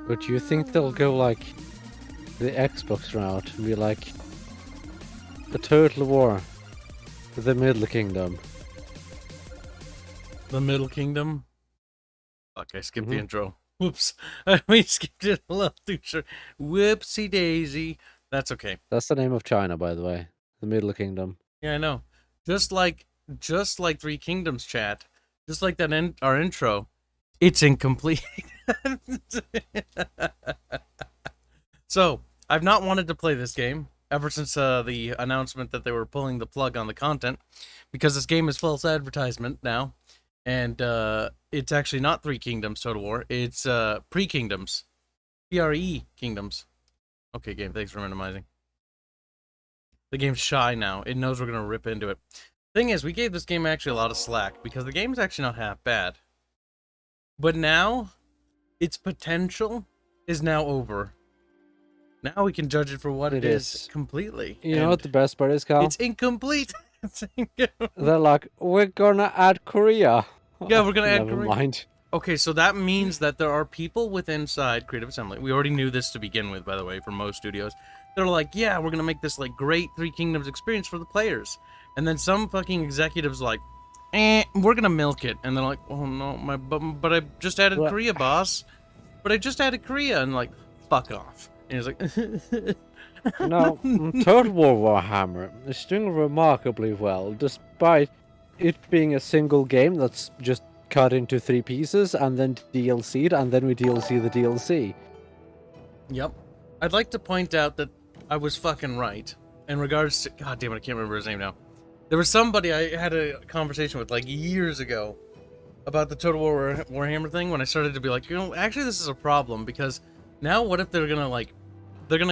But do you think they'll go like the Xbox route and be like the Total War, the Middle Kingdom? The Middle Kingdom? Fuck, I skipped the intro. Whoops. We skipped it a little too short. Whoopsie daisy. That's okay. That's the name of China, by the way. The Middle Kingdom. Yeah, I know. Just like Three Kingdoms chat, just like that our intro, it's incomplete. So, I've not wanted to play this game ever since the announcement that they were pulling the plug on the content, because this game is false advertisement now, and it's actually not Three Kingdoms Total War, it's Pre-Kingdoms. PRE Kingdoms. Okay, game, thanks for minimizing. The game's shy now. It knows we're going to rip into it. Thing is, we gave this game actually a lot of slack, because the game's actually not half bad. But now, its potential is now over. Now we can judge it for what it is completely. You know what the best part is, Carl? It's incomplete. They're like, we're gonna add Korea. Yeah, we're gonna add Korea. Never mind. Okay, so that means that there are people inside Creative Assembly. We already knew this to begin with, by the way, for most studios. They're like, yeah, we're gonna make this like great Three Kingdoms experience for the players. And then some fucking executives like, we're gonna milk it. And they're like, oh no, but I just added Korea, boss. But I just added Korea, and like, fuck off. And he's like, no, Total War Warhammer is doing remarkably well, despite it being a single game that's just cut into 3 pieces and then DLC'd, and then we DLC the DLC. Yep. I'd like to point out that I was fucking right in regards to... God damn it, I can't remember his name now. There was somebody I had a conversation with like years ago about the Total War Warhammer thing, when I started to be like, you know, actually this is a problem, because now what if they're gonna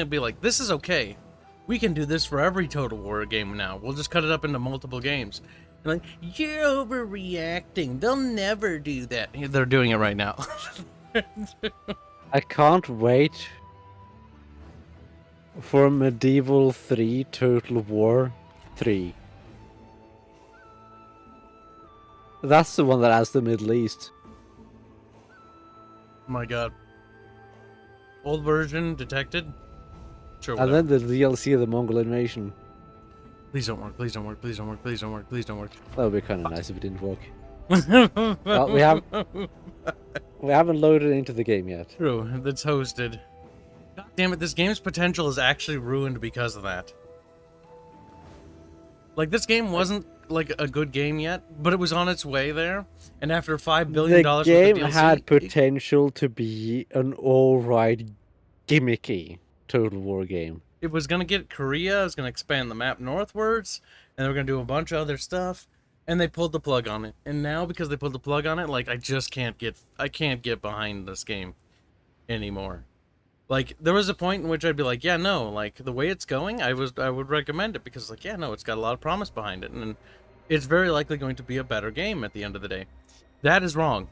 be like, this is okay. We can do this for every Total War game now. We'll just cut it up into multiple games. And like, you're overreacting. They'll never do that. They're doing it right now. I can't wait for Medieval 3 Total War 3. That's the one that has the Middle East. Oh my god. Old version detected? Sure, and then the DLC of the Mongol invasion. Please don't work, please don't work, please don't work, please don't work, please don't work. That would be kind of nice if it didn't work. Well, we haven't loaded into the game yet. True, that's hosted. God damn it, this game's potential is actually ruined because of that. Like, this game wasn't like a good game yet, but it was on its way there. And after $5 billion worth of DLC, the game had potential to be an alright gimmicky Total War game. It was gonna get Korea, it was gonna expand the map northwards, and they were gonna do a bunch of other stuff, and they pulled the plug on it. And now, because they pulled the plug on it, like, I can't get behind this game anymore. Like, there was a point in which I'd be like, yeah, no, like, the way it's going, I would recommend it, because, like, yeah, no, it's got a lot of promise behind it, and it's very likely going to be a better game at the end of the day. That is wrong.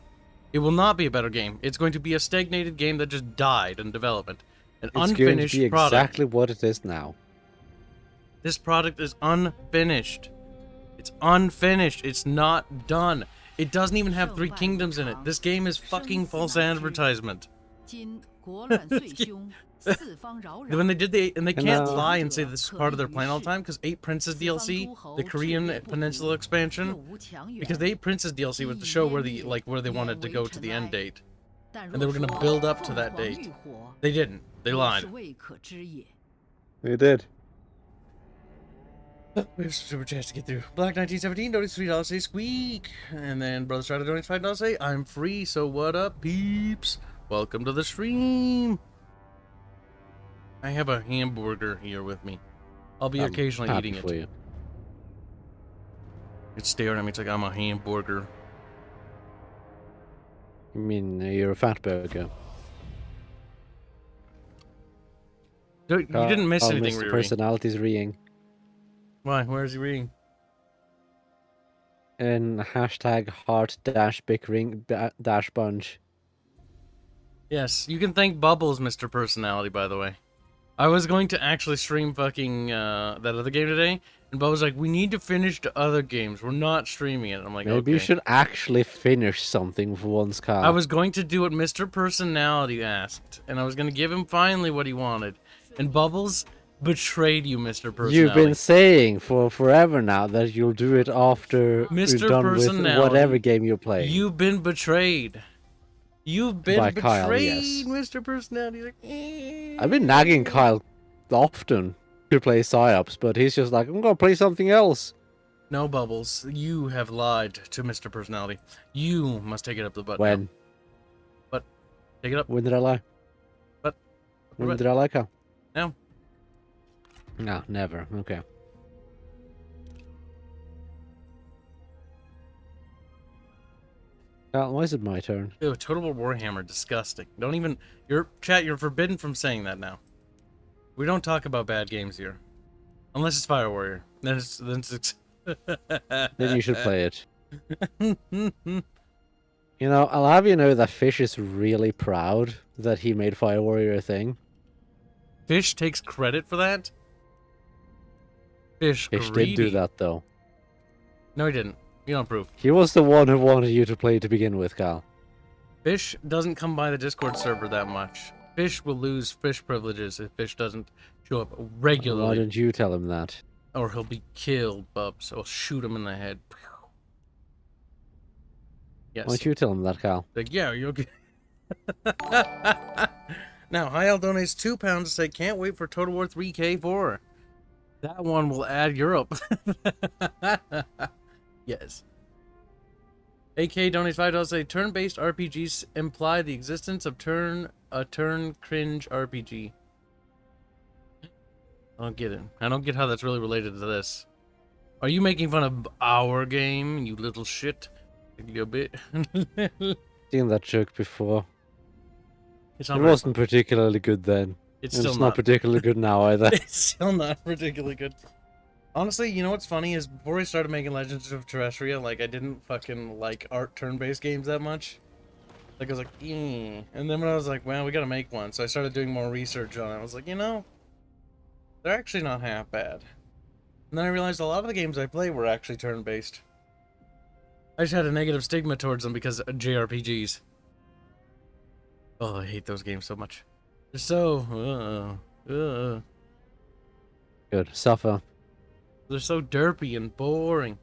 It will not be a better game. It's going to be a stagnated game that just died in development. An unfinished going to be product. Exactly what it is now. This product is unfinished. It's unfinished. It's not done. It doesn't even have Three Kingdoms in it. This game is fucking false advertisement. When they did and they can't lie and say this is part of their plan all the time, because 8 Princes DLC, the Korean Peninsula expansion, because the 8 Princes DLC was the show where they wanted to go to the end date, and they were going to build up to that date. They didn't. They lied. They did. We have some super chats to get through. Black 1917 donates $3, say squeak, and then Brother Strider donates $5, say I'm free. So what up, peeps? Welcome to the stream. I have a hamburger here with me. I'll be occasionally eating it. You. It's staring at me. It's like I'm a hamburger. You mean you're a fat burger? You didn't miss anything, Riri. Personality's reading. Why? Where is he reading? In hashtag heart dash bickering dash bunch. Yes, you can thank Bubbles, Mr. Personality, by the way. I was going to actually stream fucking that other game today, and Bo was like, "We need to finish the other games. We're not streaming it." I'm like, Maybe "Okay." you should actually finish something for once, I Carl. was going to do what Mr. Personality asked, and I was going to give him finally what he wanted. And Bubbles betrayed you, Mr. Personality. You've been saying for forever now that you'll do it after you're Mr. done with Personality, whatever game you're playing. You've been betrayed. You've been By betrayed, Kyle, yes. Mr. Personality. Like, eh. I've been nagging Kyle often to play PsyOps, but he's just like, I'm gonna play something else. No, Bubbles, you have lied to Mr. Personality. You must take it up the butt. When? Now. But take it up. When did I lie? But When did I lie, Kyle? now. No, never. Okay. Kyle, why is it my turn? Ew, Total War Warhammer, disgusting. Don't even. You're forbidden from saying that now. We don't talk about bad games here, unless it's Fire Warrior. Then it's Then you should play it. You know, I'll have you know that Fish is really proud that he made Fire Warrior a thing. Fish takes credit for that? Fish Fish greedy. did do that, though. No, he didn't. You don't prove. He was the one who wanted you to play to begin with, Kyle. Fish doesn't come by the Discord server that much. Fish will lose fish privileges if Fish doesn't show up regularly. Why didn't you tell him that? Or he'll be killed, Bubs. I'll shoot him in the head. Yes. Why don't you tell him that, Kyle? Like, yeah, you're okay. Now, Hyel donates £2 to say, can't wait for Total War 3K4. That one will add Europe. Yes. AK donates $5 to say, turn-based RPGs imply the existence of a turn cringe RPG. I don't get it. I don't get how that's really related to this. Are you making fun of our game, you little shit? A little bit. Seen that joke before. It wasn't particularly good then. It's And still it's not particularly good now either. It's still not particularly good. Honestly, you know what's funny is before I started making Legends of Terrestria, like I didn't fucking like art turn-based games that much. Like I was like, and then when I was like, well, we gotta make one, so I started doing more research on it. I was like, you know, they're actually not half bad. And then I realized a lot of the games I play were actually turn-based. I just had a negative stigma towards them because of JRPGs. Oh, I hate those games so much. They're so Good. Suffer. they're so derpy and boring.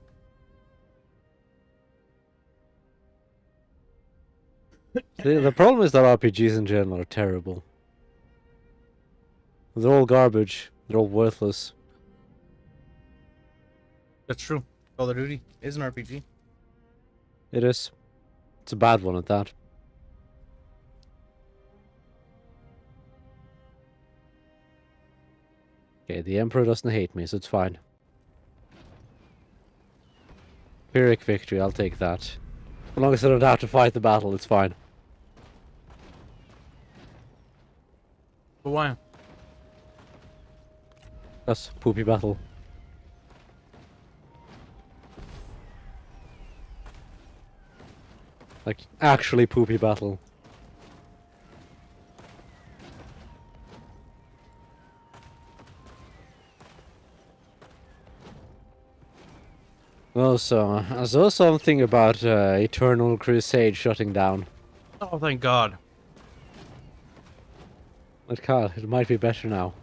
The problem is that RPGs in general are terrible. They're all garbage. They're all worthless. That's true. Call of Duty is an RPG. It is. It's a bad one at that. Okay, the Emperor doesn't hate me, so it's fine. Pyrrhic victory, I'll take that. As long as I don't have to fight the battle, it's fine. But why? That's poopy battle. Like, actually poopy battle. Also, I saw something about Eternal Crusade shutting down. Oh, thank God. But Carl, it might be better now.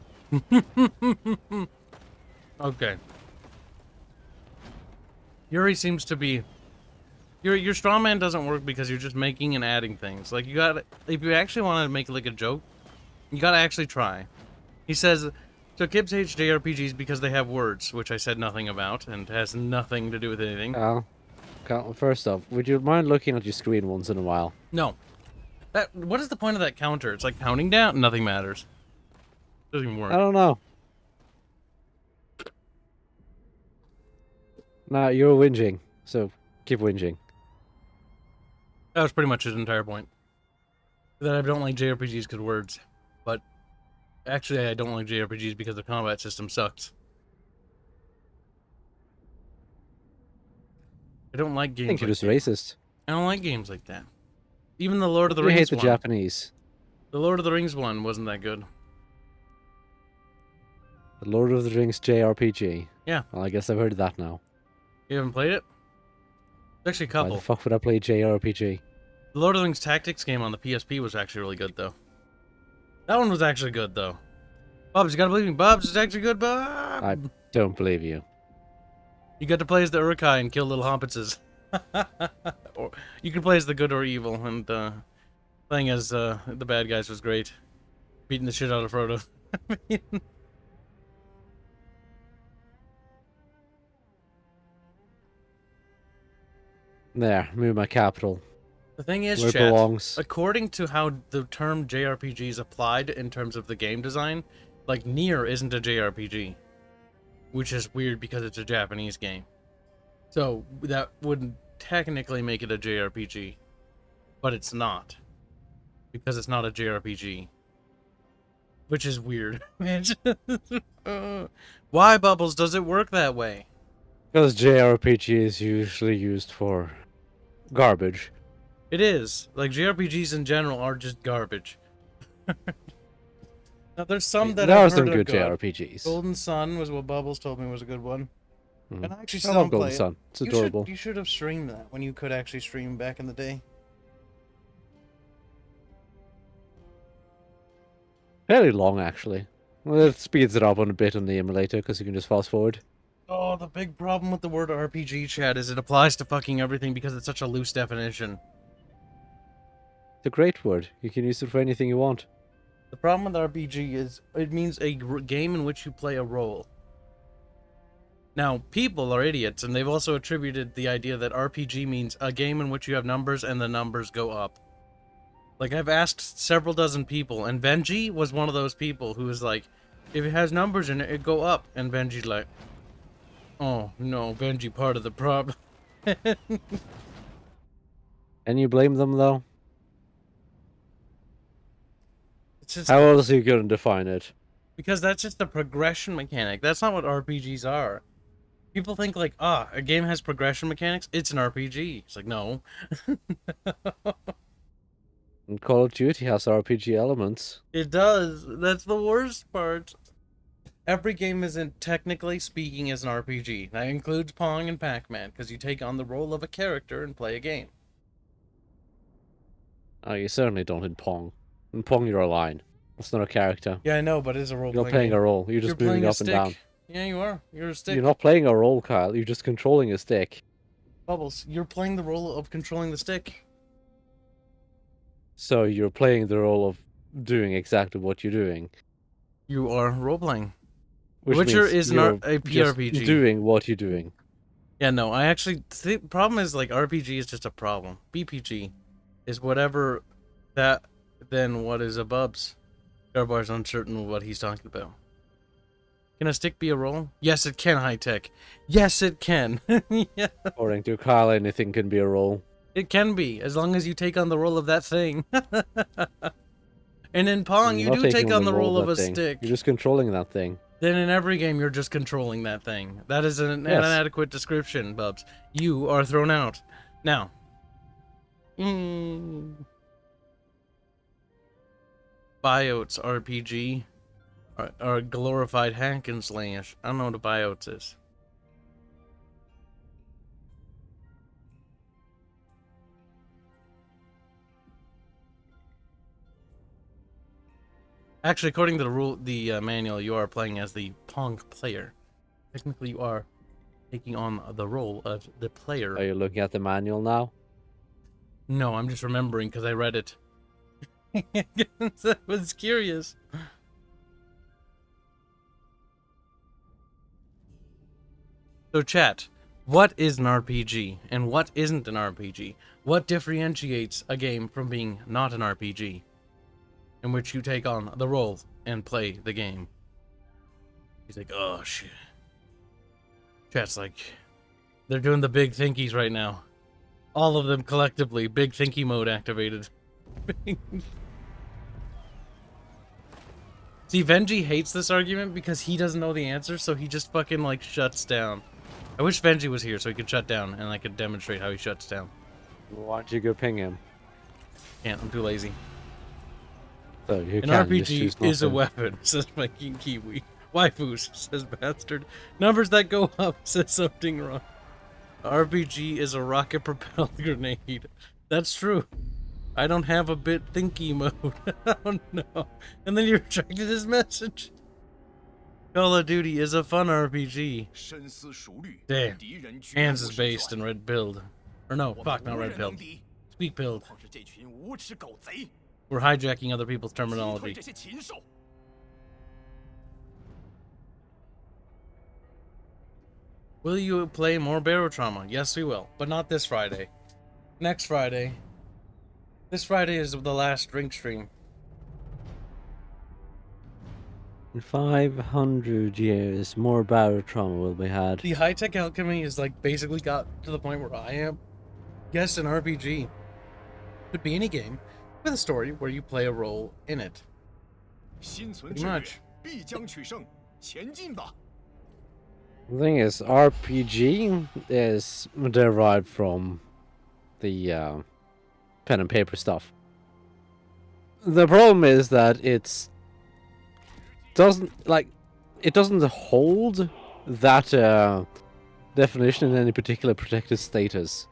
Okay. Yuri seems to be... Your straw man doesn't work because you're just making and adding things. Like, you gotta... If you actually want to make, like, a joke, you gotta actually try. He says... So Kibs hates JRPGs because they have words, which I said nothing about, and has nothing to do with anything. Carl, first off, would you mind looking at your screen once in a while? No. What is the point of that counter? It's like counting down, nothing matters. Doesn't even work. I don't know. Nah, you're whinging, so keep whinging. That was pretty much his entire point. That I don't like JRPGs because words. But actually, I don't like JRPGs because the combat system sucks. I don't like games I think you're like just that. racist. I don't like games like that. Even the Lord of the You Rings hate the one. Japanese. The Lord of the Rings one wasn't that good. The Lord of the Rings JRPG. Yeah. Well, I guess I've heard of that now. You haven't played it? There's actually a Why couple. the fuck would I play JRPG? The Lord of the Rings Tactics game on the PSP was actually really good, though. That one was actually good, though. Bubs, you gotta believe me. Bubs, it's actually good, Bub! I don't believe you. You got to play as the Urukai and kill little hobbitses. Or you can play as the good or evil, and playing as the bad guys was great. Beating the shit out of Frodo. There, move my capital. The thing is, Where it chat, belongs. according to how the term JRPG is applied in terms of the game design, like Nier isn't a JRPG, which is weird because it's a Japanese game. So that wouldn't technically make it a JRPG, but it's not, because it's not a JRPG, which is weird. Why, Bubbles, does it work that way? Because JRPG is usually used for garbage. It is. Like, JRPGs in general are just garbage. Now, there's some that there I've are some heard good are JRPGs. Golden Sun was what Bubbles told me was a good one. Mm. And I actually I still love don't Golden play Sun. It's adorable. You should have streamed that when you could actually stream back in the day. Fairly long, actually. Well, it speeds it up on a bit on the emulator because you can just fast forward. Oh, the big problem with the word RPG, chat, is it applies to fucking everything because it's such a loose definition. It's a great word. You can use it for anything you want. The problem with RPG is it means a game in which you play a role. Now, people are idiots, and they've also attributed the idea that RPG means a game in which you have numbers and the numbers go up. Like, I've asked several dozen people, and Benji was one of those people who was like, if it has numbers in it, it go up. And Benji's like, oh, no, Benji part of the problem. Can you blame them, though? It's just, How else are you going to define it? because that's just a progression mechanic. That's not what RPGs are. People think like, a game has progression mechanics, it's an RPG. It's like, no. And Call of Duty has RPG elements. It does. That's the worst part. Every game isn't, technically speaking, is an RPG. That includes Pong and Pac-Man, because you take on the role of a character and play a game. Oh, you certainly don't in Pong. In Pong, you're a line. That's not a character. Yeah, I know, but it's a role-playing You're not playing game. a role. You're just moving playing a up and stick. down. Yeah, you are. You're a stick. You're not playing a role, Kyle. You're just controlling a stick. Bubbles, you're playing the role of controlling the stick. So you're playing the role of doing exactly what you're doing. You are role-playing. Which Witcher means is you're a just PRPG. doing what you're doing. Yeah, no, I actually... The problem is, like, RPG is just a problem. BPG is whatever that... Then what is a Bubs? Garbar's uncertain of what he's talking about. Can a stick be a role? Yes, it can, high-tech. Yes, it can. Yeah. According to Kyle, anything can be a role. It can be, as long as you take on the role of that thing. And in Pong, You're you not do taking take on the role of that a thing. stick. You're just controlling that thing. Then in every game, you're just controlling that thing. That is an Yes. inadequate description, Bubs. You are thrown out. Now. Biotes RPG. Or glorified hack and slash. I don't know what a Biotes is. Actually, according to the manual, you are playing as the Pong player. Technically, you are taking on the role of the player. Are you looking at the manual now? No, I'm just remembering because I read it. I was curious. So, chat, what is an RPG and what isn't an RPG? What differentiates a game from being not an RPG? In which you take on the role and play the game. He's like, oh shit. Chat's like, they're doing the big thinkies right now. All of them collectively, big thinky mode activated. See, Venji hates this argument because he doesn't know the answer, so he just fucking like shuts down. I wish Venji was here so he could shut down and I could demonstrate how he shuts down. Why don't you go ping him? Can't, I'm too lazy. So you An can just RPG choose not is a to. weapon, says my King Kiwi. Waifus, says Bastard. Numbers that go up, says something wrong. RPG is a rocket-propelled grenade. That's true. I don't have a bit thinky mode. Oh no. And then you retracted his message. Call of Duty is a fun RPG. Damn. Hans is based in red pilled. Or no, fuck, not red pilled. Squeak pilled. We're hijacking other people's terminology. Will you play more Barotrauma? Yes, we will. But not this Friday. Next Friday. This Friday is the last drink stream. In 500 years, more Barotrauma will be had. The high-tech alchemy is like basically got to the point where I am. Yes, an RPG. Could be any game with a story where you play a role in it. Pretty much. The thing is, RPG is derived from the pen and paper stuff. The problem is that it doesn't hold that definition in any particular protected status.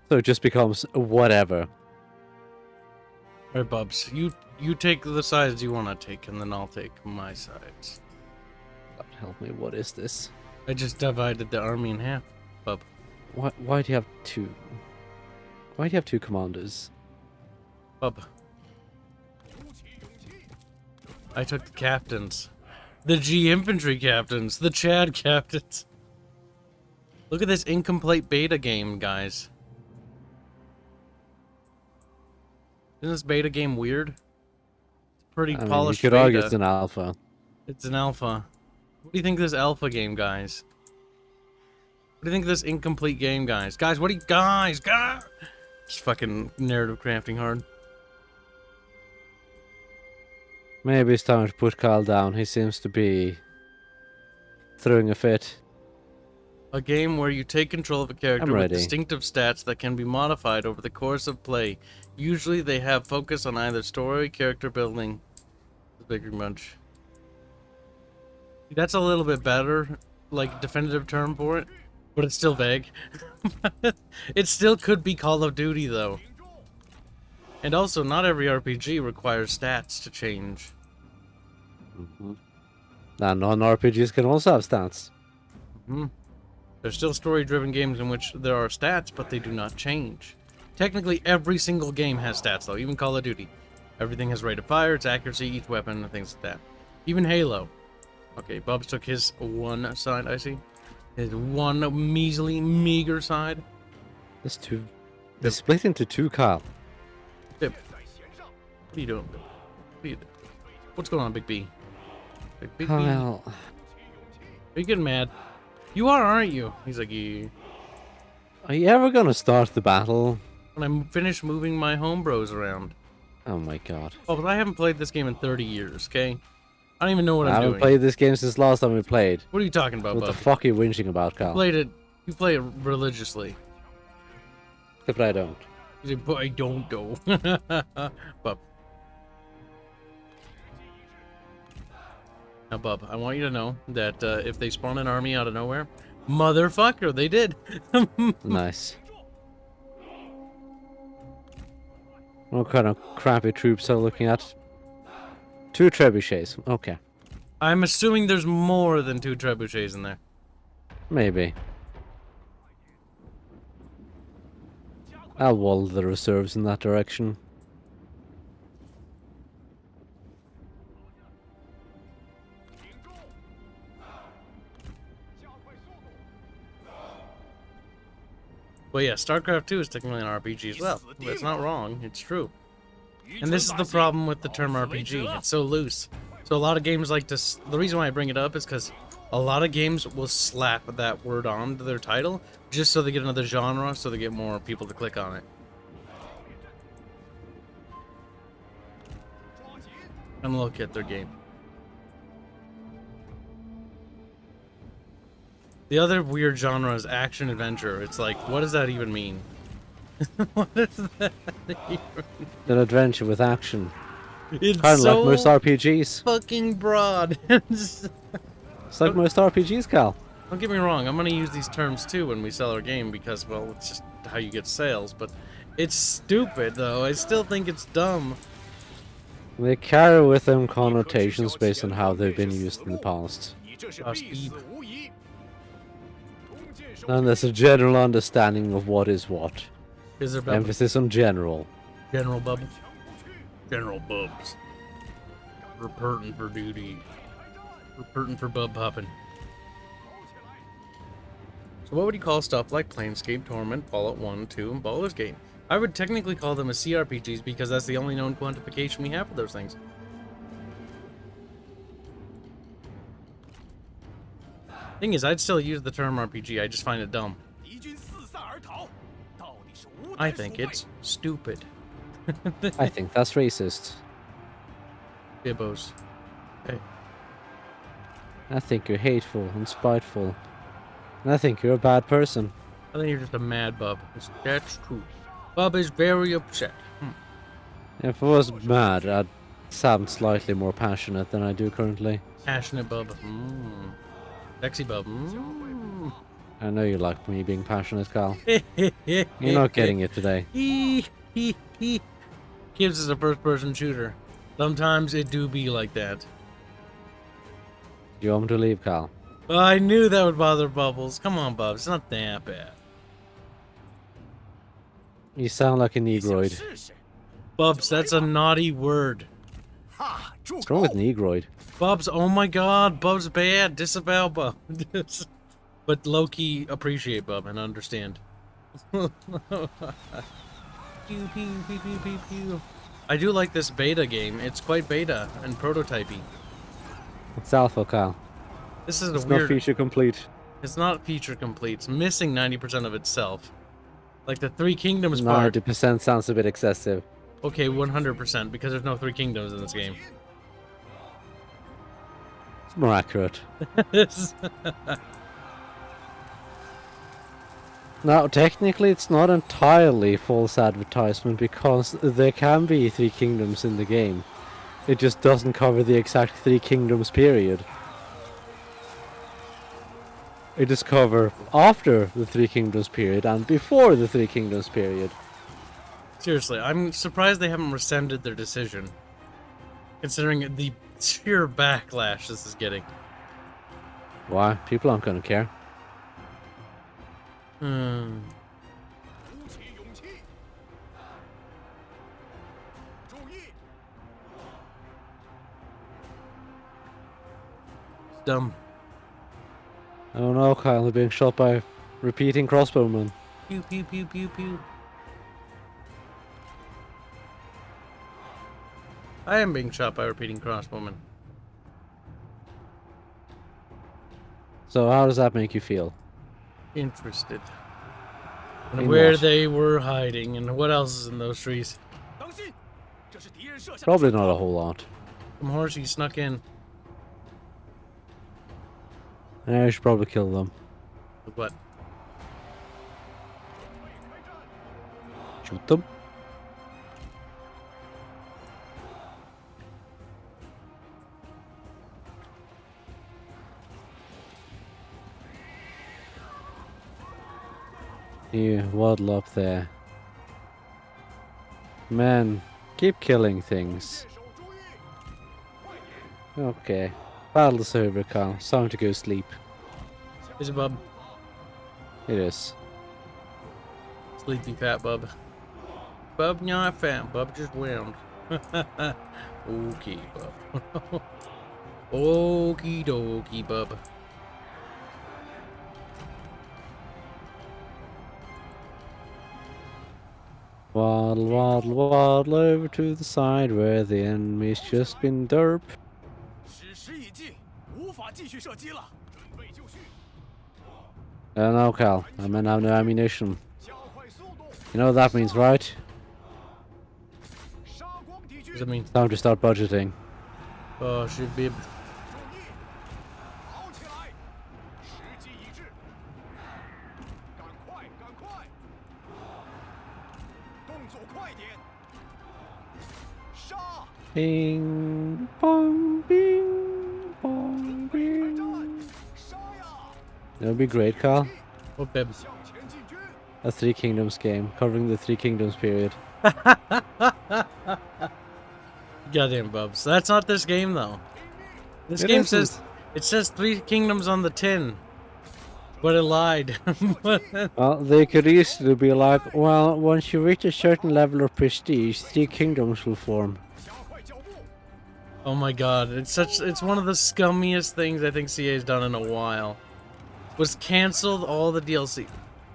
So it just becomes whatever. Alright, Bubs, you take the sides you want to take, and then I'll take my sides. God help me, what is this? I just divided the army in half, Bub. Why do you have two? Why do you have two commanders? Bub. I took the captains. The G infantry captains. The Chad captains. Look at this incomplete beta game, guys. Isn't this beta game weird? It's pretty polished. You could argue beta. it's an alpha. It's an alpha. What do you think of this alpha game, guys? What do you think of this incomplete game, guys? Guys, what do you guys? Just fucking narrative crafting hard. Maybe it's time to put Kyle down. He seems to be throwing a fit. A game where you take control of a character with distinctive stats that can be modified over the course of play. Usually they have focus on either story, character building. The bigger bunch. That's a little bit better, like, definitive term for it, but it's still vague. It still could be Call of Duty, though. And also, not every RPG requires stats to change. And non-RPGs can also have stats. There's still story-driven games in which there are stats, but they do not change. Technically, every single game has stats, though, even Call of Duty. Everything has rate of fire, its accuracy, each weapon, and things like that. Even Halo. Okay, Bubs took his one side, I see. His one measly, meager side. There's two. They're split into two, Kyle. What are you doing? What's going on, Big B? Big Kyle. B? Are you getting mad? You are, aren't you? He's like, yeah. Are you ever gonna start the battle? When I finish moving my homebros around. Oh my god. Oh, but I haven't played this game in 30 years, okay? I don't even know what I'm doing. I haven't played this game since last time we played. What are you talking about, What Bub? the fuck are you whinging about, Kyle? You play it religiously. Except I don't. He's like, but I don't know. Bub. Now, Bub, I want you to know that if they spawn an army out of nowhere, motherfucker, they did. Nice. What kind of crappy troops are we looking at? 2 trebuchets. Okay. I'm assuming there's more than 2 trebuchets in there. Maybe. I'll wall the reserves in that direction. Well, yeah, StarCraft 2 is technically an RPG as well. It's not wrong. It's true. And this is the problem with the term RPG. It's so loose. So a lot of games like this... The reason why I bring it up is because a lot of games will slap that word on to their title just so they get another genre, so they get more people to click on it. And look at their game. The other weird genre is action adventure. It's like, what does that even mean? What does that even mean? An adventure with action. It's Kind of so like most RPGs. fucking broad. It's like most RPGs, Cal. Don't get me wrong, I'm gonna use these terms too when we sell our game because, well, it's just how you get sales, but it's stupid though. I still think it's dumb. They carry with them connotations based on how they've been used in the past. And there's a general understanding of what is what. Is there Bub? Emphasis on general. General Bub? General Bubs. Reporting for duty. Reporting for Bub Poppin'. So what would you call stuff like Planescape, Torment, Fallout 1, 2, and Baldur's Gate? I would technically call them as CRPGs because that's the only known quantification we have for those things. Thing is, I'd still use the term RPG, I just find it dumb. I think it's stupid. I think that's racist. Bibbos. Hey. I think you're hateful and spiteful. And I think you're a bad person. I think you're just a mad Bub. That's true. Bub is very upset. If I was mad, I'd sound slightly more passionate than I do currently. Passionate Bub. Sexy Bub. I know you like me being passionate, Carl. You're not getting it today. Kibs is a first-person shooter. Sometimes it do be like that. Do you want me to leave, Carl? Well, I knew that would bother Bubbles. Come on, Bub. It's not that bad. You sound like a negroid. Bubs, that's a naughty word. What's wrong with negroid? Bubs, oh my god, Bub's bad. Disavow Bub. But low-key appreciate Bub and understand. Pew, pew, pew, pew, pew, pew. I do like this beta game. It's quite beta and prototypey. It's alpha, Carl. This is It's a weird... not feature complete. It's not feature complete. It's missing 90% of itself. Like the Three Kingdoms part. 90% sounds a bit excessive. Okay, 100% because there's no Three Kingdoms in this game. It's more accurate. Now, technically, it's not entirely false advertisement because there can be Three Kingdoms in the game. It just doesn't cover the exact Three Kingdoms period. It is cover after the Three Kingdoms period and before the Three Kingdoms period. Seriously, I'm surprised they haven't rescinded their decision, considering the sheer backlash this is getting. Why? People aren't gonna care. Dumb. Oh no, Kyle, they're being shot by repeating crossbowmen. Pew pew pew pew pew. I am being shot by repeating crossbowmen. So how does that make you feel? Interested. And In where what? they were hiding and what else is in those trees. Probably not a whole lot. Some horsey snuck in. I should probably kill them. With what? Shoot them. You waddle up there. Man, keep killing things. Okay. Battle's over, Carl. It's time to go sleep. Is it Bub? It is. Sleepy fat Bub. Bub not fat, Bub just wound. Okay, Bub. Okie dokie, Bub. Waddle, waddle, waddle over to the side where the enemy's just been derp. No, Cal. I mean, I have no ammunition. You know what that means, right? What does it mean? It's time to start budgeting. Oh, shit, bib. Bing, bong, bing, bong, bing. That would be great, Carl. What bib? A Three Kingdoms game, covering the Three Kingdoms period. Goddamn Bubs. That's not this game though. This game says it says Three Kingdoms on the tin. But it lied. Well, they could easily be like, well, once you reach a certain level of prestige, Three Kingdoms will form. Oh my god, it's one of the scummiest things I think CA's done in a while. Was canceled all the DLC.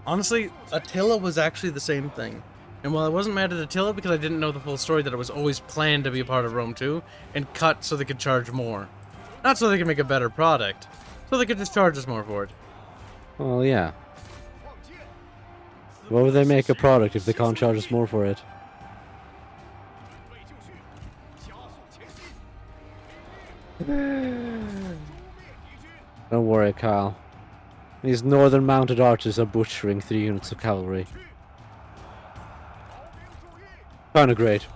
Honestly, Attila was actually the same thing. And while I wasn't mad at Attila because I didn't know the full story that it was always planned to be a part of Rome 2 and cut so they could charge more. Not so they could make a better product, so they could just charge us more for it. Well, yeah. Why would they make a product if they can't charge us more for it? Don't worry, Kyle. These northern mounted archers are butchering 3 units of cavalry. Kinda great.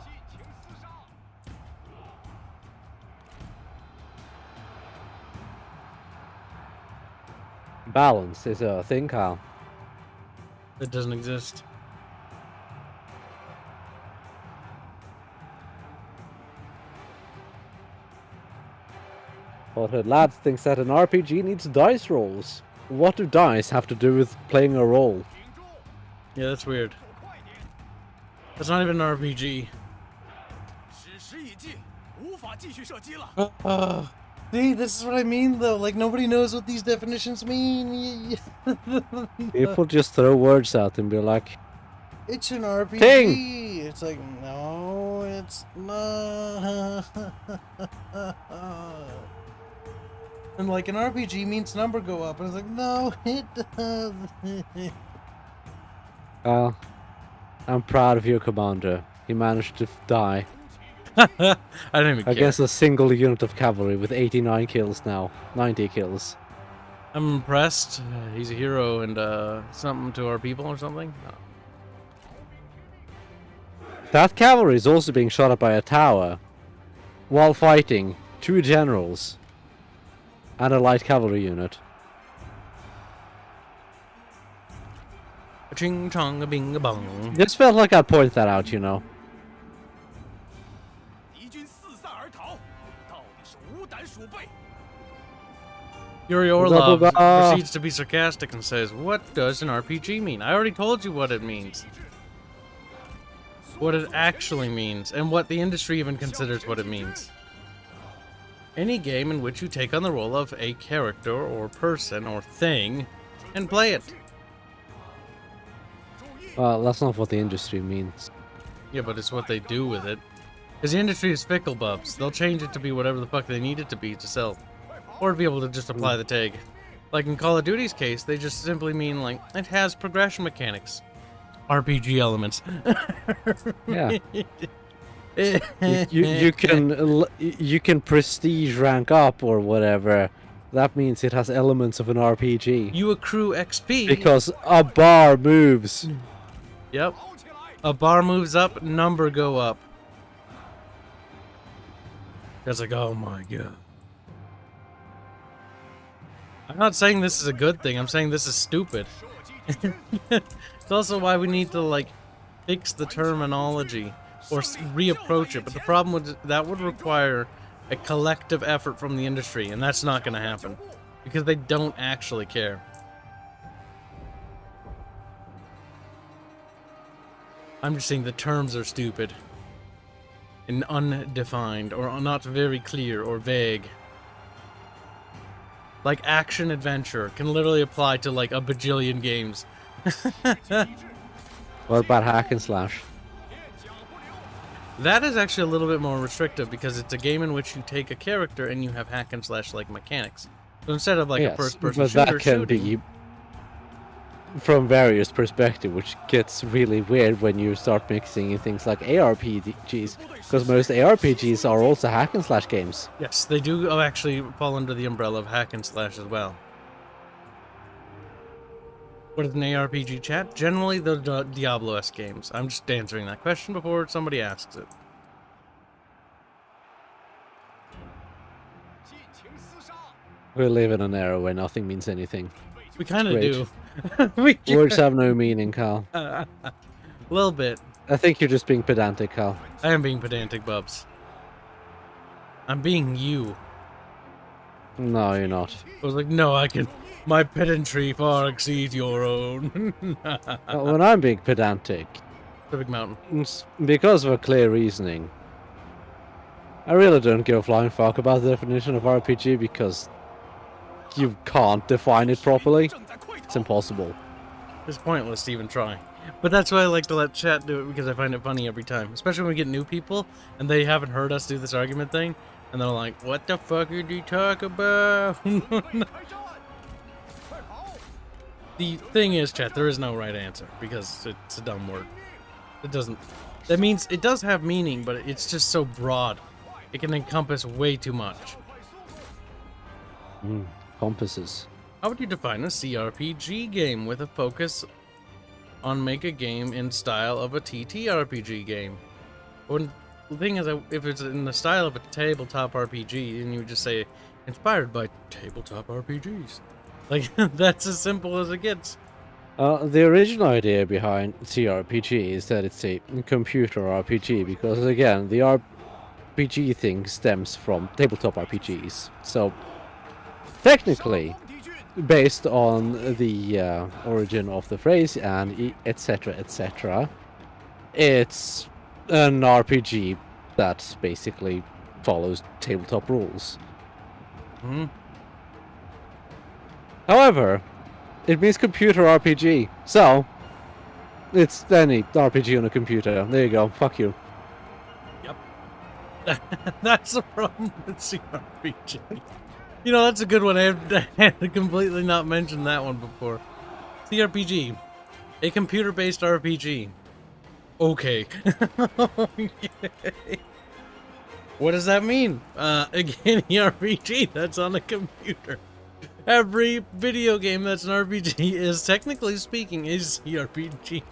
Balance is a thing, Kyle. It doesn't exist. But a lad thinks that an RPG needs dice rolls. What do dice have to do with playing a role? Yeah, that's weird. That's not even an RPG. See, this is what I mean though, like nobody knows what these definitions mean. People just throw words out and be like, it's an RPG. Ting! It's like, no, it's not. And like an RPG means number go up, and it's like, no, it doesn't. I'm proud of your commander. He managed to die I don't even care. against a single unit of cavalry with 89 kills now. 90 kills. I'm impressed. He's a hero and something to our people or something. No. That cavalry is also being shot at by a tower while fighting 2 generals and a light cavalry unit. Ching chong a bing a bong. Just felt like I'd point that out, you know. Yuri Orlov proceeds to be sarcastic and says, "What does an RPG mean? I already told you what it means. What it actually means, and what the industry even considers what it means. Any game in which you take on the role of a character or person or thing and play it." Well, that's not what the industry means. Yeah, but it's what they do with it. Because the industry is fickle, Bubs. They'll change it to be whatever the fuck they need it to be to sell. Or to be able to just apply the tag. Like in Call of Duty's case, they just simply mean, like, it has progression mechanics. RPG elements. Yeah. you can prestige rank up or whatever. That means it has elements of an RPG. You accrue XP. Because a bar moves. Yep. A bar moves up, number go up. It's like, oh my god. I'm not saying this is a good thing, I'm saying this is stupid. It's also why we need to, like, fix the terminology or reapproach it. But the problem with that would require a collective effort from the industry, and that's not going to happen because they don't actually care. I'm just saying the terms are stupid and undefined or not very clear or vague. Like action adventure can literally apply to like a bajillion games. What about hack and slash? That is actually a little bit more restrictive because it's a game in which you take a character and you have hack and slash like mechanics. So instead of like a first-person shooter that can be from various perspectives, which gets really weird when you start mixing in things like ARPGs, because most ARPGs are also hack and slash games. Yes, they do actually fall under the umbrella of hack and slash as well. What is an ARPG, chat? Generally, the Diablo-esque games. I'm just answering that question before somebody asks it. We live in an era where nothing means anything. We kind of Great. do. Words have no meaning, Cal. A little bit. I think you're just being pedantic, Cal. I am being pedantic, Bubs. I'm being you. No, you're not. I was like, no, I can. My pedantry far exceeds your own. When I'm being pedantic, The big mountain. it's because of a clear reasoning. I really don't give a flying fuck about the definition of RPG because you can't define it properly. It's impossible. It's pointless to even try. But that's why I like to let chat do it, because I find it funny every time. Especially when we get new people and they haven't heard us do this argument thing. And they're like, what the fuck did you talk about? The thing is, chat, there is no right answer because it's a dumb word. It doesn't. That means it does have meaning, but it's just so broad. It can encompass way too much. Compasses. How would you define a CRPG game with a focus on make a game in style of a TTRPG game? When the thing is, if it's in the style of a tabletop RPG, then you would just say inspired by tabletop RPGs. Like that's as simple as it gets. The original idea behind CRPG is that it's a computer RPG because, again, the RPG thing stems from tabletop RPGs. So, technically, based on the origin of the phrase and etc., etc., it's an RPG that basically follows tabletop rules. Hmm. However, it means computer RPG, so it's any RPG on a computer. There you go. Fuck you. Yep. That's the problem with CRPG. You know, that's a good one. I had to completely not mention that one before. CRPG. A computer-based RPG. Okay. What does that mean? Again, RPG that's on a computer. Every video game that's an RPG is, technically speaking, a CRPG.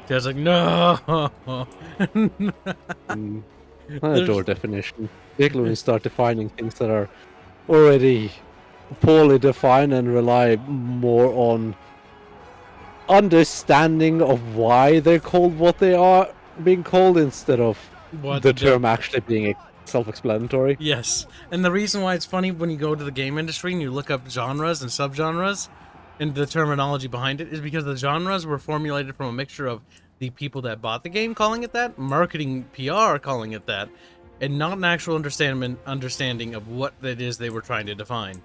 Dad's like, no! I adore definition. Particularly when you start defining things that are already poorly defined and rely more on understanding of why they're called what they are being called instead of the term actually being self-explanatory. Yes, and the reason why it's funny when you go to the game industry and you look up genres and subgenres and the terminology behind it is because the genres were formulated from a mixture of the people that bought the game calling it that, marketing PR calling it that, and not an actual understanding of what it is they were trying to define.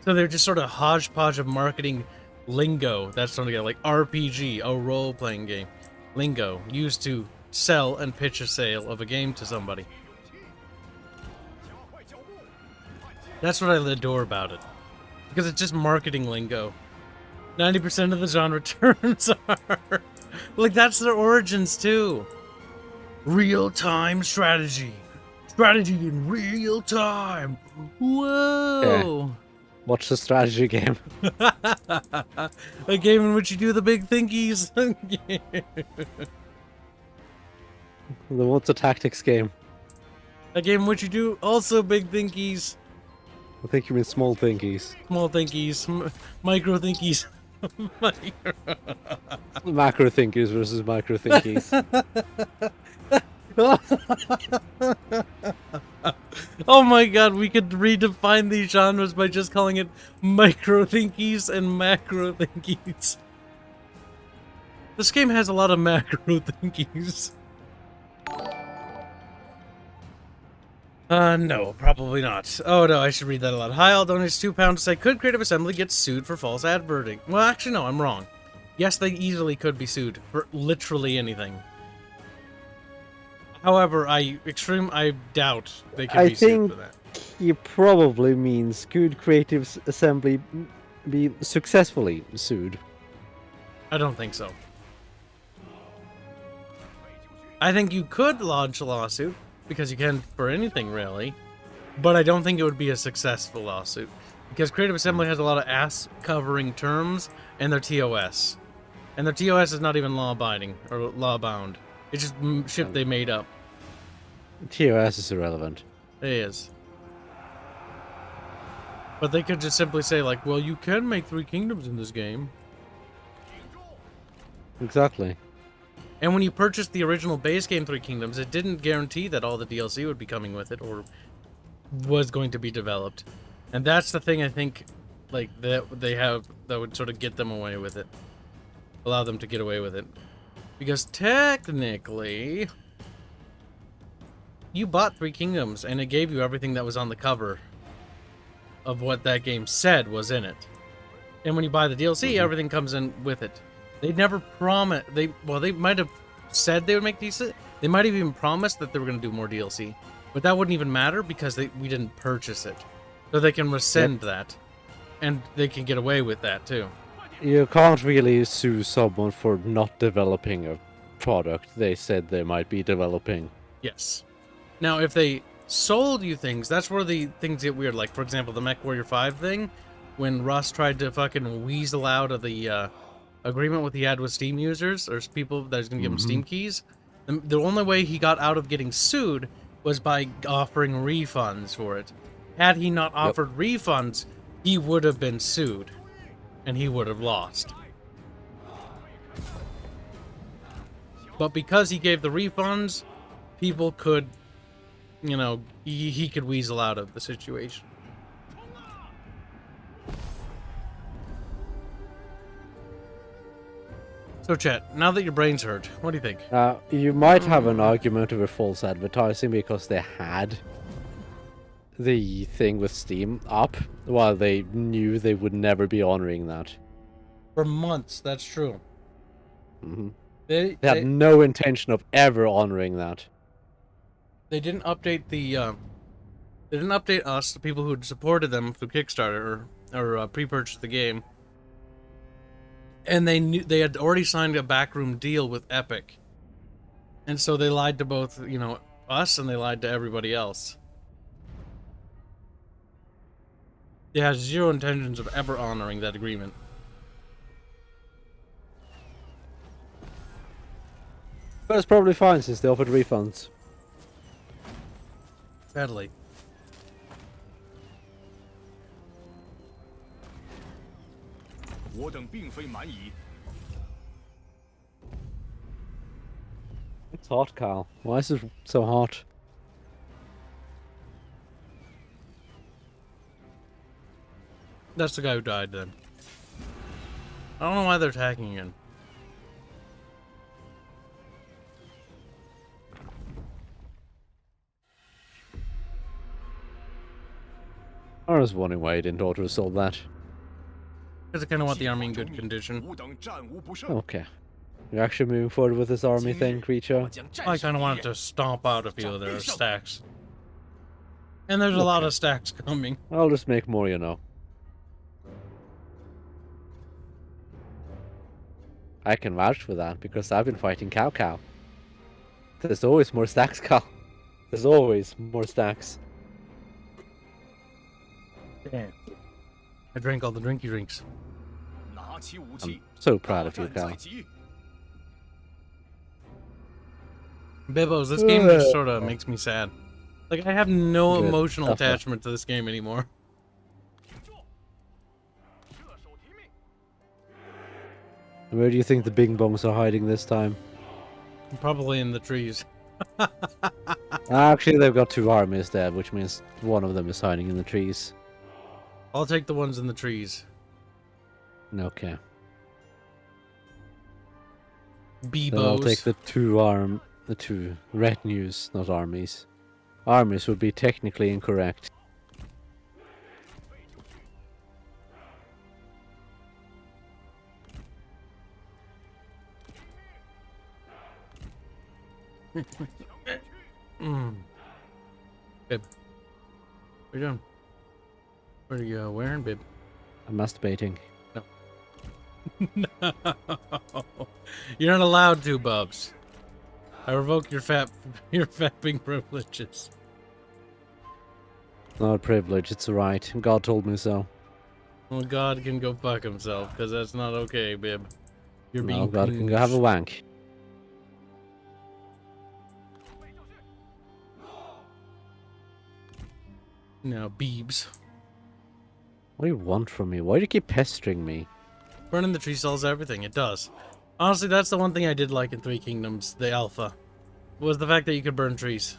So they're just sort of hodgepodge of marketing lingo that's thrown together, like RPG, a role-playing game, lingo used to sell and pitch a sale of a game to somebody. That's what I adore about it, because it's just marketing lingo. 90% of the genre terms are like, that's their origins too. Real-time strategy. Strategy in real time. Whoa. Yeah. Watch the strategy game. A game in which you do the big thinkies. What's a tactics game? A game in which you do also big thinkies. I think you mean small thinkies. Small thinkies. Micro thinkies. Macro thinkers versus micro thinkies. Oh my god, we could redefine these genres by just calling it micro thinkies and macro thinkies. This game has a lot of macro thinkies. No, probably not. Oh no, I should read that aloud. Hi, I'll donate £2 to say, could Creative Assembly get sued for false advertising? Well, actually, no, I'm wrong. Yes, they easily could be sued for literally anything. However, I doubt they can be sued for that. He probably means could Creative Assembly be successfully sued? I don't think so. I think you could launch a lawsuit, because you can for anything, really. But I don't think it would be a successful lawsuit, because Creative Assembly has a lot of ass-covering terms in their TOS. And their TOS is not even law-abiding, or law-bound. It's just shit they made up. TOS is irrelevant. It is. But they could just simply say, like, well, you can make 3 kingdoms in this game. Exactly. And when you purchased the original base game 3 Kingdoms, it didn't guarantee that all the DLC would be coming with it or was going to be developed. And that's the thing I think, like, that they have that would sort of get them away with it. Allow them to get away with it. Because technically, you bought 3 Kingdoms and it gave you everything that was on the cover of what that game said was in it. And when you buy the DLC, everything comes in with it. They never promised. They might have said they would make decent. They might have even promised that they were going to do more DLC, but that wouldn't even matter because we didn't purchase it, so they can rescind that, and they can get away with that too. You can't really sue someone for not developing a product they said they might be developing. Yes. Now, if they sold you things, that's where the things get weird. Like, for example, the MechWarrior 5 thing, when Russ tried to fucking weasel out of the agreement what he had with Steam users or people that was going to give him Steam keys. The only way he got out of getting sued was by offering refunds for it. Had he not offered refunds, he would have been sued, and he would have lost. But because he gave the refunds, people could, you know, he could weasel out of the situation. So, chat, now that your brain's hurt, what do you think? You might have an argument over false advertising because they had the thing with Steam up while they knew they would never be honoring that. For months, that's true. They had no intention of ever honoring that. They didn't update the. They didn't update us, the people who had supported them through Kickstarter or pre-purchased the game. And they knew they had already signed a backroom deal with Epic, and so they lied to both, you know, us and they lied to everybody else. They had zero intentions of ever honoring that agreement. But it's probably fine since they offered refunds. Sadly. It's hot, Carl. Why is it so hot? That's the guy who died then. I don't know why they're attacking again. I was wondering why you didn't auto-assault that. Because I kind of want the army in good condition. Okay. You're actually moving forward with this army thing, creature? I kind of wanted to stomp out a few of their stacks. And there's a lot of stacks coming. I'll just make more, you know. I can vouch for that, because I've been fighting Cow. There's always more stacks, Cow. There's always more stacks. Damn. I drank all the drinky drinks. I'm so proud of you, Cow. Bibos, this game just sort of makes me sad. Like, I have no emotional attachment to this game anymore. Where do you think the bing bongs are hiding this time? Probably in the trees. Actually, they've got 2 armies there, which means one of them is hiding in the trees. I'll take the ones in the trees. Okay. Bebos. Then I'll take the 2 retinues, not armies. Armies would be technically incorrect. Bib. What are you doing? What are you wearing, Bib? I'm masturbating. No. You're not allowed to, Bubs. I revoke your fapping privileges. Not a privilege, it's a right. God told me so. Well, God can go fuck himself, because that's not okay, Bib. You're being No, God can go have a wank. Now, Beebs. What do you want from me? Why do you keep pestering me? Burning the tree solves everything. It does. Honestly, that's the one thing I did like in Three Kingdoms, the alpha, was the fact that you could burn trees.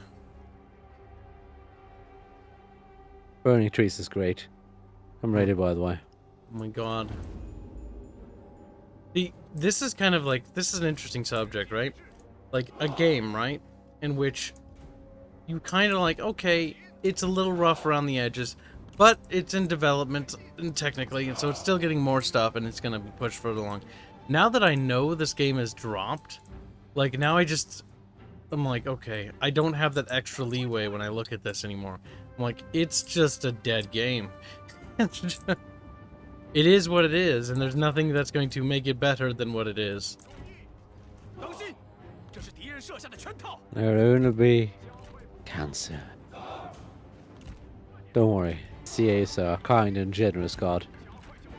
Burning trees is great. I'm ready, by the way. Oh my god. This is kind of like, this is an interesting subject, right? Like, a game, right? In which you kind of like, okay, it's a little rough around the edges, but it's in development, and technically, and so it's still getting more stuff, and it's going to be pushed further along. Now that I know this game is dropped, like, now I'm like, okay, I don't have that extra leeway when I look at this anymore. I'm like, it's just a dead game. It is what it is, and there's nothing that's going to make it better than what it is. There will be cancer. Don't worry, CA is a kind and generous god.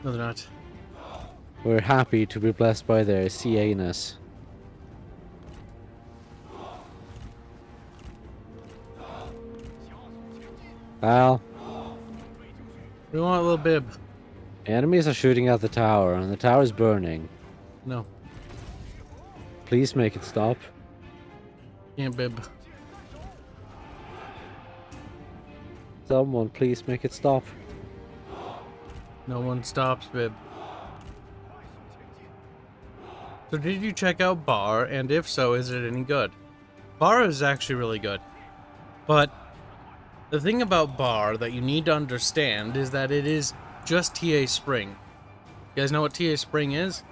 No, they're not. We're happy to be blessed by their CA-ness. Well, We want a little bib. enemies are shooting at the tower, and the tower is burning. No, Please make it stop. can't bib. Someone, please make it stop. No one stops bib. So did you check out Bar, and if so, is it any good? Bar is actually really good. But the thing about Bar that you need to understand is that it is just TA Spring. You guys know what TA Spring is?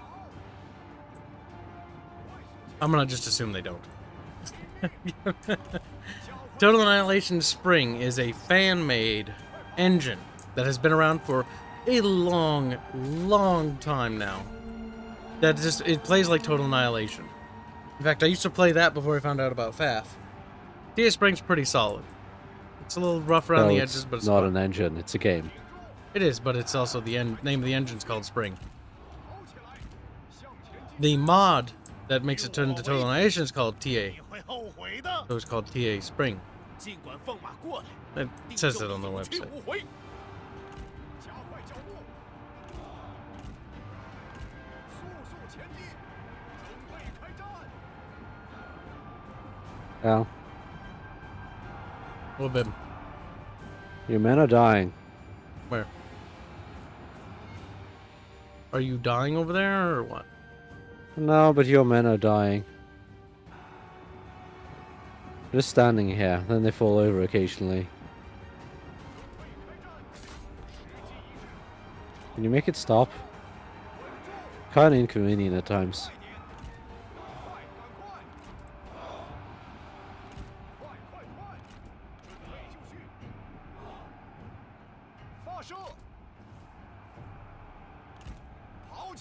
I'm gonna just assume they don't. Total Annihilation Spring is a fan-made engine that has been around for a long, long time now. That just, it plays like Total Annihilation. In fact, I used to play that before I found out about FAF. TA Spring's pretty solid. It's a little rough around the edges, but it's not fun. an engine, it's a game. It is, but it's also the name of the engine's called Spring. The mod that makes it turn into Total Annihilation is called TA. So it's called TA Spring. It says it on the website. Well, A little bit. your men are dying. Where? Are you dying over there, or what? No, but your men are dying. Just standing here, then they fall over occasionally. Can you make it stop? Kinda inconvenient at times.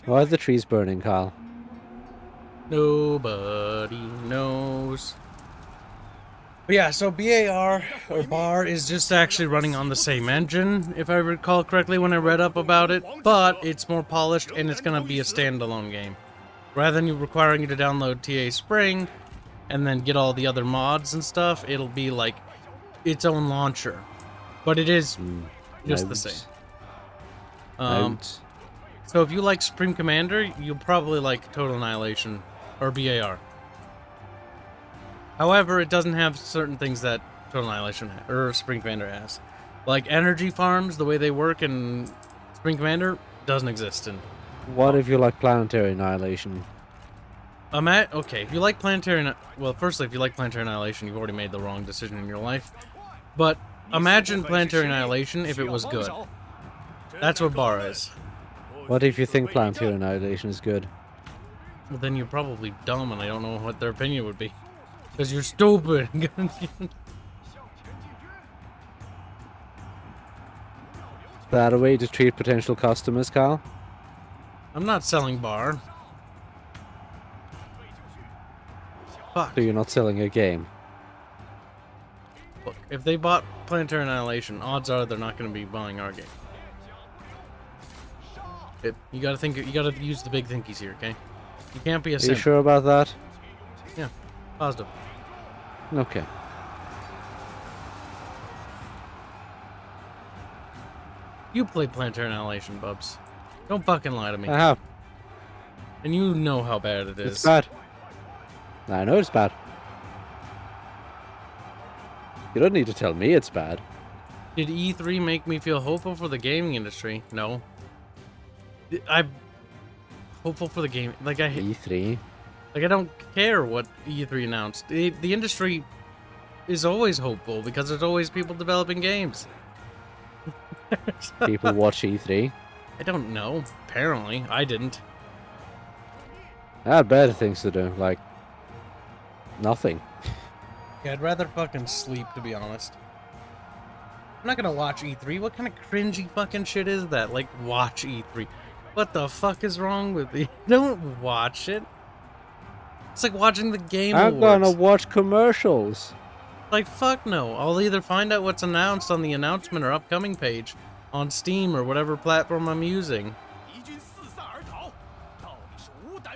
Why are the trees burning, Kyle? Nobody knows. But yeah, so BAR, or BAR, is just actually running on the same engine, if I recall correctly when I read up about it, but it's more polished and it's going to be a standalone game. Rather than you requiring you to download TA Spring and then get all the other mods and stuff, it'll be like its own launcher. But it is just the same. So if you like Supreme Commander, you'll probably like Total Annihilation or BAR. However, it doesn't have certain things that Total Annihilation or Supreme Commander has. Like energy farms, the way they work in Supreme Commander doesn't exist in. What if you like Planetary Annihilation? Okay, if you like Planetary... Well, firstly, if you like Planetary Annihilation, you've already made the wrong decision in your life. But imagine Planetary Annihilation if it was good. That's what BAR is. What if you think Planetary Annihilation is good? Well, then you're probably dumb, and I don't know what their opinion would be. Because you're stupid. Is that a way to treat potential customers, Kyle? I'm not selling BAR. Fuck. So you're not selling a game? Look, if they bought Planetary Annihilation, odds are they're not going to be buying our game. You gotta think. You gotta use the big thinkies here, okay? You can't be a simp. Are you sure about that? Yeah, positive. Okay. You played Planetary Annihilation, Bubs. Don't fucking lie to me. I have. And you know how bad it is. It's bad. I know it's bad. You don't need to tell me it's bad. Did E3 make me feel hopeful for the gaming industry? No. I'm hopeful for the game. Like E3. Like I don't care what E3 announced. The industry is always hopeful because there's always people developing games. People watch E3. I don't know. Apparently, I didn't. I had better things to do, like nothing. Yeah, I'd rather fucking sleep, to be honest. I'm not gonna watch E3. What kind of cringy fucking shit is that? Like, watch E3. What the fuck is wrong with you? Don't watch it. It's like watching the Game I'm Awards. gonna watch commercials. Like, fuck no. I'll either find out what's announced on the announcement or upcoming page on Steam or whatever platform I'm using.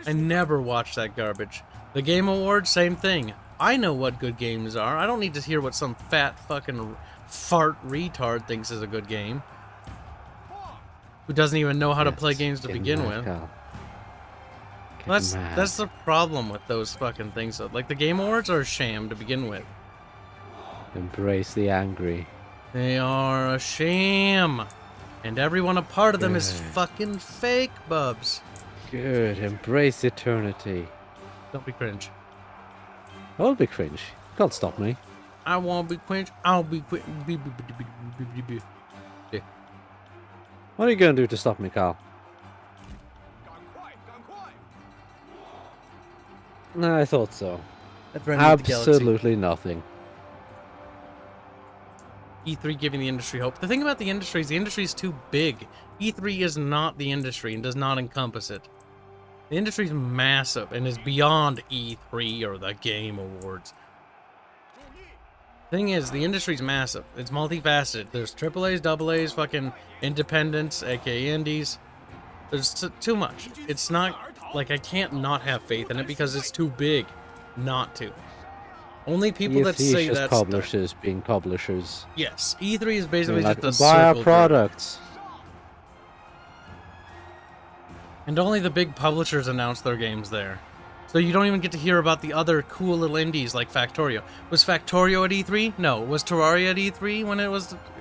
I never watch that garbage. The Game Awards, same thing. I know what good games are. I don't need to hear what some fat fucking fart retard thinks is a good game. Who doesn't even know how to play games to begin with. That's the problem with those fucking things. Like, the Game Awards are a sham to begin with. Embrace the angry. They are a sham. And everyone a part of them is fucking fake, Bubs. Good. Embrace eternity. Don't be cringe. I'll be cringe. Can't stop me. I won't be cringe. I'll be cringe. What are you gonna do to stop me, Carl? No, I thought so. Absolutely nothing. E3 giving the industry hope. The thing about the industry is too big. E3 is not the industry and does not encompass it. The industry is massive and is beyond E3 or the Game Awards. Thing is, the industry's massive. It's multifaceted. There's AAAs, AA's, fucking independents, aka indies. There's too much. It's not like I can't not have faith in it because it's too big not to. Only people that say that publishers being publishers. Yes, E3 is basically like, just a buy our circle products. and only the big publishers announce their games there. So you don't even get to hear about the other cool little indies like Factorio. Was Factorio at E3? No. Was Terraria at E3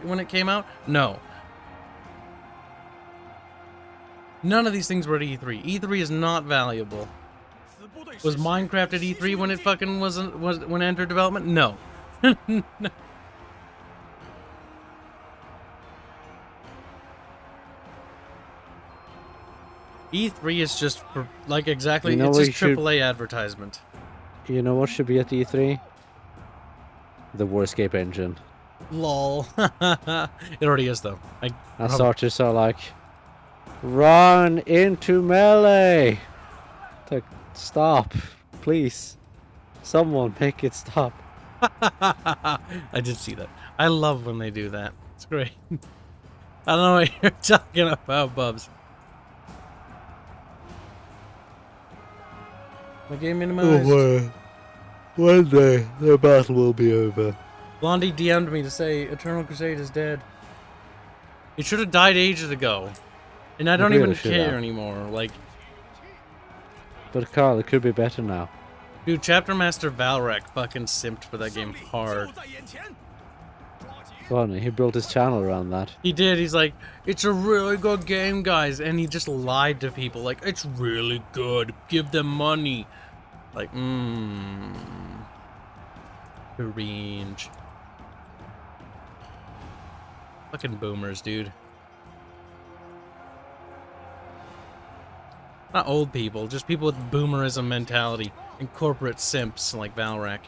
when it came out? No. None of these things were at E3. E3 is not valuable. Was Minecraft at E3 when it fucking when it entered development? No. E3 is just for, like, exactly, it's just AAA advertisement. You know what should be at E3? The Warscape engine. Lol. It already is, though. And sorters are like, run into melee! Like, stop, please. Someone make it stop. I did see that. I love when they do that. It's great. I don't know what you're talking about, Bubs. My game minimized. Oh, one day the battle will be over. Blondie DM'd me to say Eternal Crusade is dead. It should have died ages ago. And I don't even care anymore. Like, but Carl, it could be better now. Dude, Chapter Master Valrak fucking simped for that game hard. Funny, he built his channel around that. He did. He's like, it's a really good game, guys. And he just lied to people. Like, it's really good. Give them money. Like, cringe. Fucking boomers, dude. Not old people, just people with boomerism mentality and corporate simps like Valrak.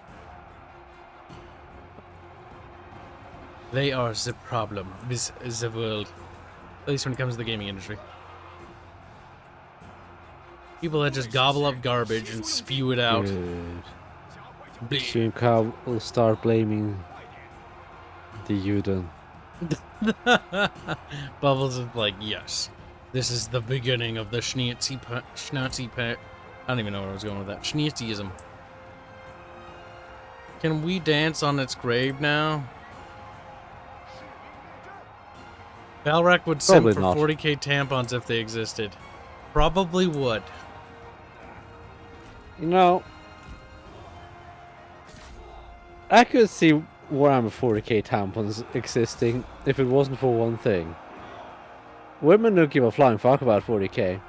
They are the problem with the world. At least when it comes to the gaming industry. People that just gobble up garbage and spew it out. Soon Carl will start blaming the Udon. Bubbles is like, yes. This is the beginning of the Schnitzy I don't even know where I was going with that. Schnitzyism. Can we dance on its grave now? Valrak would Probably send for not. 40k tampons if they existed. Probably would. You know, I could see Warhammer 40k tampons existing if it wasn't for one thing. Women don't give a flying fuck about 40k.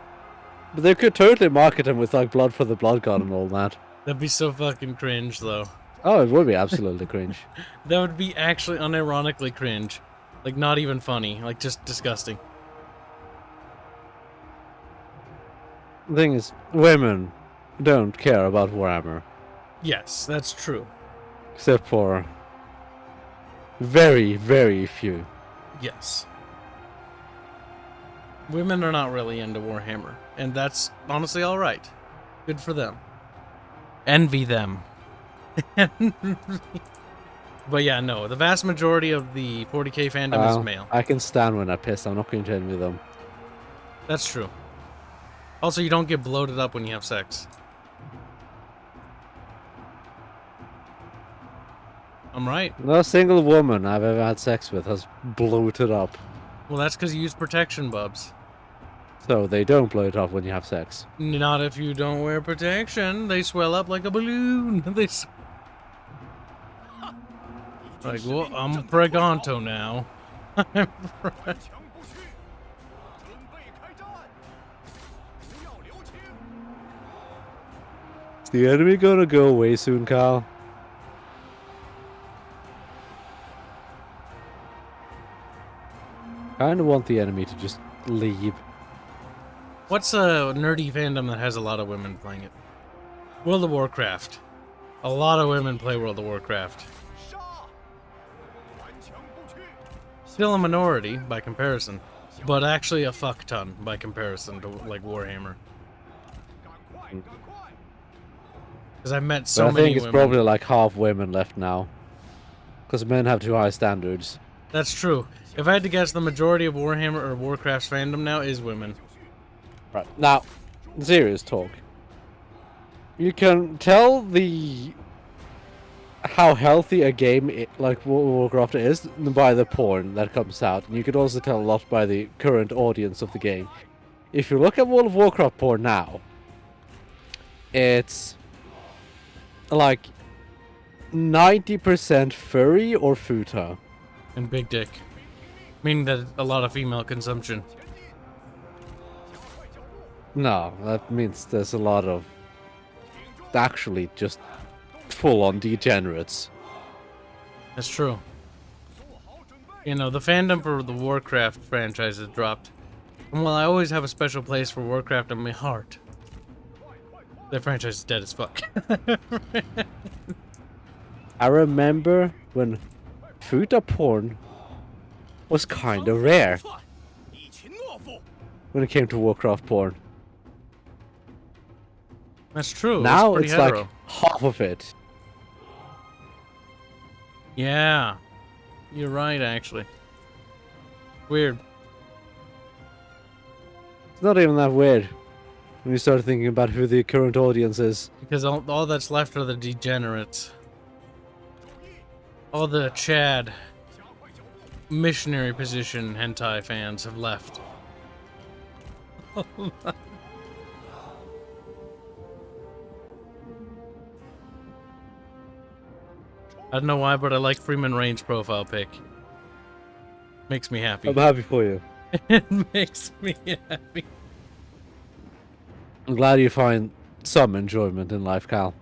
But they could totally market them with like blood for the blood god and all that. That'd be so fucking cringe, though. Oh, it would be absolutely cringe. That would be actually unironically cringe. Like, not even funny. Like, just disgusting. The thing is, women don't care about Warhammer. Yes, that's true. Except for very, very few. Yes. Women are not really into Warhammer. And that's honestly alright. Good for them. Envy them. But yeah, no. The vast majority of the 40k fandom is male. I can stand when I piss. I'm not going to envy them. That's true. Also, you don't get bloated up when you have sex. I'm right. No single woman I've ever had sex with has bloated up. Well, that's because you use protection, Bubs. So they don't bloat up when you have sex. Not if you don't wear protection. They swell up like a balloon. Like, well, I'm a pregonto now. Is the enemy gonna go away soon, Carl? Kinda want the enemy to just leave. What's a nerdy fandom that has a lot of women playing it? World of Warcraft. A lot of women play World of Warcraft. Still a minority by comparison, but actually a fuck ton by comparison to like Warhammer. Because I met so But I many think it's women. probably like half women left now. Because men have too high standards. That's true. If I had to guess, the majority of Warhammer or Warcraft's fandom now is women. Right, now, serious talk. You can tell how healthy a game like World of Warcraft is by the porn that comes out. And you can also tell a lot by the current audience of the game. If you look at World of Warcraft porn now, it's like 90% furry or futa. And big dick. Meaning that a lot of female consumption. No, that means there's a lot of actually just full-on degenerates. That's true. You know, the fandom for the Warcraft franchise has dropped. And while I always have a special place for Warcraft in my heart, the franchise is dead as fuck. I remember when futa porn was kind of rare when it came to Warcraft porn. That's true. Now pretty it's hetero. like half of it. Yeah. You're right, actually. Weird. It's not even that weird when you start thinking about who the current audience is. Because all that's left are the degenerates. All the Chad missionary position hentai fans have left. I don't know why, but I like Freeman Rain's profile pic. Makes me happy. I'm happy for you. It makes me happy. I'm glad you find some enjoyment in life, Cal.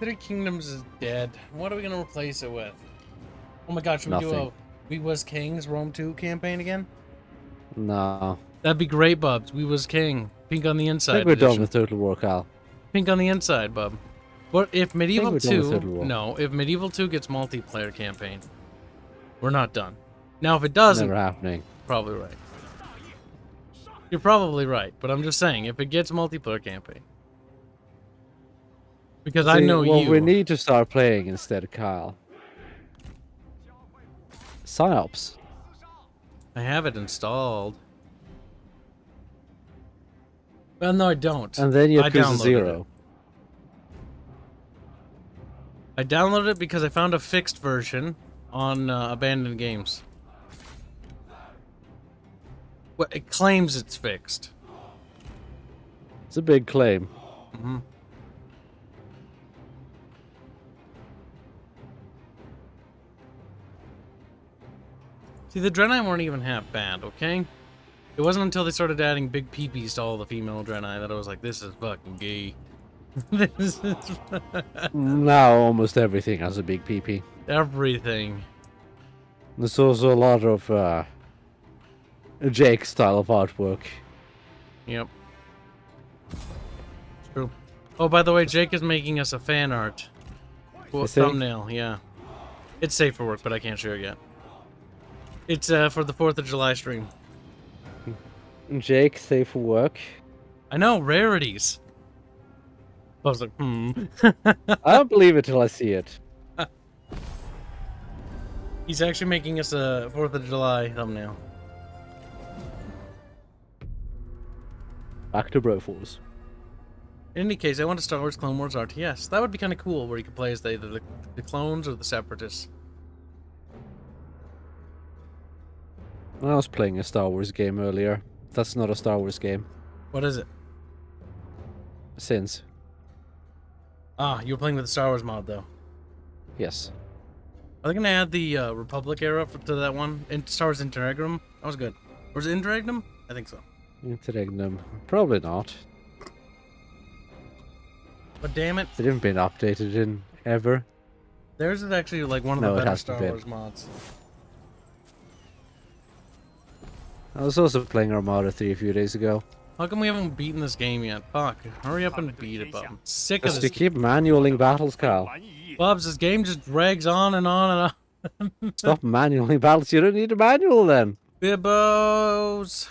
Three Kingdoms is dead. What are we gonna replace it with? Oh my god, should we do a We Was Kings Rome 2 campaign again? No. That'd be great, Bubs. We Was King. Pink on the I inside. think we're done edition. with Total War, Cal. Pink on the inside, Bub. But if Medieval we're done with 2... Total War. No, if Medieval 2 gets multiplayer campaign, we're not done. Now, if it doesn't... Never happening. Probably right. You're probably right, but I'm just saying, if it gets multiplayer campaign... Because I know well, you... we need to start playing instead, Kyle. Psyops. I have it installed. Well, no, I don't. And then you I choose downloaded 0. I downloaded it because I found a fixed version on abandoned games. Well, it claims it's fixed. It's a big claim. Mm-hmm. See, the Draenei weren't even half bad, okay? It wasn't until they started adding big peepees to all the female Draenei that I was like, this is fucking gay. This is Now almost everything has a big PP. everything. There's also a lot of Jake style of artwork. Yep. It's true. Oh, by the way, Jake is making us a fan art. Well, thumbnail, yeah. It's safe for work, but I can't share it yet. It's for the 4th of July stream. Jake, safe for work. I know, rarities. I was like, I don't believe it till I see it. He's actually making us a 4th of July thumbnail. Back to Broforce. In any case, I want a Star Wars Clone Wars art. Yes, that would be kind of cool, where you could play as either the clones or the separatists. I was playing a Star Wars game earlier. That's not a Star Wars game. What is it? Sins. Ah, you were playing with the Star Wars mod, though. Yes. Are they going to add the Republic era to that one? In Star Wars Interregnum? That was good. Or was it Interregnum? I think so. Interregnum. Probably not. But damn it. They haven't been updated in ever. Theirs is actually like one of the better Star Wars mods. I was also playing Armada 3 a few days ago. How come we haven't beaten this game yet? Fuck. Hurry up and beat it, Bub. I'm sick of Just this. to keep manualing battles, Kyle. Bubs, this game just drags on and on and on. Stop manualing battles. You don't need a manual then. Bibbos.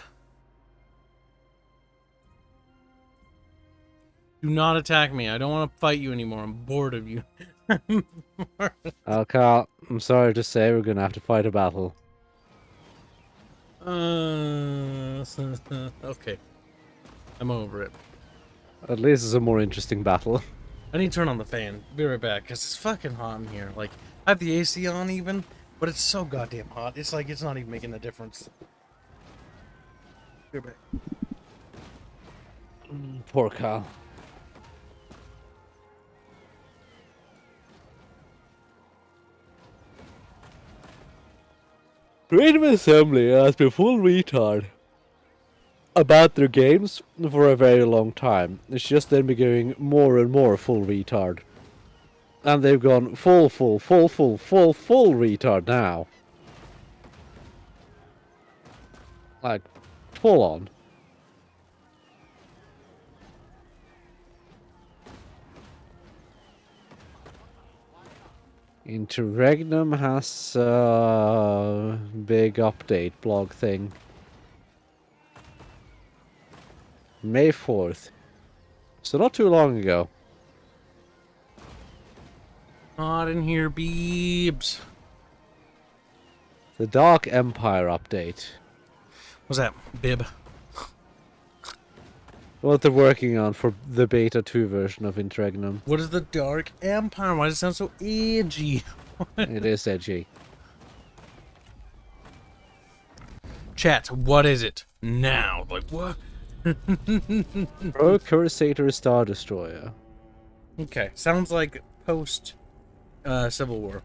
Do not attack me. I don't want to fight you anymore. I'm bored of you. Oh, Kyle, I'm sorry to say we're going to have to fight a battle. Okay. I'm over it. At least it's a more interesting battle. I need to turn on the fan. Be right back, because it's fucking hot in here. Like, I have the AC on even, but it's so goddamn hot. It's like, it's not even making a difference. Be right back. Poor Kyle. Creative Assembly has been full retard about their games for a very long time. It's just them becoming more and more full retard. And they've gone full retard now. Like, full on. Interregnum has a big update blog thing. May 4th. So not too long ago. Hot in here, Beebs. The Dark Empire update. What's that, Bib? What they're working on for the Beta 2 version of Interregnum. What is the Dark Empire? Why does it sound so edgy? It is edgy. Chat, what is it? Now. Like, what? Pro Cursator Star Destroyer. Okay, sounds like post Civil War.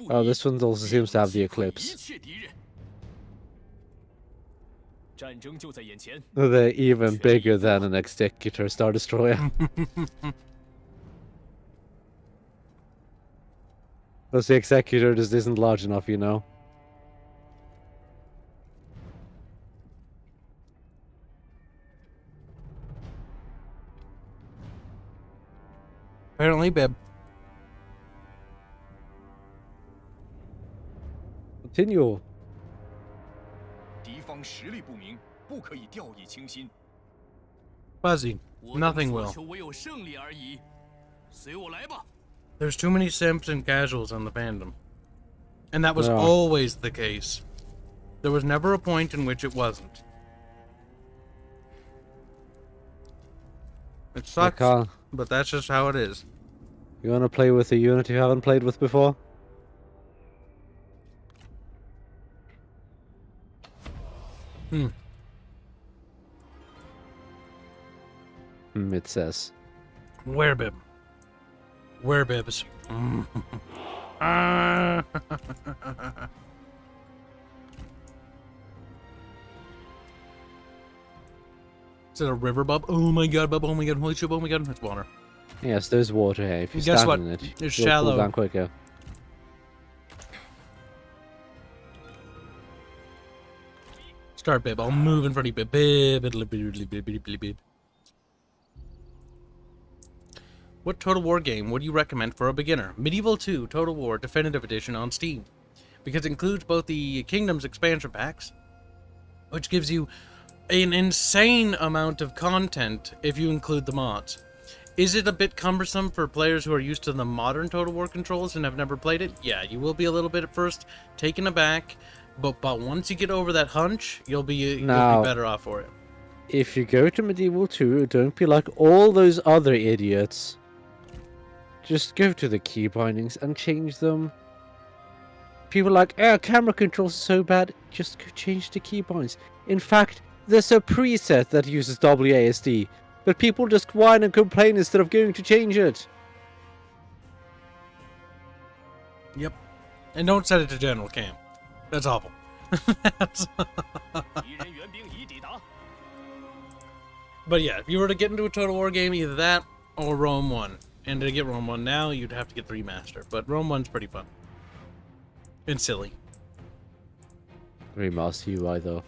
Oh, this one also seems to have the Eclipse. They're even bigger than an Executor Star Destroyer. Because the Executor just isn't large enough, you know. Apparently, Bib. Continue. Fuzzy. Nothing will. There's too many simps and casuals on the fandom. And that was always the case. There was never a point in which it wasn't. It sucks, but that's just how it is. You want to play with a unit you haven't played with before? It says. Werebib. Werebibs. Ah. Is it a river, Bub? Oh my god, Bub. Oh my god. Holy shit. Oh my god. It's water. Yes, there's water here. If you Guess stand what? in it, It's you'll shallow. cool down quicker. Start, Bib. I'll move in front of you, Bib. What Total War game would you recommend for a beginner? Medieval 2 Total War Definitive Edition on Steam. Because it includes both the Kingdoms expansion packs, which gives you an insane amount of content if you include the mods. Is it a bit cumbersome for players who are used to the modern Total War controls and have never played it? Yeah, you will be a little bit at first taken aback, but once you get over that hunch, you'll be better off for it. If you go to Medieval 2, don't be like all those other idiots. Just go to the key bindings and change them. People are like, camera controls are so bad. Just go change the key bindings. In fact, there's a preset that uses WASD, but people just whine and complain instead of going to change it. Yep. And don't set it to general cam. That's awful. But yeah, if you were to get into a Total War game, either that or Rome 1. And to get Rome 1 now, you'd have to get the remaster. But Rome 1's pretty fun. And silly. Remaster UI though.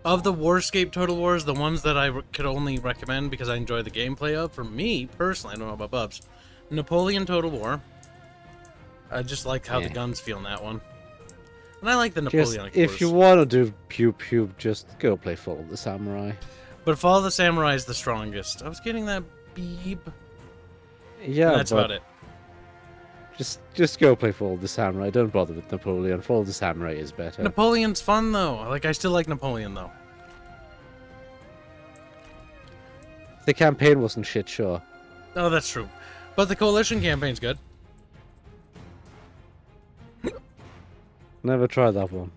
Of the Warscape Total Wars, the ones that I could only recommend because I enjoy the gameplay of, for me, personally, I don't know about Bubs, Napoleon Total War. I just like how the guns feel in that one. And I like the Napoleonic Wars. If you want to do pew-pew, just go play Fall of the Samurai. But Fall of the Samurai is the strongest. I was getting that beep. Yeah, that's about it. Just go play Fall of the Samurai. Don't bother with Napoleon. Fall of the Samurai is better. Napoleon's fun though. Like I still like Napoleon though. The campaign wasn't shit, sure. Oh, that's true. But the coalition campaign's good. Never tried that one.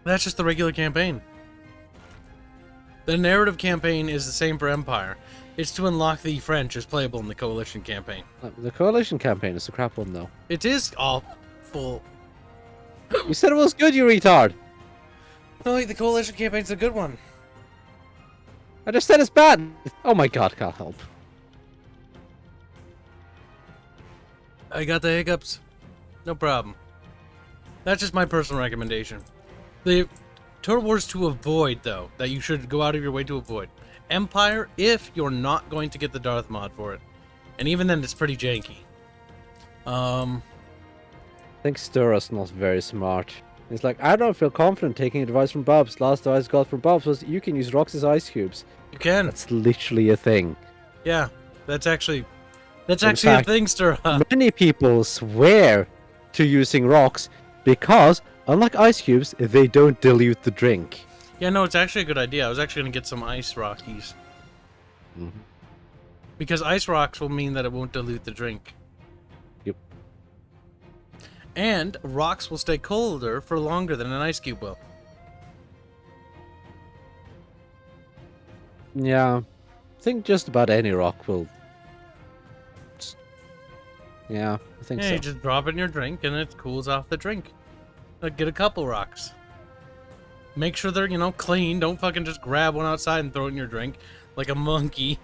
That's just the regular campaign. The narrative campaign is the same for Empire. It's to unlock the French as playable in the coalition campaign. The coalition campaign is a crap one, though. It is awful. You said it was good, you retard! No, like, the coalition campaign's a good one. I just said it's bad! Oh my god, can't help. I got the hiccups. No problem. That's just my personal recommendation. The Total Wars to avoid, though, that you should go out of your way to avoid. Empire, if you're not going to get the Darth mod for it. And even then, it's pretty janky. I think Sturra's not very smart. It's like, I don't feel confident taking advice from Bubs. Last advice I got from Bubs was, you can use rocks as ice cubes. You can. That's literally a thing. Yeah, that's actually a fact, thing, Sturra. Many people swear to using rocks because, unlike ice cubes, they don't dilute the drink. Yeah, no, it's actually a good idea. I was actually going to get some ice rockies. Mm-hmm. Because ice rocks will mean that it won't dilute the drink. Yep. And rocks will stay colder for longer than an ice cube will. Yeah. I think just about any rock will... Yeah, I think so. You just drop it in your drink and it cools off the drink. Like, get a couple rocks. Make sure they're, clean. Don't fucking just grab one outside and throw it in your drink like a monkey.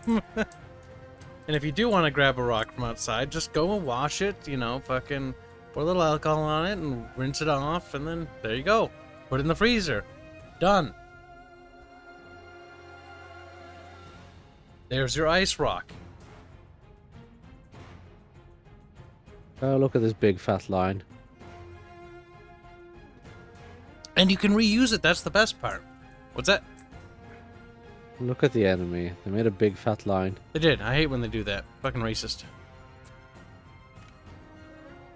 And if you do want to grab a rock from outside, just go and wash it, fucking pour a little alcohol on it and rinse it off, and then there you go. Put it in the freezer. Done. There's your ice rock. Oh, look at this big fat line. And you can reuse it. That's the best part. What's that? Look at the enemy. They made a big fat line. They did. I hate when they do that. Fucking racist.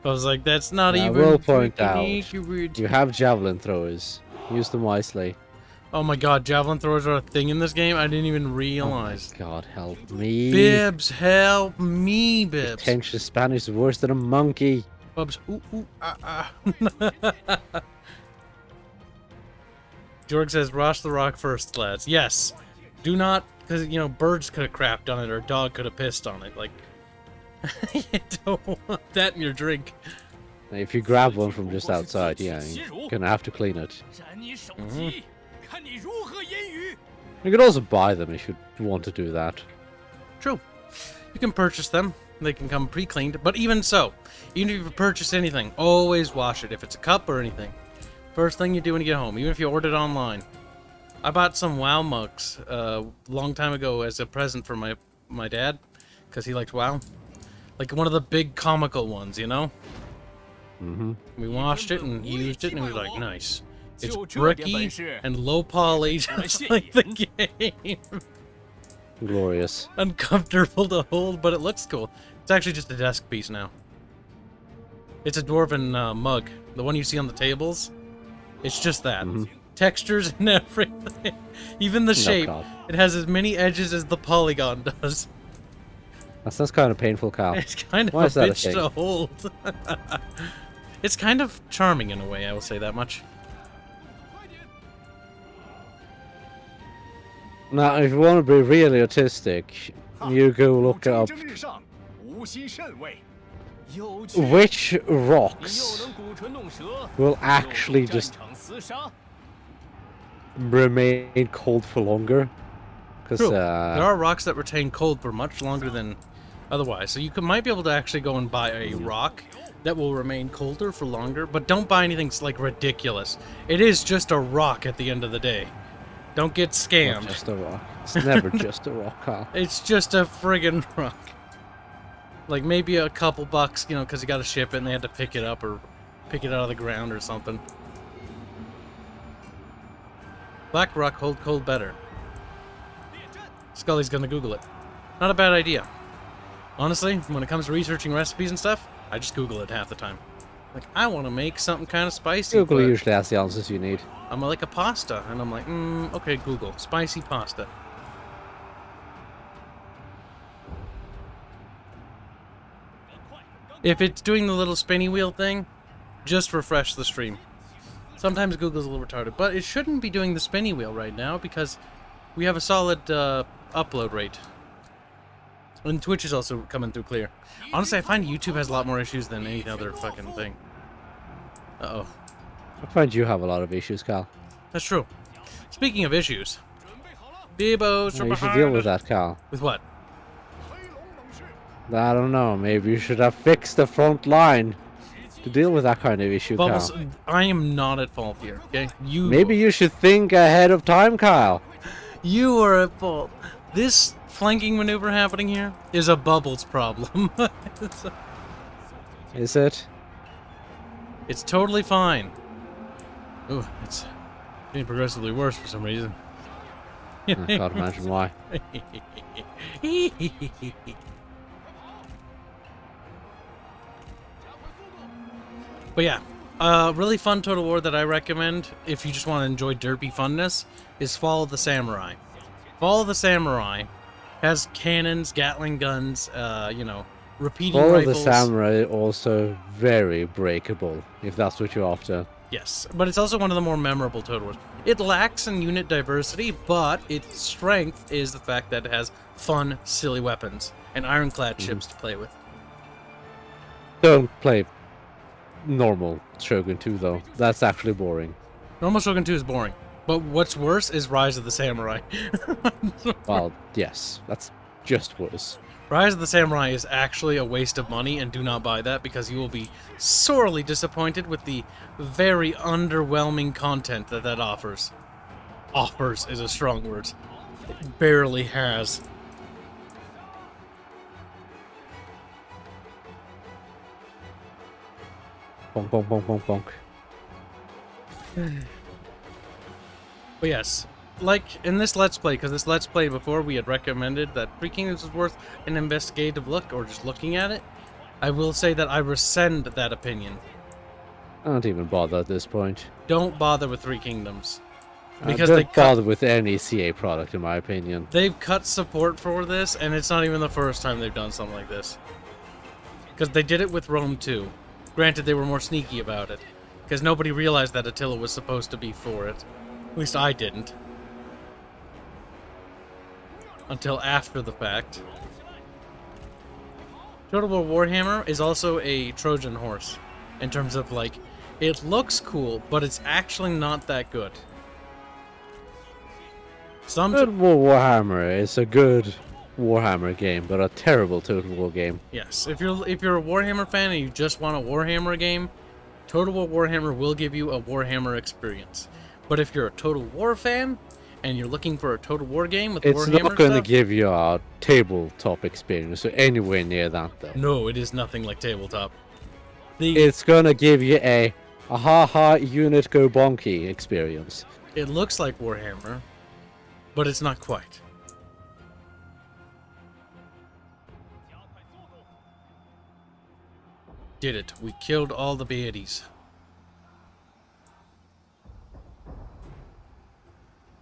I was like, that's not even... I will point out, accurate. you have javelin throwers. Use them wisely. Oh my god, javelin throwers are a thing in this game? I didn't even realize. Oh my god, help me. Bibs, help me, Bibs. Pretentious Spanish is worse than a monkey. Bubs. Ooh, ooh, Jorg says, "Rosh the rock first, lads." Yes. Do not, because you know birds could have crapped on it or a dog could have pissed on it. Like, you don't want that in your drink. If you grab one from just outside, yeah, you're gonna have to clean it. You could also buy them if you want to do that. True. You can purchase them. They can come pre-cleaned. But even so, even if you purchase anything, always wash it. If it's a cup or anything. First thing you do when you get home, even if you order it online. I bought some WoW mugs a long time ago as a present for my dad, because he likes WoW. Like one of the big comical ones, you know? Mm-hmm. We washed it and he used it and he was like, nice. It's bricky and low poly, just like the game. Glorious. Uncomfortable to hold, but it looks cool. It's actually just a desk piece now. It's a dwarven mug. The one you see on the tables. It's just that. Mm-hmm. Textures and everything. Even the shape. God. It has as many edges as the polygon does. That's kind of painful, Cal. It's kind of Why a is that a bitch thing? to hold. It's kind of charming in a way, I will say that much. Now, if you want to be really autistic, you go look up which rocks will actually just remain cold for longer. Because there are rocks that retain cold for much longer than otherwise. So you might be able to actually go and buy a rock that will remain colder for longer, but don't buy anything like ridiculous. It is just a rock at the end of the day. Don't get scammed. Not just a rock. It's never just a rock, Carl. It's just a friggin' rock. Like maybe a couple bucks, you know, because you got to ship it and they had to pick it up or pick it out of the ground or something. Black rock hold cold better. Scully's gonna Google it. Not a bad idea. Honestly, when it comes to researching recipes and stuff, I just Google it half the time. Like, I want to make something kind of spicy. Google usually has the answers you need. I'm like a pasta, and I'm like, okay, Google, spicy pasta. If it's doing the little spinny wheel thing, just refresh the stream. Sometimes Google's a little retarded, but it shouldn't be doing the spinny wheel right now because we have a solid upload rate. And Twitch is also coming through clear. Honestly, I find YouTube has a lot more issues than any other fucking thing. Uh-oh. I find you have a lot of issues, Cal. That's true. Speaking of issues, Bebos from You should behind deal with us- that, Cal. With what? I don't know. Maybe you should have fixed the front line to deal with that kind of issue, Bubbles, Cal. I am not at fault here, okay? Maybe you should think ahead of time, Kyle. You are at fault. This flanking maneuver happening here is a Bubbles problem. Is it? It's totally fine. Ooh, it's getting progressively worse for some reason. I can't imagine why. But yeah, really fun Total War that I recommend if you just want to enjoy derpy funness is Fall of the Samurai. Fall of the Samurai has cannons, Gatling guns, you know, repeating All of rifles. the samurai also very breakable, if that's what you're after. Yes, but it's also one of the more memorable Total Wars. It lacks in unit diversity, but its strength is the fact that it has fun, silly weapons and ironclad ships to play with. Don't play normal Shogun 2, though. That's actually boring. Normal Shogun 2 is boring, but what's worse is Rise of the Samurai. Well, yes, that's just worse. Rise of the Samurai is actually a waste of money, and do not buy that because you will be sorely disappointed with the very underwhelming content that that offers. Offers is a strong word. It barely has. Bonk, bonk, bonk, bonk, bonk. But yes, like in this Let's Play, because this Let's Play before we had recommended that Three Kingdoms was worth an investigative look, or just looking at it, I will say that I rescind that opinion. I don't even bother at this point. Don't bother with Three Kingdoms. Because they bother with any CA product, in my opinion. They've cut support for this, and it's not even the first time they've done something like this. Because they did it with Rome 2. Granted, they were more sneaky about it, because nobody realized that Attila was supposed to be for it. At least I didn't. Until after the fact. Total War Warhammer is also a Trojan horse. In terms of, like, it looks cool, but it's actually not that good. Total War Warhammer is a good Warhammer game, but a terrible Total War game. Yes, if you're a Warhammer fan and you just want a Warhammer game, Total War Warhammer will give you a Warhammer experience. But if you're a Total War fan and you're looking for a Total War game with it's Warhammer not going to stuff, give you a tabletop experience or anywhere near that, though. no, it is nothing like tabletop. It's going to give you a ha-ha unit go bonky experience. It looks like Warhammer, but it's not quite. Did it. We killed all the baddies.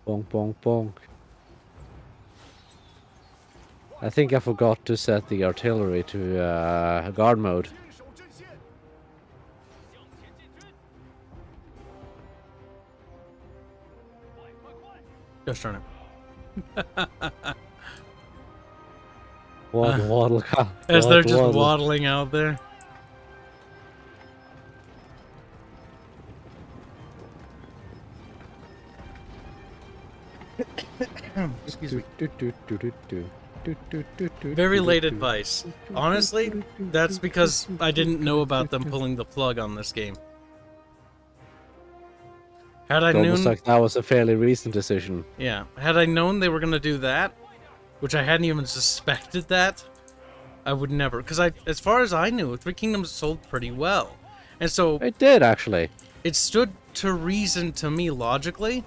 Bonk, bonk, bonk. I think I forgot to set the artillery to guard mode. Just turn it. Waddle, waddle, As they're just waddle. waddling out there. Excuse me. Very late advice. Honestly, that's because I didn't know about them pulling the plug on this game. Had I Almost known, like that was a fairly recent decision. yeah, had I known they were gonna do that, which I hadn't even suspected that, I would never. Because as far as I knew, Three Kingdoms sold pretty well, and so It did, actually. it stood to reason to me logically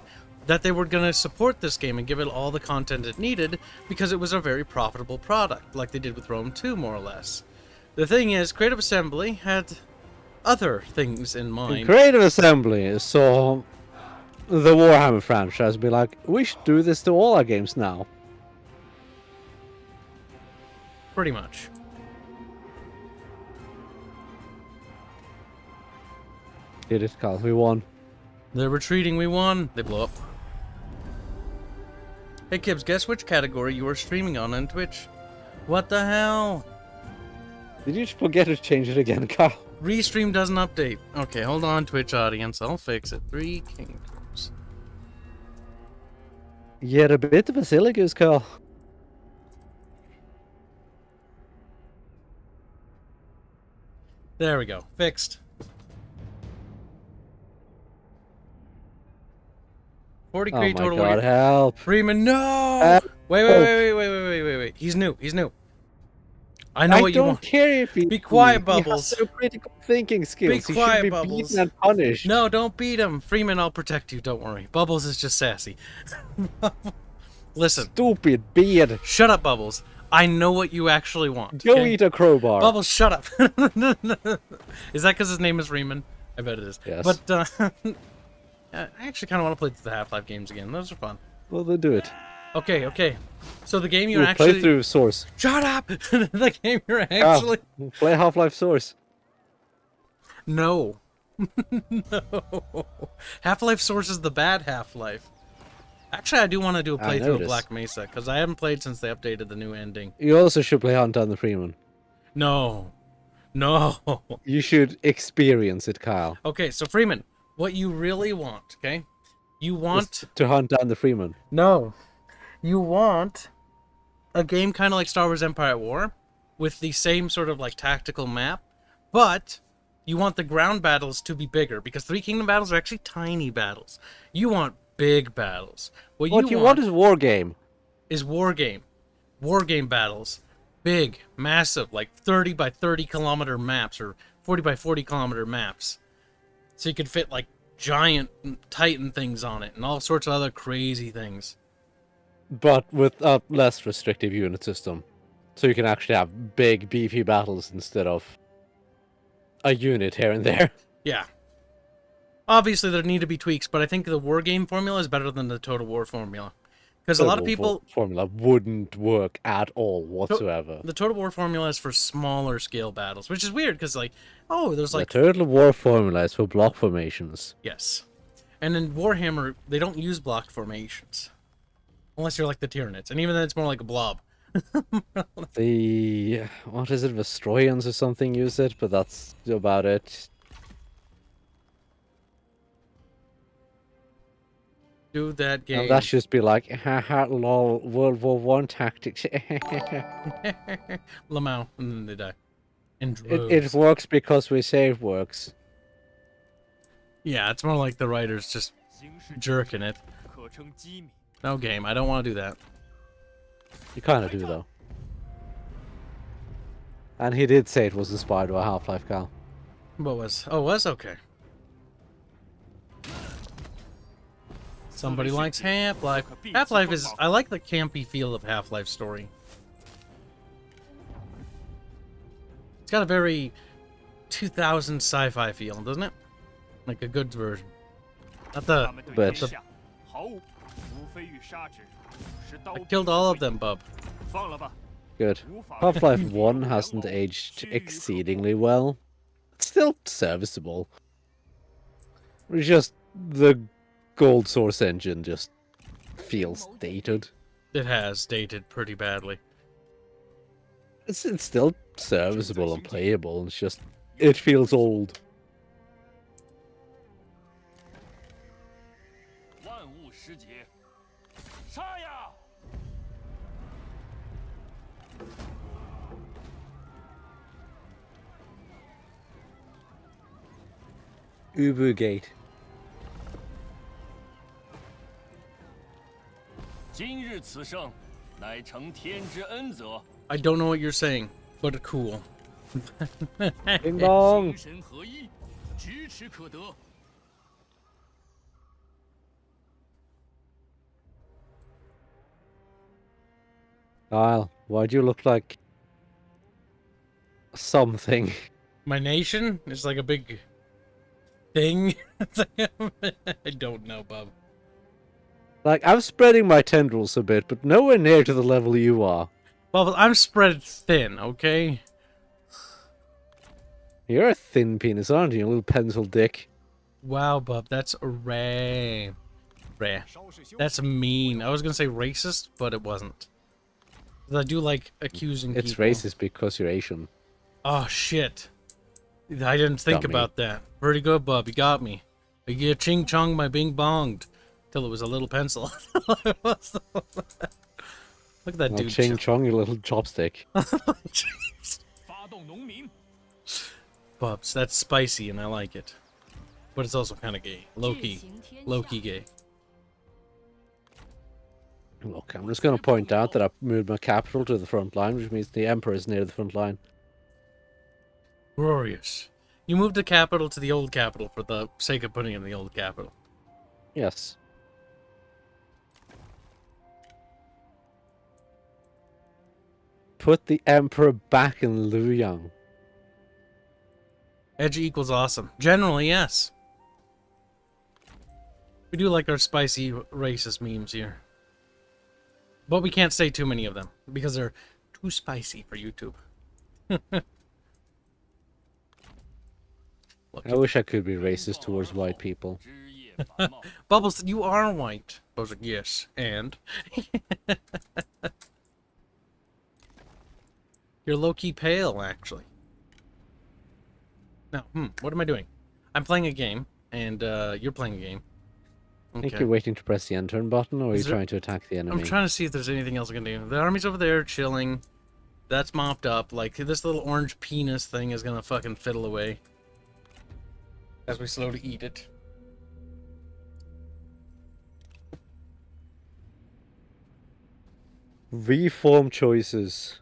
that they were going to support this game and give it all the content it needed because it was a very profitable product, like they did with Rome 2, more or less. The thing is, Creative Assembly had other things in mind. Creative Assembly saw the Warhammer franchise be like, we should do this to all our games now. Pretty much. Did it, Carl? We won. They're retreating, we won. They blow up. Hey Kibs, guess which category you are streaming on Twitch? What the hell? Did you forget to change it again, Carl? Restream doesn't update. Okay, hold on, Twitch audience. I'll fix it. Three Kingdoms. You're a bit of a silly goose, Carl. There we go. Fixed. 40 Oh create my total. god, help. Freeman, no! Wait. He's new. I know what you want. I don't care if he... Be quiet, He Bubbles. has no critical thinking skills. Be He quiet, should be Bubbles. beaten and punished. No, don't beat him. Freeman, I'll protect you. Don't worry. Bubbles is just sassy. Listen. Stupid beard. Shut up, Bubbles. I know what you actually want. Go okay? eat a crowbar. Bubbles, shut up. Is that because his name is Freeman? I bet it is. Yes. But, I actually kind of want to play the Half-Life games again. Those are fun. Well, then do it. Okay. So the game you're Ooh, actually... play through Source. Shut up! The game you're actually... Play Half-Life Source. No. No. Half-Life Source is the bad Half-Life. Actually, I do want to do a playthrough of Black Mesa, because I haven't played since they updated the new ending. You also should play Hunt on the Freeman. No. You should experience it, Kyle. Okay, so Freeman, what you really want, okay? You want... To hunt down the Freeman. No. You want a game kind of like Star Wars Empire at War, with the same sort of like tactical map, but you want the ground battles to be bigger, because Three Kingdom battles are actually tiny battles. You want big battles. What you want is war game. is war game. War game battles. Big, massive, like 30 by 30 kilometer maps, or 40 by 40 kilometer maps. So you could fit like giant Titan things on it, and all sorts of other crazy things. But with a less restrictive unit system. So you can actually have big, beefy battles instead of a unit here and there. Yeah. Obviously, there need to be tweaks, but I think the war game formula is better than the Total War formula. Because a lot of people formula wouldn't work at all whatsoever. The Total War formula is for smaller scale battles, which is weird because, like, oh, there's like the Total War formula is for block formations. Yes, and in Warhammer they don't use block formations unless you're like the Tyranids, and even then it's more like a blob. The what is it, Vestroyans or something use it, but that's about it. Do that game. And that should be like, haha, lol, World War One tactics. Lamau, and then they die. It works because we say it works. Yeah, it's more like the writers just jerking it. No game, I don't want to do that. You kind of do, though. And he did say it was inspired by Half-Life, Cal. What was? Oh, was? Okay. Somebody likes Half-Life. Half-Life is... I like the campy feel of Half-Life story. It's got a very 2000 sci-fi feel, doesn't it? Like a good version. Not the... But... I killed all of them, Bub. Good. Half-Life 1 hasn't aged exceedingly well. It's still serviceable. It's just the Gold Source engine just feels dated. It has dated pretty badly. It's still serviceable and playable. It's just it feels old. Ubergate. I don't know what you're saying, but cool. Ding dong! Kyle, why do you look like something? My nation is like a big thing. I don't know, Bub. Like, I'm spreading my tendrils a bit, but nowhere near to the level you are. Well, I'm spread thin, okay? You're a thin penis, aren't you, you little pencil dick? Wow, Bub, that's rare. That's mean. I was gonna say racist, but it wasn't. I do like accusing It's people. racist because you're Asian. Oh, shit. I didn't think about that. Pretty good, Bub. You got me. You ching chong my bing bonged. Till it was a little pencil. Look at that dude. Ching chong, your little chopstick. Bubs, that's spicy and I like it. But it's also kind of gay. Low-key. Low-key gay. Look, I'm just going to point out that I've moved my capital to the front line, which means the Emperor is near the front line. Glorious. You moved the capital to the old capital for the sake of putting it in the old capital. Yes. Put the Emperor back in Luoyang. Edgy equals awesome. Generally, yes. We do like our spicy racist memes here. But we can't say too many of them, because they're too spicy for YouTube. I wish I could be racist towards white people. Bubbles, you are white. Bubbles like, yes, and? You're low-key pale, actually. Now, what am I doing? I'm playing a game, and you're playing a game. I think you're waiting to press the end-turn button, or are you trying to attack the enemy? I'm trying to see if there's anything else I can do. The army's over there, chilling. That's mopped up. Like, this little orange penis thing is gonna fucking fiddle away. As we slowly eat it. Reform choices.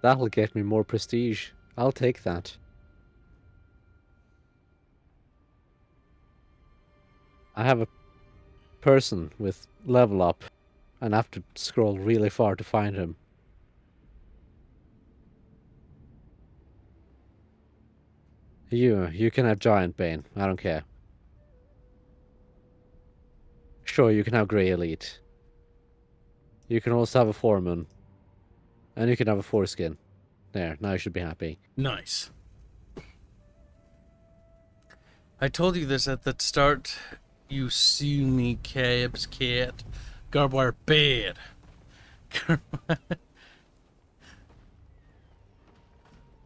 That'll get me more prestige. I'll take that. I have a person with level up, and I have to scroll really far to find him. You can have Giant Bane. I don't care. Sure, you can have Grey Elite. You can also have a Foreman. And you can have a Foreskin. There, now you should be happy. Nice. I told you this at the start. You sue me, Kibs, kid. Garbwire bad.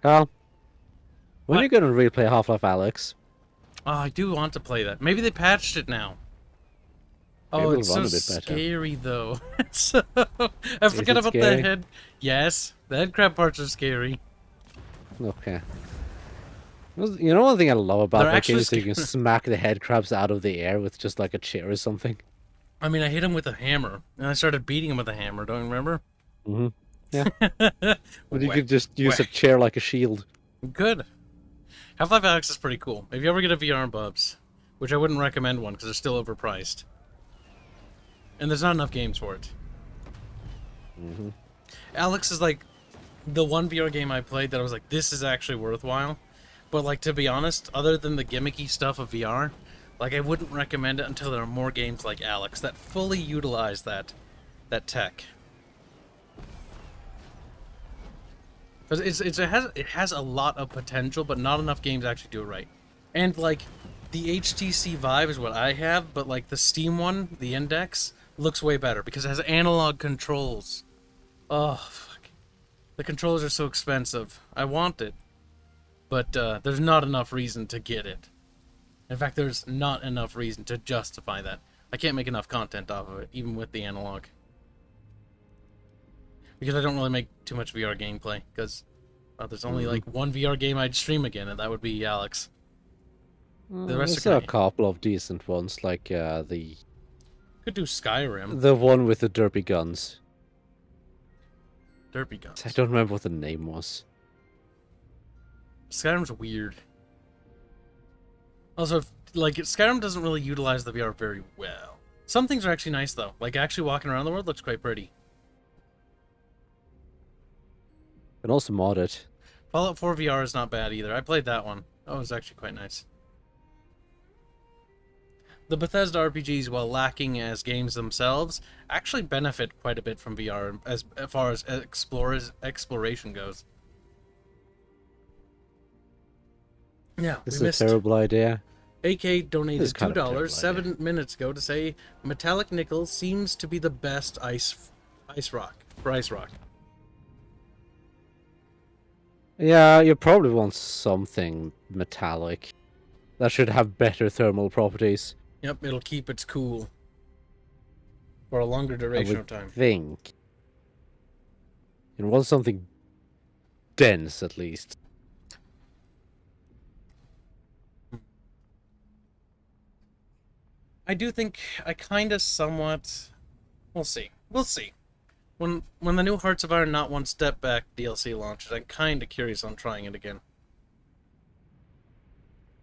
Carl, when What? are you going to replay Half-Life Alyx? Oh, I do want to play that. Maybe they patched it now. Maybe Oh, it'll it's run so a bit better. scary, though. I forget it about scary? the head. Yes, the head crab parts are scary. Okay. You know one thing I love about They're that actually game is that you can smack the head crabs out of the air with just like a chair or something. I mean, I hit him with a hammer, and I started beating him with a hammer. Don't you remember? Mm-hmm. Yeah. But you could just use a chair like a shield. Good. Half-Life Alyx is pretty cool. If you ever get a VR, Bubs, which I wouldn't recommend one because they're still overpriced, and there's not enough games for it. Mm-hmm. Alyx is like the one VR game I played that I was like, this is actually worthwhile. But like, to be honest, other than the gimmicky stuff of VR, like, I wouldn't recommend it until there are more games like Alyx that fully utilize that tech. Because it has a lot of potential, but not enough games actually do it right. And like, the HTC Vive is what I have, but like the Steam one, the Index, looks way better because it has analog controls. Oh, fuck. The controllers are so expensive. I want it, but there's not enough reason to get it. In fact, there's not enough reason to justify that. I can't make enough content off of it, even with the analog. Because I don't really make too much VR gameplay, because there's only like one VR game I'd stream again, and that would be Alyx. The rest There's are a couple of decent ones, like the could do Skyrim. the one with the derpy guns. Derpy guns. I don't remember what the name was. Skyrim's weird. Also, like, Skyrim doesn't really utilize the VR very well. Some things are actually nice, though. Like, actually walking around the world looks quite pretty. And also mod it. Fallout 4 VR is not bad either. I played that one. That was actually quite nice. The Bethesda RPGs, while lacking as games themselves, actually benefit quite a bit from VR as far as exploration goes. Yeah, This we is missed. a terrible idea. AK donated This is kind of $2 terrible 7 minutes ago to say metallic nickel seems to be the best ice rock for ice rock. Yeah, you probably want something metallic. That should have better thermal properties. Yep, it'll keep its cool for a longer I duration would of time. think. You want something dense, at least. I do think I kind of somewhat. We'll see. We'll see. When the new Hearts of Iron Not One Step Back DLC launches, I'm kind of curious on trying it again.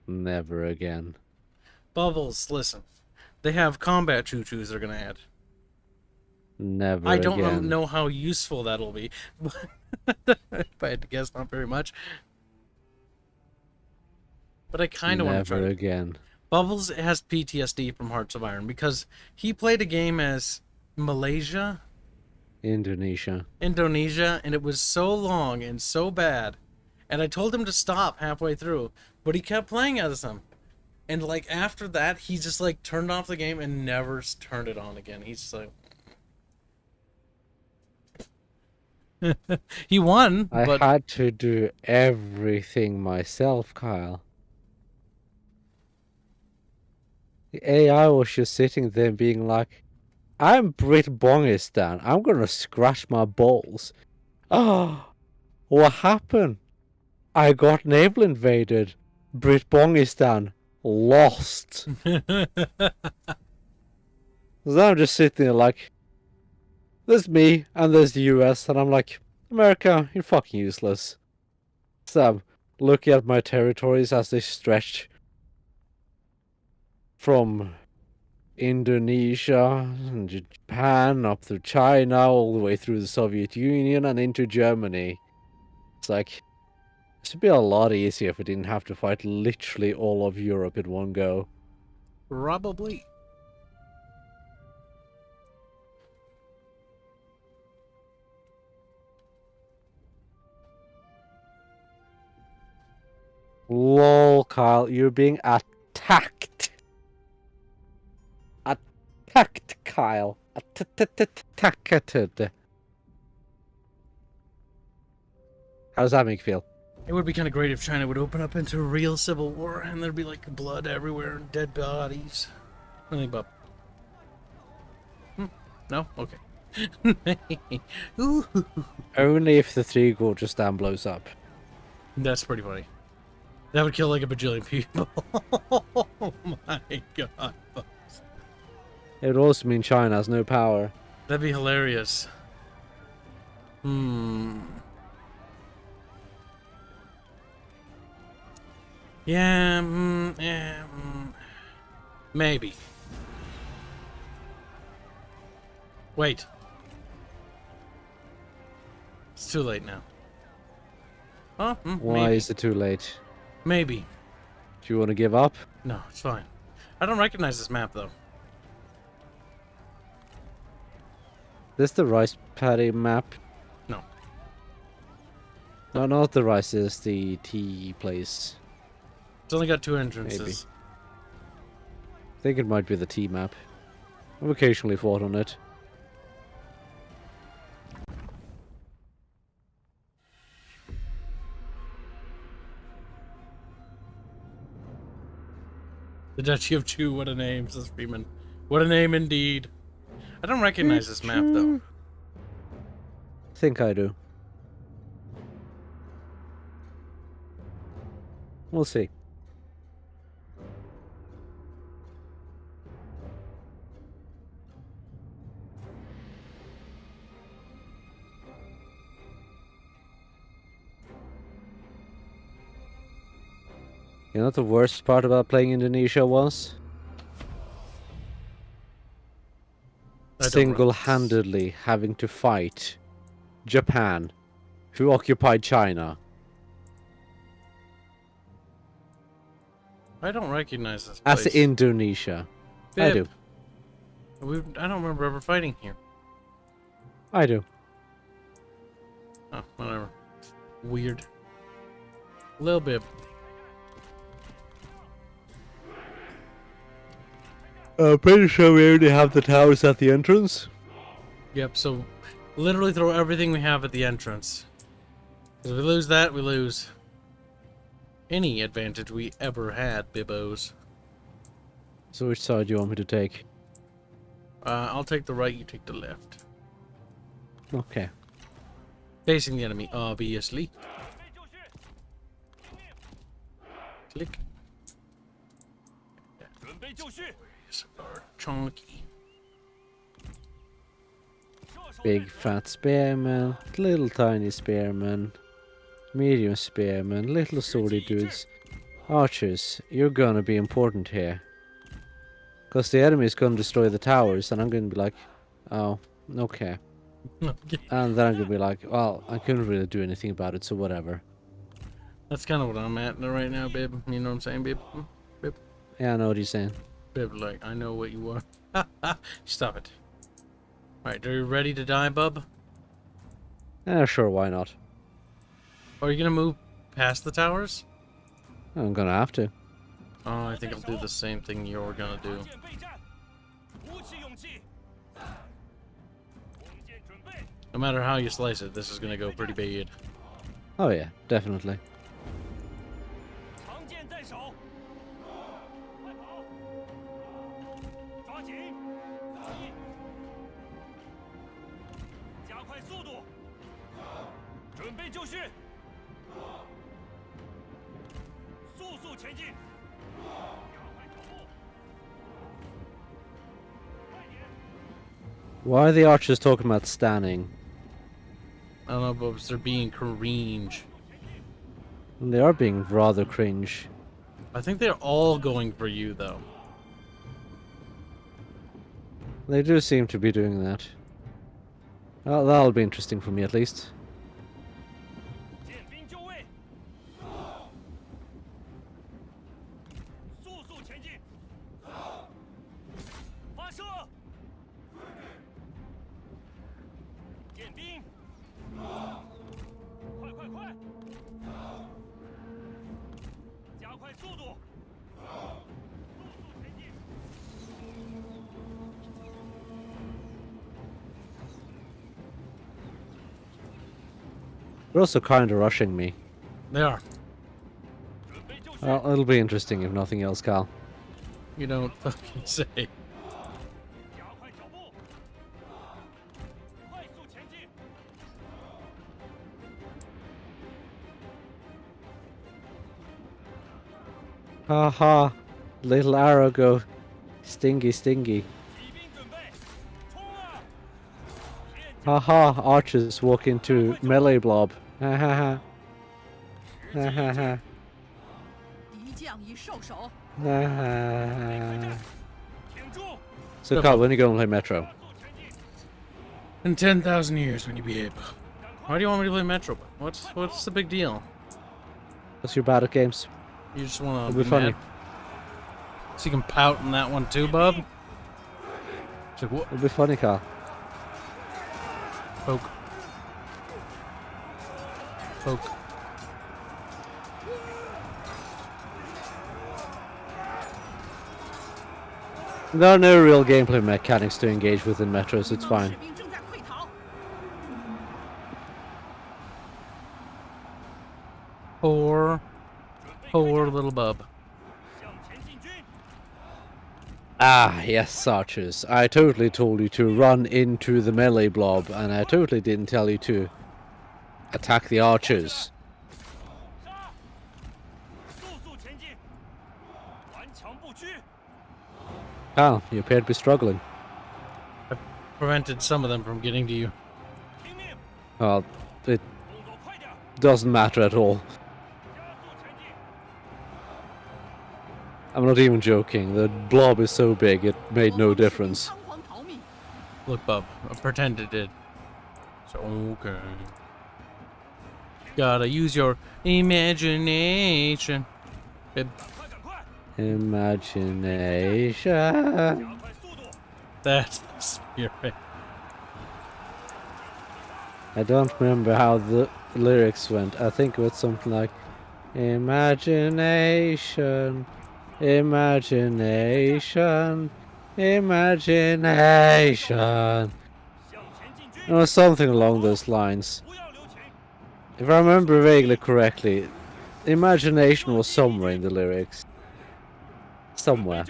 Never again. Bubbles, listen. They have combat choo-choos they're gonna add. Never I don't again. know how useful that'll be. If I had to guess, not very much. But I kind of want to try Never it. again. Bubbles has PTSD from Hearts of Iron because he played a game as Malaysia, Indonesia. Indonesia, and it was so long and so bad. And I told him to stop halfway through, but he kept playing as them. And like after that, he just like turned off the game and never turned it on again. He's just like he won, but I had to do everything myself, Kyle. The AI was just sitting there being like, I'm Brit Bongistan. I'm gonna scratch my balls. Oh, what happened? I got navel invaded. Brit Bongistan lost. So I'm just sitting there like, there's me and there's the US, and I'm like, America, you're fucking useless. So I'm looking at my territories as they stretch from Indonesia and Japan up through China, all the way through the Soviet Union and into Germany. It's like, it should be a lot easier if we didn't have to fight literally all of Europe in one go. probably. Kyle, you're being attacked. Attacked, Kyle. Attacked. How does that make you feel? It would be kind of great if China would open up into a real civil war and there'd be like blood everywhere and dead bodies. What do you think, Bub? No? Okay. Ooh. Only if the Three Gorges Dam blows up. That's pretty funny. That would kill like a bajillion people. Oh my god. It would also mean China has no power. That'd be hilarious. Yeah, maybe. Wait. It's too late now. Huh? Why Maybe. is it too late? Maybe. Do you want to give up? No, it's fine. I don't recognize this map, though. This the rice paddy map? No. No, not the rice, it's the tea place. It's only got 2 entrances. Maybe. I think it might be the tea map. I've occasionally fought on it. The Duchy of Chu, what a name, says Freeman. What a name indeed. I don't recognize this map, though. I think I do. We'll see. You know what the worst part about playing Indonesia was? Single-handedly having to fight Japan, who occupied China. I don't recognize this place. As Indonesia. Bib. I do. I don't remember ever fighting here. I do. Oh, whatever. Weird. Lil Bib. I'm pretty sure we already have the towers at the entrance. Yep, so literally throw everything we have at the entrance. Because if we lose that, we lose any advantage we ever had, Bibbos. So which side do you want me to take? I'll take the right, you take the left. Okay. Facing the enemy, obviously. Click. Where's our chunky? Big fat spearman, little tiny spearman, medium spearman, little swordy dudes. Archers, you're gonna be important here. Because the enemy is gonna destroy the towers, and I'm gonna be like, oh, okay. And then I'm gonna be like, well, I couldn't really do anything about it, so whatever. That's kind of what I'm at right now, Bib. You know what I'm saying, Bib? Bib? Yeah, I know what you're saying. Bib, like, I know what you are. Stop it. Alright, are you ready to die, Bub? Sure, why not? Are you gonna move past the towers? I'm gonna have to. Oh, I think I'll do the same thing you're gonna do. No matter how you slice it, this is gonna go pretty bad. Oh yeah, definitely. Why are the archers talking about standing? I don't know, but they're being cringe. They are being rather cringe. I think they're all going for you, though. They do seem to be doing that. Well, that'll be interesting for me at least. They're also kind of rushing me. They are. Well, it'll be interesting if nothing else, Cal. You don't fucking say. Haha, little arrow go stingy, stingy. Haha, archers walk into melee blob. Ha ha ha. Ha ha ha. 敌将已受手。 Ha ha. So, Carl, when are you going to play Metro? In 10,000 years when you behave. Why do you want me to play Metro? What's the big deal? Because you're bad at games. You just want to It'll be funny. So you can pout in that one too, bub? It's like, what? It'll be funny, Carl. Poke. Poke. There are no real gameplay mechanics to engage with in Metro, so it's fine. 士兵正在溃逃。 Poor little bub. Ah, yes, archers. I totally told you to run into the melee blob, and I totally didn't tell you to attack the archers. Cal, you appear to be struggling. I prevented some of them from getting to you. Well, it doesn't matter at all. I'm not even joking. The blob is so big, it made no difference. 仓皇逃命。 Look, bub. I pretend it did. So, okay. Gotta use your imagination. Bib. Imagination. That's the spirit. I don't remember how the lyrics went. I think it was something like imagination, imagination, imagination. It was something along those lines. If I remember vaguely correctly, imagination was somewhere in the lyrics. Somewhere.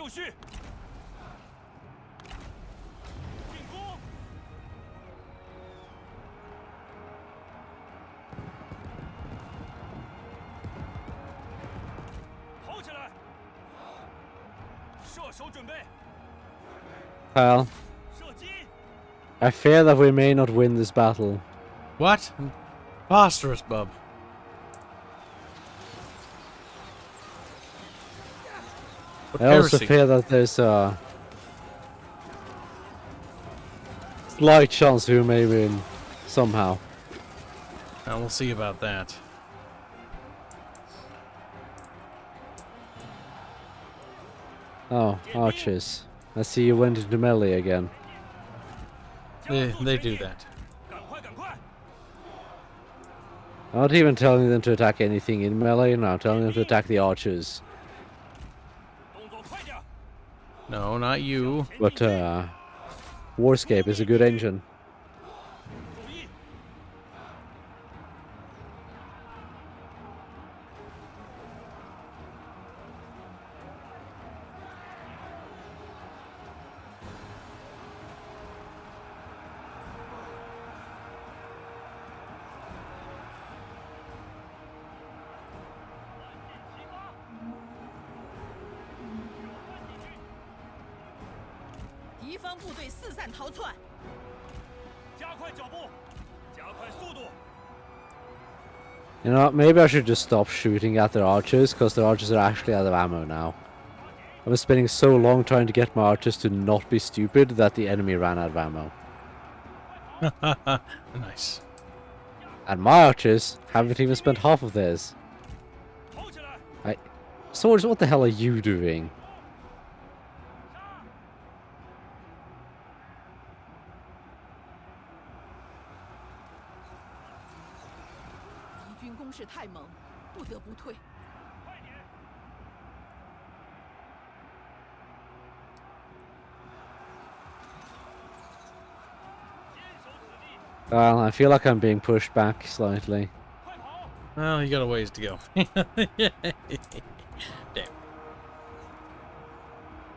手准备， Pal, 射击！ I fear that we may not win this battle. What? Preposterous, bub. What I also heresy? fear that there's a slight chance we may win somehow. Now we'll see about that. Oh, archers. I see you went into melee again. They do that. 赶快，赶快！ I'm not even telling them to attack anything in melee, no, I'm telling them to attack the archers. 动作快点！ No, not you. But, Warscape is a good engine. 注意！ 敌方部队四散逃窜，加快脚步，加快速度。 You know what, maybe I should just stop shooting at their archers, because their archers are actually out of ammo now. I was spending so long trying to get my archers to not be stupid that the enemy ran out of ammo. Nice. And my archers haven't even spent half of theirs. 跑起来！ Swords, what the hell are you doing? 敌军攻势太猛，不得不退。Well, I feel like I'm being pushed back slightly. 快跑！ Well, you got a ways to go. Damn.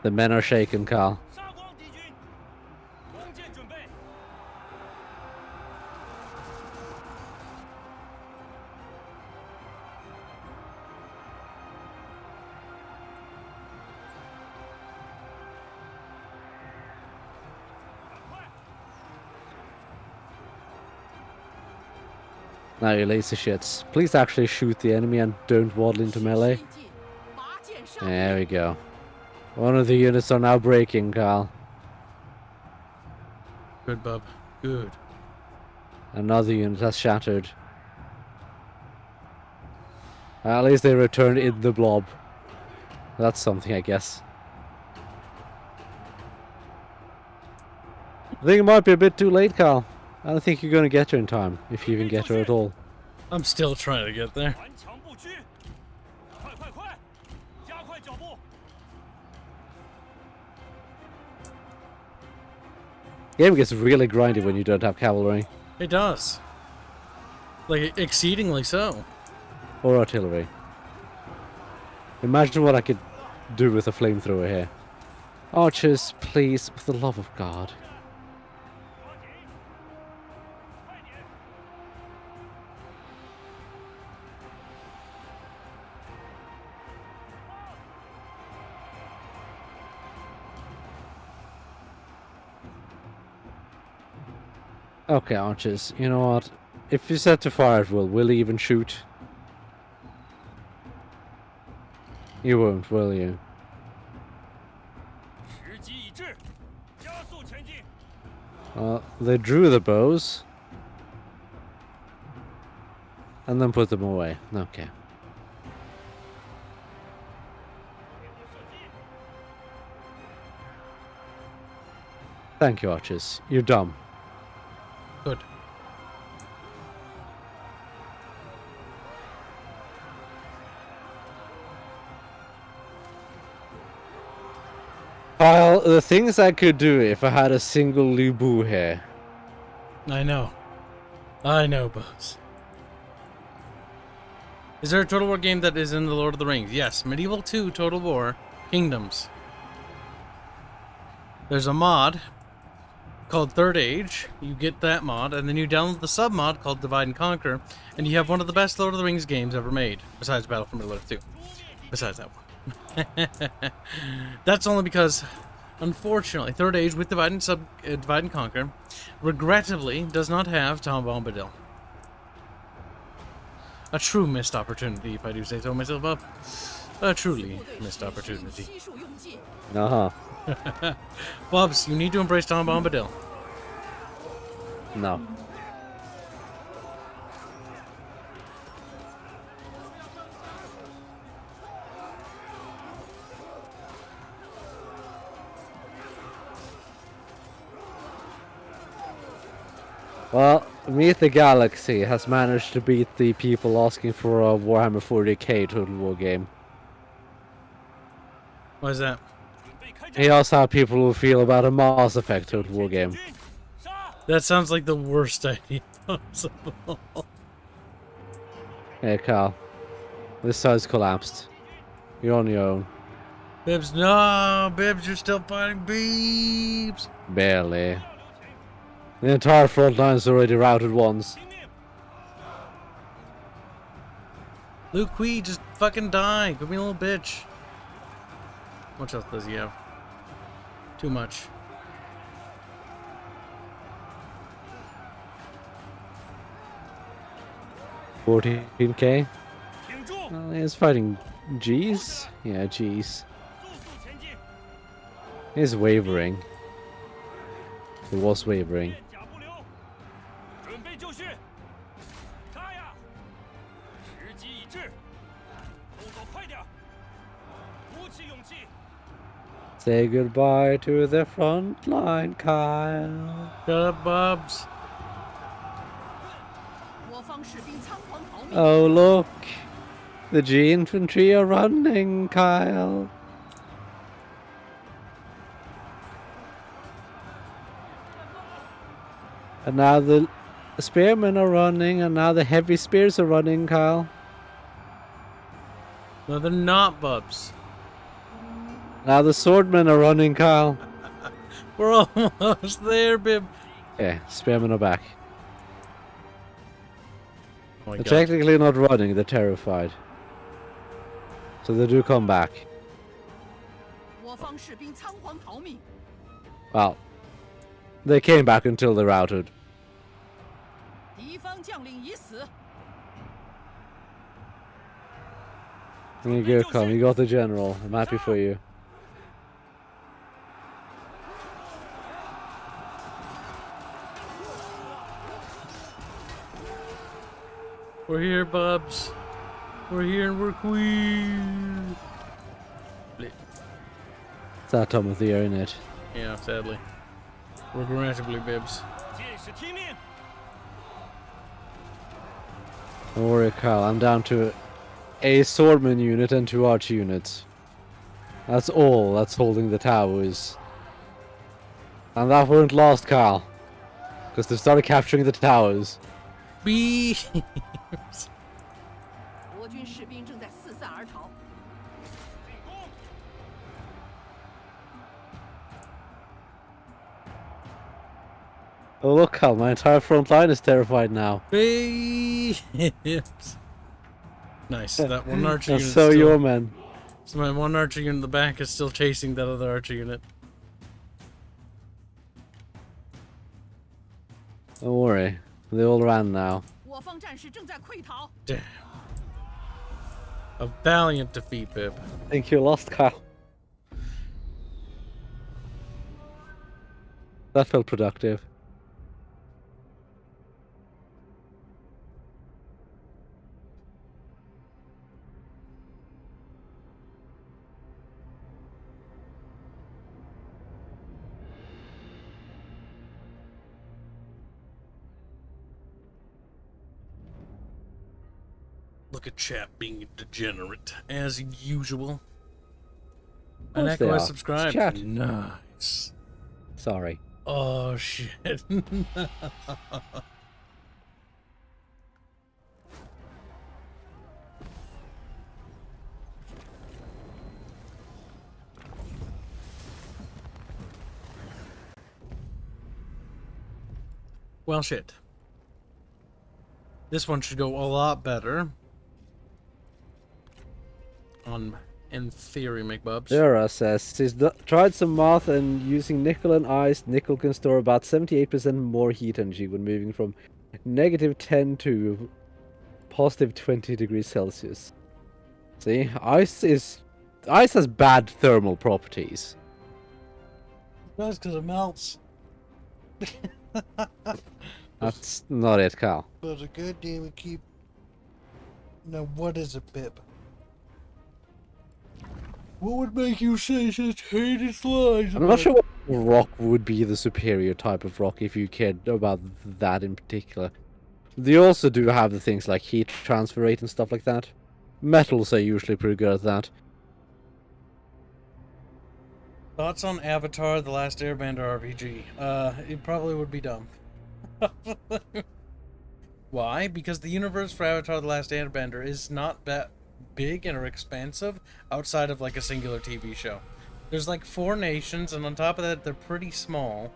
The men are shaken, Carl. 杀光敌军！弓箭准备！ Now you lazy shits. Please actually shoot the enemy and don't waddle into melee. There we go. One of the units are now breaking, Carl. Good, Bub. Good. Another unit has shattered. At least they returned in the blob. That's something, I guess. I think it might be a bit too late, Carl. I don't think you're going to get her in time, if you even get her at all. I'm still trying to get there. 顽强不屈！快快快！加快脚步！ Game gets really grindy when you don't have cavalry. It does. Like, exceedingly so. Or artillery. Imagine what I could do with a flamethrower here. Archers, please, for the love of God. 抓紧！快点！ Okay, archers, you know what? If you set to fire at will you even shoot? You won't, will you? 时机已至，加速前进！ They drew the bows. And then put them away. Okay. 别过射击！ Thank you, archers. You're dumb. Good. Kyle, the things I could do if I had a single Lubu here. I know. I know, Bubs. Is there a Total War game that is in the Lord of the Rings? Yes. Medieval 2 Total War Kingdoms. There's a mod called Third Age. You get that mod, and then you download the sub-mod called Divide and Conquer, and you have one of the best Lord of the Rings games ever made, besides Battle for Middle-earth 2. Besides that one. That's only because, unfortunately, Third Age with Divide and Conquer, regrettably, does not have Tom Bombadil. A true missed opportunity, if I do say so myself, Bub. A truly missed opportunity. Uh-huh. Bubs, you need to embrace Tom Bombadil. No. Well, Meet the Galaxy has managed to beat the people asking for a Warhammer 40k Total War game. Why is that? 准备开战！ He asked how people will feel about a Mass Effect Total War 前 game. 军，杀！ That sounds like the worst idea possible. Hey, Carl. This side's collapsed. You're on your own. Bibbs, no! Bibbs, you're still fighting Bibbs! Barely. The entire front line's already routed once. 听命！ Luke Quee, just fucking die. Give me a little bitch. How much else does he have? Too much. $14k? 挺住！ Well, he's fighting G's? Yeah, G's. 速速前进！ He's wavering. He was wavering. 片甲不留，准备就绪！杀呀！时机已至，动作快点儿！鼓起勇气！ Say goodbye to the front line, Kyle. Shut up, Bubs. Oh, look. The G infantry are running, Kyle. And now the spearmen are running, and now the heavy spears are running, Kyle. No, they're not, Bubs. Now the swordmen are running, Kyle. We're almost there, Bib. Yeah, spearmen are back. Oh my They're God. technically not running, they're terrified. So they do come back. 我方士兵仓皇逃命， Well, they came back until they're routed. 敌方将领已死。 There you go, Kyle. You got the general. I'm happy for you. We're here, Bubs. We're here and we're queer. It's that time of the year, innit? Yeah, sadly. Regrettably, Bibs. 剑士听令， Don't worry, Kyle. I'm down to a swordman unit and 2 archer units. That's all that's holding the towers. And that won't last, Kyle. Because they've started capturing the towers. B. 国军士兵正在四散而逃， 进攻！ Oh look, Kyle, my entire front line is terrified now. Bibs. Nice. That one archer And unit. so your men. So my one archer unit in the back is still chasing that other archer unit. Don't worry, they all ran now. 我方战士正在溃逃。 Damn. A valiant defeat, Bib. I think you lost, Kyle. That felt productive. Look at chat being degenerate, as usual. Of course And they Echo are. has subscribed. Chat. Nice. Sorry. Oh, shit. Well, shit. This one should go a lot better. In theory, McBubs. Zara says she's tried some math and using nickel and ice, nickel can store about 78% more heat energy when moving from -10 to positive 20 degrees Celsius. See, ice has bad thermal properties. That's because it melts. That's not it, Cal. But a good damn it keep. Now, what is a Bib? What would make you say such heinous lies? I'm not sure what rock would be the superior type of rock if you cared about that in particular. They also do have the things like heat transfer rate and stuff like that. Metals are usually pretty good at that. Thoughts on Avatar: The Last Airbender RPG? It probably would be dumb. Why? Because the universe for Avatar: The Last Airbender is not that big and or expansive outside of like a singular TV show. There's like 4 nations, and on top of that, they're pretty small.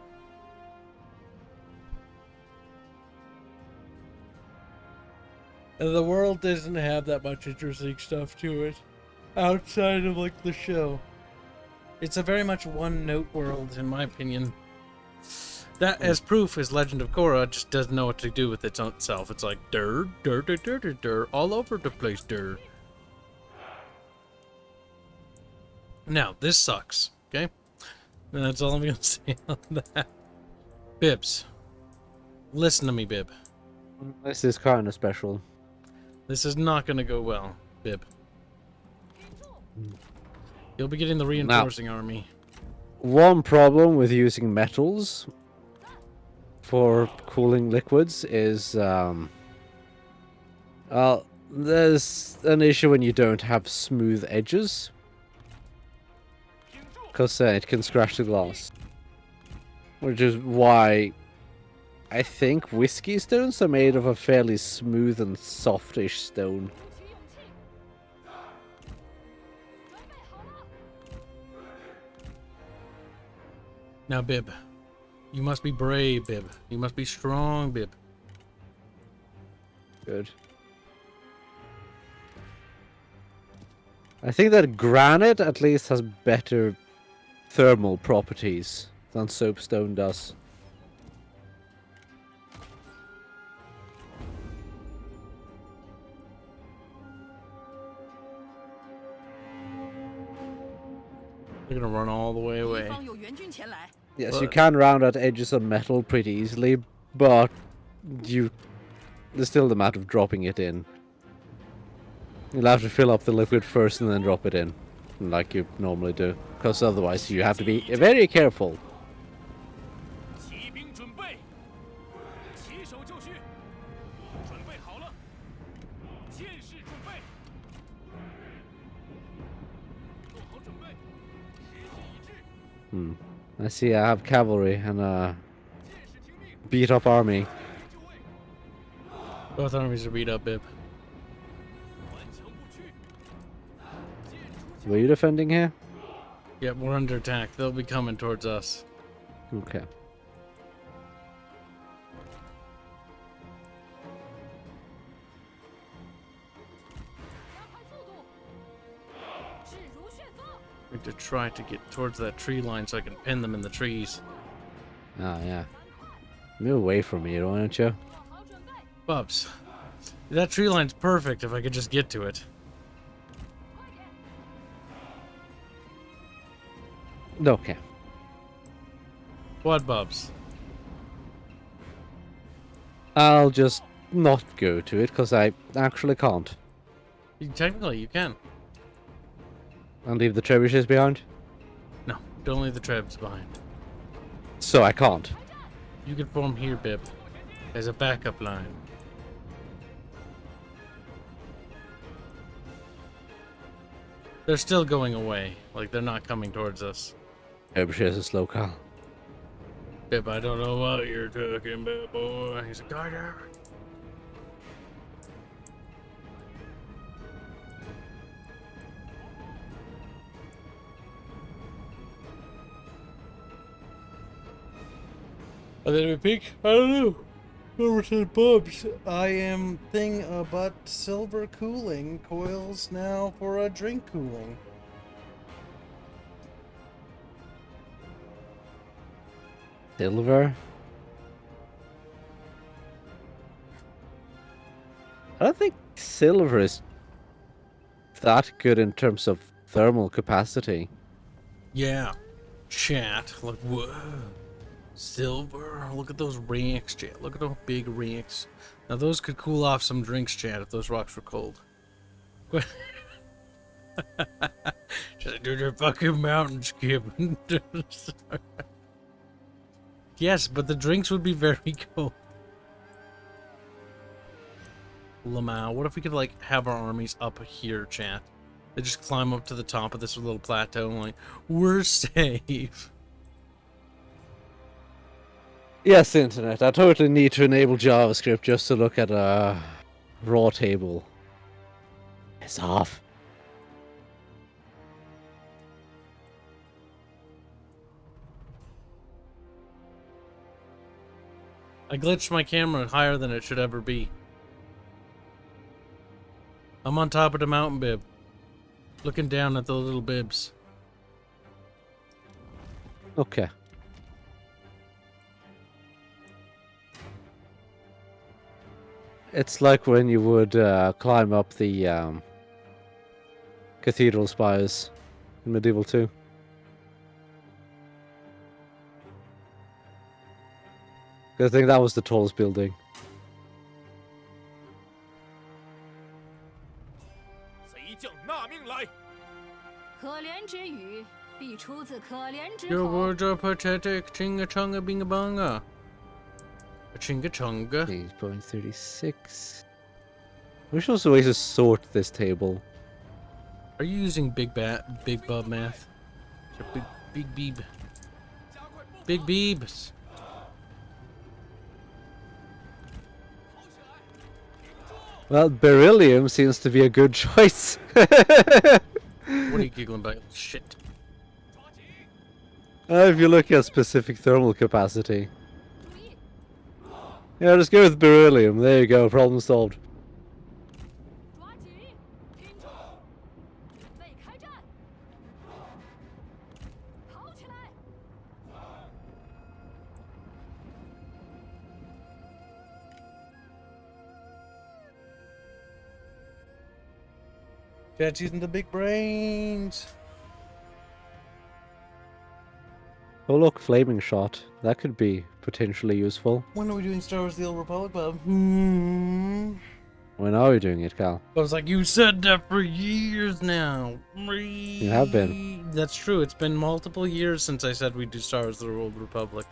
And the world doesn't have that much interesting stuff to it outside of like the show. It's a very much one-note world, in my opinion. That, as proof, is Legend of Korra just doesn't know what to do with its own self. It's like, dur, dur, dur, dur, dur, dur, all over the place, dur. Now, this sucks, okay? And that's all I'm gonna say on that. Bibs. Listen to me, Bib. This is kind of special. This is not gonna go well, Bib. You'll be getting the reinforcing army. One problem with using metals for cooling liquids is, there's an issue when you don't have smooth edges, because it can scratch the glass. Which is why I think whiskey stones are made of a fairly smooth and softish stone. Now, Bib, you must be brave, Bib. You must be strong, Bib. Good. I think that granite at least has better thermal properties than soapstone does. They're gonna run all the way 敌 away. 方有援军前来， Yes, But- you can round out edges on metal pretty easily, but there's still the matter of dropping it in. You'll have to fill up the liquid first and then drop it in, like you normally do, because otherwise you have to be very careful. 骑兵准备，起手就绪，准备好了，剑士准备，做好准备，时机一致， I see I have cavalry and a 剑士听命， beat up army. 就位， Both armies are beat up, Bib. 顽强不屈，剑出鞘， Were you defending here? Yep, we're under attack. They'll be coming towards us. Okay. 加快速度，势如旋风。 I need to try to get towards that tree line so I can pin them in the trees. Ah, yeah. Move away from me, why don't you? 做好准备， Bubs, that tree line's perfect if I could just get to it. 快点！ Okay. What, Bubs? I'll just not go to it, because I actually can't. Technically, you can. And leave the trebuchets behind? No, don't leave the trebs behind. So I can't. You can form here, Bib, as a backup line. They're still going away. Like, they're not coming towards us. Trebuchets are slow, Carl. Bib, I don't know what you're talking about, boy. He's a guy there. And then we peek. I don't know. Over to the Bubs. I am thing about silver cooling coils now for a drink cooling. Silver? I don't think silver is that good in terms of thermal capacity. Yeah. Chat. Like, whoa. Silver. Look at those rocks, chat. Look at those big rocks. Now, those could cool off some drinks, chat, if those rocks were cold. Just like, dude, they're fucking mountains, Kib. Yes, but the drinks would be very cold. Lamau, what if we could, like, have our armies up here, chat? They just climb up to the top of this little plateau and, like, we're safe. Yes, internet. I totally need to enable JavaScript just to look at a raw table. It's off. I glitched my camera higher than it should ever be. I'm on top of the mountain, Bib. Looking down at the little bibs. Okay. It's like when you would climb up the cathedral spires in Medieval 2. I think that was the tallest building. 贼将纳命来！可怜之语必出自可怜之 Your 口。 words are pathetic. Chinga chunga binga bunga. Chinga chunga. 8.36. Wish there was a way to sort this table. Are you using big bub math? Or big beeb. 加快步伐， Big beebs. Well, beryllium seems to be a good choice. What are you giggling about? Shit. If you look at specific thermal capacity. 注意， Yeah, just go with beryllium. There you go, problem solved. 抓紧，拼住，准备开战，跑起来！ Chat's using the big brains. Oh look, flaming shot. That could be potentially useful. When are we doing Star Wars: The Old Republic, Bub? When are we doing it, Cal? I was like, you said that for years now. You have been. That's true. It's been multiple years since I said we'd do Star Wars: The Old Republic.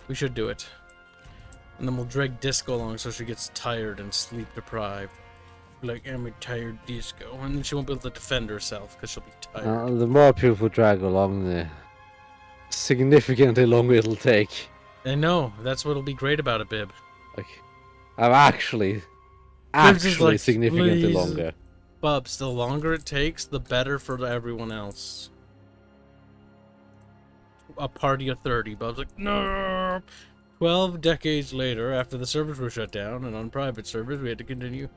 We should do it. And then we'll drag Disco along so she gets tired and sleep deprived. Like, I'm a tired Disco. And then she won't be able to defend herself because she'll be tired. The more people drag along, the significantly longer it'll take. I know. That's what'll be great about it, Bib. Like, I'm actually like, significantly please. longer. Bubs, the longer it takes, the better for everyone else. A party of 30. Bubs like, no! 12 decades later, after the servers were shut down, and on private servers, we had to continue.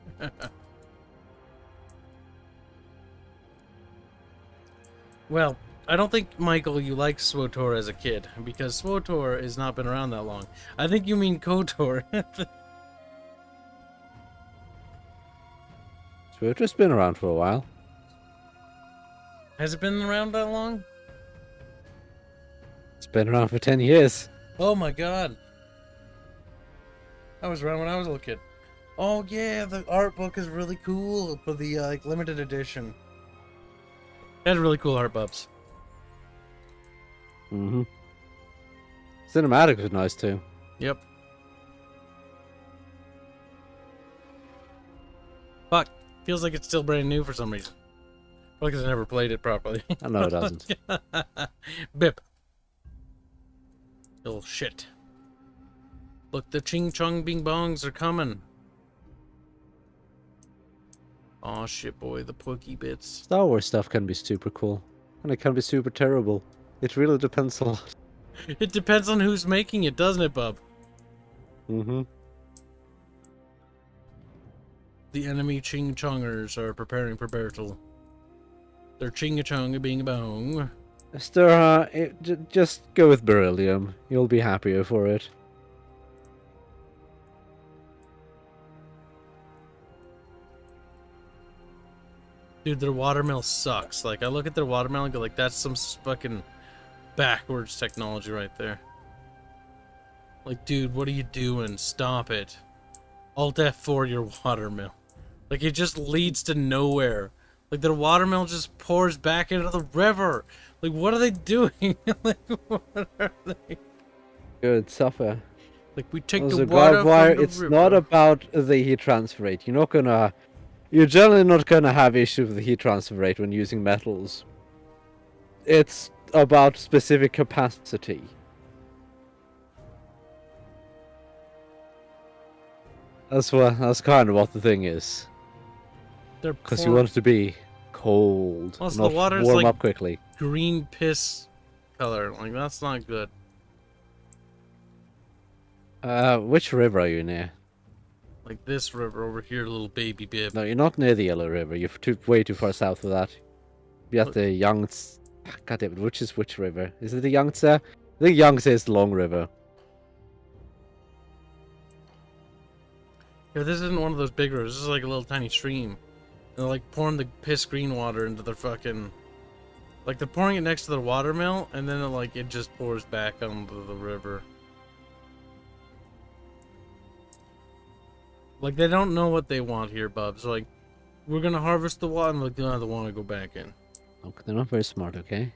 Well, I don't think, Michael, you liked SWOTOR as a kid, because SWOTOR has not been around that long. I think you mean KOTOR. SWOTOR's been around for a while. Has it been around that long? It's been around for 10 years. Oh my god. I was around when I was a little kid. Oh yeah, the art book is really cool for the like limited edition. It had really cool art, Bubs. Mm-hmm. Cinematic was nice too. Yep. Fuck. Feels like it's still brand new for some reason. Probably because I never played it properly. I know it doesn't. Bip. Little shit. Look, the ching chong bing bongs are coming. Aw, shit, boy, the pokey bits. Star Wars stuff can be super cool, and it can be super terrible. It really depends a lot. It depends on who's making it, doesn't it, Bub? Mm-hmm. The enemy ching chongers are preparing for battle. They're ching a chong a bing a bong. Just go with beryllium. You'll be happier for it. Dude, their watermill sucks. Like, I look at their watermill and go like, that's some fucking backwards technology right there. Like, dude, what are you doing? Stop it. Alt F4 your watermill. Like, it just leads to nowhere. Like, their watermill just pours back into the river. Like, what are they doing? Like, what are they? Good suffer. Like, we take As the a water guard wire, from the it's river. not about the heat transfer rate. You're generally not gonna have issues with the heat transfer rate when using metals. It's about specific capacity. That's kind of what the thing is. Because you want it to be cold, Also, not the water's warm like up quickly. green piss color. Like, that's not good. Which river are you near? Like this river over here, little baby bib. No, you're not near the Yellow River. You're way too far south of that. You're at the Yangtze. God damn it, which river? Is it the Yangtze? I think Yangtze is the long river. Yeah, this isn't one of those big rivers. This is like a little tiny stream. They're like pouring the piss green water into their fucking... Like, they're pouring it next to the watermill, and then it just pours back onto the river. Like, they don't know what they want here, Bubs. Like, we're gonna harvest the water, and like, they don't want to go back in. Okay, they're not very smart, okay?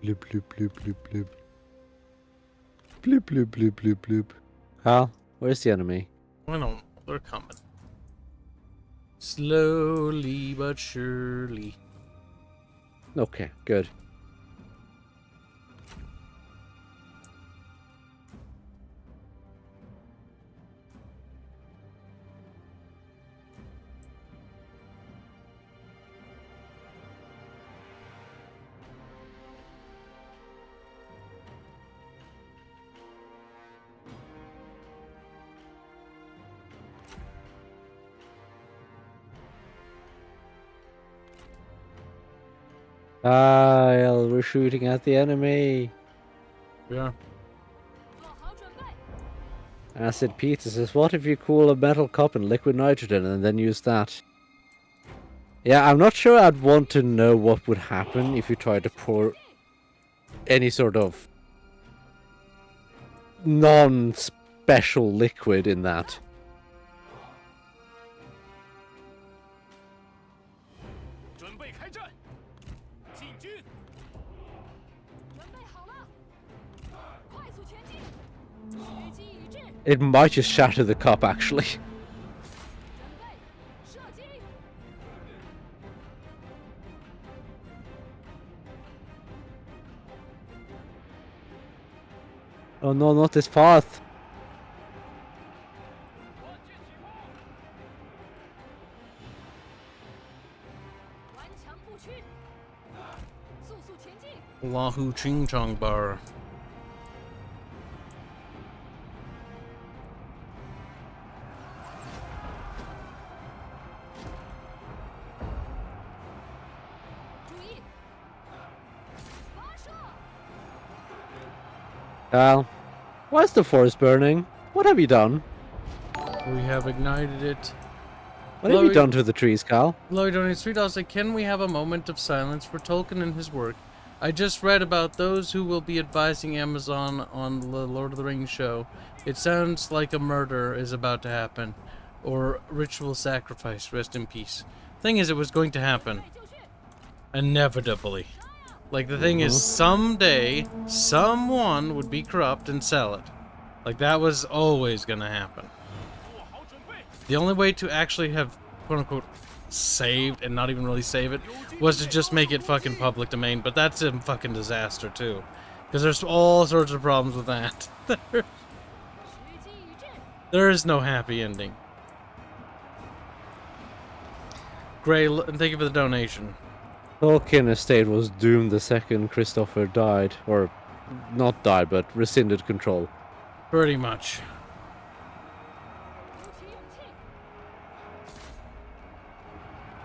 Bloop, bloop, bloop, bloop, bloop. Bloop, bloop, bloop, bloop, bloop. Hal, where's the enemy? I don't know. They're coming. Slowly but surely. Okay, good. Kyle, we're shooting at the enemy. Yeah. 做好准备。 Acid Pizza says, what if you cool a metal cup in liquid nitrogen and then use that? Yeah, I'm not sure I'd want to know what would happen if you tried to pour any sort of non-special liquid in that. 准备开战，进军！ 准备好了，快速前进，狙击已至， It might just shatter the cup, actually. 准备射击， Oh no, not this path. 顽强不屈，速速前进， Wahoo Ching Chong Bar. 注意，发射， Kyle, why is the forest burning? What have you done? We have ignited it. What have you Chloe- done to the trees, Kyle? Lloyd donates $3 say, can we have a moment of silence for Tolkien and his work? I just read about those who will be advising Amazon on the Lord of the Rings show. It sounds like a murder is about to happen. Or ritual sacrifice, rest in peace. Thing is, it was going to happen. 就绪， Inevitably. Like, the thing is, someday, someone would be corrupt and sell it. Like, that was always gonna happen. 做好准备， The only way to actually have, quote-unquote, saved, and not even really save it, was to just make it fucking public domain, but that's a fucking disaster, too. Because there's all sorts of problems with that. 狙击已至， There is no happy ending. Gray, and thank you for the donation. Tolkien estate was doomed the second Christopher died. Or, not died, but rescinded control. Pretty much. 鼓起勇气，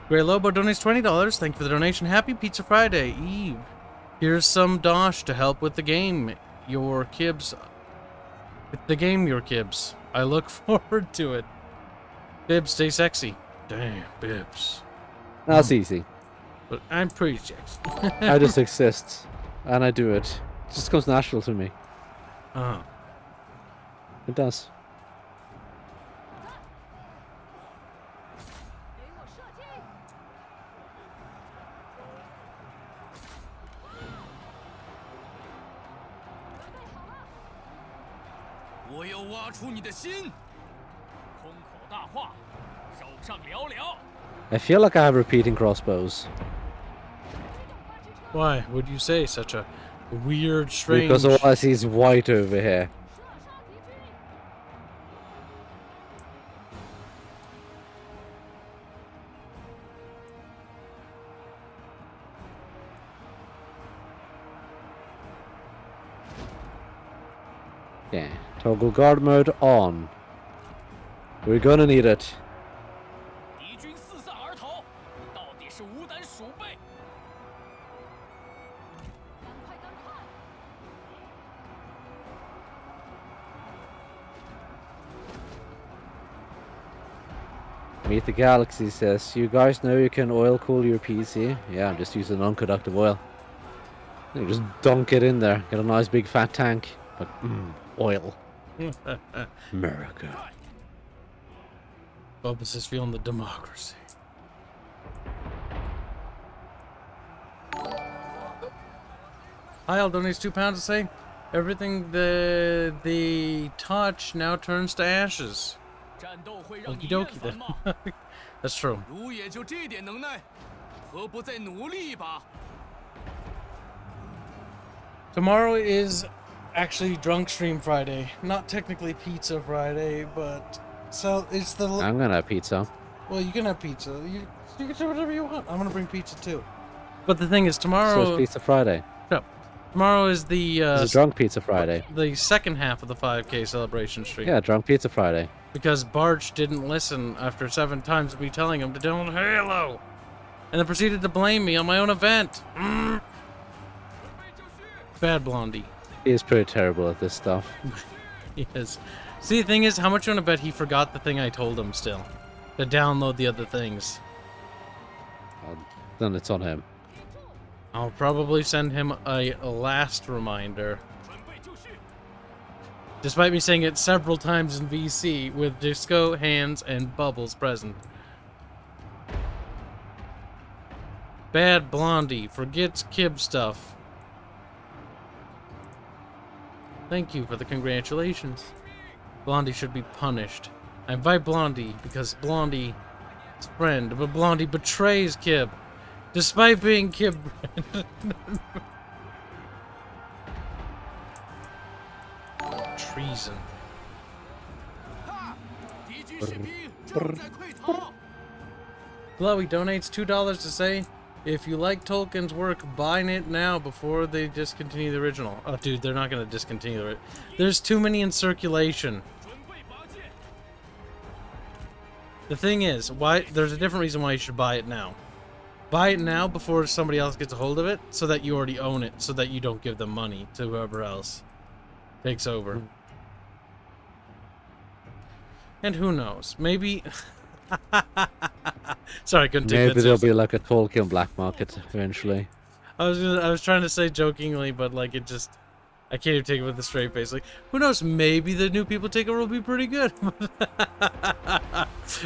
Gray Lobo donates $20. Thank you for the donation. Happy Pizza Friday Eve. Here's some dosh to help with the game. Your Kibs. With the game, your Kibs. I look forward to it. Bibs, stay sexy. Damn, Bibs. That's easy. But I'm pretty sexy. I just exist. And I do it. It just comes natural to me. Uh-huh. It does. 给我射击， 准备好了， 我要挖出你的心。空口大话，手上寥寥。 I feel like I have repeating crossbows. 推动发支车， Why would you say such a weird, strange... Because all I see is white over here. 射杀敌军， Yeah. Toggle guard mode on. We're gonna need it. 敌军四散而逃，到底是无胆鼠辈。 赶快赶快， Meet the Galaxy says, you guys know you can oil cool your PC? Yeah, I'm just using non-conductive oil. You just dunk it in there, get a nice big fat tank. But, oil. America. Bubba's is feeling the democracy. Heil donates £2 to say, everything they touch now turns to ashes. 战斗会让 Okie 你厌 dokie 烦吗？ then. That's true. 如也就这点能耐，何不再努力一把？ Tomorrow is actually Drunk Stream Friday. Not technically Pizza Friday, but so it's the. I'm gonna have pizza. Well, you can have pizza. You can do whatever you want. I'm gonna bring pizza too. But the thing is, tomorrow. So it's Pizza Friday. No, tomorrow is the. It's a Drunk Pizza Friday. The second half of the 5K celebration stream. Yeah, Drunk Pizza Friday. Because Barch didn't listen after 7 times of me telling him to download Halo, and then proceeded to blame me on my own event. Bad Blondie. He is pretty terrible at this stuff. Yes. See, the thing is, how much you want to bet he forgot the thing I told him still? To download the other things. Then it's on him. I'll probably send him a last reminder. 准备就绪， Despite me saying it several times in VC with Disco, Hands, and Bubbles present. Bad Blondie forgets Kib stuff. Thank you for the congratulations. Blondie should be punished. I invite Blondie because Blondie is friend, but Blondie betrays Kib. Despite being Kib. Treason. 哈！敌军士兵正在溃逃。 Chloe donates $2 to say, if you like Tolkien's work, buy it now before they discontinue the original. Oh, dude, they're not going to discontinue it. There's too many in circulation. 准备拔剑， The thing is, why there's a different reason why you should buy it now. Buy it now before somebody else gets a hold of it, so that you already own it, so that you don't give them money to whoever else takes over. And who knows? Maybe... Sorry, I couldn't take Maybe that there'll seriously. be like a Tolkien black market eventually. I was trying to say jokingly, but like it just... I can't even take it with a straight face. Like, who knows? Maybe the new people takeover will be pretty good.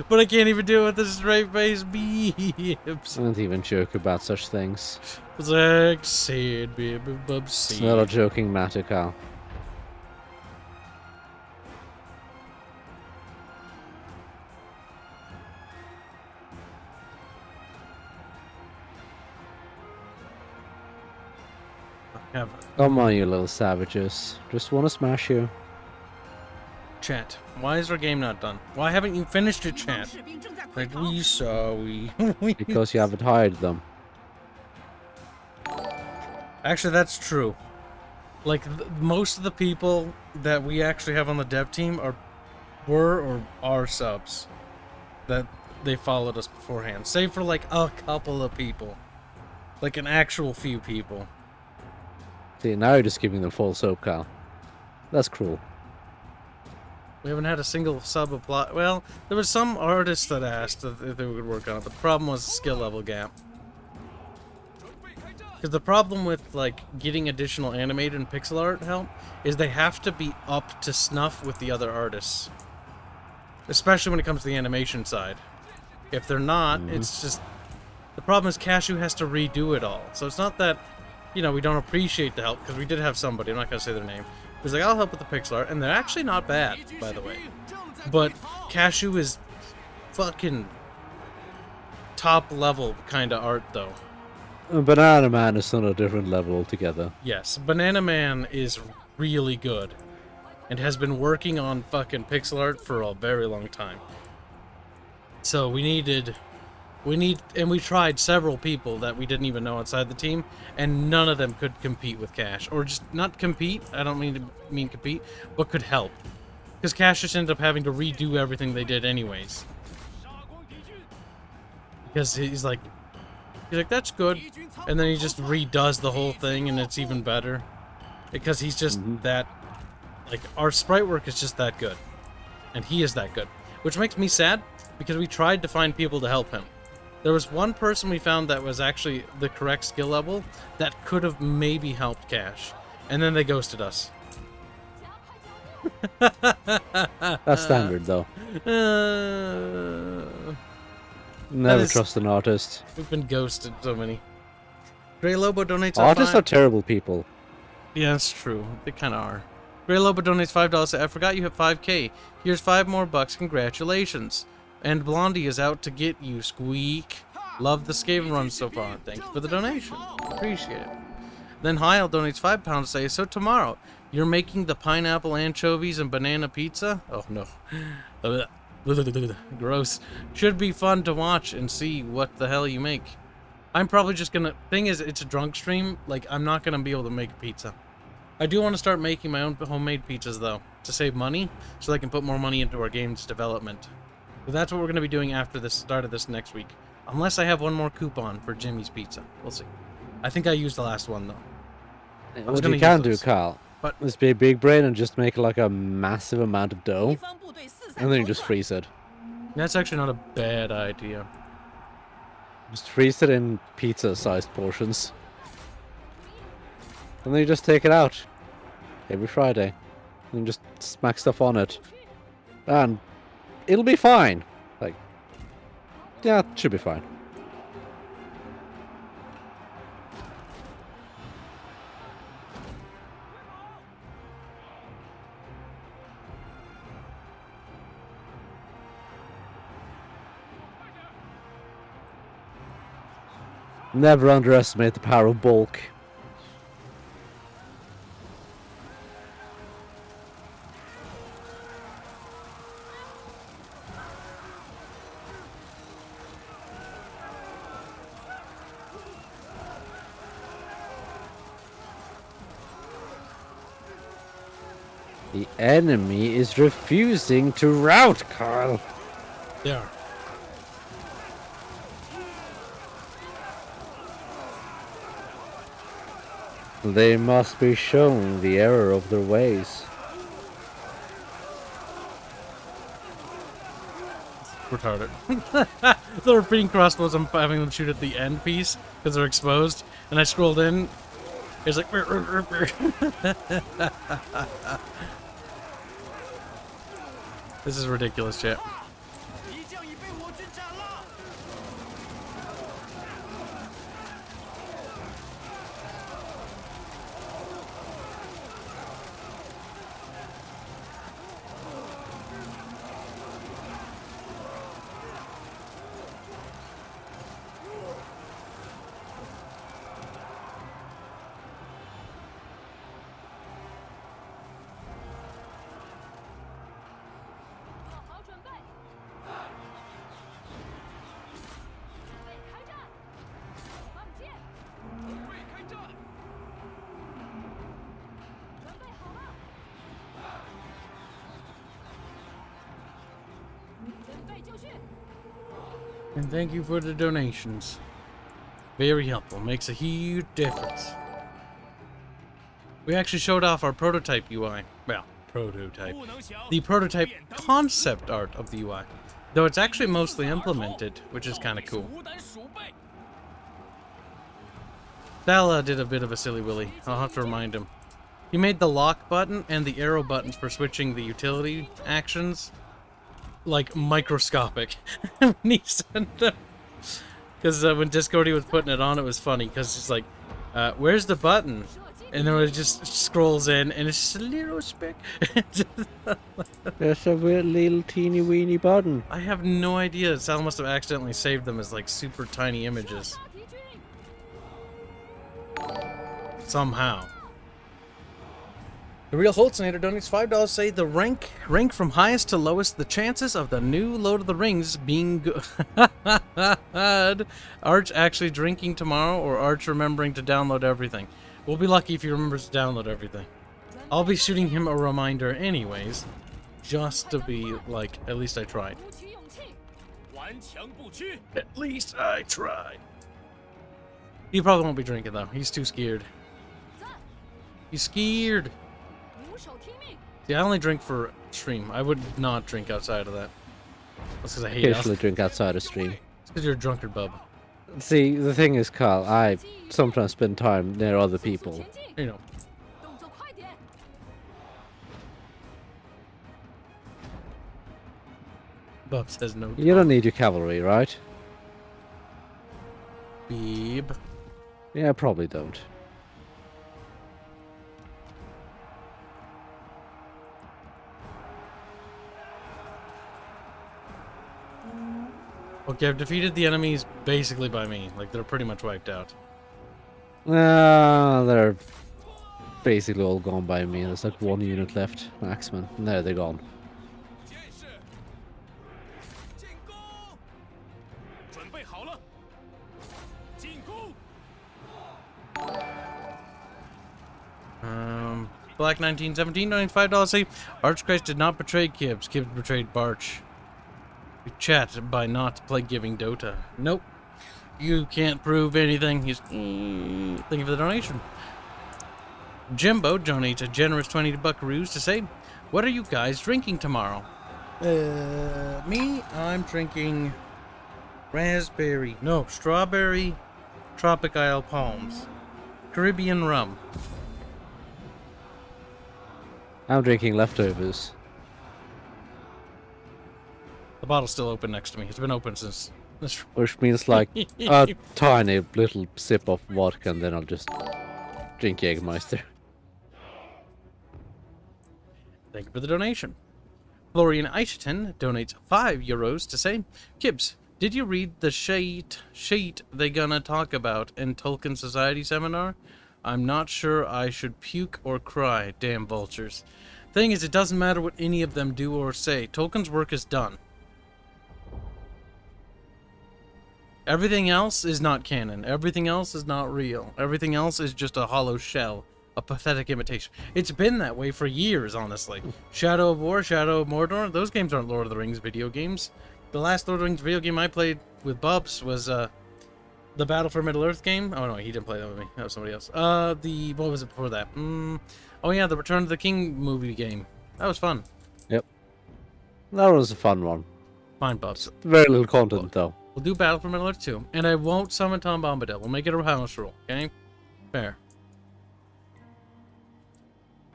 But I can't even do it with a straight face. Beeps. I don't even joke about such things. Zack said, baby, Bub It's not a said. joking matter, Cal. Have Come on, you little savages. Just want to smash you. chat. Why is our game not done? Why haven't you finished your chat? 士兵正在溃 Like 逃。 we saw, we. Because you haven't hired them. Actually, that's true. Like most of the people that we actually have on the dev team were or are subs. That they followed us beforehand, save for like a couple of people, like an actual few people. See, now you're just giving them false hope, Cal. That's cruel. We haven't had a single sub apply. Well, there was some artists that asked if they would work on it, but the problem was the skill level gap. 准备开战。 Because the problem with like getting additional animated and pixel art help is they have to be up to snuff with the other artists, especially when it comes to the animation side. If they're not, it's just the problem is Cashew has to redo it all. So it's not that, you know, we don't appreciate the help, because we did have somebody. I'm not gonna say their name. Who's like, I'll help with the pixel art, and they're actually not bad, 敌军 by 士 the way. 兵正在 But 溃逃。 Cashew is fucking top level kind of art, though. Banana Man is on a different level altogether. Yes, Banana Man is really good and has been working on fucking pixel art for a very long time. So we tried several people that we didn't even know outside the team, and none of them could compete with Cash. Or just not compete, I don't mean compete, but could help. Because Cash just ended up having to redo everything they did anyways. 杀光敌军， Because he's like, that's good. 敌军仓 And then he 皇 just 逃窜 redoes the whole thing, and it's even better. Because he's just that... Like, our sprite work is just that good. And he is that good. Which makes me sad, because we tried to find people to help him. There was one person we found that was actually the correct skill level that could have maybe helped Cash. And then they ghosted us. 加派 That's standard, though. Never is- trust an artist. We've been ghosted so many. Grey Lobo donates a Artists are five. terrible people. Yeah, that's true. They kind of are. Grey Loba donates $5. I forgot you hit 5K. Here's $5 more. Congratulations. And Blondie is out to get you, Squeak. Love the Skaven run so far. Thank you for the donation. Appreciate it. Then Heil donates £5 to say, so tomorrow, you're making the pineapple, anchovies, and banana pizza? Oh, no. Gross. Should be fun to watch and see what the hell you make. I'm probably just gonna... Thing is, it's a drunk stream. Like, I'm not gonna be able to make pizza. I do want to start making my own homemade pizzas, though, to save money, so I can put more money into our game's development. But that's what we're gonna be doing after the start of this next week. Unless I have one more coupon for Jimmy's Pizza. We'll see. I think I used the last one, though. What you can do, Carl, but is be a big brain and just make like a massive amount of dough, and then you just freeze it. That's actually not a bad idea. Just freeze it in pizza-sized portions. And then you just take it out every Friday. And just smack stuff on it. And it'll be fine. Like, yeah, it should be fine. Never underestimate the power of bulk. The enemy is refusing to rout, Carl. They are. They must be shown the error of their ways. Retarded. The repeating crossbows, I'm having them shoot at the end piece because they're exposed, and I scrolled in. It's like. This is ridiculous, chat. And thank you for the donations. Very helpful. Makes a huge difference. We actually showed off our prototype UI. Well, prototype. The prototype concept art of the UI. Though it's actually mostly implemented, which is kind of cool. Dalla did a bit of a silly willy. I'll have to remind him. He made the lock button and the arrow buttons for switching the utility actions like microscopic when he sent them. Because when Discordy was putting it on, it was funny because it's like, where's the button? And then it just scrolls in and it's just a little speck. There's a little teeny weeny button. I have no idea. Sal must have accidentally saved them as like super tiny images. Somehow. The Real Holtznader donates $5 say the rank from highest to lowest, the chances of the new Lord of the Rings being good. Arch actually drinking tomorrow or Arch remembering to download everything? We'll be lucky if he remembers to download everything. I'll be shooting him a reminder anyways, just to be like, at least I tried. At least I tried. He probably won't be drinking though. He's too scared. He's scared. See, I only drink for stream. I would not drink outside of that. That's because I hate it. Occasionally drink outside of stream. It's because you're a drunkard, Bub. See, the thing is, Carl, I sometimes spend time near other people. You know. Bub says no. You don't need your cavalry, right? Beeb. Yeah, probably don't. Okay, I've defeated the enemies basically by me. Like, they're pretty much wiped out. They're basically all gone by me. There's like 1 unit left, maximum. There, they're gone. 剑士，进攻！准备好了，进攻！ Black 1917, donating $5. Say, Archchrist did not betray Kibs. Kibs betrayed Barch. We chat by not play giving Dota. Nope. You can't prove anything. He's thank you for the donation. Jimbo donates a generous 20 buckaroos to say, what are you guys drinking tomorrow? Me? I'm drinking strawberry Tropic Isle Palms. Caribbean rum. I'm drinking leftovers. The bottle's still open next to me. It's been open since this. Which means like a tiny little sip of vodka and then I'll just drink Jägermeister. Thank you for the donation. Florian Eischten donates €5 to say, Kibs, did you read the sheet they gonna talk about in Tolkien Society seminar? I'm not sure I should puke or cry, damn vultures. Thing is, it doesn't matter what any of them do or say. Tolkien's work is done. Everything else is not canon. Everything else is not real. Everything else is just a hollow shell. A pathetic imitation. It's been that way for years, honestly. Shadow of War, Shadow of Mordor, those games aren't Lord of the Rings video games. The last Lord of the Rings video game I played with Bubs was, the Battle for Middle-earth game? Oh no, he didn't play that with me. That was somebody else. What was it before that? Oh yeah, the Return of the King movie game. That was fun. Yep. That was a fun one. Fine, Bubs. Very little content though. We'll do Battle for Middle-earth 2. And I won't summon Tom Bombadil. We'll make it a house rule, okay? Fair.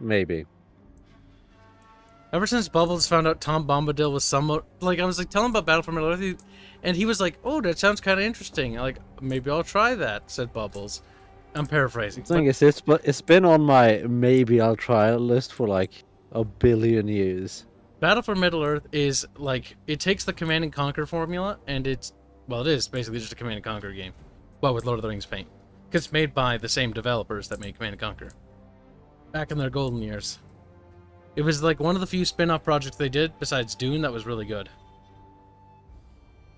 Maybe. Ever since Bubbles found out Tom Bombadil was somewhat... Like, I was like, telling him about Battle for Middle-earth, and he was like, oh, that sounds kind of interesting. Like, maybe I'll try that, said Bubbles. I'm paraphrasing. The thing is, it's been on my maybe I'll try it list for like a billion years. Battle for Middle-earth is, like, it takes the Command and Conquer formula, and it's... Well, it is basically just a Command and Conquer game. Well, with Lord of the Rings paint. Because it's made by the same developers that made Command and Conquer. Back in their golden years. It was like one of the few spin-off projects they did, besides Dune, that was really good.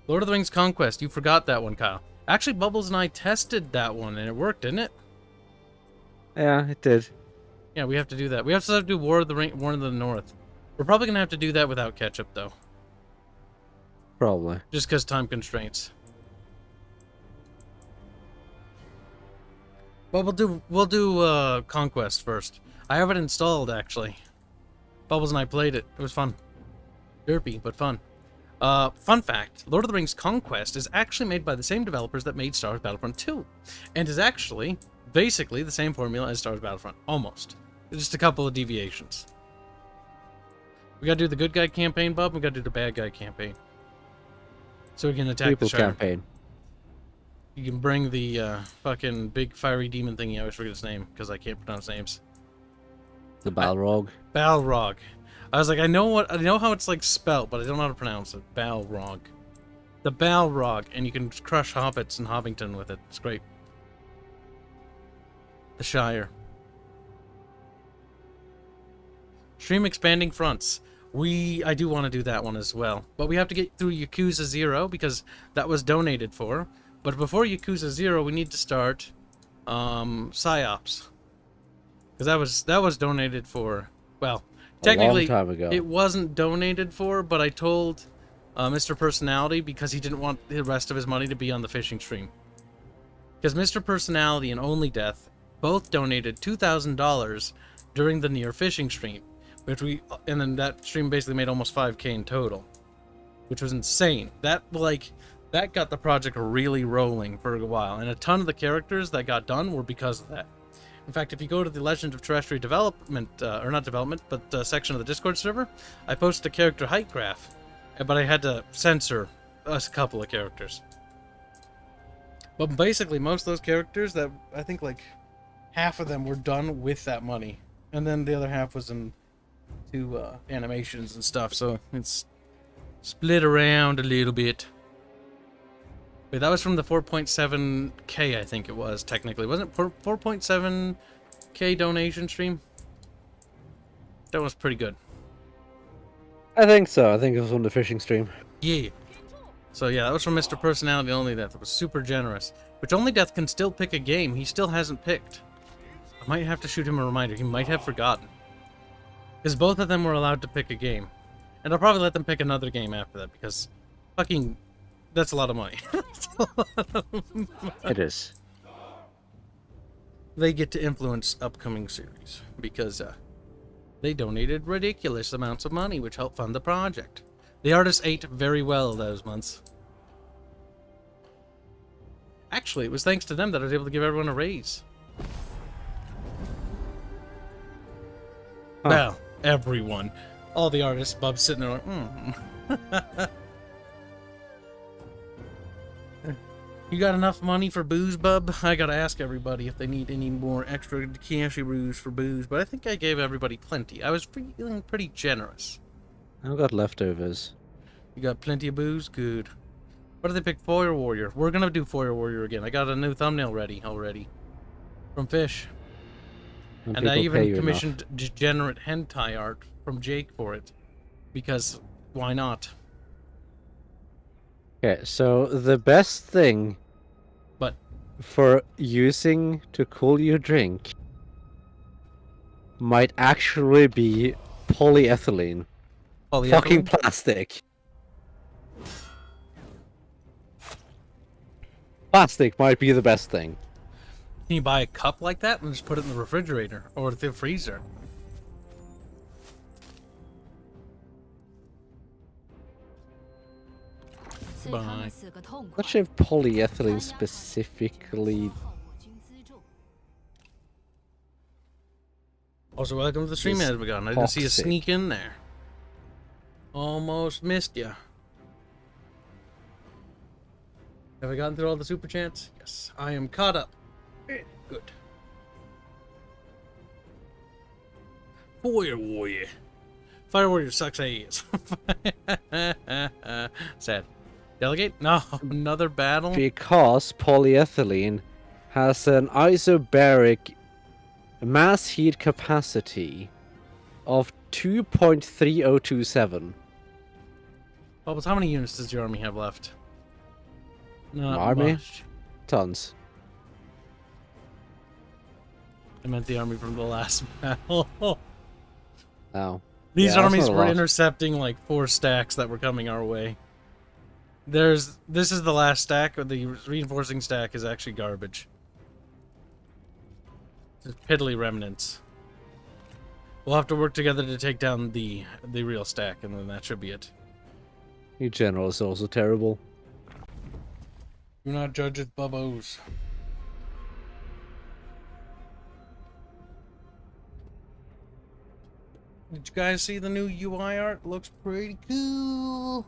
Lord of the Rings Conquest, you forgot that one, Kyle. Actually, Bubbles and I tested that one, and it worked, didn't it? Yeah, it did. Yeah, we have to do that. We have to do War of the North. We're probably going to have to do that without ketchup, though. Probably. Just because time constraints. But we'll do Conquest first. I have it installed, actually. Bubbles and I played it. It was fun. Derpy, but fun. Fun fact, Lord of the Rings Conquest is actually made by the same developers that made Star Wars Battlefront 2. And is actually basically the same formula as Star Wars Battlefront. Almost. Just a couple of deviations. We gotta do the good guy campaign, Bub. We gotta do the bad guy campaign. So we can attack People the Shire. campaign. You can bring the fucking big fiery demon thingy. I always forget his name because I can't pronounce names. The Balrog. Balrog. I was like, I know how it's like spelt, but I don't know how to pronounce it. Balrog. The Balrog, and you can crush hobbits in Hobbington with it. It's great. The Shire. Stream expanding fronts. I do want to do that one as well. But we have to get through Yakuza 0 because that was donated for. But before Yakuza 0, we need to start PsyOps. Because that was donated for, well, technically a long time ago. It wasn't donated for, but I told Mr. Personality because he didn't want the rest of his money to be on the fishing stream. Because Mr. Personality and Only Death both donated $2,000 during the near fishing stream. And then that stream basically made almost 5K in total, which was insane. That got the project really rolling for a while, and a ton of the characters that got done were because of that. In fact, if you go to the Legend of Terrestrial Development, or not development, but section of the Discord server, I posted a character height graph, but I had to censor a couple of characters. But basically, most of those characters, that I think like half of them were done with that money, and then the other half was in animations and stuff, so it's split around a little bit. Wait, that was from the 4.7K, I think it was, technically. Wasn't it 4.7K donation stream? That was pretty good. I think so. I think it was on the fishing stream. Yeah. So yeah, that was from Mr. Personality Only Death. It was super generous. Which Only Death can still pick a game. He still hasn't picked. I might have to shoot him a reminder. He might have forgotten. Because both of them were allowed to pick a game. And I'll probably let them pick another game after that, because fucking... that's a lot of money. It is. They get to influence upcoming series, because they donated ridiculous amounts of money, which helped fund the project. The artists ate very well those months. Actually, it was thanks to them that I was able to give everyone a raise. Huh. Well, everyone. All the artists, Bub's sitting there like, You got enough money for booze, Bub? I gotta ask everybody if they need any more extra cashy roos for booze, but I think I gave everybody plenty. I was feeling pretty generous. I've got leftovers. You got plenty of booze? Good. What did they pick? Foyer Warrior. We're gonna do Foyer Warrior again. I got a new thumbnail ready already. From Fish. When And I people pay even you commissioned degenerate hentai art from Jake for it. Because, why not? enough. Okay, so the best thing But, for using to cool your drink might actually be polyethylene. Fucking polyethylene? plastic. Plastic might be the best thing. Can you buy a cup like that and just put it in the refrigerator? Or the freezer? Bye. Not sure if polyethylene specifically. Also, welcome to the stream, It's Asmagon. I didn't see you toxic. sneak in there. Almost missed ya. Have I gotten through all the super chats? Yes, I am caught up. Good. Fire Warrior. Fire Warrior sucks ass. Sad. Delegate? No, another battle? Because polyethylene has an isobaric mass heat capacity of 2.3027. Bubbles, how many units does your army have left? Not Army? much. Tons. I meant the army from the last battle. Oh. These Yeah, that's armies not a were lot. intercepting like 4 stacks that were coming our way. This is the last stack, or the reinforcing stack is actually garbage. Just piddly remnants. We'll have to work together to take down the real stack, and then that should be it. Your general is also terrible. Do not judge it, bubbos. Did you guys see the new UI art? Looks pretty cool.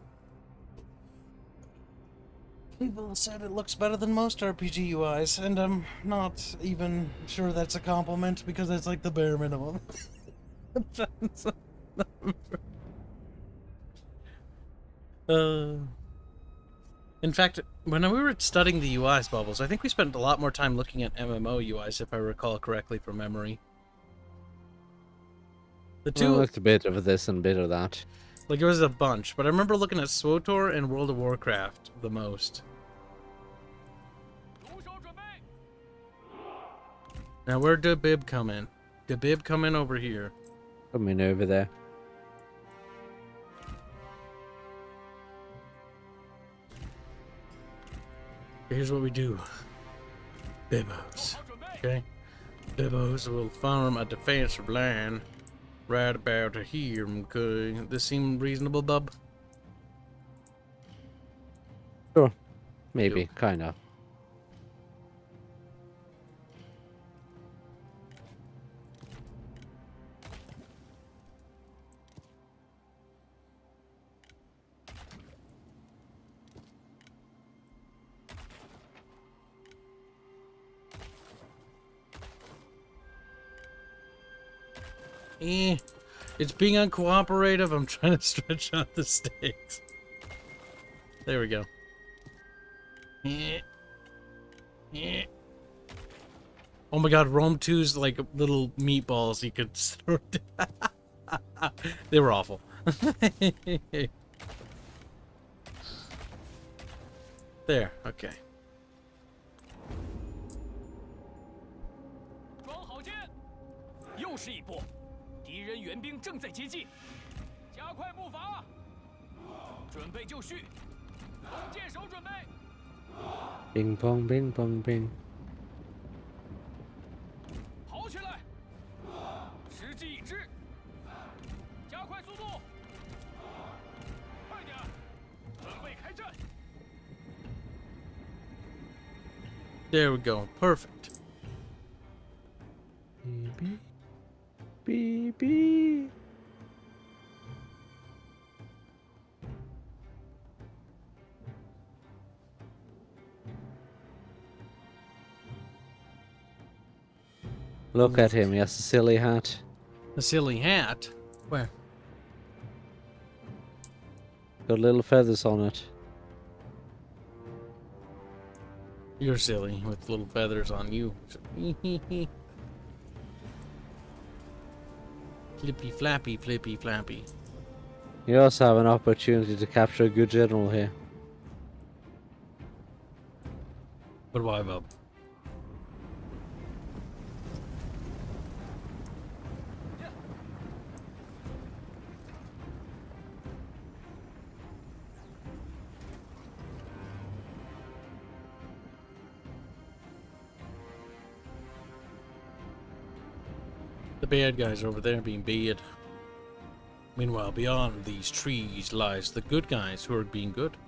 People said it looks better than most RPG UIs, and I'm not even sure that's a compliment because it's like the bare minimum. In fact, when we were studying the UIs, Bubbles, I think we spent a lot more time looking at MMO UIs, if I recall correctly from memory. The Well, I two, looked a bit of this and a bit of that. like, it was a bunch, but I remember looking at SWTOR and World of Warcraft the most. Now, where'd the Bib come in? Did Bib come in over here? Coming over there. Here's what we do. Bibbos. Okay? Bibbos will farm a defensive line right about here, okay? This seem reasonable, Bub? Sure. Maybe, kinda. It's being uncooperative. I'm trying to stretch out the stakes. There we go. Oh my god, Rome 2's like little meatballs you could throw down. They were awful. There, okay. 装好箭，又是一波，敌人援兵正在接近，加快步伐，准备就绪，弓箭手准备。 Bing bong, bing bong, bing. 跑起来，时机已至，加快速度，快点，准备开战。 There we go. Perfect. Beep, beep, beep. Look at him, he has a silly hat. A silly hat? Where? Got little feathers on it. You're silly with little feathers on you. Flippy flappy, flippy flappy. You also have an opportunity to capture a good general here. But why, Bub? The bad guys are over there being bad. Meanwhile, beyond these trees lies the good guys who are being good.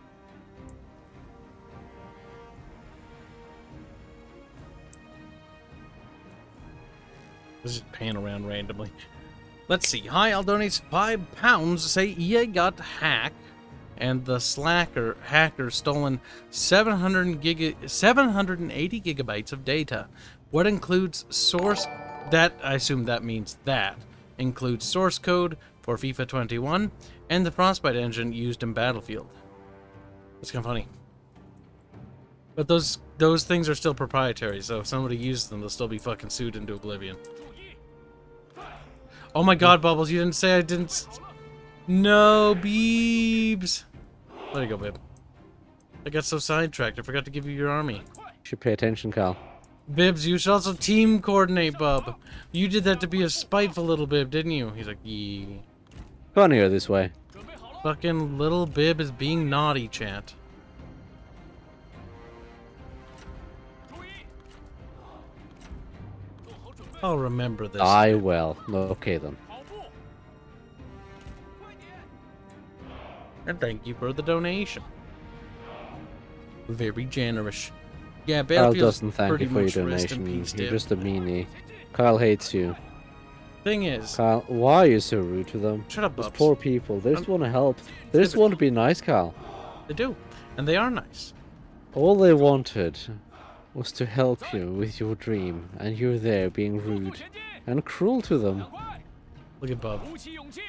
Let's just pan around randomly. Let's see. Hi, I'll donate £5 to say EA got hacked and the hacker stolen 780 gigabytes of data. What includes source... That, I assume that means that, includes source code for FIFA 21 and the Frostbite engine used in Battlefield. That's kind of funny. But those things are still proprietary, so if somebody uses them, they'll still be fucking sued into oblivion. Oh my god, Bubbles, you didn't say I didn't... No, Beebs! There you go, babe. I got so sidetracked, I forgot to give you your army. You should pay attention, Cal. Bibbs, you should also team coordinate, Bub. You did that to be a spiteful little Bib, didn't you? He's like, yeah. Come on here this way. Fucking little Bib is being naughty, chat. I'll remember this. I will. Okay then. And thank you for the donation. Very generous. Yeah, Kyle Battlefield's doesn't thank pretty you for your much rest in donation. peace, You're Dib. just a meanie. Kyle hates you. Thing is, Kyle, why are you so rude to them? shut up, Those Bubs. poor people. They just want to help. They just want to be nice, Kyle. They do, and they are nice. All they wanted was to help you with your dream, and you're there being rude and cruel to them. Look at Bub.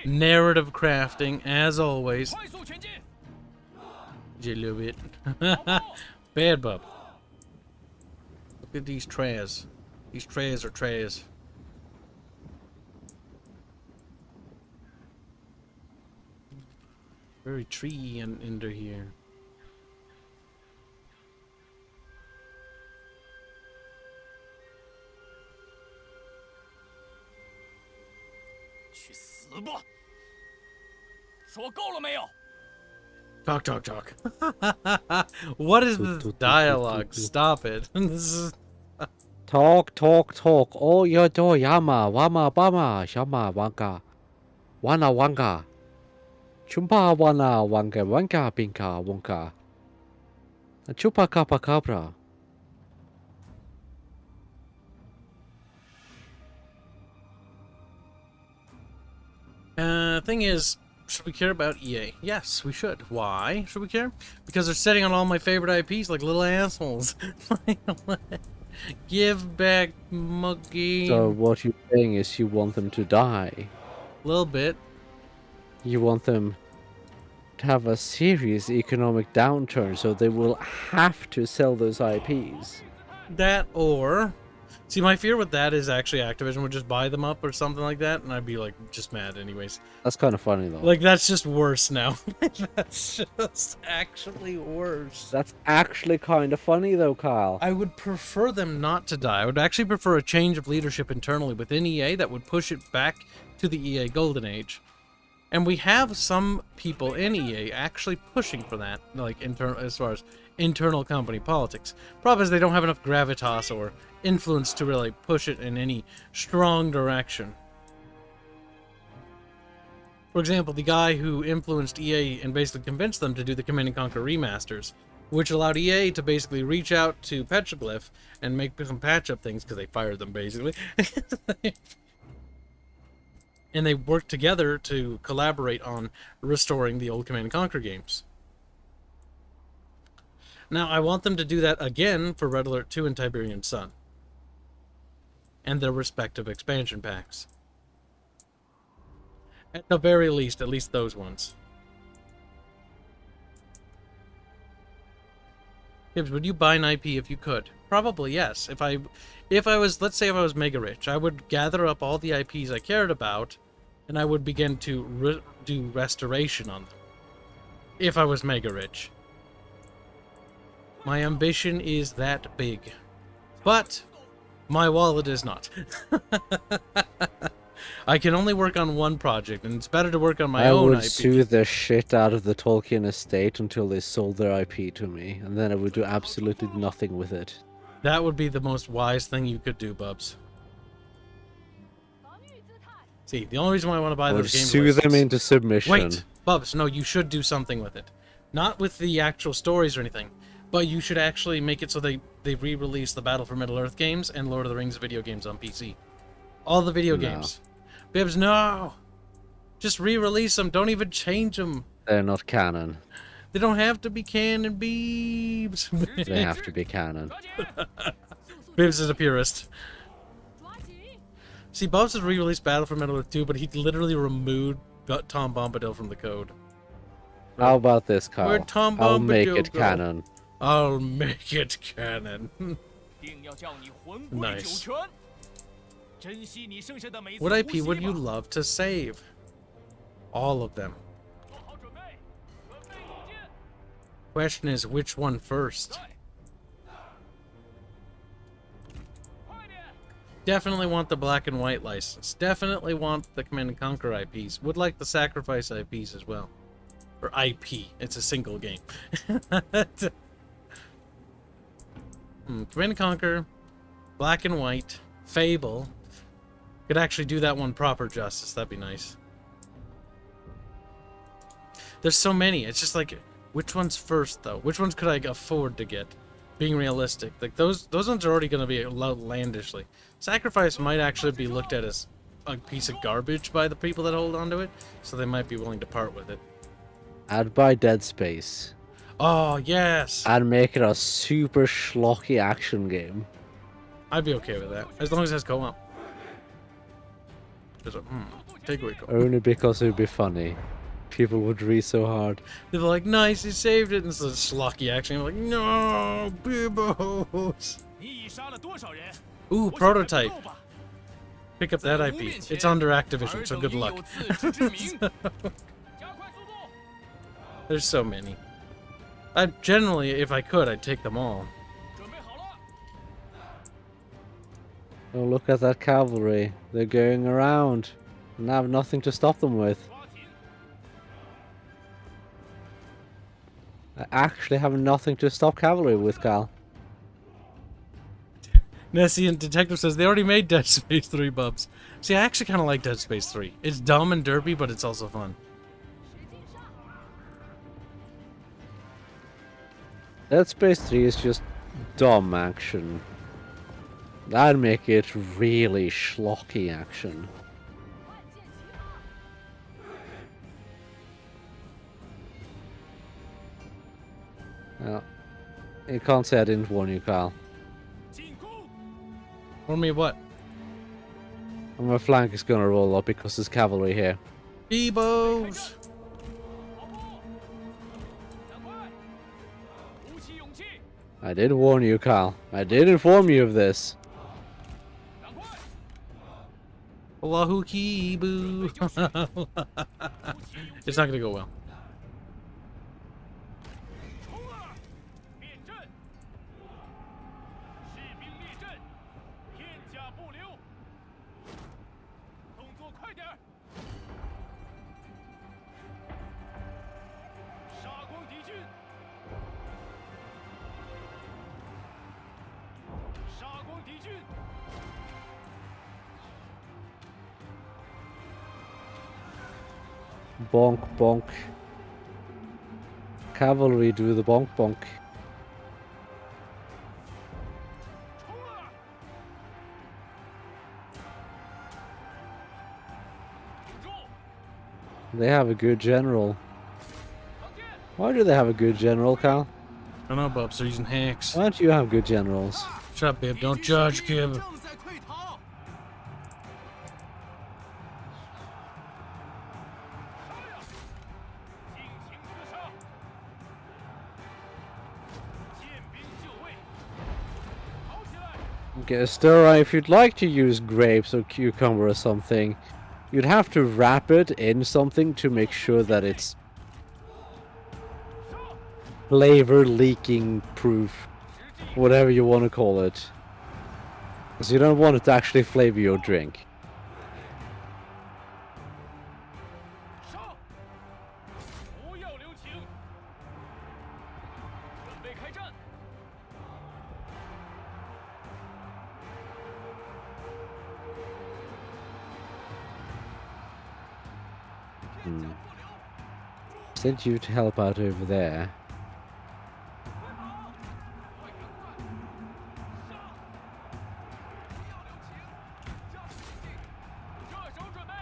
Narrative crafting, as always. 快速前进！ Did you love it? Bad Bub. Look at these trays. These trays are trays. Very tree and under here. Talk, talk, talk. What is this dialogue? Stop it. This is... Talk, talk, talk. Oh, yo, do, yama, wama, bama, shama, wanka. Wana, wanka. Chumpa, wana, wanka, wanka, pinka, wonka. Chupa, kappa, capra. Thing is, should we care about EA? Yes, we should. Why should we care? Because they're setting on all my favorite IPs like little assholes. Give back my game. So what you're saying is you want them to die. A little bit. You want them to have a serious economic downturn, so they will have to sell those IPs. That or... See, my fear with that is actually Activision would just buy them up or something like that, and I'd be, like, just mad anyways. That's kind of funny, though. Like, that's just worse now. That's just actually worse. That's actually kind of funny, though, Kyle. I would prefer them not to die. I would actually prefer a change of leadership internally within EA that would push it back to the EA Golden Age. And we have some people in EA actually pushing for that, like, as far as internal company politics. Problem is they don't have enough gravitas or influence to really push it in any strong direction. For example, the guy who influenced EA and basically convinced them to do the Command & Conquer remasters, which allowed EA to basically reach out to Petroglyph and make some patch-up things, because they fired them, basically. And they worked together to collaborate on restoring the old Command & Conquer games. Now, I want them to do that again for Red Alert 2 and Tiberian Sun, and their respective expansion packs. At the very least, at least those ones. Kibs, would you buy an IP if you could? Probably yes. If I was, let's say if I was mega rich, I would gather up all the IPs I cared about, and I would begin to do restoration on them. If I was mega rich. My ambition is that big. But my wallet is not. I can only work on one project, and it's better to work on my own IP. I would sue the shit out of the Tolkien estate until they sold their IP to me, and then I would do absolutely nothing with it. That would be the most wise thing you could do, Bubs. See, the only reason why I want to buy those games sue them into submission. Wait, Bubs, no, you should do something with it. Not with the actual stories or anything, but you should actually make it so they re-release the Battle for Middle-earth games and Lord of the Rings video games on PC. All the video games. Bibbs, no! Just re-release them, don't even change them. They're not canon. They don't have to be canon, Bibbs. They have to be canon. Bibbs is a purist. See, Bubs has re-released Battle for Middle-earth 2, but he literally removed Tom Bombadil from the code. How about this, Kyle? Where'd Tom I'll make Bombadil it go? canon. I'll make it canon. Nice. What IP would you love to save? All of them. Question is, which one first? Definitely want the black and white license. Definitely want the Command & Conquer IPs. Would like the Sacrifice IPs as well. Or IP. It's a single game. Command & Conquer, Black and White, Fable. Could actually do that one proper justice. That'd be nice. There's so many. It's just like, which one's first though? Which ones could I afford to get? Being realistic, like those ones are already going to be outlandishly. Sacrifice might actually be looked at as a piece of garbage by the people that hold on to it, so they might be willing to part with it. I'd buy Dead Space. Oh yes, I'd make it a super schlocky action game. I'd be okay with that as long as it has co-op. Takeaway co-op. Only because it would be funny. People would read so hard. They're like, nice, you saved it, and it's a schlocky action. I'm like, no, Bibos. Ooh, Prototype. Pick up that IP. It's under Activision, so good luck. There's so many. Generally, if I could, I'd take them all. Oh, look at that cavalry. They're going around and I have nothing to stop them with. I actually have nothing to stop cavalry with, Cal. Nessie and Detective says they already made Dead Space 3, Bubs. See, I actually kind of like Dead Space 3. It's dumb and derpy, but it's also fun. Dead Space 3 is just dumb action. That'd make it really schlocky action. Well, you can't say I didn't warn you, Kyle. Warn me what? And my flank is gonna roll up because there's cavalry here. Bebos! I did warn you, Kyle. I did inform you of this. 赶快！ Allahu Kibu. It's not gonna go well. 冲啊！变阵！士兵列阵，片甲不留。动作快点儿！杀光敌军！杀光敌军！ Bonk, bonk. Cavalry do the bonk, bonk. 冲啊！顶住！ They have a good general. 扛剑！ Why do they have a good general, Kyle? I don't know, Bubs. They're using hacks. Why don't you have good generals? Shut up, Bib. Don't judge, Kib. 正在溃逃！杀呀！尽情厮杀！剑兵就位！跑起来！ Okay, Stura, if you'd like to use grapes or cucumber or something, you'd have to wrap it in something to make sure that it's flavor leaking proof, whatever you want to call it. Because you don't want it to actually flavor your drink. 杀！不要留情！准备开战！ Sent you to help out over there. 热手准备！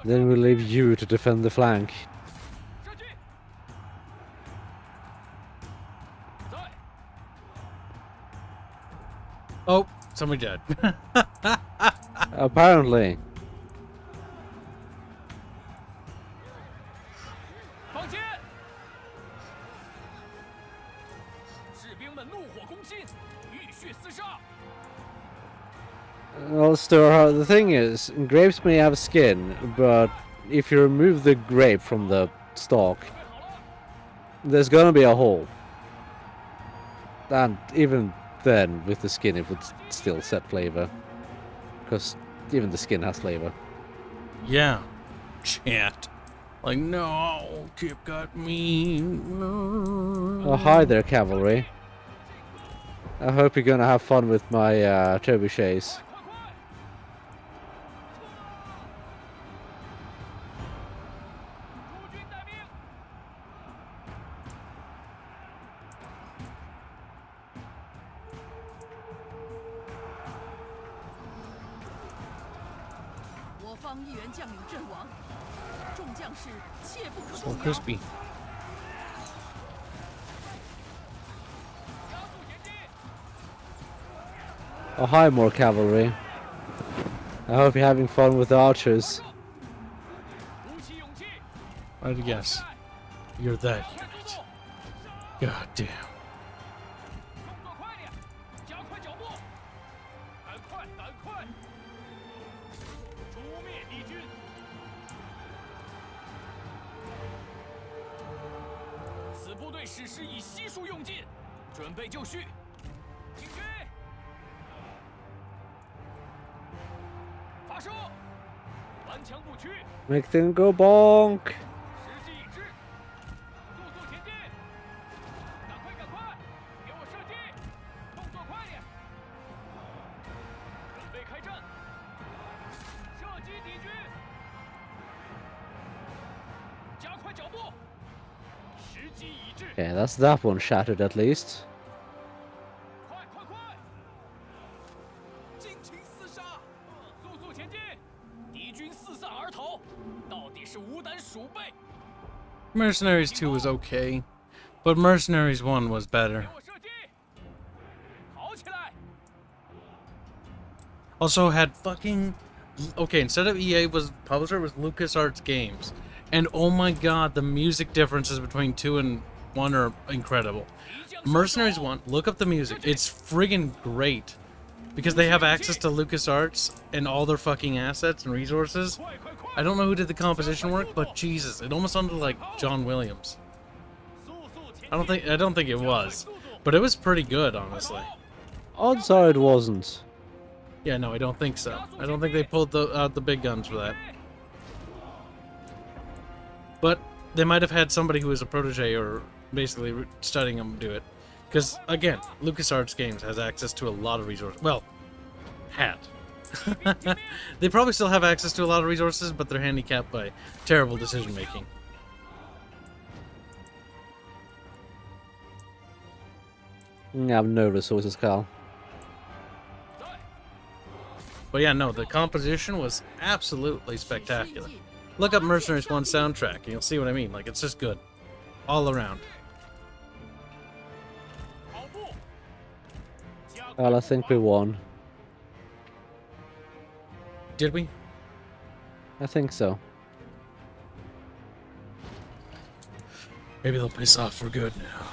Then we'll leave you to defend the flank. 射击！在！ Oh, somebody dead. Apparently. 放箭！士兵们怒火攻心，浴血厮杀。 Well, Stura, the thing is, grapes may have skin, but if you remove the grape from the stalk, 准备好了， there's gonna be a hole. And even then, with the skin, it would still set flavor. Because even the skin has flavor. Yeah. Chat. Like, no, Kib got me. No. Oh, hi there, cavalry. I hope you're gonna have fun with my trebuchets. 快！诸军待命！ 我方一员将领阵亡，众将士切不可 So 动摇。 crispy. 加速前进！ Oh, hi, more cavalry. I hope you're having fun with the archers. 鼓起勇气！ I'd guess. You're that 快 unit. 速度！ God damn. 动作快点，加快脚步！赶快，赶快！诛灭敌军！此部队史实已悉数用尽，准备就绪。进军！发射！顽强不屈， Make them go bonk. 时机已至，速速前进！赶快，赶快，给我射击！动作快点！准备开战！射击敌军！加快脚步！时机已至， Okay, that's that one shattered at least. 快快快！尽情厮杀！速速前进！敌军四散而逃，到底是无胆鼠辈！ Mercenaries 2 was okay, but Mercenaries 1 was better. 给我射击！跑起来！ Also had fucking... Okay, instead of EA, was publisher was LucasArts Games. And oh my god, the music differences between 2 and 1 are incredible. 敌将 Mercenaries 1, look up the music. It's friggin' great. Because they have access to LucasArts and all their fucking assets and resources. I don't know who did the composition work, but Jesus, it almost sounded like John Williams. I don't think it was, but it was pretty good, honestly. Odds are it wasn't. Yeah, no, I don't think so. I don't think they pulled out the big guns for that. But they might have had somebody who was a protege or basically studying them do it. Because, again, LucasArts Games has access to a lot of resources. Well, had. They probably still have access to a lot of resources, but they're handicapped by terrible decision-making. I have no resources, Carl. But yeah, no, the composition was absolutely spectacular. Look up Mercenaries 1 soundtrack, and you'll see what I mean. Like, it's just good. All around. Well, I think we won. Did we? I think so. Maybe they'll piss off for good now.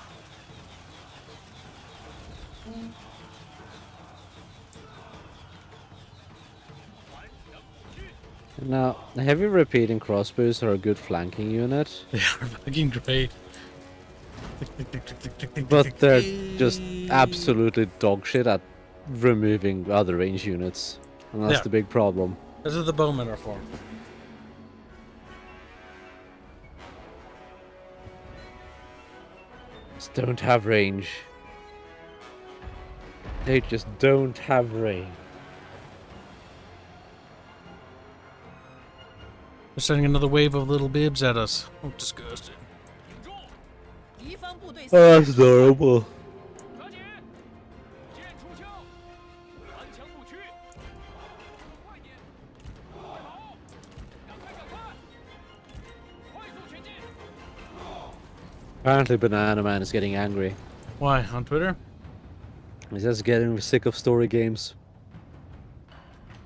Now, heavy repeating crossbows are a good flanking unit, They are fucking great. but they're just absolutely dog shit at removing other range units. And that's Yeah. the big problem. That's what the bowmen are for. Just don't have range. They just don't have range. They're sending another wave of little bibs at us. Oh, disgusting. 敌方部队 Oh, that's adorable. 抓紧，剑出鞘，拦墙不屈，快点，快跑，赶快，快速前进。 Apparently Banana Man is getting angry. Why? On Twitter? He's just getting sick of story games.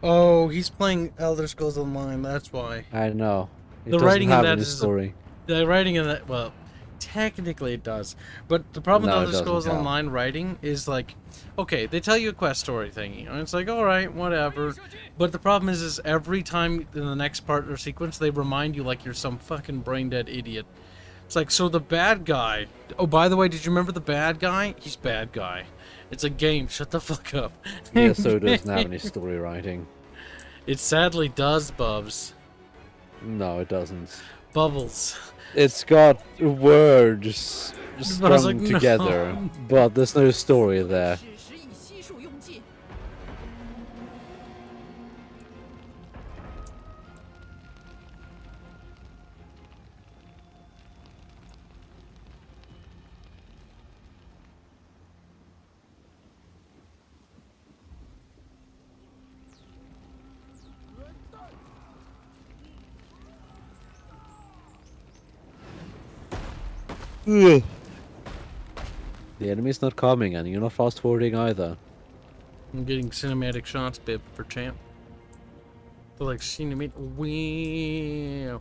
Oh, he's playing Elder Scrolls Online, that's why. I know. It The doesn't writing in have that any is a- story. The writing in that, well, technically it does. But the problem No, it with Elder doesn't Scrolls count. Online writing is like, okay, they tell you a quest story thingy, and it's like, alright, whatever. But the problem is every time in the next part or sequence, they remind you like you're some fucking brain-dead idiot. It's like, so the bad guy... Oh, by the way, did you remember the bad guy? He's bad guy. It's a game, shut the fuck up. Yeah, so it doesn't have any story writing. It sadly does, Bubs. No, it doesn't. Bubbles. It's got words I was strung like, no. together, but there's no story there. 只时以悉数用尽。 The enemy's not coming, and you're not fast forwarding either. I'm getting cinematic shots, Bib, for champ. They're like cinematic. Wow.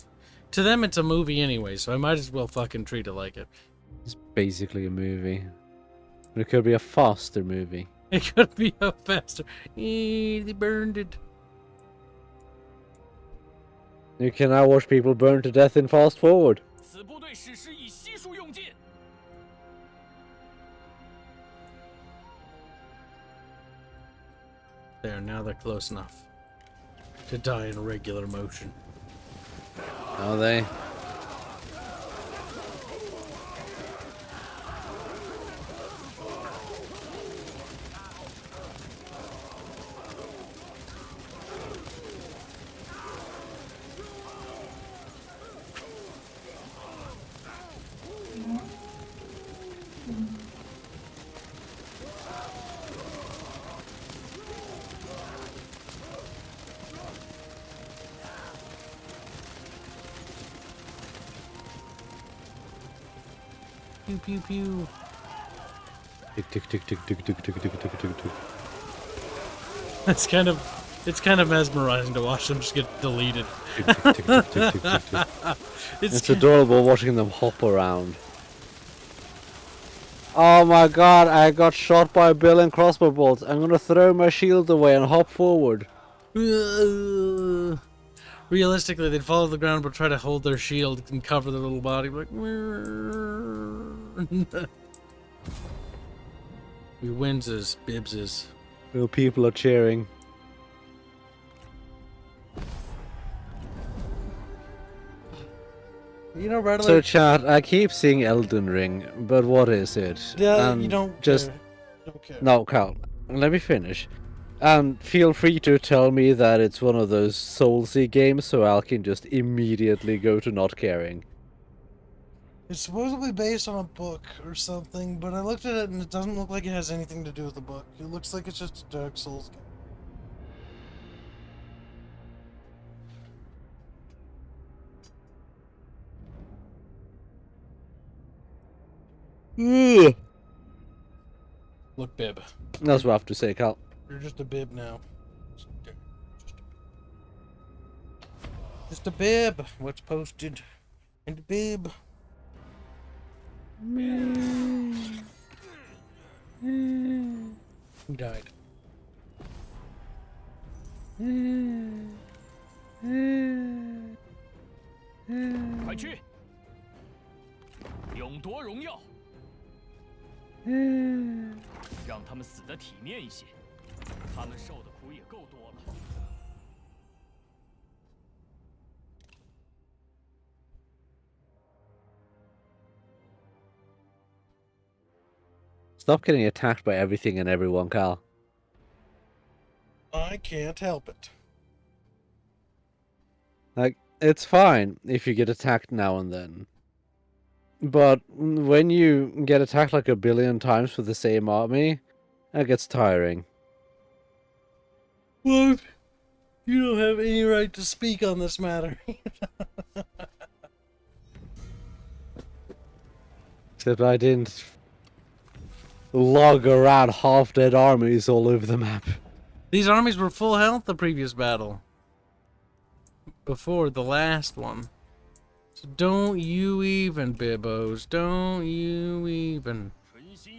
To them, it's a movie anyway, so I might as well fucking treat it like it. It's basically a movie. But it could be a faster movie. It could be a faster. They burned it. You can now watch people burn to death in fast forward. 此部队史实已悉数用尽。 There, now they're close enough to die in regular motion. Are they? Pew pew pew. Tick tick tick tick tick tick tick tick tick tick tick. It's kind of mesmerizing to watch them just get deleted. Tick, tick, tick, tick, tick, tick, tick, tick. It's It's adorable watching them hop around. Oh my god, I got shot by a bill and crossbow bolts. I'm gonna throw my shield away and hop forward. Realistically, they'd fall to the ground but try to hold their shield and cover their little body. Like, we winses, bibses. Well, people are cheering. You know, Redone. So chat, I keep seeing Elden Ring, but what is it? Yeah, you And don't just care. Don't care. no, Carl. Let me finish. And feel free to tell me that it's one of those Soulsy games, so I can just immediately go to not caring. It's supposedly based on a book or something, but I looked at it and it doesn't look like it has anything to do with the book. It looks like it's just a Dark Souls game. Ugh. Look, Bib. That's what I have to say, Carl. You're just a bib now. Just a bib. What's posted in the bib? Who died? 快去，勇夺荣耀，让他们死得体面一些，他们受的苦也够多了。 Stop getting attacked by everything and everyone, Carl. I can't help it. Like, it's fine if you get attacked now and then. But when you get attacked like a billion times for the same army, that gets tiring. What? You don't have any right to speak on this matter. Except I didn't log around half-dead armies all over the map. These armies were full health the previous battle. Before the last one. So don't you even, Bibbos. Don't you even.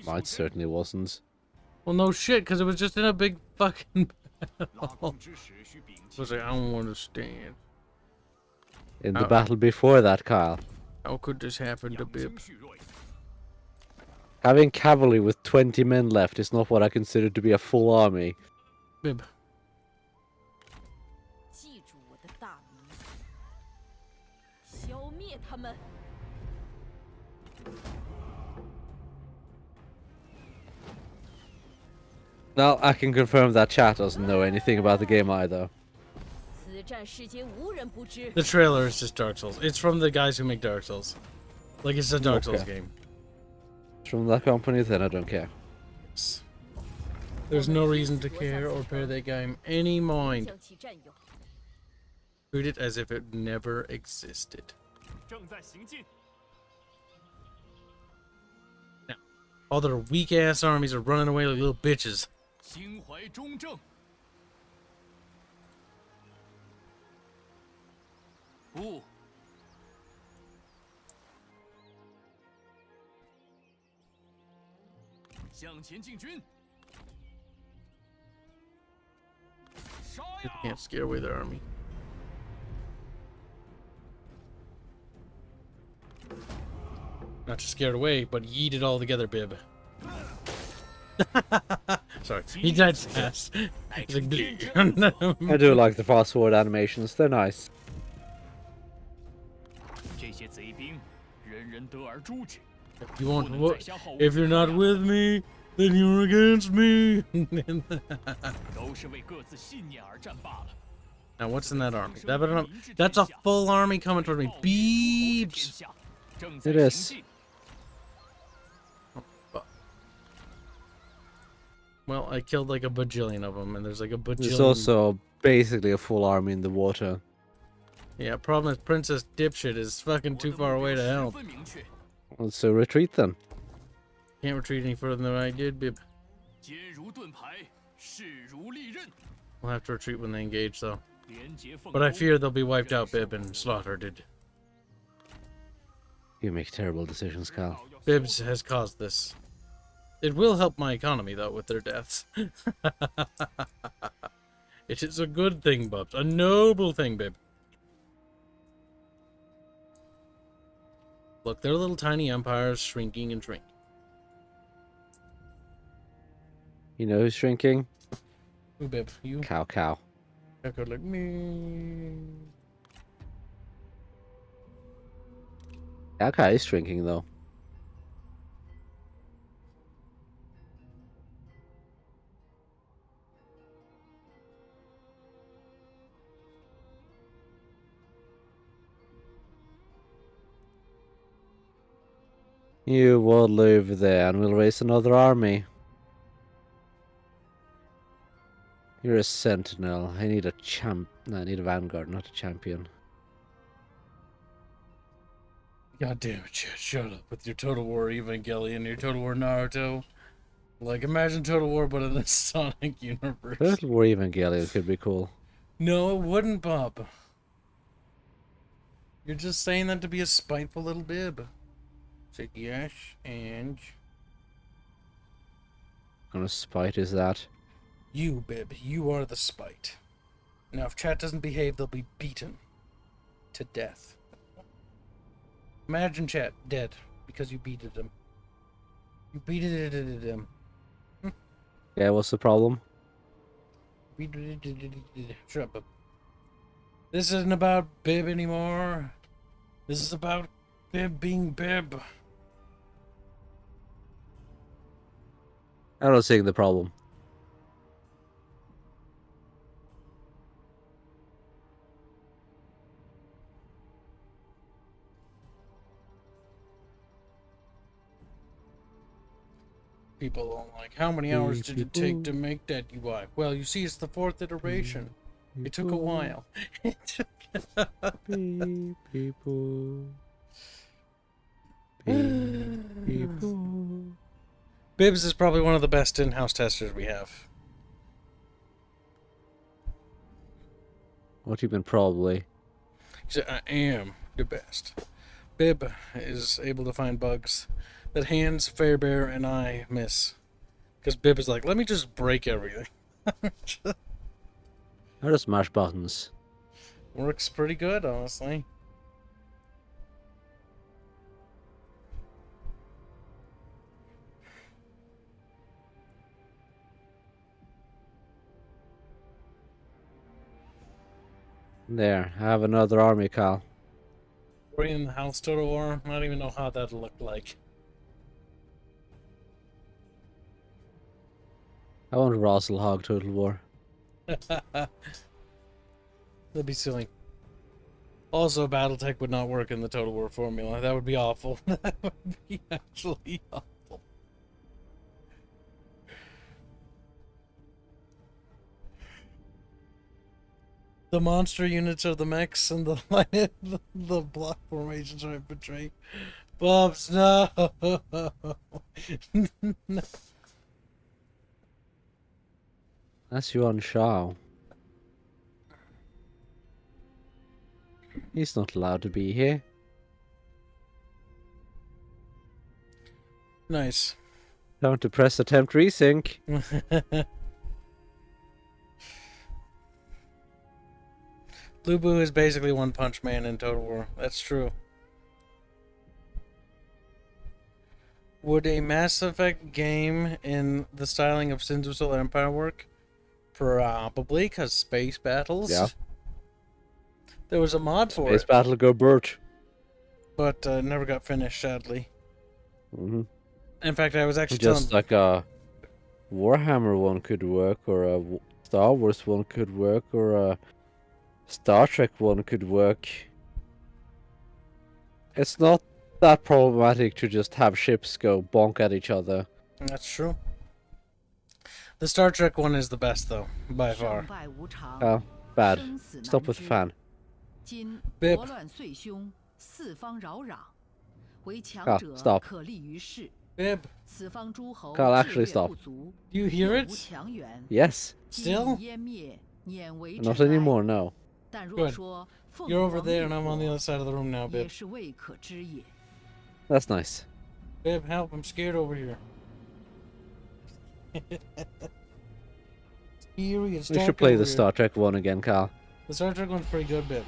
Mine certainly wasn't. Well, no shit, because it was just in a big fucking battle. I was like, I don't understand. In the battle before that, Kyle. How could this happen to Bib? Having cavalry with 20 men left is not what I consider to be a full army. Bib. 记住我的大名，消灭他们。 Now, I can confirm that chat doesn't know anything about the game either. 此战世间无人不知。 The trailer is just Dark Souls. It's from the guys who make Dark Souls. Like, it's a Dark Souls game. It's from that company, then I don't care. There's no reason to care or pay that game any mind. 将其占有。 Treat it as if it never existed. 正在行进。 Now, all their weak-ass armies are running away like little bitches. 心怀忠正。不。向前进军。杀 You 呀！ can't scare away their army. Not just scared away, but yeet it all together, Bib. Sorry, he died fast. He's like, bleed. I do like the fast forward animations, they're nice. 这些贼兵，人人得而诛之。 You won't. If you're not with me, then you're against me. 都是为各自信念而战罢了。 Now, what's in that army? That's a full army coming toward me. Beebs. 正在 It 行 is. 进。 Well, I killed like a bajillion of them, and there's like a bajillion. There's also basically a full army in the water. Yeah, problem is Princess Dipshit is fucking too far away to help. 十分明确 So retreat then. Can't retreat any further than I did, Bib. 坚如盾牌，势如利刃， We'll have to retreat when they engage, though. 廉洁奉 But I 公。 fear they'll be wiped out, Bib, and slaughtered. You make terrible decisions, Cal. Bibs has caused this. It will help my economy, though, with their deaths. It is a good thing, Bubs. A noble thing, babe. Look, their little tiny empires shrinking and shrinking. You know who's shrinking? Ooh, babe, you? Cow. Echo like me. Cow is shrinking, though. You will live there and we'll raise another army. You're a sentinel. I need a champ. No, I need a vanguard, not a champion. God damn it, Chad. Shut up with your Total War Evangelion, your Total War Naruto. Like, imagine Total War, but in the Sonic universe. Total War Evangelion could be cool. No, it wouldn't, Bob. You're just saying that to be a spiteful little bib. Say yes, and... What kind of spite is that? You, Bib, you are the spite. Now, if chat doesn't behave, they'll be beaten to death. Imagine chat dead because you beated them. You beated them. Yeah, what's the problem? Shut up, Bib. This isn't about Bib anymore. This is about Bib being Bib. I don't see the problem. People don't like, how many hours did it take to make that UI? Well, you see, it's the 4th iteration. It took a while. It took... People. Bibbs is probably one of the best in-house testers we have. What do you mean, probably? He said, I am the best. Bib is able to find bugs that Hands, Fairbear, and I miss. Because Bib is like, let me just break everything. How to smash buttons? Works pretty good, honestly. There, I have another army, Cal. We're in the House Total War. I don't even know how that looked like. I want Russell Hog Total War. That'd be silly. Also, Battletech would not work in the Total War formula. That would be awful. That would be actually awful. The monster units are the mechs and the the block formations are infantry. Bubs, no. No. That's Yuan Shao. He's not allowed to be here. Nice. Time to press attempt resync. Blue Boo is basically One Punch Man in Total War. That's true. Would a Mass Effect game in the styling of Sins of Solar Empire work? Probably, because space battles. Yeah. There was a mod for Space it, Battle Go Burt. but never got finished, sadly. Mm-hmm. In fact, I was actually Just telling... like a Warhammer one could work, or a Star Wars one could work, or a Star Trek one could work. It's not that problematic to just have ships go bonk at each other. That's true. The Star Trek one is the best, though, by far. Oh, bad. Stop with the fan. Bip. Stop. Bib, Carl, actually stop. do you hear it? Yes. Still? Not anymore, no. Good. You're over there and I'm on the other side of the room now, Bib. That's nice. Bib, help, I'm scared over here. Eerie, We should play the Star Trek one again, Carl. The Star Trek one's pretty good, Bib.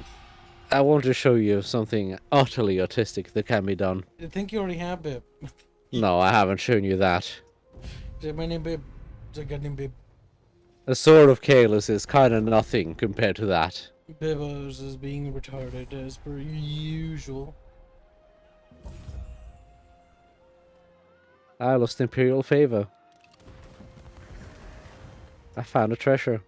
I want to show you something utterly autistic that can be done. I think you already have, Bib. No, I haven't shown you that. My name, Bib. It's a good name, Bib. A sword of Kalis is kind of nothing compared to that. Bibos is being retarded as per usual. I lost Imperial favor. I found a treasure.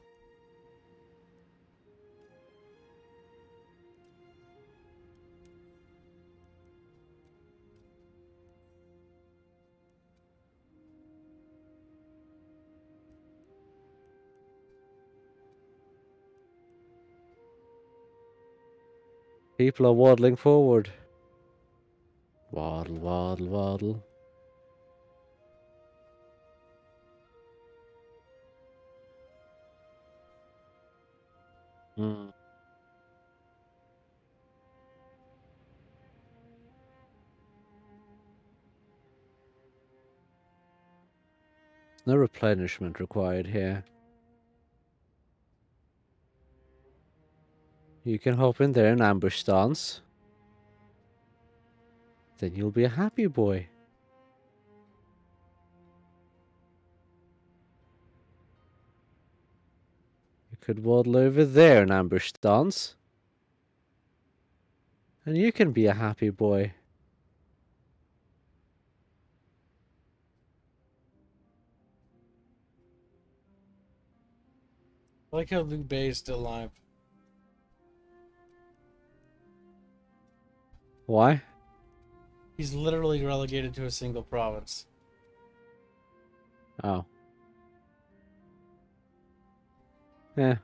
People are waddling forward. Waddle, waddle, waddle. Hmm. No replenishment required here. You can hop in there and ambush stance. Then you'll be a happy boy. You could waddle over there and ambush stance. And you can be a happy boy. I like how Luke Bay is still alive. Why? He's literally relegated to a single province. Oh. Yeah.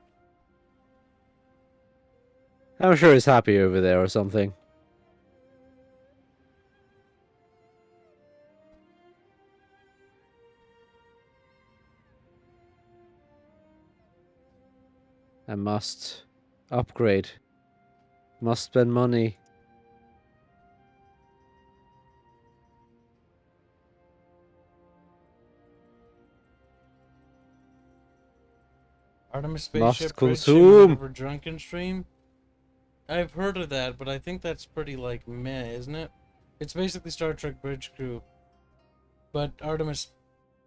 I'm sure he's happy over there or something. I must upgrade. Must spend money. Artemis Must spaceship consume. for drunken stream. I've heard of that, but I think that's pretty like meh, isn't it? It's basically Star Trek Bridge Crew, but Artemis.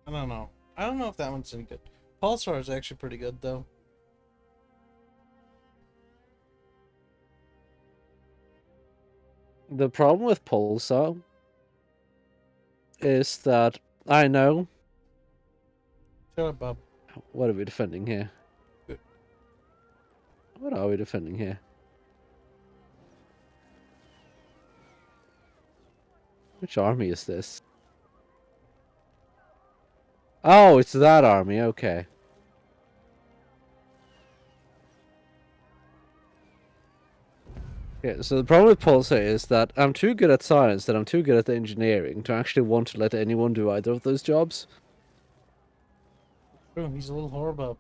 I don't know. I don't know if that one's any good. Pulsar is actually pretty good though. The problem with Pulsar is that I know. Shut up, Bub. What are we defending here? Good. What are we defending here? Which army is this? Oh, it's that army, okay. Yeah, so the problem with Pulsar is that I'm too good at science and I'm too good at engineering to actually want to let anyone do either of those jobs. True, he's a little horrible.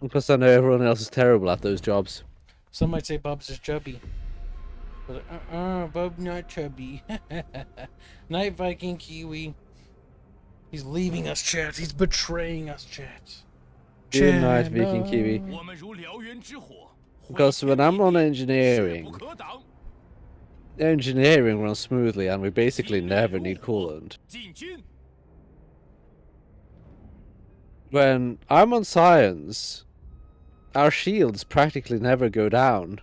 Because I know everyone else is terrible at those jobs. Some might say Bub's is chubby. But Bub not chubby. Night Viking Kiwi. He's leaving us, chat. He's betraying us, chat. Good night, Viking Kiwi. Because when I'm on engineering runs smoothly and we basically never need coolant. When I'm on science, our shields practically never go down.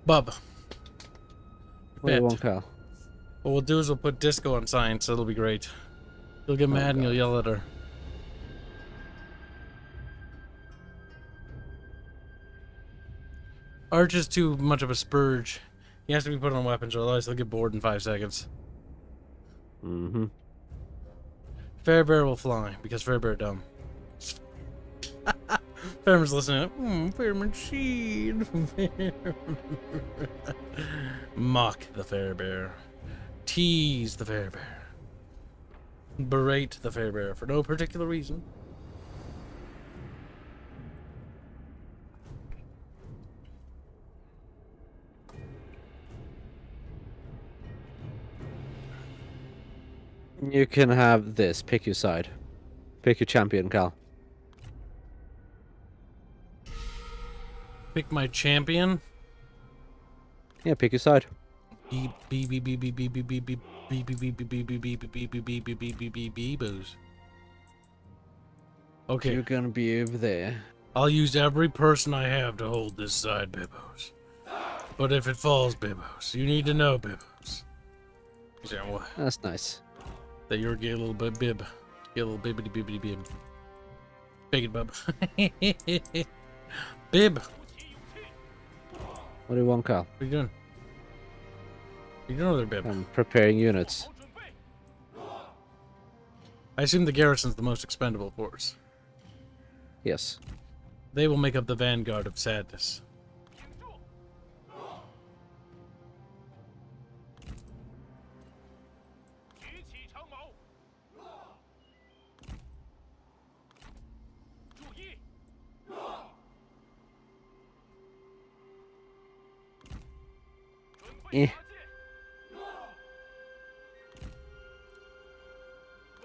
Bub. What do you want, Cal? What we'll do is we'll put Disco on science. It'll be great. You'll get mad and you'll yell at her. Arch is too much of a spurge. He has to be put on weapons, or otherwise he'll get bored in 5 seconds. Mm-hmm. Fairbear will fly, because Fairbear dumb. Fairman's listening. Fairman seed. Mock the Fairbear. Tease the Fairbear. Berate the Fairbear for no particular reason. You can have this. Pick your side. Pick your champion, Cal. Pick my champion. Yeah, pick your side. Okay. You're gonna be over there. I'll use every person I have to hold this side, Bibbos. But if it falls, Bibbos, you need to know, Bibbos. That's nice. That you're a little bit bib. Get a little bibbity bibbity bib. Big it, bub. Bib. What do you want, Cal? What are you doing? What are you doing over there, Bib? I'm preparing units. I assume the garrison's the most expendable force. Yes. They will make up the vanguard of sadness. 举起长矛，注意，准备 Eh. 拔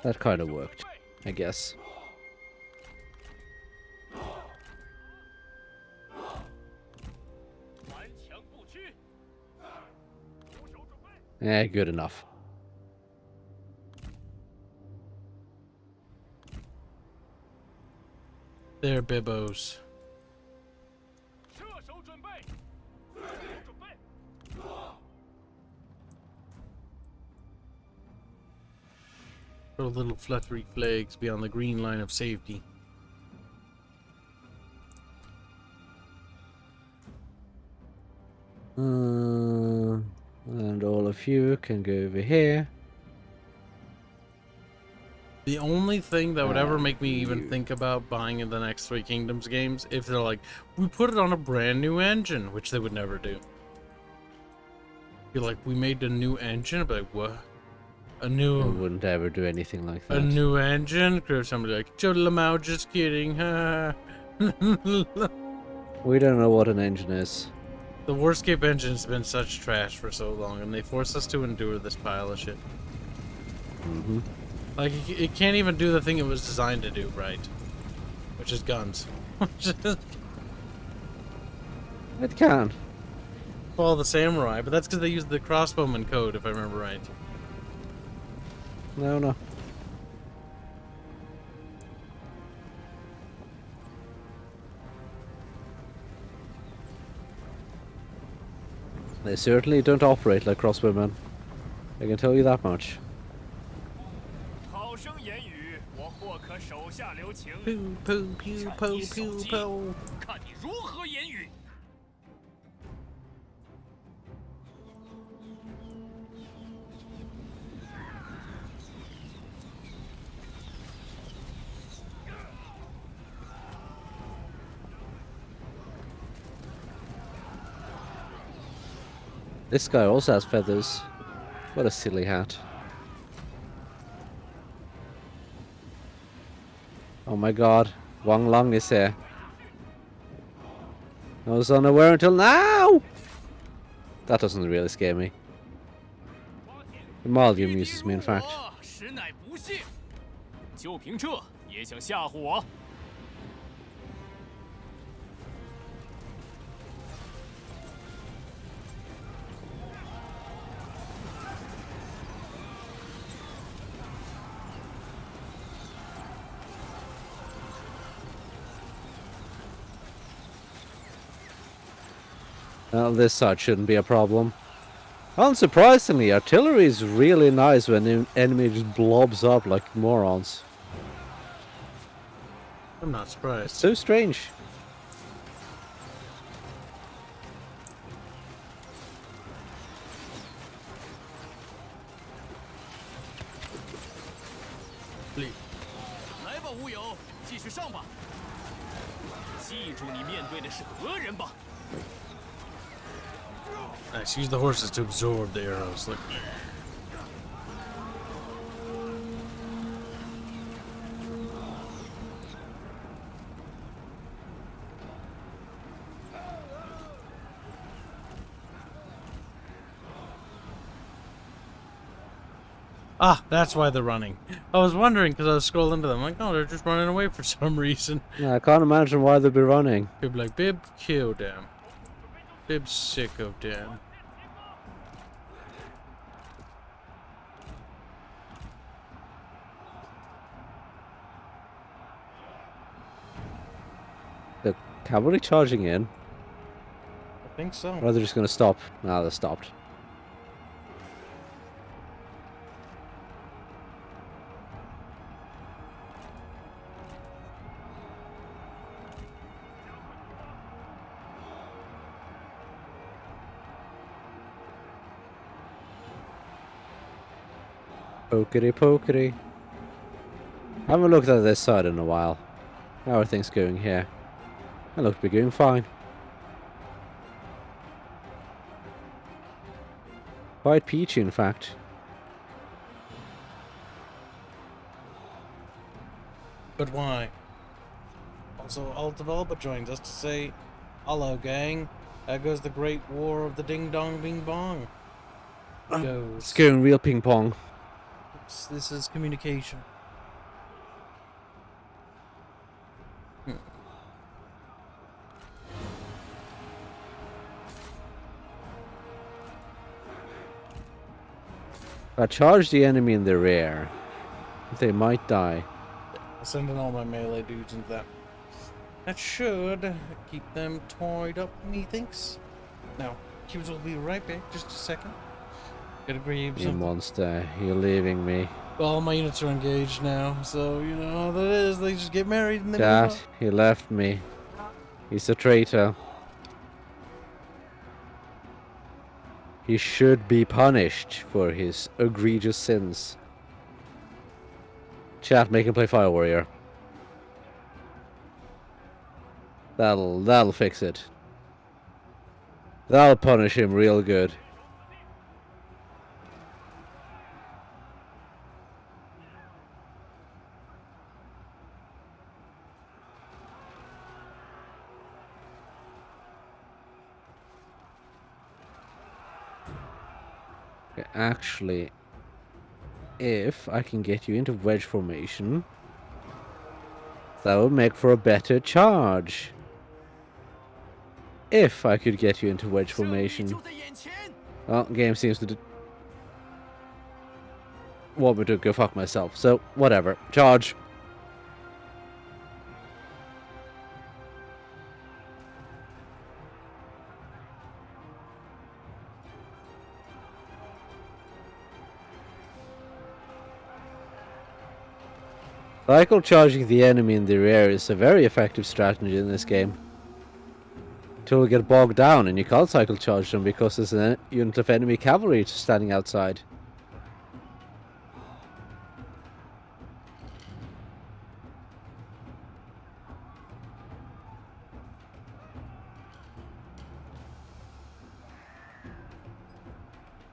剑， That kind of worked, I guess. 顽强不屈，出手准备。 Yeah, good enough. There, Bibbos. 射手准备，射手准备， Throw little fluttery flags beyond the green line of safety. And all of you can go over here. The only thing that would ever make me even you. think about buying in the next Three Kingdoms games, if they're like, we put it on a brand new engine, which they would never do. You're like, we made a new engine? I'd be like, what? A I new... wouldn't ever do anything like that. A new engine? Could have somebody like, Joe Lamau, just kidding. We don't know what an engine is. The Warscape engine's been such trash for so long, and they force us to endure this pile of shit. Mm-hmm. Like, it can't even do the thing it was designed to do right. Which is guns. It can. Well, the samurai, but that's because they used the crossbowman code, if I remember right. No, no. They certainly don't operate like crossbowmen. I can tell you that much. 好生言语，我或可手下留情。 Poo, poo, pew, 战 po, 地手 pew, 机 po. 看你如何言语。 This guy also has feathers. What a silly hat. Oh my god, Wang Long is here. I was unaware until now! That doesn't really scare me. The mildly amuses me, in fact. 实乃不幸，就凭这也想吓唬我？ Well, this side shouldn't be a problem. Unsurprisingly, artillery is really nice when the enemy just blobs up like morons. I'm not surprised. So strange. Please. 来吧，乌有，继续上吧。记住你面对的是何人吧。 Nice, use the horses to absorb the arrows. Look. Ah, that's why they're running. I was wondering because I was scrolling to them. Like, oh, they're just running away for some reason. Yeah, I can't imagine why they'd be running. Bib like, Bib, kill them. Bib's sick of them. The cavalry charging in. I think so. Or are they just going to stop? No, they stopped. Pokety pokety. I haven't looked at this side in a while. How are things going here? I look to be going fine. Quite peachy, in fact. But why? Also, Alt Developer joins us to say, hello, gang. There goes the Great War of the Ding Dong Bing Bong. It's going real ping pong. This is communication. If I charge the enemy in the rear, they might die. I'm sending all my melee dudes into that. That should keep them tied up, methinks. Now, Kibs will be right back. Just a second. Gotta grab You something. monster, you're leaving me. All my units are engaged now, so you know how that is. They just get married and then move Dad, on. he left me. He's a traitor. He should be punished for his egregious sins. Chat, make him play Fire Warrior. That'll fix it. That'll punish him real good. Okay, actually, if I can get you into wedge formation, that would make for a better charge. If I could get you into wedge formation. Well, game seems to want me to go fuck myself, so whatever. Charge. Cycle charging the enemy in the rear is a very effective strategy in this game. Until we get bogged down and you can't cycle charge them because there's a unit of enemy cavalry standing outside.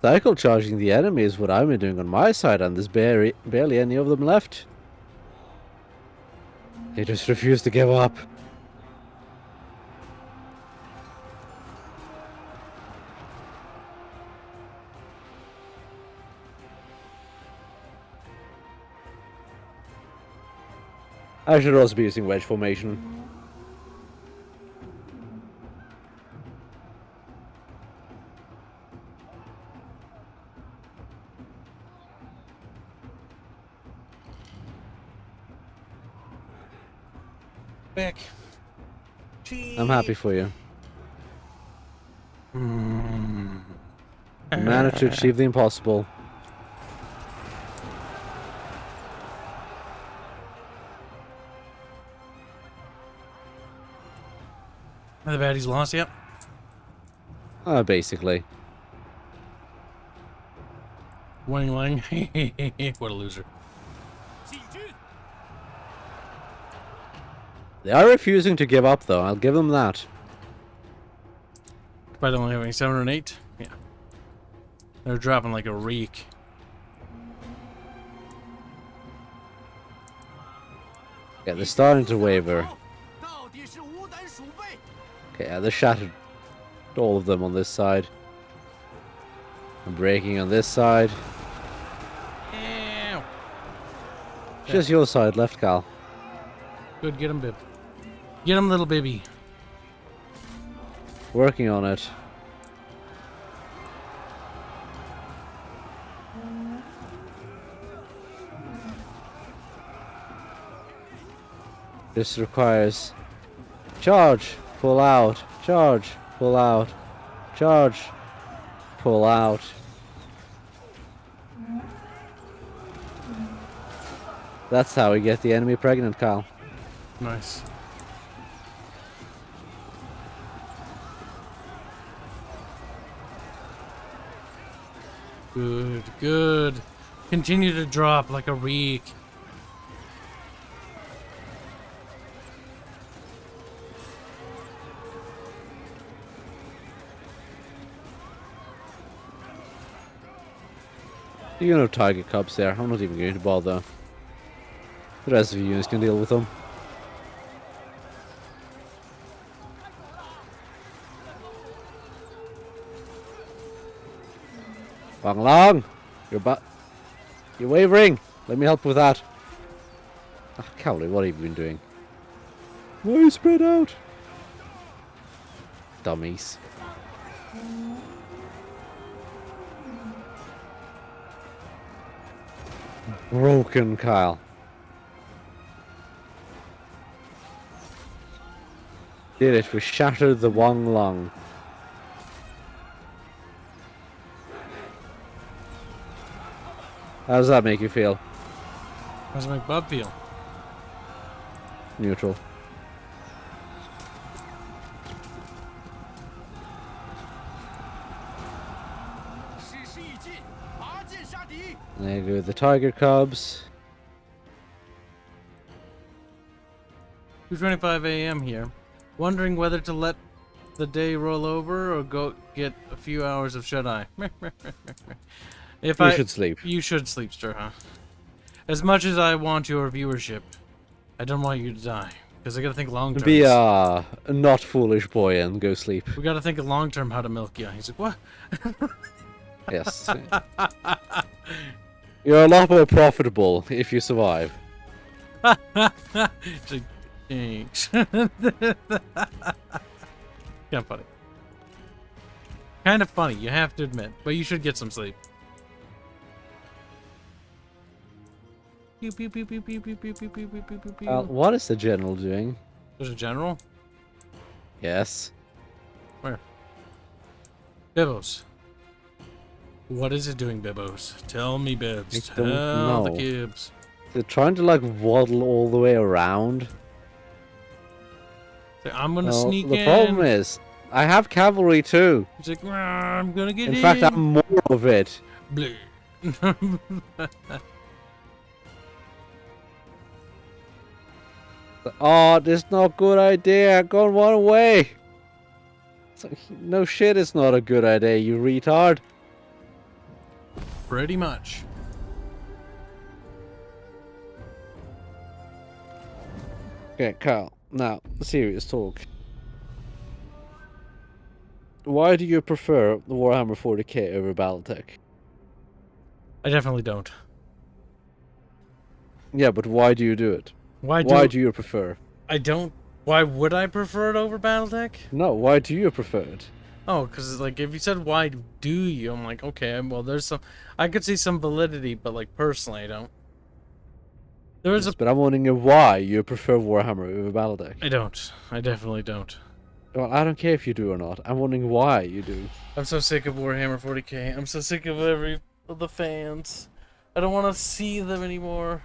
Cycle charging the enemy is what I've been doing on my side, and there's barely any of them left. They just refuse to give up. I should also be using wedge formation. Back. I'm happy for you. You managed to achieve the impossible. Are the baddies lost yet? Basically. Wang Lang. What a loser. They are refusing to give up, though. I'll give them that. By the only having 7 and 8? Yeah. They're dropping like a reek. Yeah, they're starting to waver. Okay, yeah, they're shattered. All of them on this side. I'm breaking on this side. Just your side left, Cal. Good, get him, Bib. Get him, little baby. Working on it. This requires charge, pull out, charge, pull out, charge, pull out. That's how we get the enemy pregnant, Kyle. Nice. Good, good. Continue to drop like a reek. You know target Cubs there. I'm not even going to bother. The rest of the units can deal with them. Bang long! You're wavering! Let me help with that. Ah, Cowley, what have you been doing? Why are you spread out? Dummies. Broken, Kyle. Did it. We shattered the Wong Long. How does that make you feel? How does it make Bub feel? Neutral. There go the Tiger Cubs. 2:25 a.m. here. Wondering whether to let the day roll over or go get a few hours of shut-eye. If You should sleep. You should sleep, Sturha. As much as I want your viewership, I don't want you to die. Because I gotta think long term. Be a not foolish boy and go sleep. We gotta think of long term how to milk you. He's like, what? Yes. You're a lot more profitable if you survive. It's like, thanks. Kind of funny. Kind of funny, you have to admit. But you should get some sleep. Pew, pew, pew, pew, pew, pew, pew, pew, pew, pew, pew, pew. What is the general doing? There's a general? Yes. Where? Bibos. What is it doing, Bibos? Tell me, Bibs. I don't Tell the know. Kibs. They're trying to like waddle all the way around. Say, I'm gonna No, sneak the in. problem is, I have cavalry too. He's like, "Rah, I'm gonna get In in. fact, I'm more of it. Bleh. Oh, this is not a good idea. Go and run away. It's like, no shit, it's not a good idea, you retard. Pretty much. Okay, Kyle. Now, serious talk. Why do you prefer the Warhammer 40k over Battletech? I definitely don't. Yeah, but why do you do it? Why do you prefer? I don't? Why would I prefer it over BattleTech? No, why do you prefer it? Oh, because like if you said why do you, I'm like, okay, well there's some, I could see some validity, but like personally I don't. There was Yes, but I'm wondering why you prefer Warhammer over Battletech. I don't. I definitely don't. Well, I don't care if you do or not. I'm wondering why you do. I'm so sick of Warhammer 40k. I'm so sick of the fans. I don't want to see them anymore.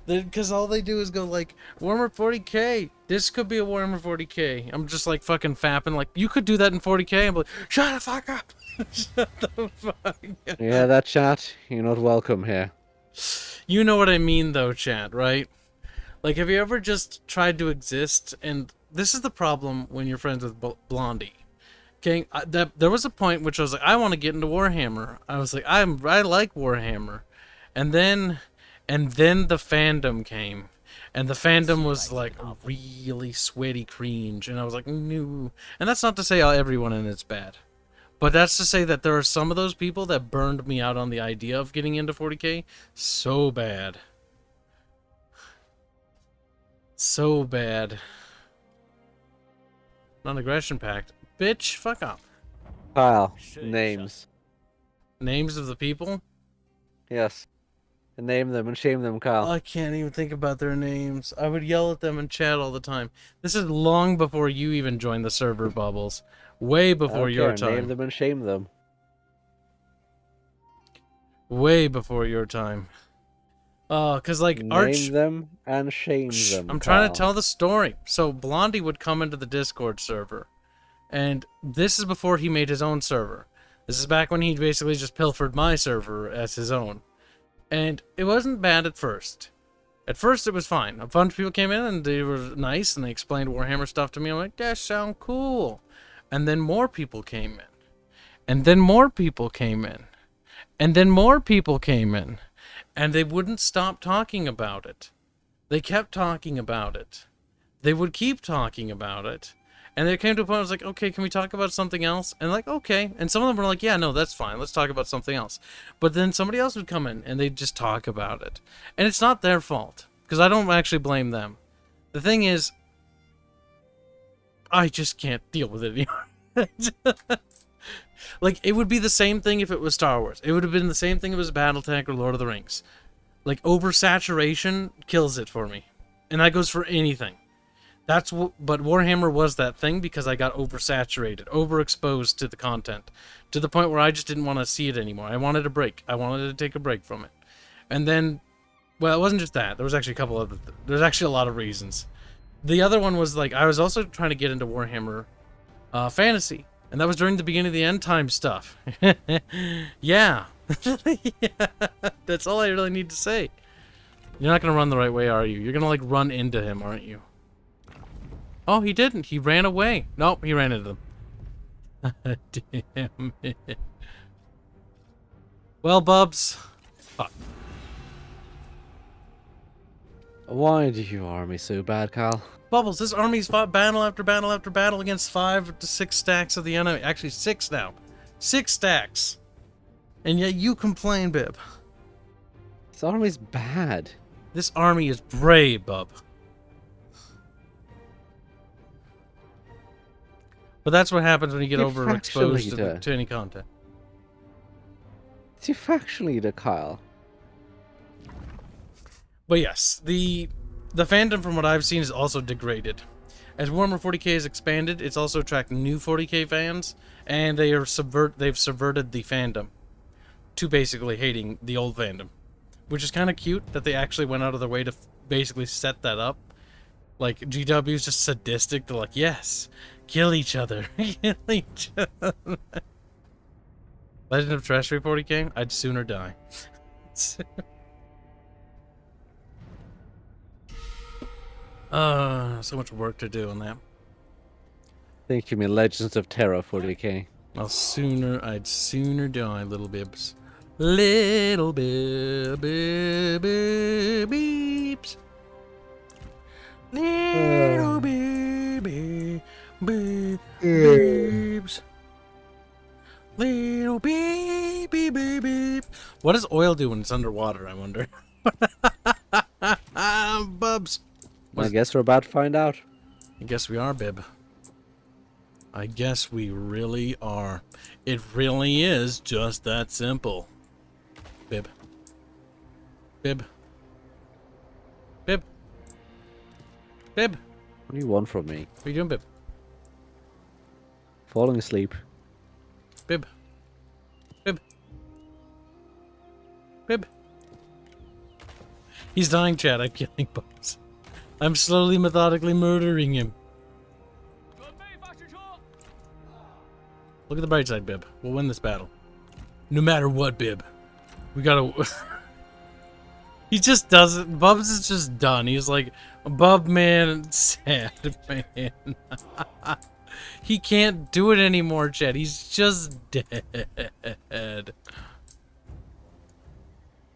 Because all they do is go like, Warhammer 40k. This could be a Warhammer 40k. I'm just like fucking fapping. Like, you could do that in 40k. I'm like, shut the fuck up. Shut the fuck up. Yeah, that chat, you're not welcome here. You know what I mean though, chat, right? Like, have you ever just tried to exist? And this is the problem when you're friends with Blondie. Okay, there was a point which I was like, I want to get into Warhammer. I was like, I like Warhammer. And then the fandom came. And the fandom was like really sweaty cringe. And I was like, no. And that's not to say everyone in it's bad. But that's to say that there are some of those people that burned me out on the idea of getting into 40k so bad. So bad. Non-aggression pact. Bitch, fuck up. Kyle, names. Names of the people? Yes. And name them and shame them, Kyle. I can't even think about their names. I would yell at them in chat all the time. This is long before you even joined the server, Bubbles. Way before your time. Name them and shame them. Way before your time. Cause like Name them and shame them. I'm trying to Kyle. tell the story. So Blondie would come into the Discord server, and this is before he made his own server. This is back when he basically just pilfered my server as his own, and it wasn't bad at first. At first, it was fine. A bunch of people came in and they were nice and they explained Warhammer stuff to me. I'm like, that sounds cool. And then more people came in, and then more people came in, and then more people came in. And they wouldn't stop talking about it. They kept talking about it. They would keep talking about it. And there came to a point where I was like, okay, can we talk about something else? And like, okay. And some of them were like, yeah, no, that's fine. Let's talk about something else. But then somebody else would come in and they'd just talk about it. And it's not their fault, because I don't actually blame them. The thing is, I just can't deal with it anymore. Like, it would be the same thing if it was Star Wars. It would have been the same thing if it was Battletech or Lord of the Rings. Like, oversaturation kills it for me. And that goes for anything. But Warhammer was that thing because I got oversaturated, overexposed to the content. To the point where I just didn't want to see it anymore. I wanted a break. I wanted to take a break from it. And then, well, it wasn't just that. There was actually a couple other there's actually a lot of reasons. The other one was, like, I was also trying to get into Warhammer Fantasy. And that was during the beginning of the end time stuff. Yeah. Yeah. That's all I really need to say. You're not going to run the right way, are you? You're going to, like, run into him, aren't you? Oh, he didn't. He ran away. Nope, he ran into them. Damn it. Well, Bubs. Fuck. Why do you army so bad, Kyle? Bubbles, this army's fought battle after battle after battle against 5 to 6 stacks of the enemy. Actually, 6 now. 6 stacks. And yet you complain, Bib. This army's bad. This army is brave, Bub. But that's what happens when you get You're overexposed to any content. It's your faction leader, Kyle. But yes, the fandom from what I've seen is also degraded. As Warhammer 40k has expanded, it's also attracted new 40k fans, and they've subverted the fandom to basically hating the old fandom, which is kind of cute that they actually went out of their way to basically set that up. Like, GW is just sadistic. They're like, yes, kill each other, kill each other. Legend of Treachery 40k, I'd sooner die. So much work to do on that. I think you mean Legends of Terror 40k. I'd sooner die, little bibs. Little beeps. Little baby beeps. Little baby beep. What does oil do when it's underwater, I wonder? Bubs. I guess we're about to find out. I guess we are, Bib. I guess we really are. It really is just that simple. Bib. Bib. Bib. Bib. What do you want from me? What are you doing, Bib? Falling asleep. Bib. Bib. Bib. He's dying, Chad. I'm killing Bubs. I'm slowly, methodically murdering him. 准备发射车。 Look at the bright side, Bib. We'll win this battle. No matter what, Bib. We gotta... He just doesn't... Bubs is just done. He's like, Bub man, sad man. He can't do it anymore, Chad. He's just dead.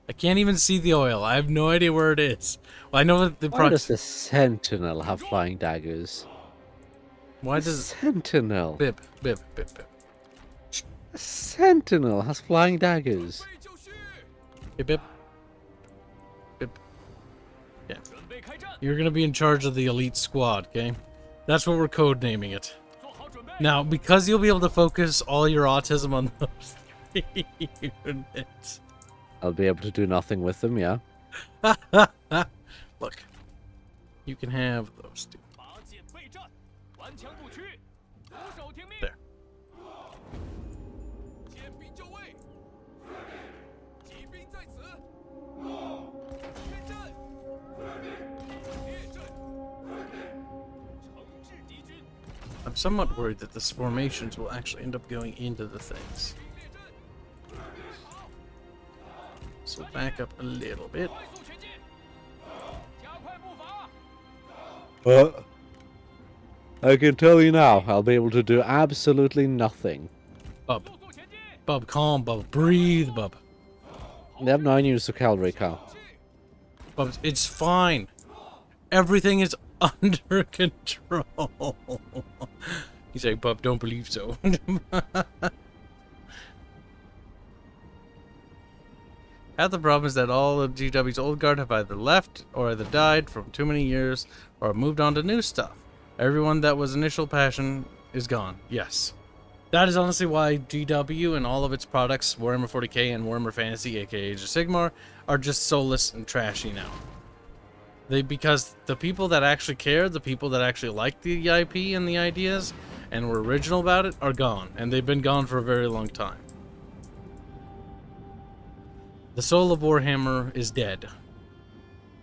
I can't even see the oil. I have no idea where it is. Well, I know that the... Why does the Sentinel have flying daggers? Why The does... Sentinel? Bib. The Sentinel has flying daggers. 备就绪。 Bib. Bib. Yeah. 准备开战， You're gonna be in charge of the elite squad, okay? That's what we're codenaming it. 做好准备。 Now, because you'll be able to focus all your autism on those 3 units. I'll be able to do nothing with them, yeah. Look, you can have those two. 拔剑备战，顽强不屈，俯首听命。 There. 剑兵就位，骑兵在此。开战，列阵，惩治敌军。 I'm somewhat worried that the formations will actually end up going into the things. 列阵， So back up a little bit. 快速前进，加快步伐。 But I can tell you now, I'll be able to do absolutely nothing. Bub, 速速前进， Bub, calm, Bub, breathe, Bub. They have 9 units of cavalry, Cal. Bub, it's fine. Everything is under control. He's like, Bub, don't believe so. Half the problem is that all of GW's old guard have either left or either died from too many years or moved on to new stuff. Everyone that was initial passion is gone. Yes. That is honestly why GW and all of its products, Warhammer 40k and Warhammer Fantasy, aka Age of Sigmar, are just soulless and trashy now. Because the people that actually cared, the people that actually liked the IP and the ideas, and were original about it, are gone. And they've been gone for a very long time. The soul of Warhammer is dead.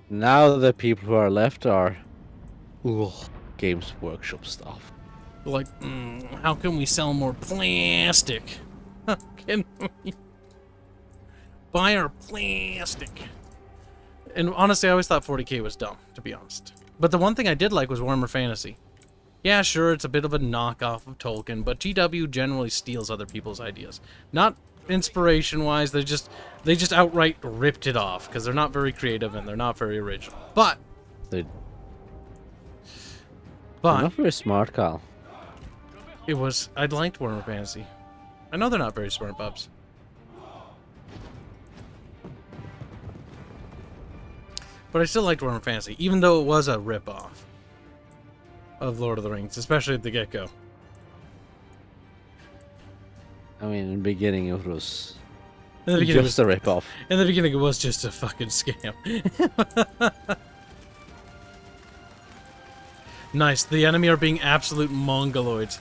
Now the people who are left are... Games Workshop stuff. Like, how can we sell more plastic? How can we buy our plastic? And honestly, I always thought 40k was dumb, to be honest. But the one thing I did like was Warhammer Fantasy. Yeah, sure, it's a bit of a knockoff of Tolkien, but GW generally steals other people's ideas. Not inspiration-wise, they just outright ripped it off, because they're not very creative and they're not very original. But They're not very smart, Cal. it was... I liked Warhammer Fantasy. I know they're not very smart, Bubs. But I still liked Warhammer Fantasy, even though it was a rip-off of Lord of the Rings, especially at the get-go. I mean, in the beginning it was In the beginning, just a rip-off. in the beginning, it was just a fucking scam. Nice. The enemy are being absolute mongoloids.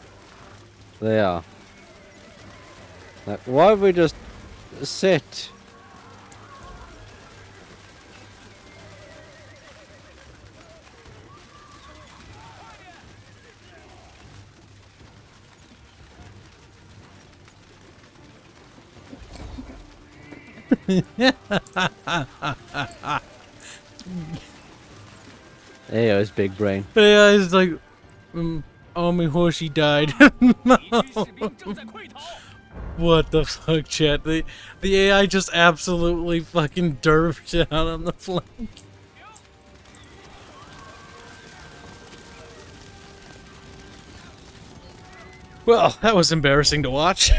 They are. Like, why don't we just sit? Hey, his big brain. Yeah, it's like, oh, my horsey died. 敌军士兵正在溃逃。 What the fuck, chat? The AI just absolutely fucking derped out on the flank. Well, that was embarrassing to watch.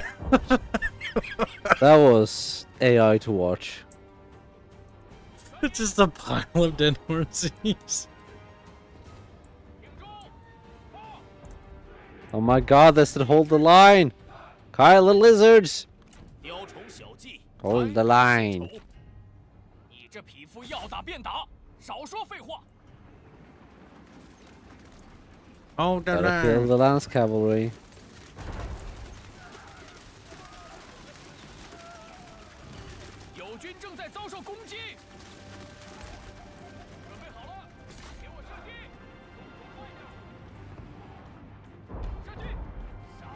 That was AI to watch. It's just a pile of dead horses. Oh my god, they still hold the line! Kyle the lizards! 雕虫小技， Hold the line. 你这匹夫要打便打，少说废话。 Oh, Gotta kill the lance cavalry. 友军正在遭受攻击。准备好了，给我射击！快点！射击！杀！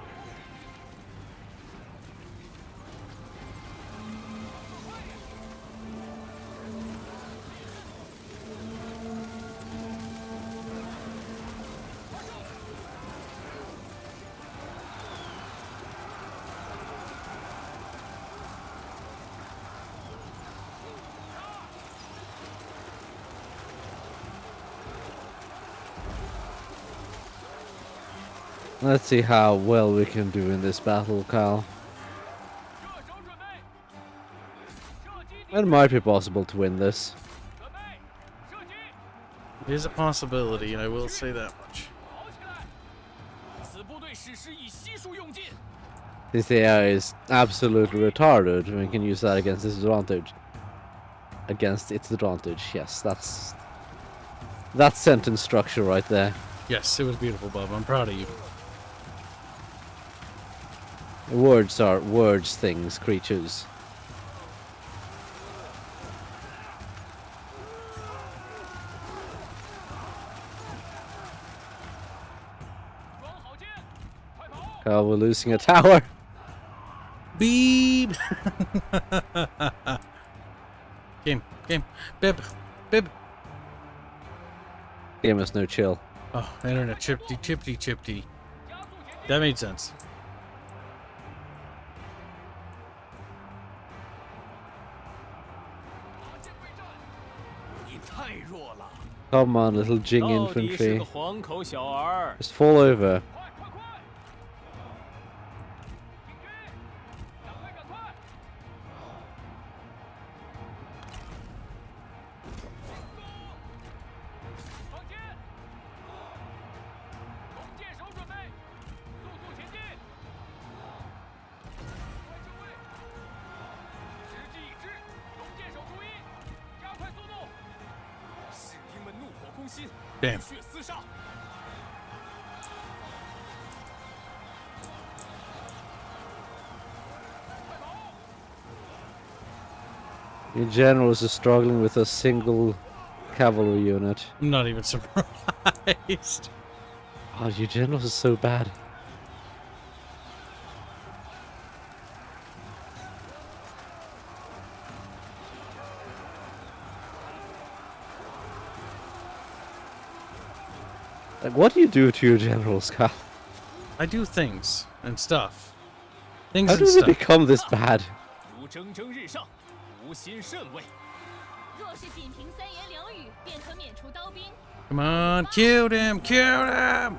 Let's see how well we can do in this battle, Kyle. 射手准备，射击 It might be possible to win this. 准备，射击！ It is a possibility, and I will say that much. 跑起来！此部队史诗已悉数用尽。 This AI is absolutely retarded. We can use that against its advantage. Against its advantage, yes, that's sentence structure right there. Yes, it was beautiful, Bub. I'm proud of you. Words are words, things, creatures. 装好箭，快跑！ Oh, we're losing a tower. Beep! Game. Bib. Game has no chill. Oh, internet chipty. 加速前进！ That made sense. 拔剑备战！你太弱了， Come on, little Jing 到底是 infantry. 个黄口小儿。 Just fall over. 快！进军！赶快！放箭！弓箭手准备，速前进！快就位！时机已至，弓箭手注意，加快速度！士兵们怒火攻心， Damn. 血厮杀！ Your generals are struggling with a single cavalry unit. I'm not even surprised. Oh, your generals are so bad. Like, what do you do to your generals, Kyle? I do things and stuff. Things How and do they stuff. become this bad? 如蒸蒸日上，无心甚慰。若是仅凭三言两语便可免除刀兵， Come on, kill him!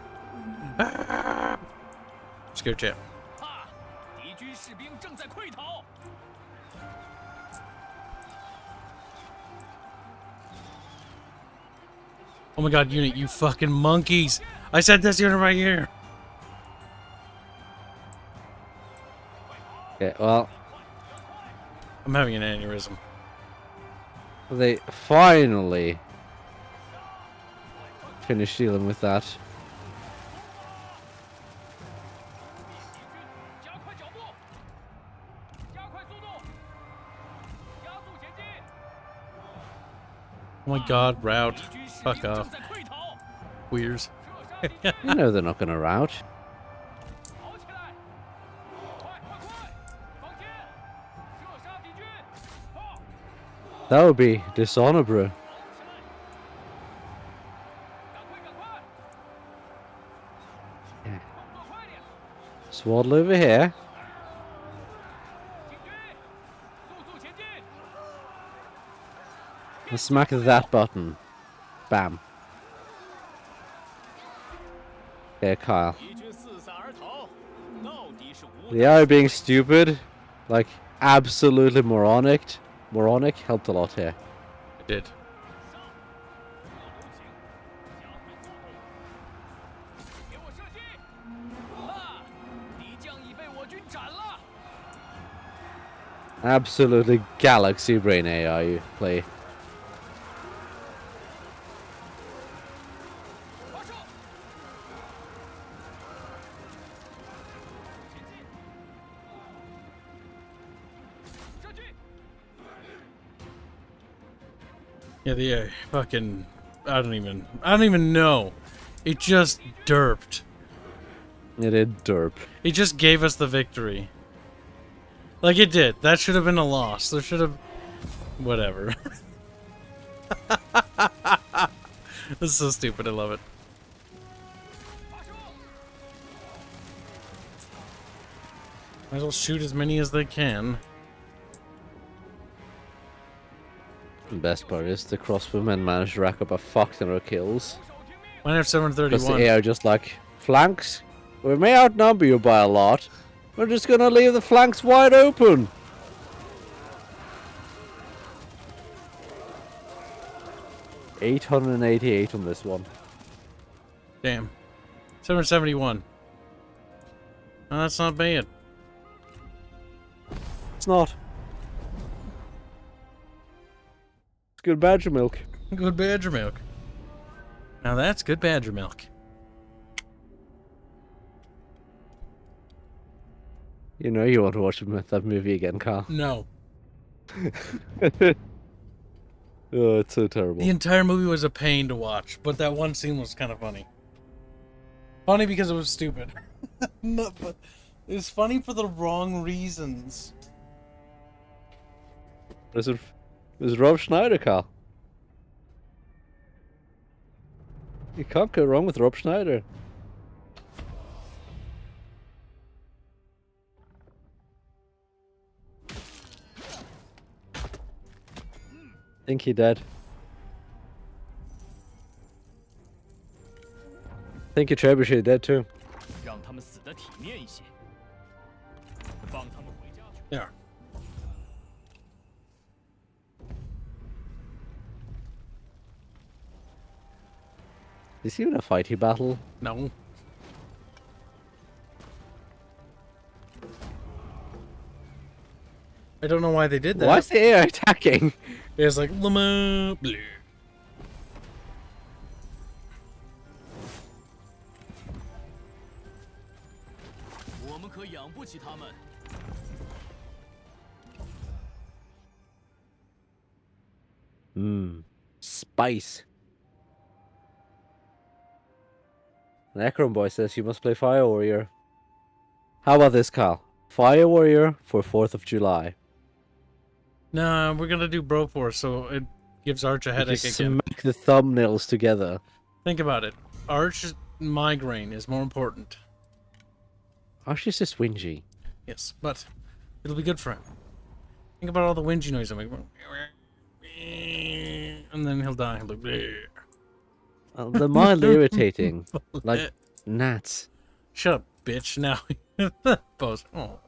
Ah! Scare chat. 哈！敌军士兵正在溃逃。 Oh my god, unit, you fucking monkeys! I said this unit right here! Okay, well, I'm having an aneurysm. they finally finished dealing with that. 加快脚步，加快速度，加速前进。 Oh my god, route. 敌军士 Fuck 兵 off. 正在溃逃， Queers. 射杀敌军， You know they're not going to rout. 跑起来！快，放箭，射杀敌军，放！ That would be dishonorable. 赶快！ Yeah. 动作快点！ Swaddle over here. 进军，速前进！ And smack that button. Bam. Okay, Kyle. 敌军四散而逃，到底是无 The AI being stupid, like absolutely moronic, helped a lot here. I did. 给我射击！啊！敌将已被我军斩了。 Absolutely galaxy brain AI you play. 发射！射击！ Yeah, the fucking... I don't even know. It just derped. It did derp. It just gave us the victory. Like it did. That should have been a loss. There should have... Whatever. This is so stupid. I love it. 发射！ Might as well shoot as many as they can. The best part is the crossbowmen managed to rack up a fuck ton of kills. 手听命！ Mine have Because the 731. AI just like, flanks? We may outnumber you by a lot. We're just gonna leave the flanks wide open. 888 on this one. Damn. 771. Oh, that's not bad. It's not. It's good badger milk. Good badger milk. Now that's good badger milk. You know you want to watch that movie again, Carl. No. Oh, it's so terrible. The entire movie was a pain to watch, but that one scene was kind of funny. Funny because it was stupid. No, but it was funny for the wrong reasons. It was Rob Schneider, Carl. You can't go wrong with Rob Schneider. I think he dead. I think your trebuchet dead too. 让他们死得体面一些，放他们回家去。 Yeah. Is he in a fighty battle? No. I don't know why they did that. Why is the AI attacking? It's like lemon blue. 我们可养不起他们。 Spice. Necron Boy says you must play Fire Warrior. How about this, Carl? Fire Warrior for 4th of July. Nah, we're gonna do Broforce, so it gives Arch a headache You again. smack the thumbnails together. Think about it. Arch's migraine is more important. Archie's just whingy. Yes, but it'll be good for him. Think about all the whingy noise I'm making. And then he'll die. He'll be bleh. They're mildly irritating. Like gnats. Shut up, bitch. Now pose. Oh.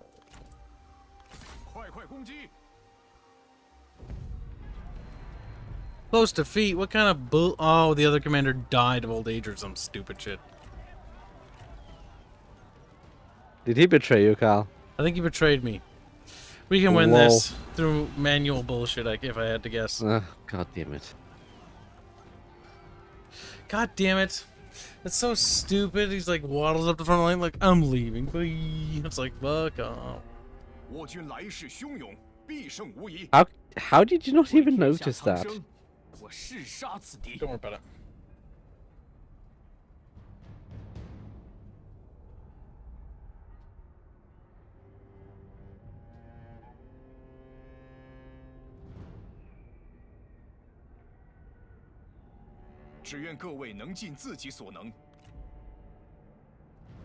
快快攻击！ Close to feet. What kind of bull? Oh, the other commander died of old age or some stupid shit. Did he betray you, Carl? I think he betrayed me. We can win Whoa. this through manual bullshit, if I had to guess. God damn it. God damn it. That's so stupid. He's like waddles up the front line like, I'm leaving. Bye. It's like, fuck off. 我军来势汹涌，必胜无疑。 How did you not even notice that? 我誓杀此敌。 Don't worry about it. 只愿各位能尽自己所能。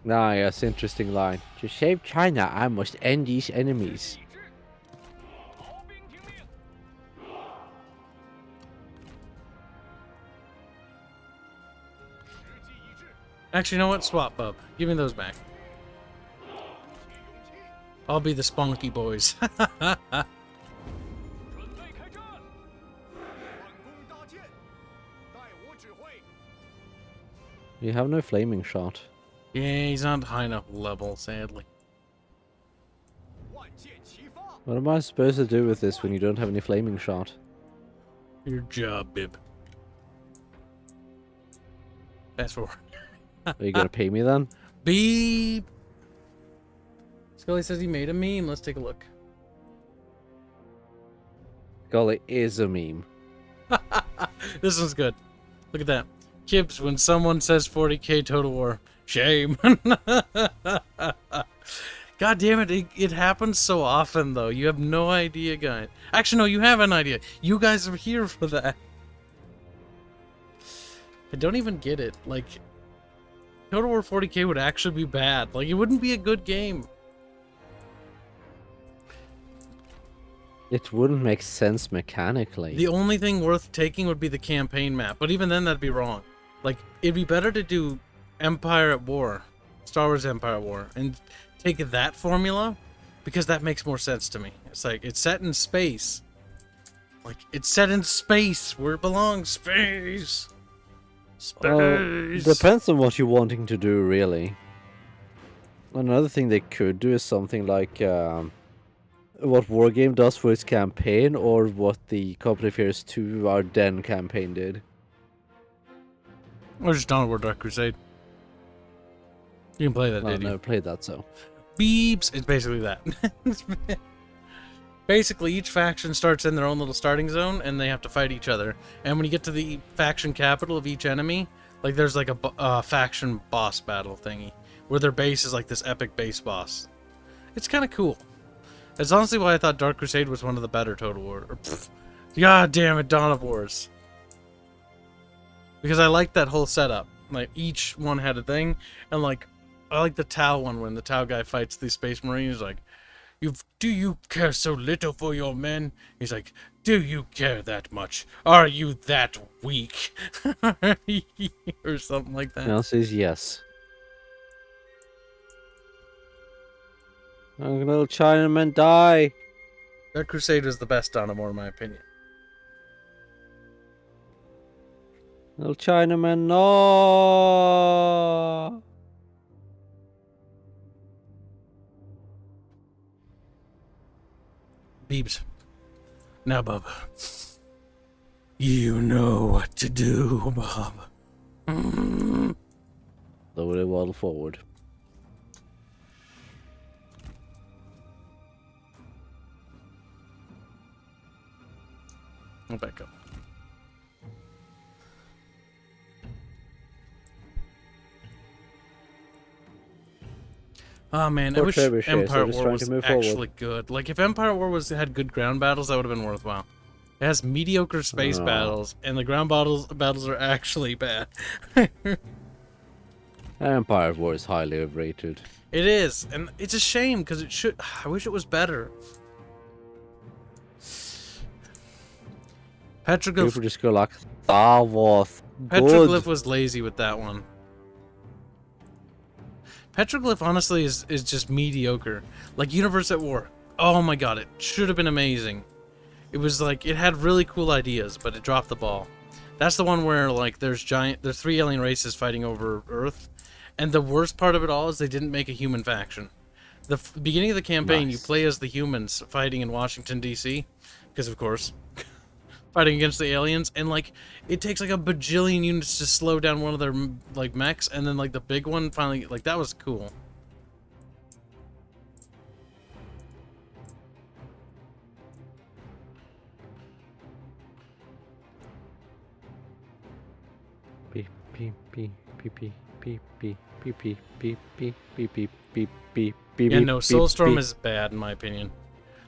Ah, yes, interesting line. To save China, I must end these enemies. 抵制，劳兵听令。 时机一致， Actually, you know what? Swap, Bub. Give me those back. 起勇气， I'll be the spunky boys. 准备开战。弯弓搭箭，待我指挥。 You have no flaming shot. Yeah, he's not high enough level, sadly. 万箭齐发， What am I supposed to do with this when you don't have any flaming shot? Your job, Bib. Fast forward. Are you gonna pay me then? Beep. Scully says he made a meme. Let's take a look. Golly is a meme. This one's good. Look at that. Kibs, when someone says 40k Total War, shame. God damn it, it happens so often though. You have no idea, guys. Actually, no, you have an idea. You guys are here for that. I don't even get it. Like, Total War 40k would actually be bad. Like, it wouldn't be a good game. It wouldn't make sense mechanically. The only thing worth taking would be the campaign map, but even then that'd be wrong. Like, it'd be better to do Empire at War, Star Wars Empire at War, and take that formula, because that makes more sense to me. It's like, it's set in space, Like, it's set in space, where it belongs. Space! Space! Depends on what you're wanting to do, really. Another thing they could do is something like what Wargame does for its campaign, or what the Company of Heroes 2 Our Den campaign did. Or just Dawn of War Dark Crusade. You can play that, I did you? never played that, so. Beeps! It's basically that. Basically, each faction starts in their own little starting zone, and they have to fight each other. And when you get to the faction capital of each enemy, like there's like a faction boss battle thingy, where their base is like this epic base boss. It's kind of cool. It's honestly why I thought Dark Crusade was one of the better Total War. God damn it, Dawn of Wars. Because I liked that whole setup. Like, each one had a thing, and like, I like the Tau one when the Tau guy fights the Space Marines, like, do you care so little for your men? He's like, do you care that much? Are you that weak? Or something like that. The answer is yes. Oh, little Chinaman die! That Crusade was the best Dawn of War, in my opinion. Little Chinaman, no! Beebs. Now, Bub. You know what to do, Bub. Lower the waddle forward. I'll back up. Oh man, I Poor wish trebuchets, they're Empire just War trying was to move actually forward. good. Like, if Empire War had good ground battles, that would have been worthwhile. It has mediocre space battles, and the ground battles are actually bad. Empire War is highly overrated. It is, and it's a shame, because it should... I wish it was better. Petroglyph... People just go like, Star Wars, Petroglyph good. was lazy with that one. Petroglyph, honestly, is just mediocre. Like, Universe at War. Oh my god, it should have been amazing. It was like, it had really cool ideas, but it dropped the ball. That's the one where, like, there's 3 alien races fighting over Earth. And the worst part of it all is they didn't make a human faction. The beginning of the campaign, you play as the humans fighting in Washington, D.C. Because, of course... fighting against the aliens, and like it takes like a bajillion units to slow down one of their like mechs, and then like the big one finally, like, that was cool. Beep beep beep beep beep beep beep beep beep beep beep beep beep beep beep beep. Yeah, no, Soulstorm is bad in my opinion.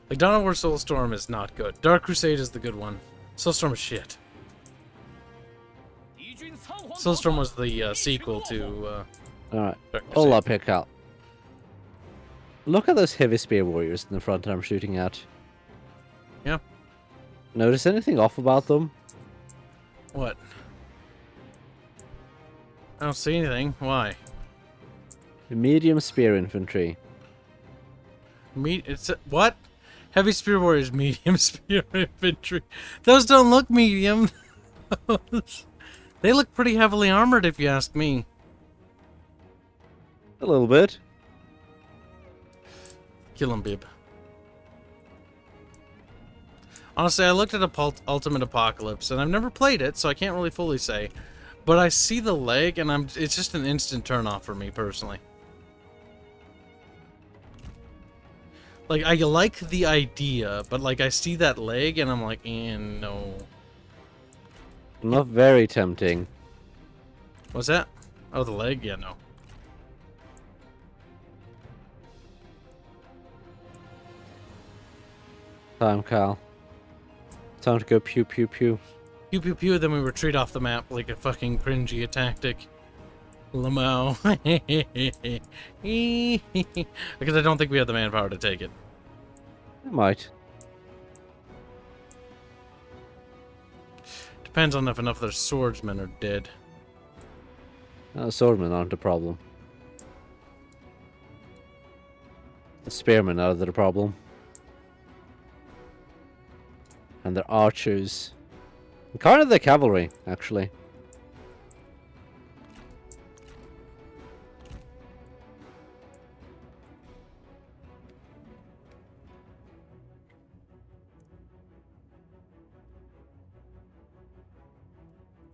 Like, Dawn of War Soulstorm is not good. Dark Crusade is the good one. Soulstorm is shit. Soulstorm was the sequel to Alright, Dark hold Crusade. up here, Cal. Look at those heavy spear warriors in the front I'm shooting at. Yeah. Notice anything off about them? What? I don't see anything. Why? Medium spear infantry. What? Heavy spear warriors, medium spear infantry. Those don't look medium. They look pretty heavily armored, if you ask me. A little bit. Kill him, Bib. Honestly, I looked at Ultimate Apocalypse, and I've never played it, so I can't really fully say. But I see the leg, and it's just an instant turn-off for me, personally. Like, I like the idea, but, like, I see that leg, and I'm like, no. Not very tempting. What's that? Oh, the leg? Yeah, no. Time, Cal. Time to go pew pew pew. Pew pew pew, then we retreat off the map like a fucking cringy tactic. Lamau. Because I don't think we have the manpower to take it. It might. Depends on if enough of their swordsmen are dead. Swordmen aren't a problem. The spearmen are the problem. And their archers. And kind of the cavalry, actually.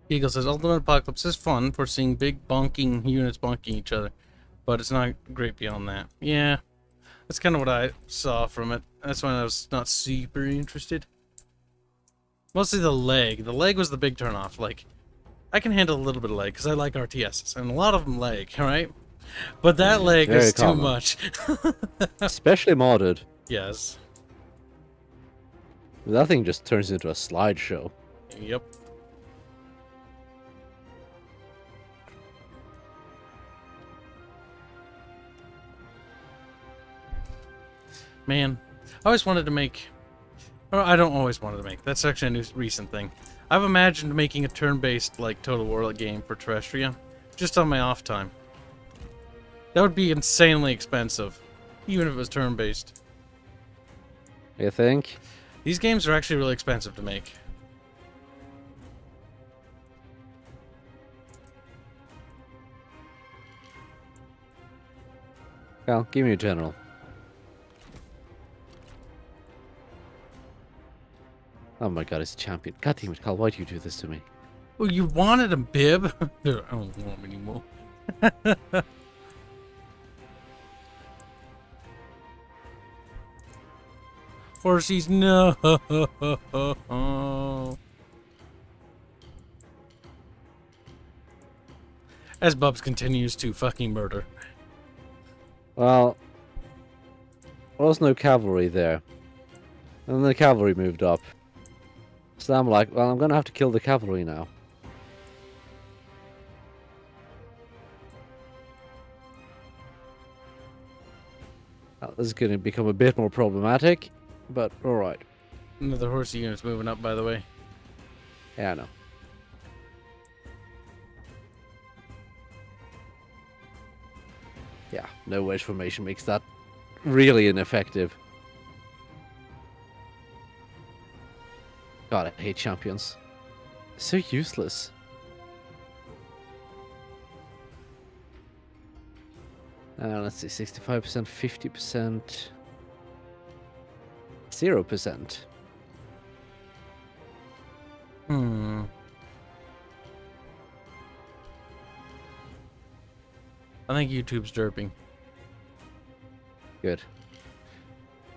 Eagle says, Ultimate Apocalypse is fun for seeing big bonking units bonking each other, but it's not great beyond that. Yeah, that's kind of what I saw from it. That's why I was not super interested. Mostly the leg. The leg was the big turnoff. Like, I can handle a little bit of leg because I like RTSs, and a lot of them leg, right? But that leg very is common. too much. Especially modded. Yes. That thing just turns into a slideshow. Yep. Man, I always wanted to make... Or I don't always wanted to make. That's actually a new recent thing. I've imagined making a turn-based, like, Total War game for Terrestria, just on my off time. That would be insanely expensive, even if it was turn-based. You think? These games are actually really expensive to make. Cal, give me a general. Oh my god, it's a champion. God damn it, Cal, why do you do this to me? Oh, you wanted a bib? I don't want him anymore. Horsies, no. As Bubs continues to fucking murder. Well, there was no cavalry there. And then the cavalry moved up. So I'm like, well, I'm gonna have to kill the cavalry now. Well, this is gonna become a bit more problematic, but alright. Another horsey unit's moving up, by the way. Yeah, I know. Yeah, no wedge formation makes that really ineffective. God, I hate champions. So useless. Let's see, 65%, 50%, 0%. I think YouTube's derping. Good.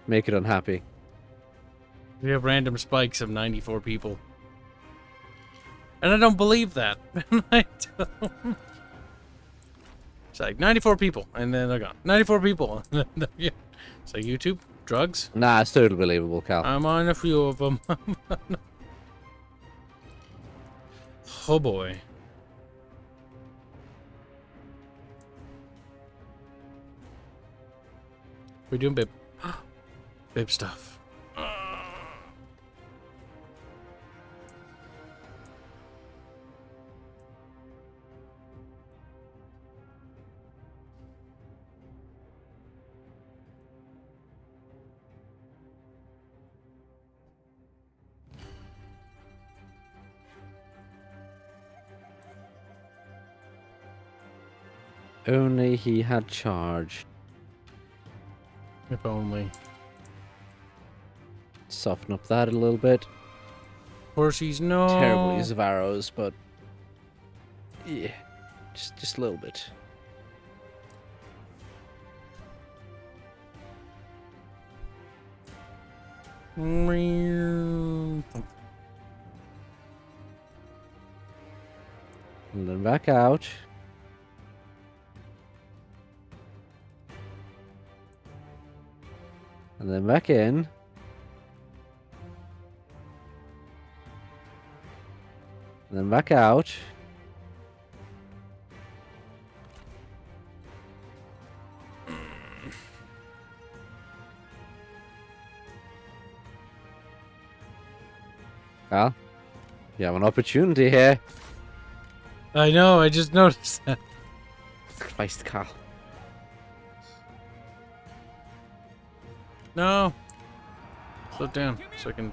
Make it unhappy. We have random spikes of 94 people. And I don't believe that. I don't. It's like 94 people, and then they're gone. 94 people. Yeah. So YouTube, drugs. Nah, it's totally believable, Cal. I'm on a few of them. Oh boy. We're doing bib. Bib stuff. Only he had charge. If only. Soften up that a little bit. Horsies, no. Terrible use of arrows, but yeah, just a little bit. And then back out. And then back in. And then back out. Well, you have an opportunity here. I know, I just noticed that. Christ, Carl. No. Slow down so I can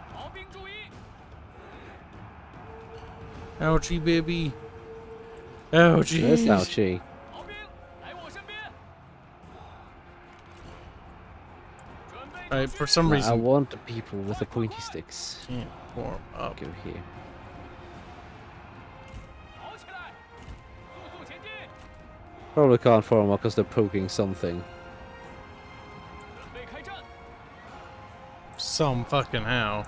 Ouchie, baby. Ouchie. There's ouchie. 逃兵来我身边，准备 Alright, 就绪 for some I reason. want the people with the pointy sticks. Can't warm up. Go here. 跑起来，速速前进， Probably can't form up because they're poking something. 准备开战， Some fucking how.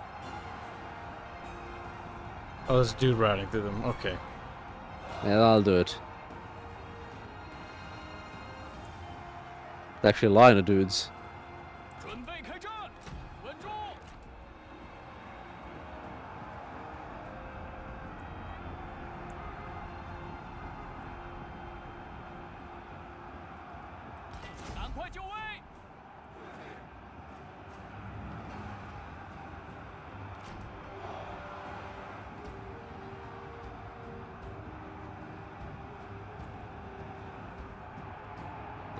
Oh, there's a dude riding through them. Okay. Yeah, I'll do it. It's actually a line of dudes. 准备开战，稳住， 赶快就位，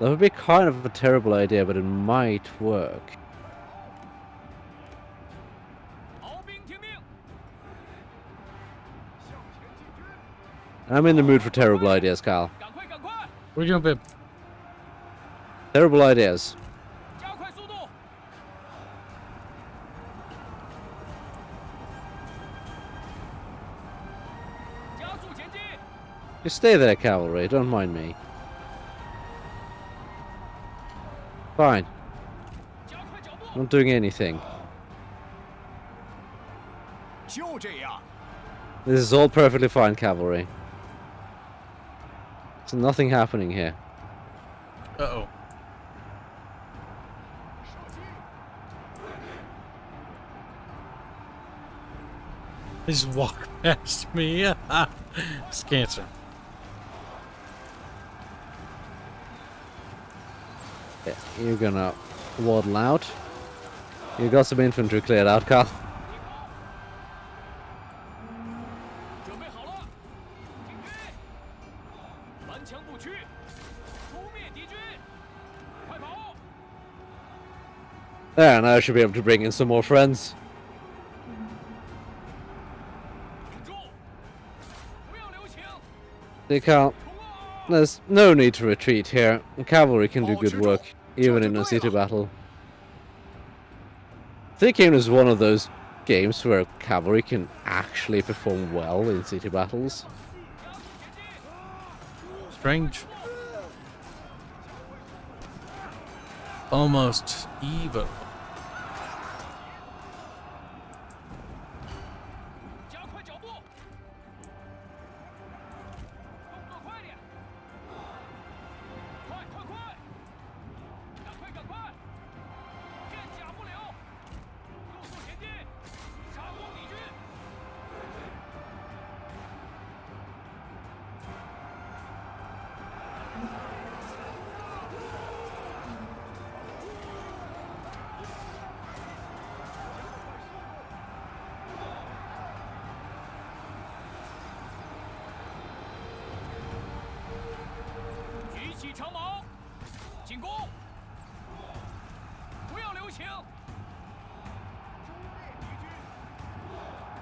That would be kind of a terrible idea, but it might work. 逃兵听命， I'm in the mood for terrible ideas, Kyle. 赶快赶快， Where you going, babe? Terrible ideas. 加快速度， 加速前进， Just stay there, cavalry. Don't mind me. Fine. 加快脚步， Not doing anything. 就这样， This is all perfectly fine, cavalry. There's nothing happening here. Uh-oh. They just walk past me. It's cancer. Yeah, you're gonna waddle out. You got some infantry cleared out, Carl. 准备好了，进军，顽强不屈，扑灭敌军，快跑！ There, now I should be able to bring in some more friends. 顶住，不要留情， They can't. 冲啊！ There's no need to retreat here. The cavalry can do good work, even in a city battle. Thinking is one of those games where cavalry can actually perform well in city battles. Strange. Almost evil. 加快脚步，动作快点，快快快，赶快赶快，片甲不留，速速前进，杀光敌军！ 举起长矛，进攻！不要留情！诛灭敌军，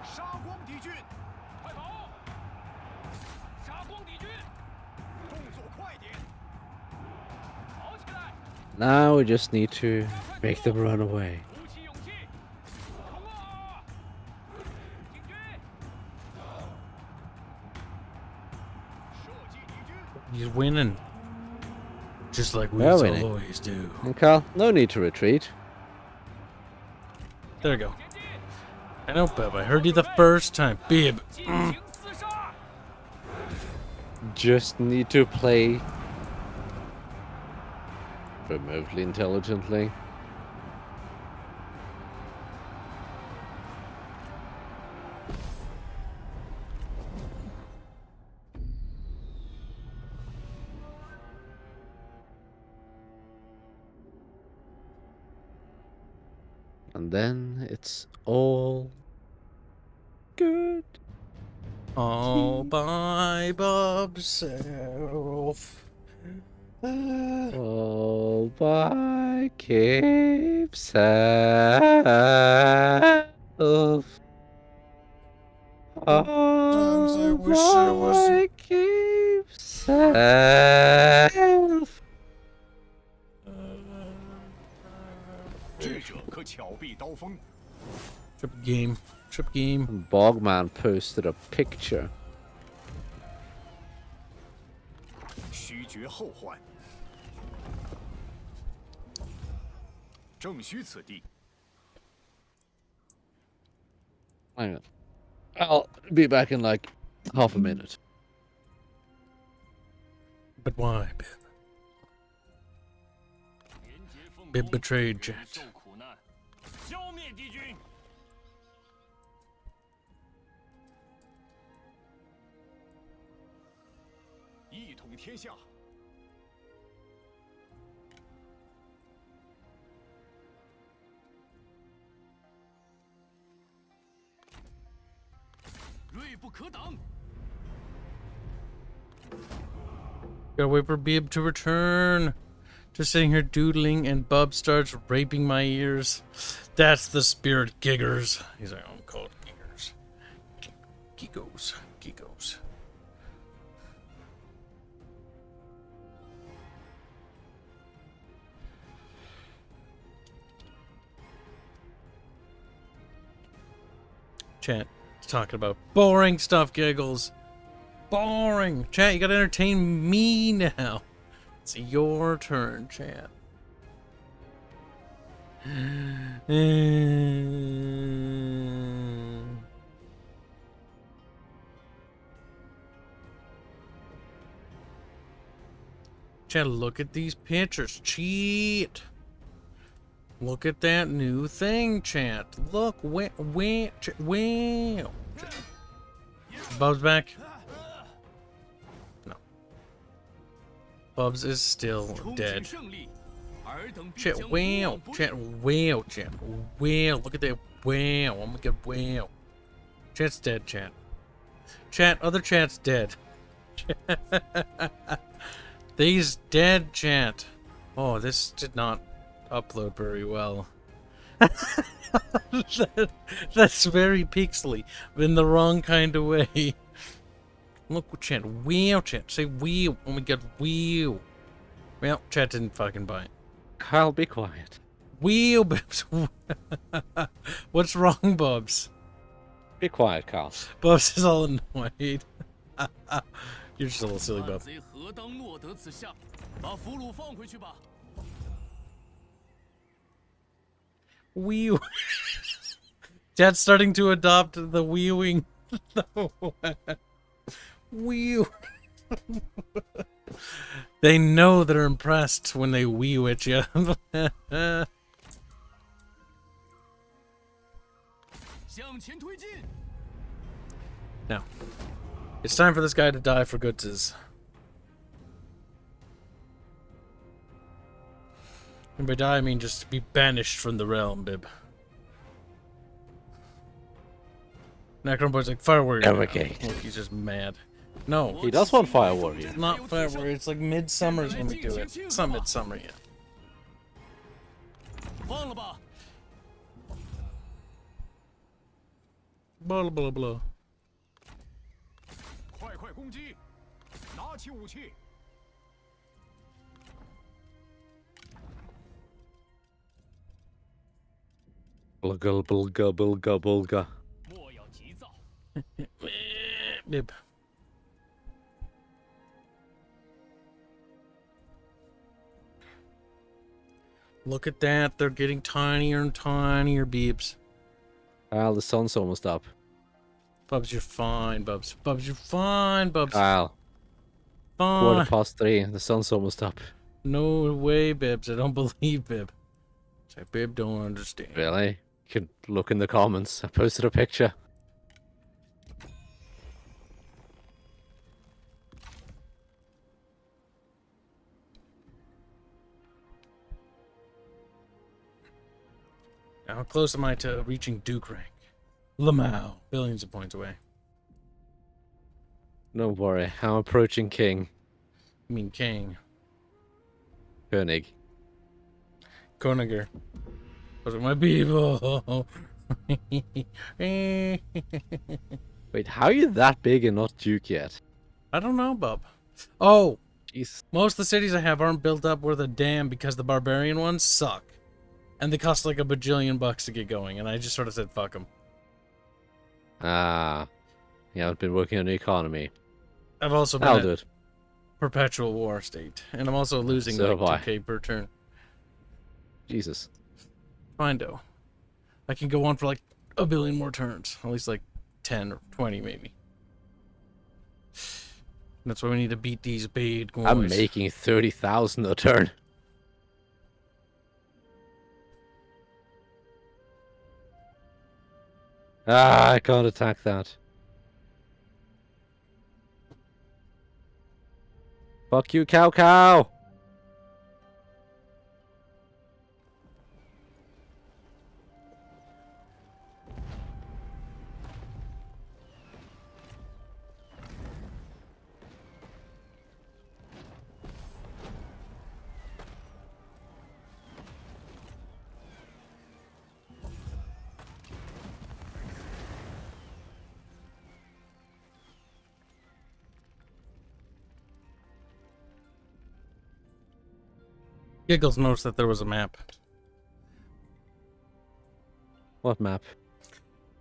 杀光敌军！快跑！杀光敌军！动作快点！跑起来！ Now we just need to make them run away. 鼓起勇气，冲啊！进军！射击敌军！ He's winning. Just like we We're winning. always do. And Carl, no need to retreat. There we go. 前进！ I know, Bub. I heard you the first time. Bib. 尽情厮杀！ Just need to play remotely intelligently. And then it's all good. All by Bub's self. All by Kibs self. Oh, I wish I wasn't. keep safe. 智者可巧避刀锋， Trip game. Trip game. Bogman posted a picture. 须绝后患。正须此地。 Hang on. I'll be back in like half a minute. But why, Bib? 连接奉 Bib 公 betrayed 忍 Jet. 受苦难，消灭敌军。一统天下。 锐不可挡。 Gotta wait for Bib to return. Just sitting here doodling, and Bub starts raping my ears. That's the spirit, Giggers. He's like, I'm called Giggers. Giggos. Giggos. Chat, talking about boring stuff, Giggles. Boring. Chat, you gotta entertain me now. It's your turn, chat. Chat, look at these pictures. Cheat. Look at that new thing, chat. Look, where, Bub's back. No. Bubs is still 冲 dead. 击胜利，尔等必 Chat, 将 wow. 无往不 Chat, 利。 wow. Chat, wow. Look at that. Wow. I'm gonna get wow. Chat's dead, chat. Chat, other chat's dead. These dead, chat. Oh, this did not upload very well. That's very pixely, in the wrong kind of way. Look, chat, wheel, chat, say wheel. Oh my god, wheel. Well, chat didn't fucking buy it. Kyle, be quiet. Wheel, Bubs. What's wrong, Bubs? Be quiet, Kyle. Bubs is all annoyed. You're just a little silly, 暗 Bub. 贼何当落得此下？把俘虏放回去吧。 Wheel. Dad's starting to adopt the wheeling. Wheel. They know they're impressed when they wheel at you. 向前推进。 Now, it's time for this guy to die for goodses. And by die, I mean just to be banished from the realm, Bib. Necronboy's like, Fire Warrior. now." Navigate. Look, he's just mad. No, He does want Fire Warrior. it's not Fire Warrior. It's like midsummer's when we do it. It's not midsummer yet. 放了吧。 Blah, blah, blah. 快快攻击！拿起武器。 Bulga, bulga, bulga, bulga. 莫要急躁。 Bib. Look at that. They're getting tinier and tinier, Beebs. Kyle, the sun's almost up. Bubs, you're fine, Bubs. Bubs, you're fine, Bubs. Kyle, Fine. 3:15. The sun's almost up. No way, Bibs. I don't believe Bib. Say, Bib don't understand. Really? You can look in the comments. I posted a picture. How close am I to reaching Duke rank? Lamau. Billions of points away. Don't worry, I'm approaching King. I mean, King. Koenig. Koniger. Those are my people. Wait, how are you that big and not Duke yet? I don't know, Bub. Oh, Jeez. most of the cities I have aren't built up worth a damn because the barbarian ones suck. And they cost like a bajillion bucks to get going, and I just sort of said, fuck them. Ah. Yeah, I've been working on the economy. I've also been I'll at do it. perpetual war state, and I'm also losing So like have I. 2k per turn. Jesus. Fine, though. I can go on for like a billion more turns. At least like 10 or 20 maybe. That's why we need to beat these bad guys. I'm making 30,000 a turn. Ah, I can't attack that. Fuck you, cow cow! Giggles noticed that there was a map. What map?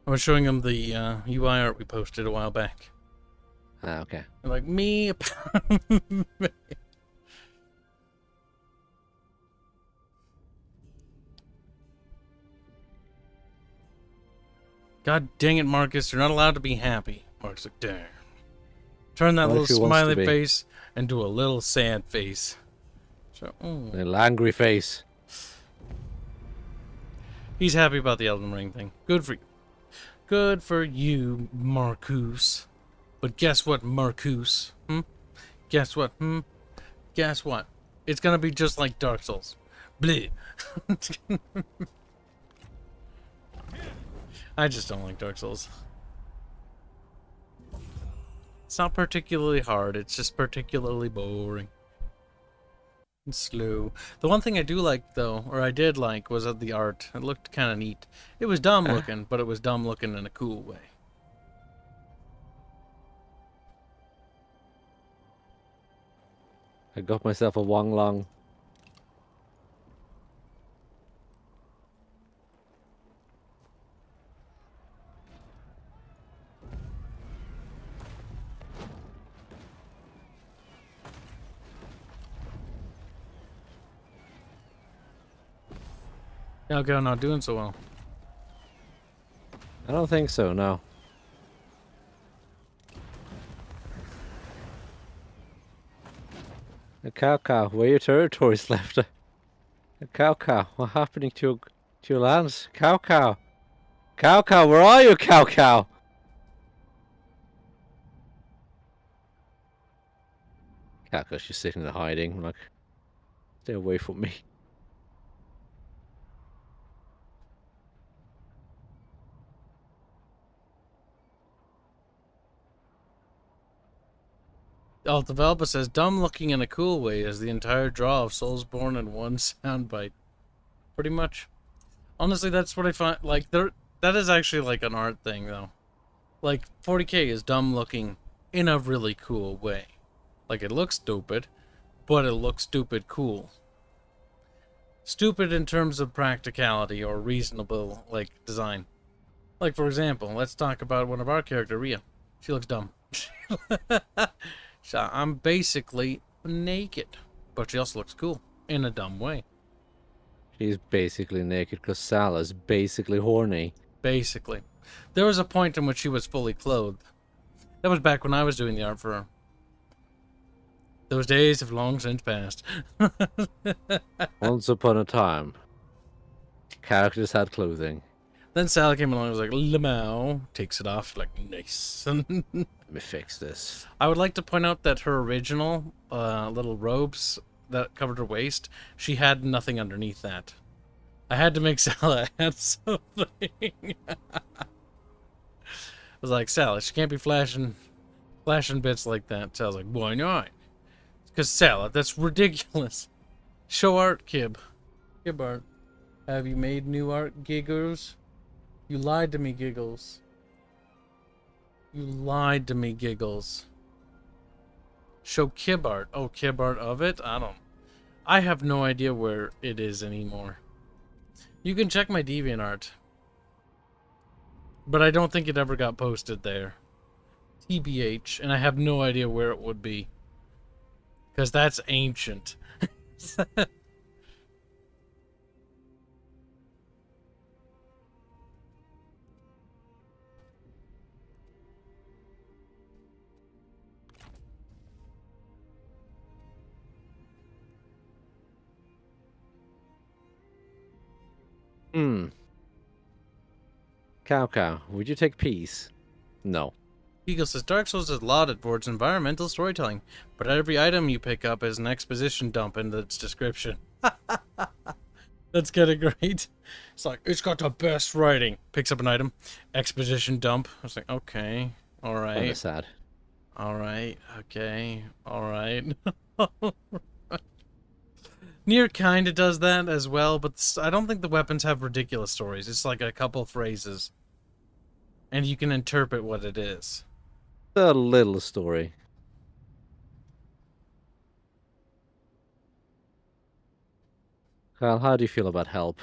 I was showing him the UI art we posted a while back. Ah, okay. They're like, me. God dang it, Marcus. You're not allowed to be happy. Marcus like, damn. Turn that What little if he wants to smiley be? face into a little sad face. So, Little angry face. he's happy about the Elden Ring thing. Good for you. Good for you, Marcus. But guess what, Marcus? Guess what? Guess what? It's gonna be just like Dark Souls. Bleh. I just don't like Dark Souls. It's not particularly hard, it's just particularly boring. And slow. The one thing I do like, though, or I did like, was the art. It looked kind of neat. It was dumb looking, but it was dumb looking in a cool way. I got myself a Wong Long. Okay, I'm not doing so well. I don't think so, no. Cow cow, where your territories left? Cow cow, what's happening to your lands? Cow cow. Cow cow, where are you, cow cow? Cow cow's just sitting there hiding, like, stay away from me. Oh, the developer says, dumb looking in a cool way is the entire draw of Soulsborne in one soundbite. Pretty much. Honestly, that's what I find, like, that is actually, like, an art thing, though. Like, 40k is dumb looking in a really cool way. Like, it looks stupid, but it looks stupid cool. Stupid in terms of practicality or reasonable, like, design. Like, for example, let's talk about one of our characters, Rhea. She looks dumb. So I'm basically naked, but she also looks cool in a dumb way. She's basically naked because Salah's basically horny. Basically. There was a point in which she was fully clothed. That was back when I was doing the art for her. Those days have long since passed. Once upon a time, characters had clothing. Then Sally came along and was like, Lamau, takes it off, like, nice. Let me fix this. I would like to point out that her original little robes that covered her waist, she had nothing underneath that. I had to make Sally add something. I was like, Sally, she can't be flashing bits like that. Sally's like, why not? Because Sally, that's ridiculous. Show art, Kib. Kib art. Have you made new art, Giggles? You lied to me, Giggles. You lied to me, Giggles. Show Kib art. Oh, Kib art of it? I have no idea where it is anymore. You can check my DeviantArt. But I don't think it ever got posted there. TBH, and I have no idea where it would be. Because that's ancient. Cow, would you take peace? No. Eagle says Dark Souls is lauded for its environmental storytelling, but every item you pick up is an exposition dump in its description. That's kind of great. It's like, it's got the best writing. Picks up an item, exposition dump. I was like, okay, all Kinda right, sad. all right, okay, all right. Nier kind of does that as well, but I don't think the weapons have ridiculous stories. It's like a couple phrases, and you can interpret what it is. A little story. Kyle, how do you feel about help?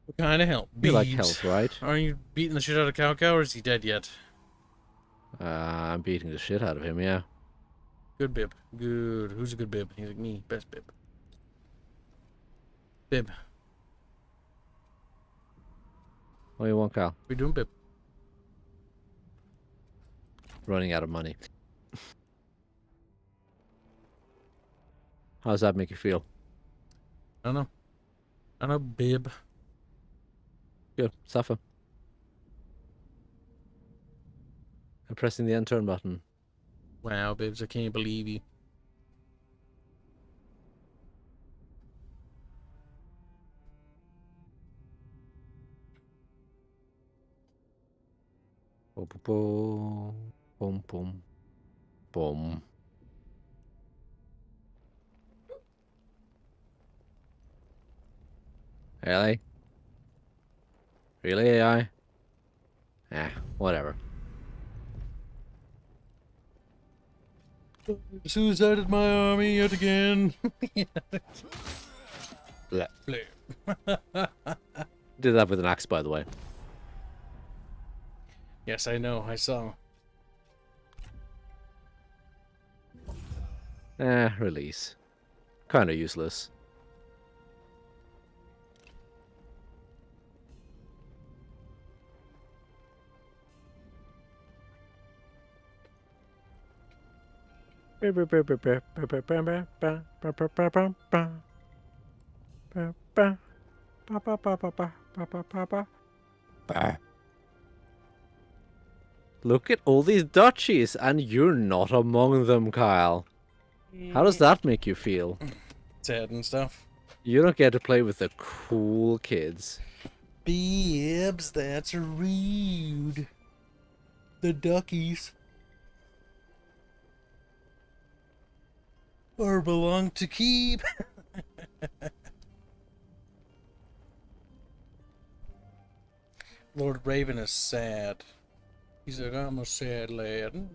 What kind of help? You like Beebs. help, right? Are you beating the shit out of Cow, or is he dead yet? I'm beating the shit out of him, yeah. Good Bib. Good. Who's a good Bib? He's like me. Best Bib. Bib. What do you want, Kyle? What you doing, Bib? Running out of money. How does that make you feel? I don't know. I don't know, Bib. Good. Suffer. I'm pressing the end turn button. Wow, Bibs, I can't believe you. Boom, boom, boom, boom, boom. Really? Really, AI? Whatever. Suicided my army yet again. Blech. Bleh. Did that with an axe, by the way. Yes, I know. I saw. Release. Kinda useless. Look at all these duchies, and you're not among them, Kyle. How does that make you feel? Sad and stuff. You don't get to play with the cool kids. Bibs, that's rude. The duckies or belong to keep. Lord Raven is sad. He's like, I'm a sad lad.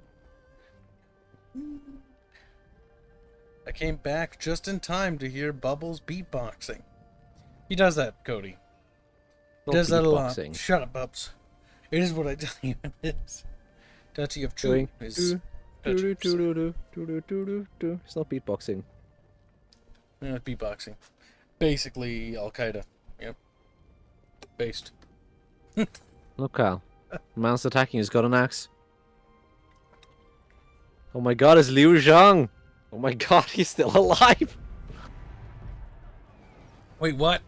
I came back just in time to hear Bubbles beatboxing. He does that, Cody. He does that a lot. Beatboxing. Shut up, Bubs. It is what I tell you it is. Duchy of Chewing is... It's not beatboxing. Beatboxing. Basically, Al-Qaeda. Yep. Based. Look, Kyle. The man's attacking. He's got an axe. Oh my god, it's Liu Zhang! Oh my god, he's still alive! Wait, what?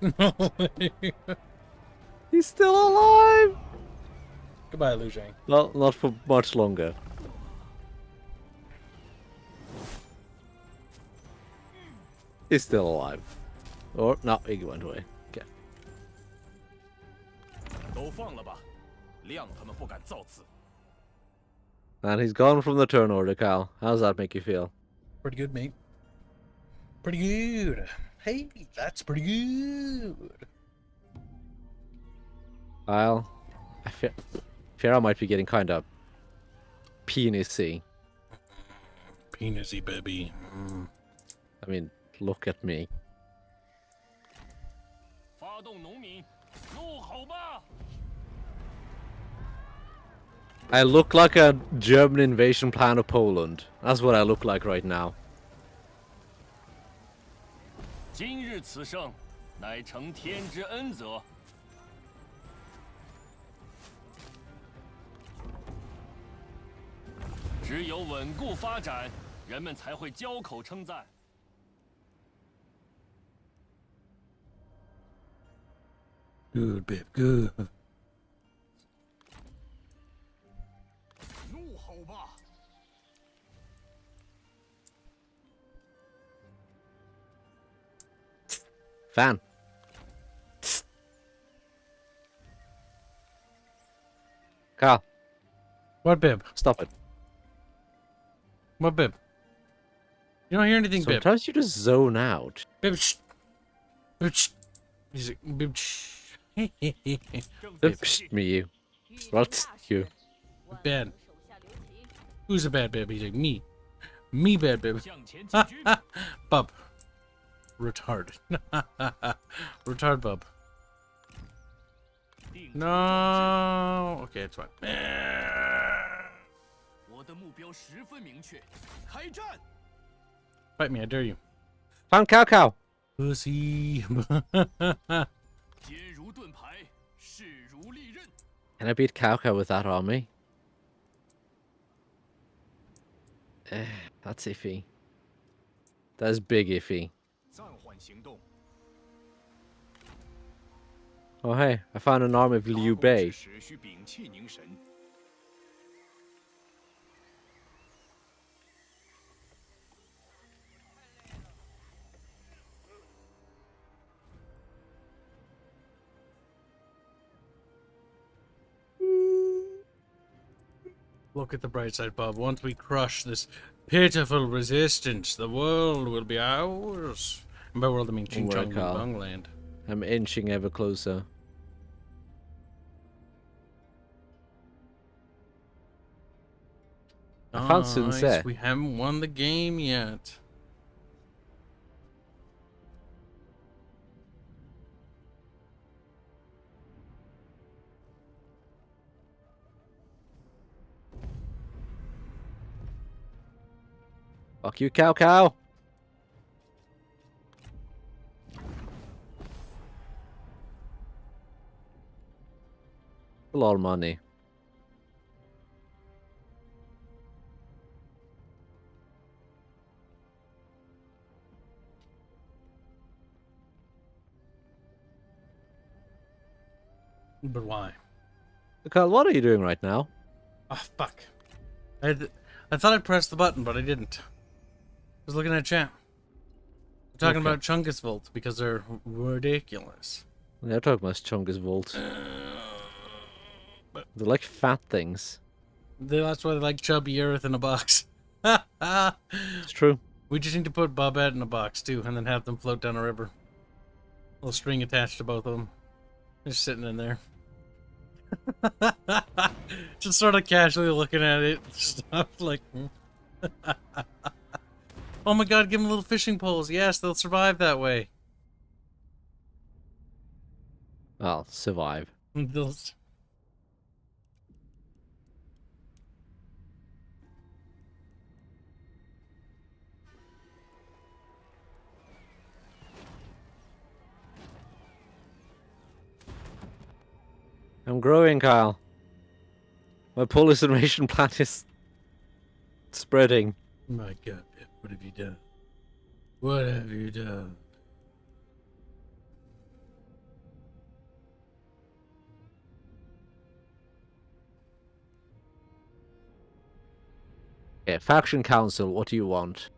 He's still alive! Goodbye, Liu Zhang. Well, not for much longer. He's still alive. Or, no, he went away. Okay. 都放了吧，谅他们不敢造次。 And he's gone from the turn order, Kyle. How does that make you feel? Pretty good, mate. Pretty good. Hey, that's pretty good. Kyle, I fear I might be getting kind of penisy. Penisy baby. I mean, look at me. 发动农民，怒吼吧！ I look like a German invasion plan of Poland. That's what I look like right now. 今日此胜，乃承天之恩泽。只有稳固发展，人们才会交口称赞。 Good, babe, good. 怒吼吧！ Fan. Kyle, What, bib? stop it. What, bib? You don't hear anything, bib. Sometimes you just zone out. Bib, shh. Bib, shh. He's like, bib, shh. Psst, me, you. What? You. Bad. Who's a bad bib? He's like, me. Me bad bib. 向前进军， Bub. Retard. Retard bub. 定 No. Okay, it's fine. 我的目标十分明确，开战！ Fight me, I dare you. Fan Cow. Pussy. 坚如盾牌，势如利刃。 Can I beat Cow with that army? That's iffy. That's big iffy. 暂缓行动。 Oh hey, I found an army of 打 Liu 狗之 Bei. 时需屏气凝神。 Look at the bright side, Bob. Once we crush this pitiful resistance, the world will be ours. And by world, I mean Ching World, Chong Carl. Bungland. I'm inching ever closer. I found Sun Se. We haven't won the game yet. Fuck you, Cow. A lot of money. But why? Kyle, what are you doing right now? Oh, fuck. I thought I pressed the button, but I didn't. I was looking at chat. We're talking Okay. about Chungus Volt because they're ridiculous. They're talking about Chungus Volt. But They're like fat things. that's why they like chubby earth in a box. It's true. We just need to put Bobette in a box too, and then have them float down a river. Little string attached to both of them. Just sitting in there. Just sort of casually looking at it. Stuff like... Oh my god, give them little fishing poles. Yes, they'll survive that way. I'll survive. They'll... I'm growing, Kyle. My Polish invasion plan is spreading. My god, Pip, what have you done? What have you done? Okay, faction council, what do you want?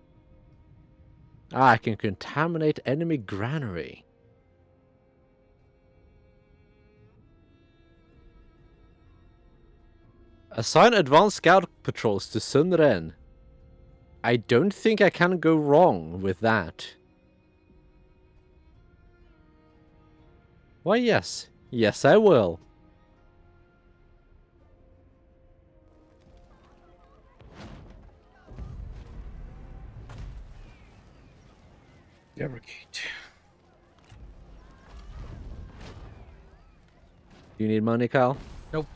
Ah, I can contaminate enemy granary. Assign advanced scout patrols to Sun Ren. I don't think I can go wrong with that. Why, yes. Yes, I will. Derogate. You need money, Kyle? Nope.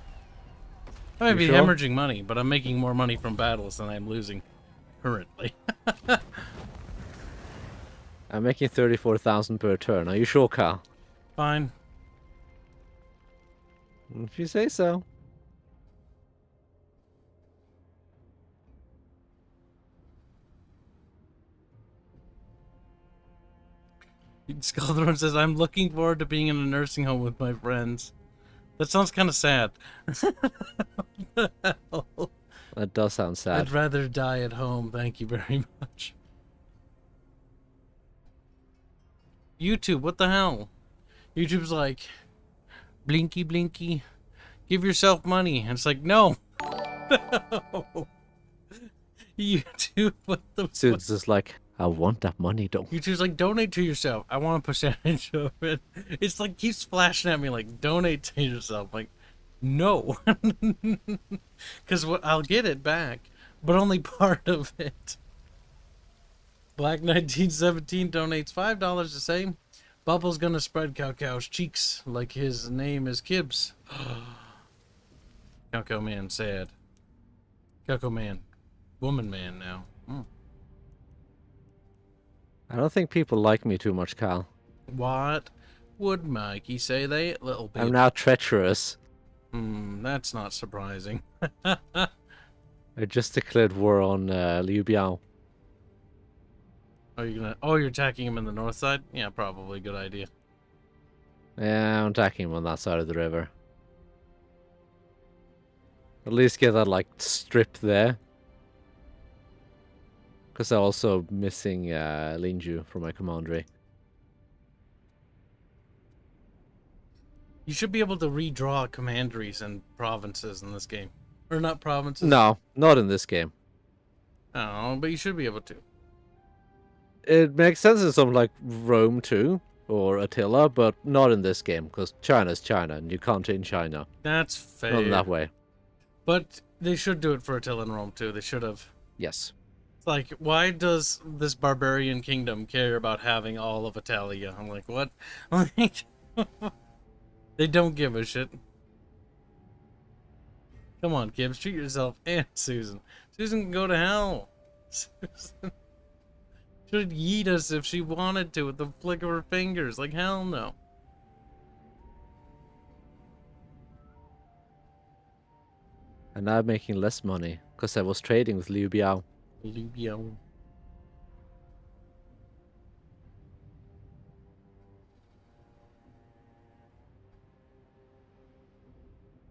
I might be sure? hemorrhaging money, but I'm making more money from battles than I'm losing currently. I'm making 34,000 per turn. Are you sure, Kyle? Fine. If you say so. Skullthorn says, I'm looking forward to being in a nursing home with my friends. That sounds kind of sad. What the hell? That does sound sad. I'd rather die at home, thank you very much. YouTube, what the hell? YouTube's like, blinky blinky, give yourself money. And it's like, no. No. YouTube, what the So fuck? it's just like, I want that money, though. YouTube's like, donate to yourself. I want a percentage of it. It's like, keeps flashing at me like, donate to yourself. Like, no. Because I'll get it back, but only part of it. Black 1917 donates $5 to say, Bubble's gonna spread Cowcow's cheeks like his name is Kibs. Cowcow man sad. Cowcow man. Woman man now. I don't think people like me too much, Kyle. What would Mikey say, they little baby? I'm now treacherous. That's not surprising. I just declared war on Liu Biao. Are you gonna? Oh, you're attacking him in the north side? Yeah, probably. Good idea. Yeah, I'm attacking him on that side of the river. At least get that, like, strip there. Because I'm also missing Linju from my commandery. You should be able to redraw commanderies and provinces in this game. Or not provinces. No, not in this game. Oh, but you should be able to. It makes sense in something like Rome 2 or Attila, but not in this game, because China's China, and you can't change China. That's fair. Not in that way. But they should do it for Attila and Rome too. They should have. Yes. It's like, why does this barbarian kingdom care about having all of Italia? I'm like, what? Like, they don't give a shit. Come on, Kibs, treat yourself and Susan. Susan can go to hell. Susan should yeet us if she wanted to with the flick of her fingers. Like, hell no. And now I'm making less money, because I was trading with Liu Biao. Libya.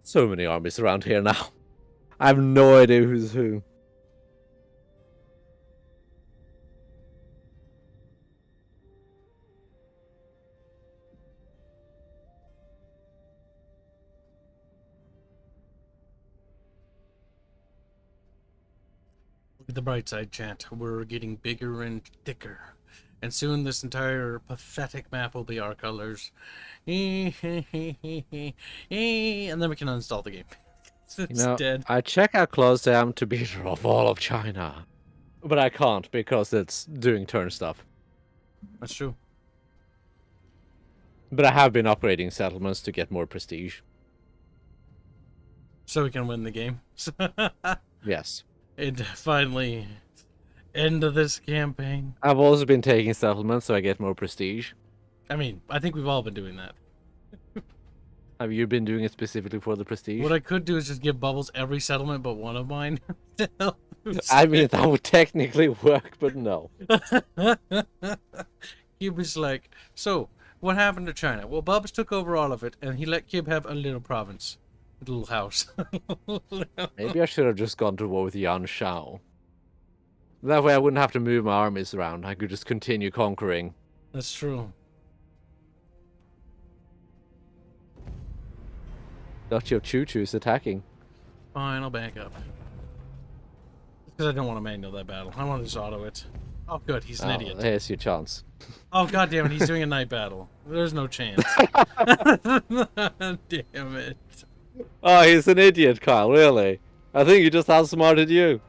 So many armies around here now. I have no idea who's who. Look at the bright side, chat. We're getting bigger and thicker. And soon this entire pathetic map will be our colors. And then we can uninstall the game. It's dead. I check how close I am to beater of all of China. But I can't, because it's doing turn stuff. That's true. But I have been upgrading settlements to get more prestige. So we can win the game. Yes. And finally, end of this campaign. I've also been taking settlements so I get more prestige. I mean, I think we've all been doing that. Have you been doing it specifically for the prestige? What I could do is just give Bubbles every settlement but one of mine. To help him I mean, that would technically work, but no. Kib was like, so, what happened to China? Well, Bubs took over all of it, and he let Kib have a little province. A little house. Maybe I should have just gone to war with Yan Shao. That way I wouldn't have to move my armies around. I could just continue conquering. That's true. Duchy of Choo-Choo's attacking. Fine, I'll back up. Because I don't want to manual that battle. I want to just auto it. Oh, good, he's an idiot. Here's your chance. Oh, god damn it, he's doing a night battle. There's no chance. Damn it. Oh, he's an idiot, Kyle, really? I think he just outsmarted you.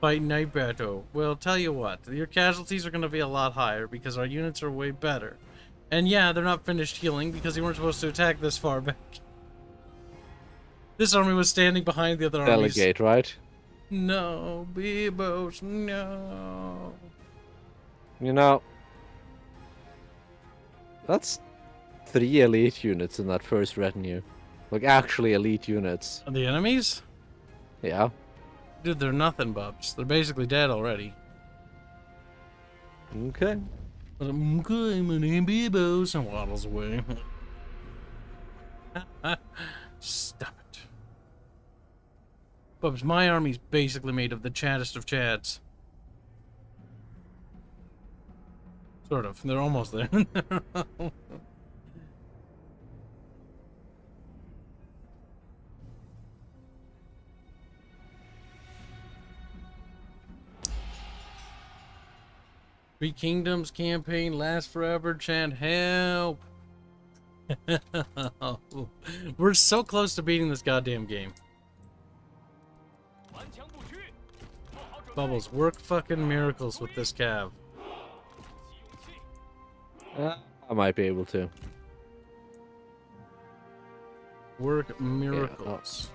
Fight night battle. Well, tell you what, your casualties are going to be a lot higher because our units are way better. And yeah, they're not finished healing because they weren't supposed to attack this far back. This army was standing behind the other armies. Delegate, right? No, Bebos, no. You know, that's 3 elite units in that first retinue. Like, actually elite units. Are the enemies? Yeah. Dude, they're nothing, Bubs. They're basically dead already. Okay. Okay, my name Bebos, and waddles away. Stop it. Bubs, my army's basically made of the chaddest of chads. Sort of. They're almost there. Three Kingdoms campaign lasts forever, chant help. We're so close to beating this goddamn game. Bubbles, work fucking miracles with this cav. I might be able to. Work miracles.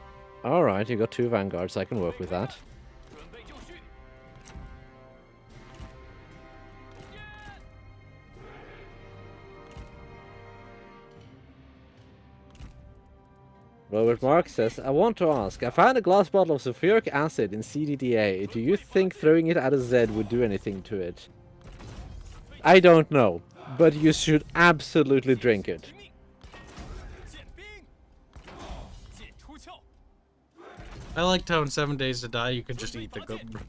Alright, you got 2 vanguards, I can work with that. Robert Mark says, I want to ask, I found a glass bottle of sulfuric acid in CDDA. Do you think throwing it at a Z would do anything to it? I don't know, but you should absolutely drink it. I liked how in 7 Days to Die you could just eat the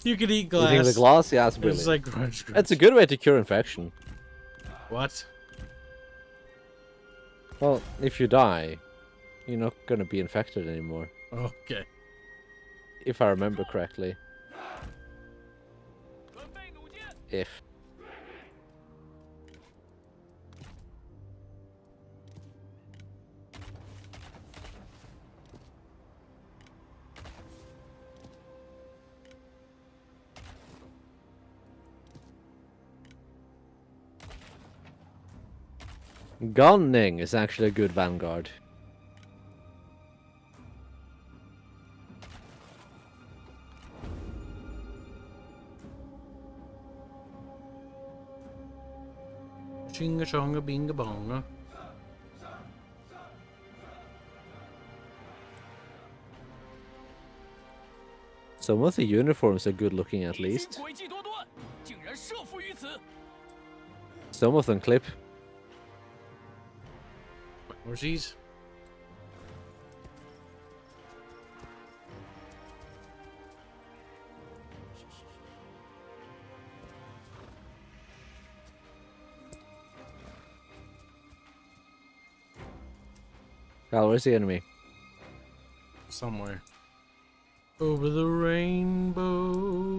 you could eat glass. Eating the glass? Yeah, it's brilliant. It's like crunch. It's a good way to cure infection. What? Well, if you die, you're not gonna be infected anymore. Okay. If I remember correctly. If. Gunning is actually a good vanguard. Chinga chonga binga bonga. Some of the uniforms are good looking at least. Some of them clip. Where's these? Cal, where's the enemy? Somewhere. Over the rainbow.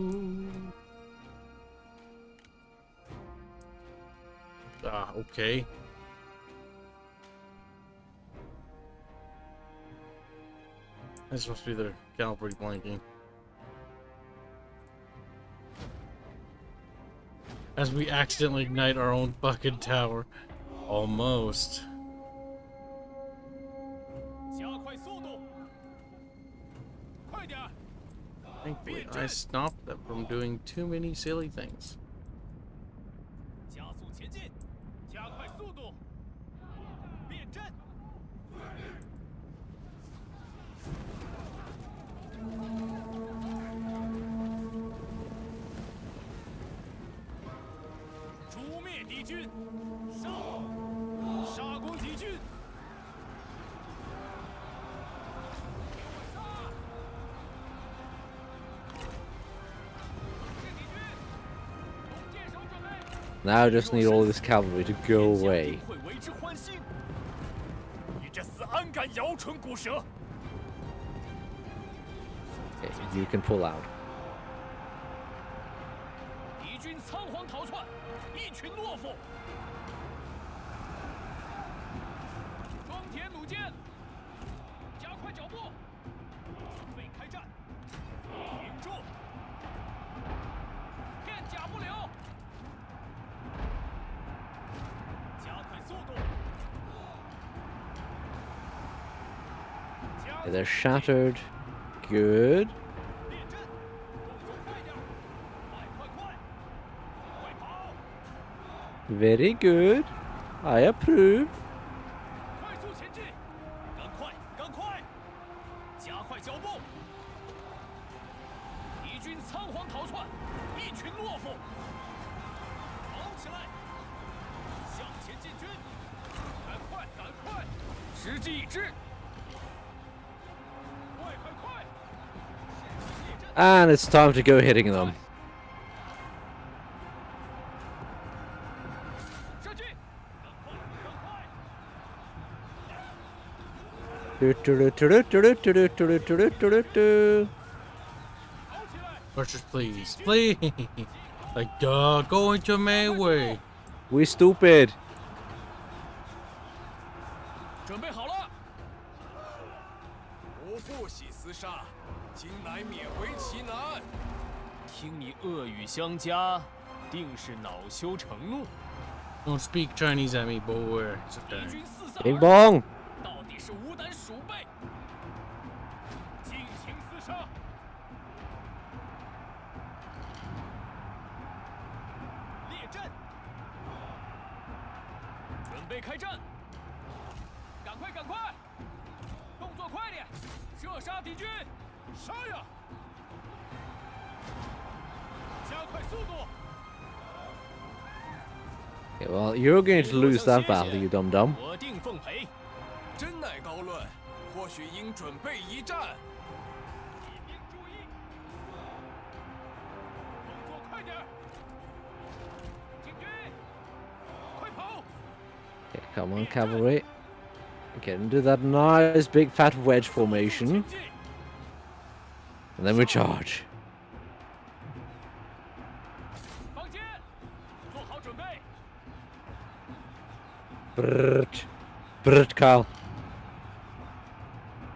Ah, okay. This must be their cavalry blanking. As we accidentally ignite our own fucking tower. Almost. Thankfully, I stopped them from doing too many silly things. Now I just need all this cavalry to go away. Okay, you can pull out. They're shattered. Good. 列阵，动作快点儿，快！快跑！ Very good. I approve. 快速前进！赶快！加快脚步！敌军仓皇逃窜，一群懦夫！跑起来！向前进军！赶快！时机已至！快！ And it's time to go hitting them. 射击！赶快！ Do-do-do-do-do-do-do-do-do-do-do-do. Archers, please. Like, duh, go into melee. We stupid. 准备好了！我不喜厮杀，今乃勉为其难。听你恶语相加，定是恼羞成怒。 Don't speak Chinese at me, boy. It's 敌 okay. 军四散 Bing 而 bong. 到底是无胆鼠辈，尽情厮杀！列阵，准备开战！赶快，动作快点，射杀敌军！杀呀！加快速度！ Okay, well, you're going to lose that battle, you dum dum. 我定奉陪。真乃高论，或许应准备一战。一兵注意，动作快点！进军，快跑！ Okay, come on, cavalry. Get into that nice big fat wedge formation. 前进 And then we charge. 放箭，做好准备。 Brrt, Kyle.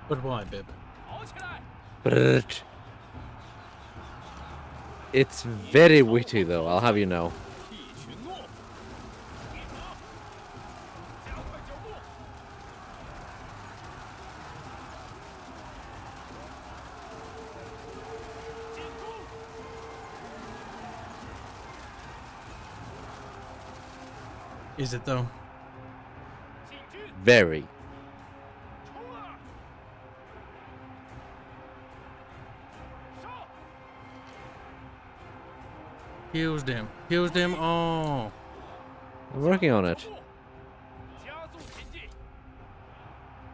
But why, Bib? 跑起来！ Brrt. It's very witty, though, I'll have you know. 一群懦夫，一马，加快脚步。进攻！ Is it though? 进军， Very. 冲啊！上！ Heals them. Oh. I'm working on it. 加速前进，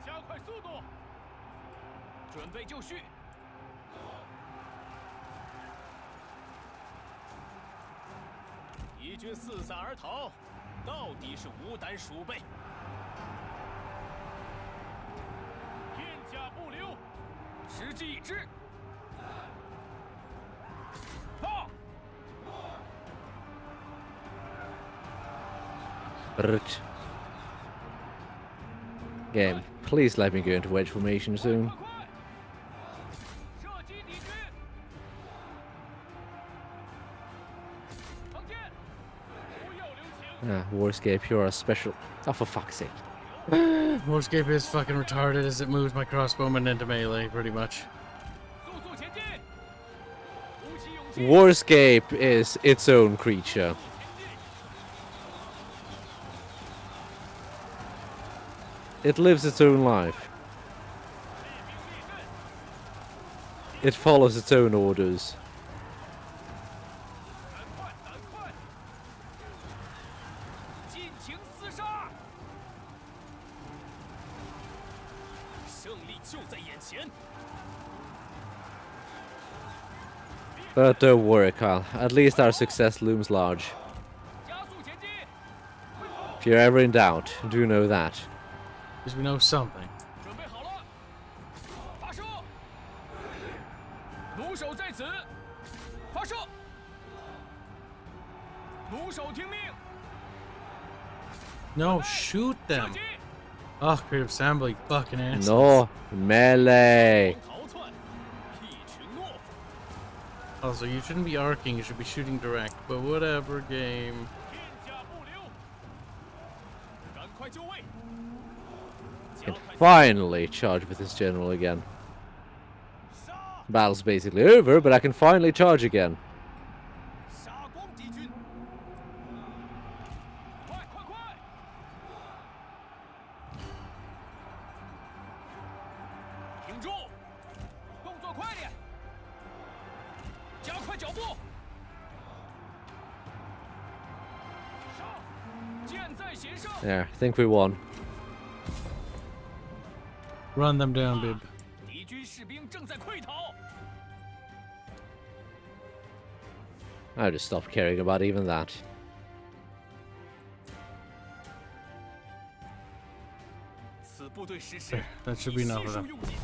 加快速度，准备就绪。敌军四散而逃，到底是无胆鼠辈。片甲不留，时机已至。放！ Brrt. Game, please let me go into wedge formation soon. 快！射击敌军！放箭！不要留情！ Ah, Warscape, you're a special. Oh, for fuck's sake. Warscape is fucking retarded as it moves my crossbowman into melee, pretty much. 速速前进！鼓起勇气！ Warscape is its own creature. 前进！ It lives its own life. 列兵列阵！ It follows its own orders. 赶快！尽情厮杀！胜利就在眼前！ But don't worry, Kyle. At least our success looms large. 加速前进！快跑！ If you're ever in doubt, do know that. Because we know something. 准备好了，发射！弩手在此，发射！弩手听命， No, shoot 射 them. 击！ Oh, creative assembly, fucking ass. No, melee. 逃窜，一群懦夫， Also, you shouldn't be arcing, you should be shooting direct. But whatever, game. 片甲不留，赶快就位！加快 finally charge with his general again. Battle's basically over, but I can finally charge again. 杀光敌军！快快快！挺住，动作快点，加快脚步。上，箭在弦上。 There, I think we won. Run them down, Bib. 敌军士兵正在溃逃。 I just stopped caring about even that. 此部队实施 That should be enough 悉 of 数 them. 用尽。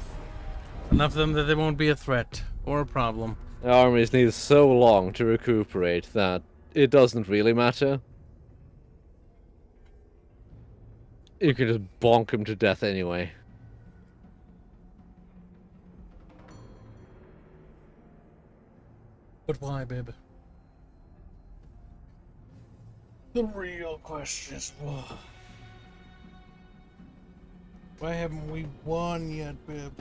Enough of them that they won't be a threat or a problem. The armies need so long to recuperate that it doesn't really matter. You can just bonk him to death anyway. But why, Bib? The real question is why? Why haven't we won yet, Bib?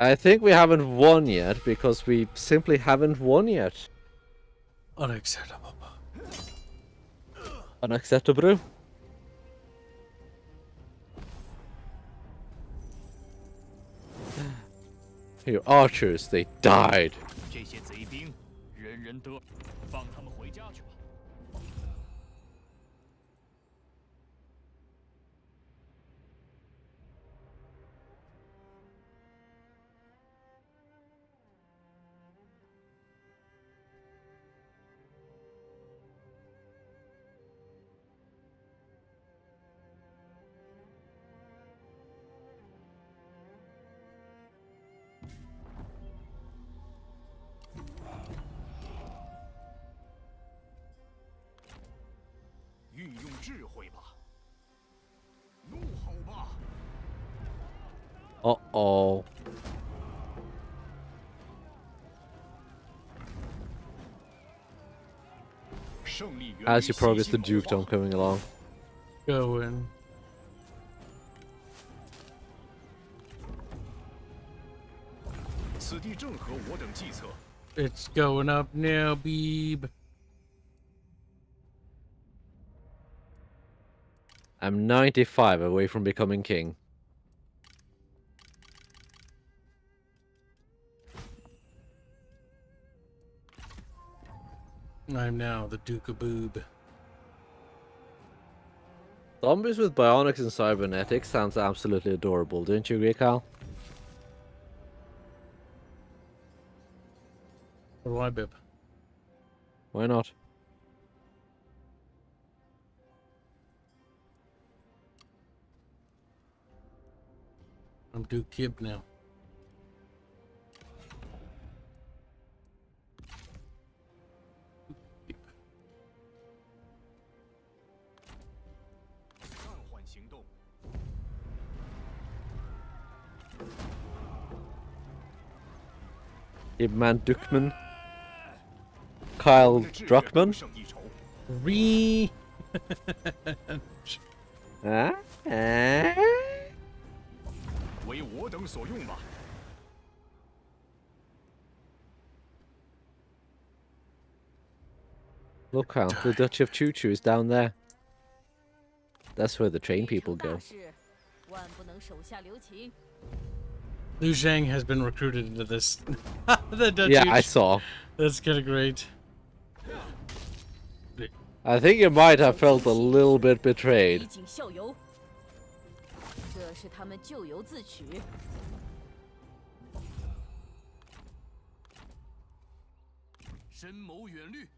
I think we haven't won yet because we simply haven't won yet. Unacceptable. Unacceptable. Your archers, they died. 这些贼兵，人人得，放他们回家去吧。运用智慧吧，怒吼吧！ Uh-oh. 胜利源于 As you progress, 信 the 心 dukedom 火花 coming along. Going. 此地正合我等计策。 It's going up now, Beeb. I'm 95 away from becoming king. I'm now the Duke of Boob. Zombies with bionics and cybernetics sounds absolutely adorable, don't you agree, Kyle? Why, Bib? Why not? I'm Duke Kib now. Kib. 暂缓行动。 Ibman Duckman. Kyle 的志愿 Druckman. 更胜一筹。 Re. Ah? Ah? 为我等所用吧。 Look, Kyle, the Dutch of Choo Choo is down there. That's where the train people go. 万不能手下留情。 Liu Zhang has been recruited into this. The Dutch Yeah, huge- I saw. That's kind of great. I think you might have felt a little bit 衣 betrayed. 锦效尤，这是他们咎由自取。 深谋远虑，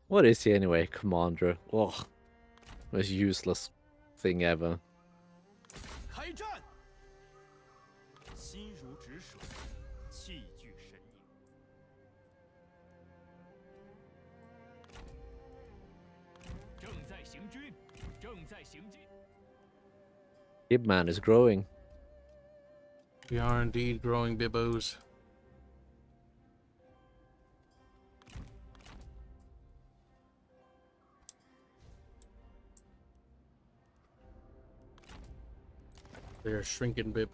What is he anyway, Commander? Ugh. Most useless thing ever. 开战！心如止水，气聚神凝。正在行军，正在行进。 Ibman is growing. We are indeed growing bibbos. They're shrinking, bib.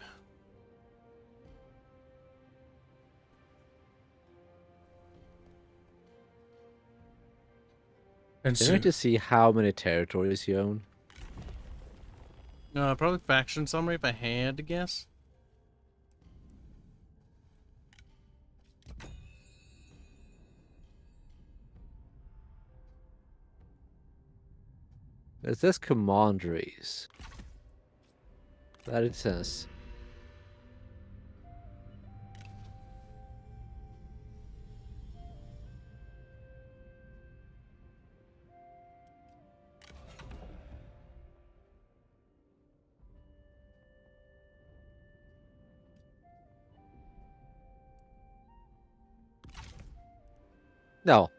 And Can I just see how many territories you own? probably faction summary if I had to guess. It says commanderies. That it says. No.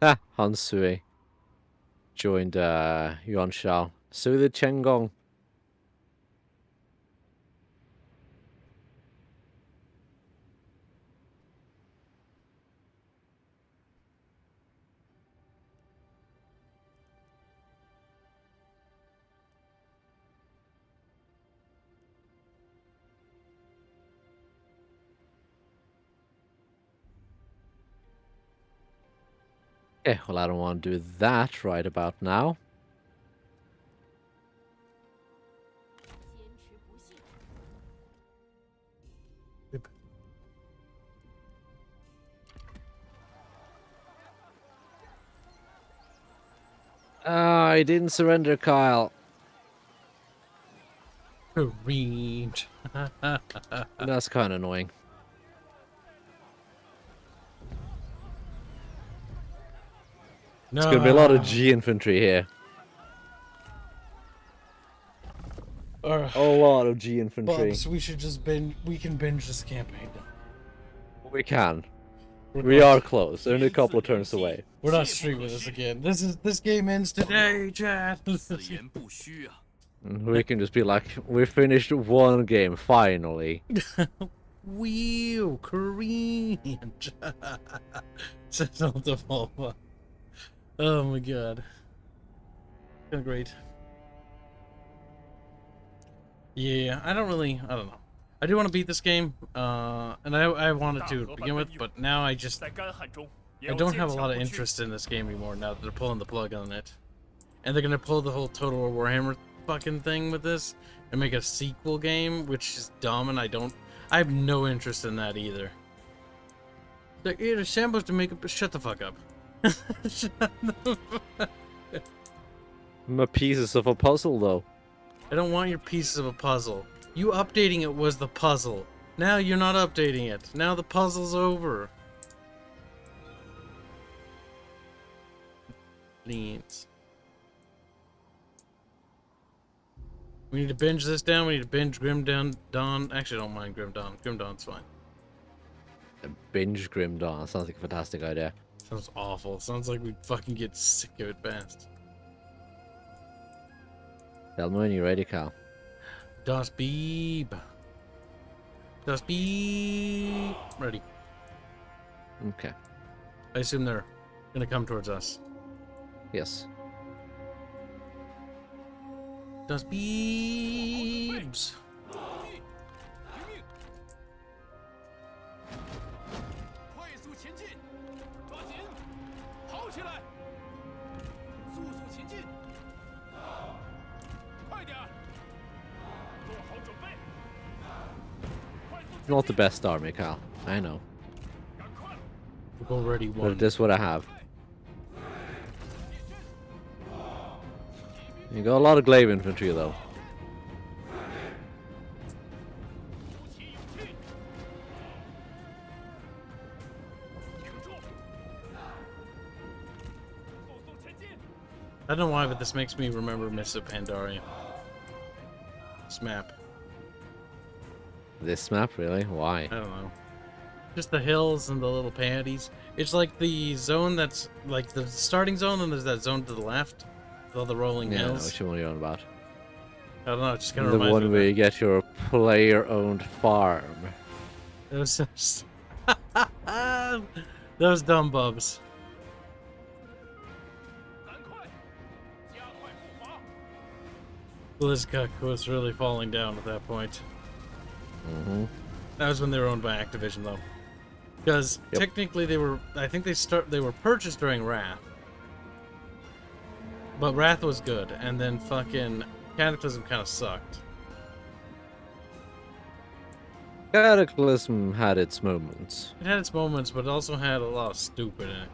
Ah, Han Sui joined Yuan Shao. Sui the Chenggong. Okay, well I don't want to do that right about now. 坚持不懈。 I didn't surrender, Kyle. Careened. That's kind of annoying. No. There's gonna be a lot of G infantry here. A lot of G infantry. Bubs, we should just binge. We can binge this campaign. We can. We're We not- are close. They're only a couple of turns away. We're not streaming this again. This game ends today, chat. 此言不虚啊！ We can just be like, we finished one game, finally. Wheel careened. Says all the Volva. Oh my god. Kind of great. Yeah, I don't know. I do want to beat this game, and I wanted to begin with, but now I just 在干旱中， I don't have a lot of interest in this game anymore now that they're pulling the plug on it. And they're gonna pull the whole Total War Warhammer fucking thing with this and make a sequel game, which is dumb, and I have no interest in that either. Like, it assembles to make a shut the fuck up. Shut the fuck. My pieces of a puzzle, though. I don't want your pieces of a puzzle. You updating it was the puzzle. Now you're not updating it. Now the puzzle's over. Leans. We need to binge this down. We need to binge Grim Dawn. Actually, I don't mind Grim Dawn. Grim Dawn's fine. Binge Grim Dawn. That sounds like a fantastic idea. Sounds awful. Sounds like we'd fucking get sick of it fast. Tell me when you're ready, Cal. Das Beeb. Das Beeb. Ready. Okay. I assume they're gonna come towards us. Yes. Das Beebs. 快速前进，抓紧，跑起来，速速前进，快点儿，做好准备，快速前 Not the 进， best army, Cal. I know. 赶快， We've already But won. this is what I have. You got a lot of glaive infantry, though. 鼓起勇气，停住，速速前进。 I don't know why, but this makes me remember Mists of Pandaria. This map. This map, really? Why? I don't know. Just the hills and the little panties. It's like the zone that's like the starting zone, and there's that zone to the left with all the rolling Yeah, I know hills. which one you're on about. I don't know. It just kind of The reminds one me where of you get your player-owned farm. that. Those dumb bubs. BlizzCon was really falling down at that point. Mm-hmm. That was when they were owned by Activision, though. Because Yep. technically they were, I think they were purchased during Wrath. But Wrath was good, and then fucking Cataclysm kind of sucked. Cataclysm had its moments. It had its moments, but it also had a lot of stupid in it.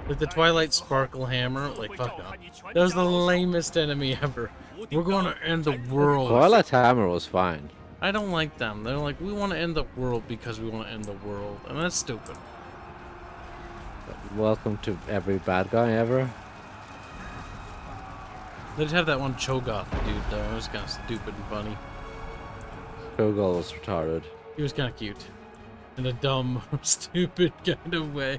Like the Twilight Sparkle Hammer, like fuck off. That was the lamest enemy ever. We're going to end the world. Twilight Hammer was fine. I don't like them. They're like, we want to end the world because we want to end the world. And that's stupid. Welcome to every bad guy ever. They just have that one Cho'Gath dude, though. It was kind of stupid and funny. Kogol was retarded. He was kind of cute. In a dumb, stupid kind of way.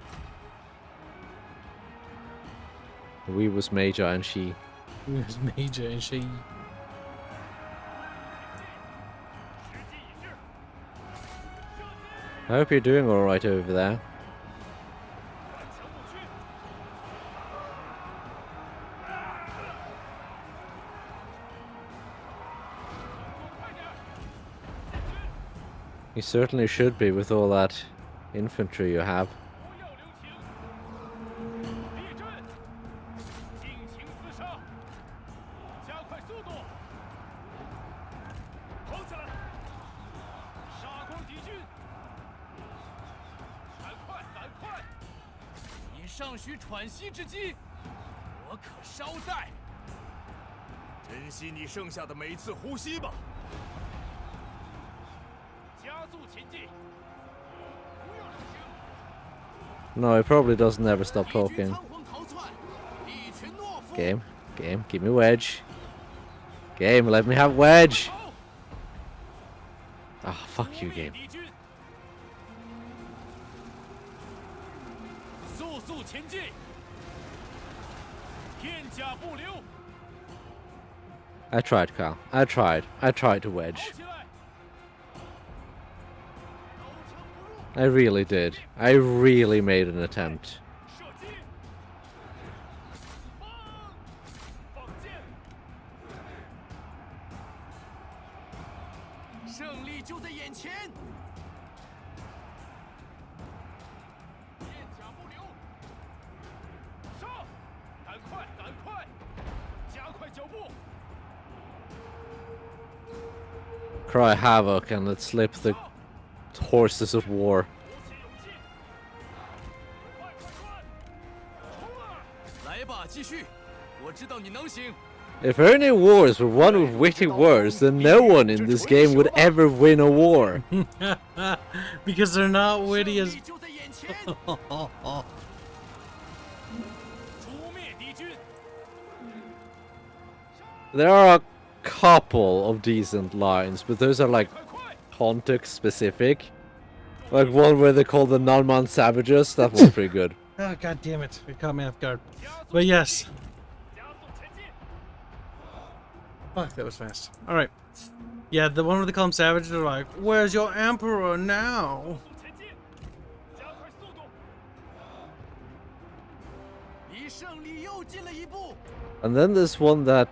We was Magi and she. He was Major and she... I hope you're doing alright over there. You certainly should be with all that infantry you have. 不要留情，立正，尽情厮杀，加快速度，跑起来，杀光敌军，赶快，赶快！你尚需喘息之机，我可稍待。珍惜你剩下的每一次呼吸吧。 加速前进，不要留情。 No, he probably doesn't ever stop talking. Game, give me wedge. Game, let me have wedge. Ah, oh, fuck you, game. 速速前进，片甲不留。 I tried, Carl. I tried to wedge. 跑起来！ I really did. I really made an attempt. 射击！放！放箭！胜利就在眼前！片甲不留！上！赶快，赶快！加快脚步！ Cry havoc and let's slip the horses of war. 鼓起勇气！快快快！冲啊！来吧，继续！我知道你能行。 If only wars were won with witty words, then no one in this game would ever win a war. Because they're not witty as... 胜利就在眼前！诛灭敌军！ There are a couple of decent lines, but those are like 快快！ context specific. Like one where they call the non-man savages. That was pretty good. Oh, god damn it. It caught me off guard. But yes. 加速前进！ Fuck, that was fast. Alright. Yeah, the one where they call them savages are like, where's your emperor now? 速前进！加快速度！离胜利又近了一步！ And then there's one that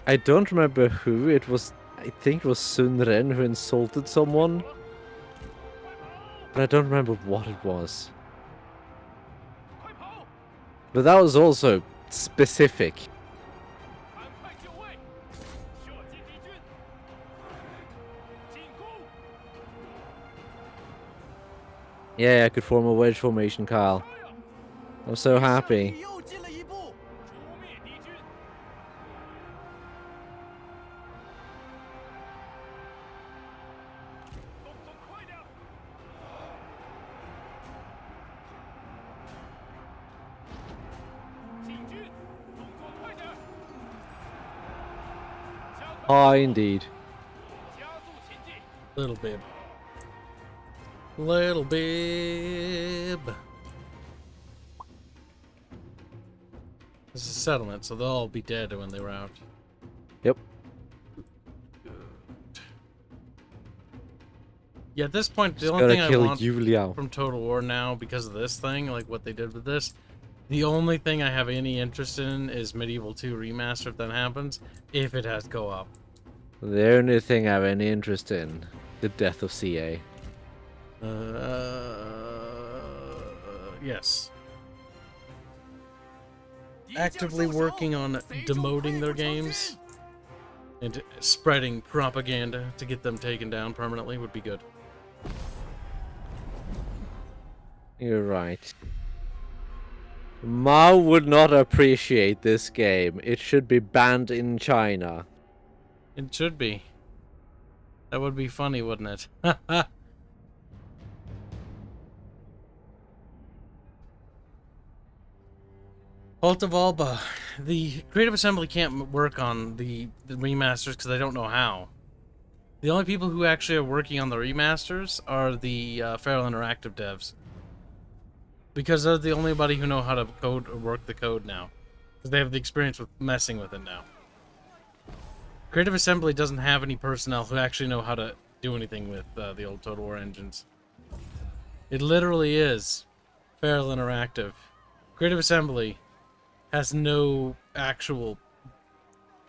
I don't remember who it was. I think it was Sun Ren who insulted someone, but I don't remember what it was. 快跑！ But that was also specific. 赶快就位！射击敌军！进攻！ Yeah, I could form a wedge formation, Kyle. I'm so happy. 又近了一步！诛灭敌军！动作快点！进军！动作快点！加快！ Ah, indeed. 加速前进！ Little bib. Little bib. This is a settlement, so they'll all be dead when they were out. Yep. Yeah, at this point, the Just only gotta thing I kill want Yuliao. from Total War now, because of this thing, like what they did with this, The only thing I have any interest in is Medieval 2 Remaster if that happens, if it has co-op. The only thing I have any interest in, the death of CA. Yes. Actively working on demoting their games and spreading propaganda to get them taken down permanently would be good. You're right. Mao would not appreciate this game. It should be banned in China. It should be. That would be funny, wouldn't it? Ult of Alba. The Creative Assembly can't work on the remasters because they don't know how. The only people who actually are working on the remasters are the Feral Interactive devs. Because they're the only body who know how to code or work the code now. Because they have the experience with messing with it now. Creative Assembly doesn't have any personnel who actually know how to do anything with the old Total War engines. It literally is Feral Interactive. Creative Assembly has no actual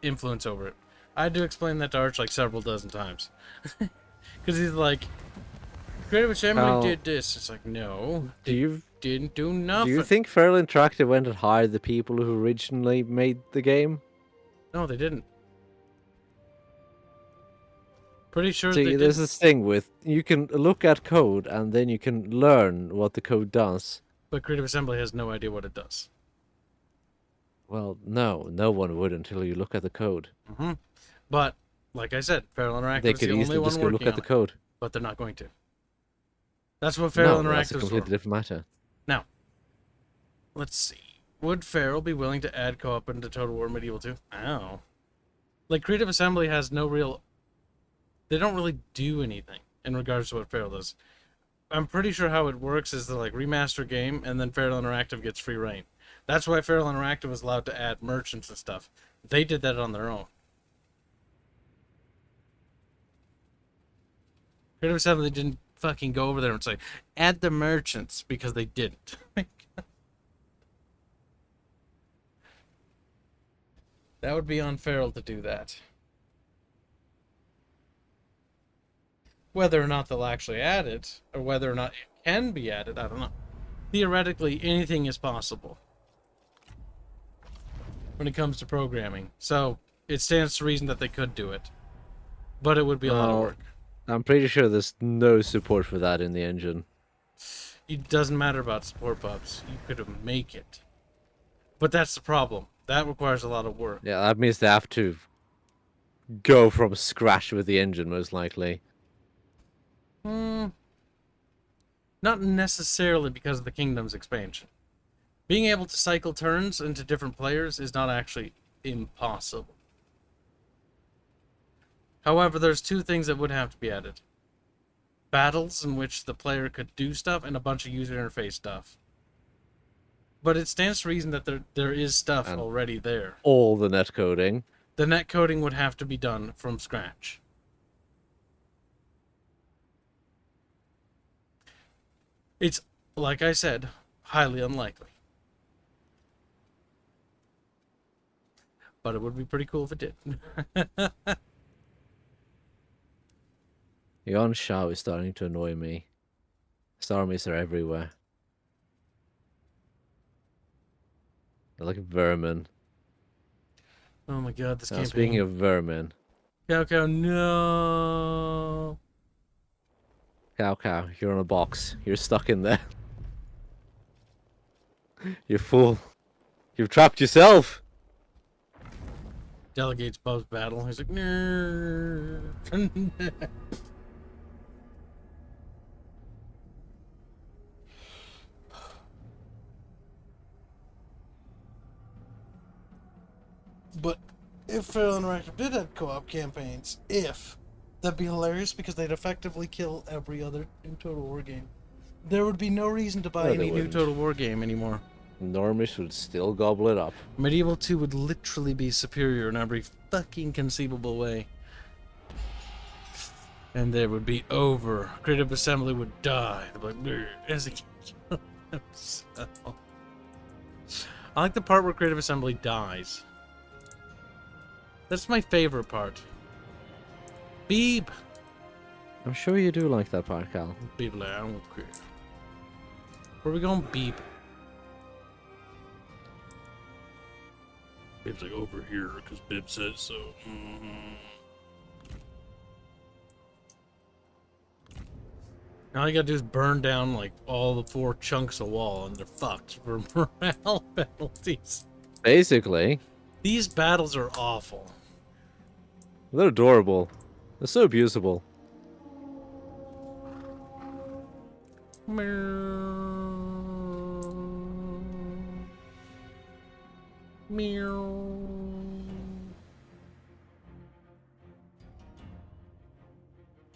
influence over it. I had to explain that to Arch like several dozen times. Because he's like, Creative Assembly did this. It's like, no, didn't do nothing. Do you think Feral Interactive went and hired the people who originally made the game? No, they didn't. Pretty sure See, they there's did. this thing with, you can look at code and then you can learn what the code does. But Creative Assembly has no idea what it does. Well, no one would until you look at the code. But, like I said, Feral Interactive They is could the only easily one just go working look at on the it. code. But they're not going to. That's what Feral No, that's a Interactive is completely for. different matter. Now, let's see. Would Feral be willing to add co-op into Total War Medieval 2? Oh. Like, Creative Assembly has no real... They don't really do anything in regards to what Feral does. I'm pretty sure how it works is the like remaster game, and then Feral Interactive gets free reign. That's why Feral Interactive was allowed to add merchants and stuff. They did that on their own. Creative Assembly didn't fucking go over there and say, add the merchants, because they didn't. That would be on Feral to do that. Whether or not they'll actually add it, or whether or not it can be added, I don't know. Theoretically, anything is possible when it comes to programming. So, it stands to reason that they could do it. But it would be a lot of work. I'm pretty sure there's no support for that in the engine. It doesn't matter about support pubs. You could make it. But that's the problem. That requires a lot of work. Yeah, that means they have to go from scratch with the engine, most likely. Not necessarily because of the Kingdom's expansion. Being able to cycle turns into different players is not actually impossible. However, there's two things that would have to be added. Battles in which the player could do stuff and a bunch of user interface stuff. But it stands to reason that there is stuff already there. All the netcoding. The netcoding would have to be done from scratch. It's, like I said, highly unlikely. But it would be pretty cool if it did. Yon Shao is starting to annoy me. Star armies are everywhere. They're like vermin. Oh my god, this Now, campaign. speaking of vermin. Cow, no. Cow, you're in a box. You're stuck in there. You fool. You've trapped yourself. Delegates Bub's battle. He's like, no. But if Feral Interactive did have co-op campaigns, that'd be hilarious because they'd effectively kill every other new Total War game. There would be no reason to buy No, they any new wouldn't. Total War game anymore. Normies would still gobble it up. Medieval 2 would literally be superior in every fucking conceivable way. And there would be over. Creative Assembly would die. They'd be like, as they kill themselves. I like the part where Creative Assembly dies. That's my favorite part. Beep! I'm sure you do like that part, Cal. Beep, I don't care. Where are we going? Beep. Bib's like over here because Bib says so. All you gotta do is burn down like all the 4 chunks of wall and they're fucked for morale penalties. Basically. These battles are awful. They're adorable. They're so abusable. Meow.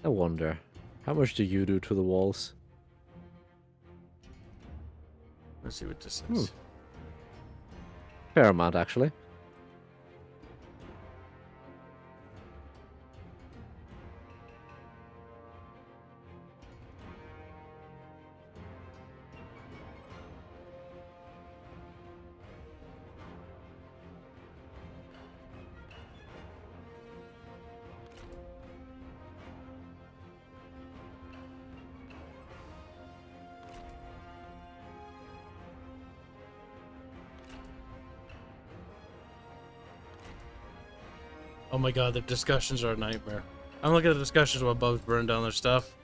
I wonder, how much do you do to the walls? Let's see what this is. Fair amount, actually. Oh my god, the discussions are a nightmare. I'm looking at the discussions while Bub's burning down their stuff.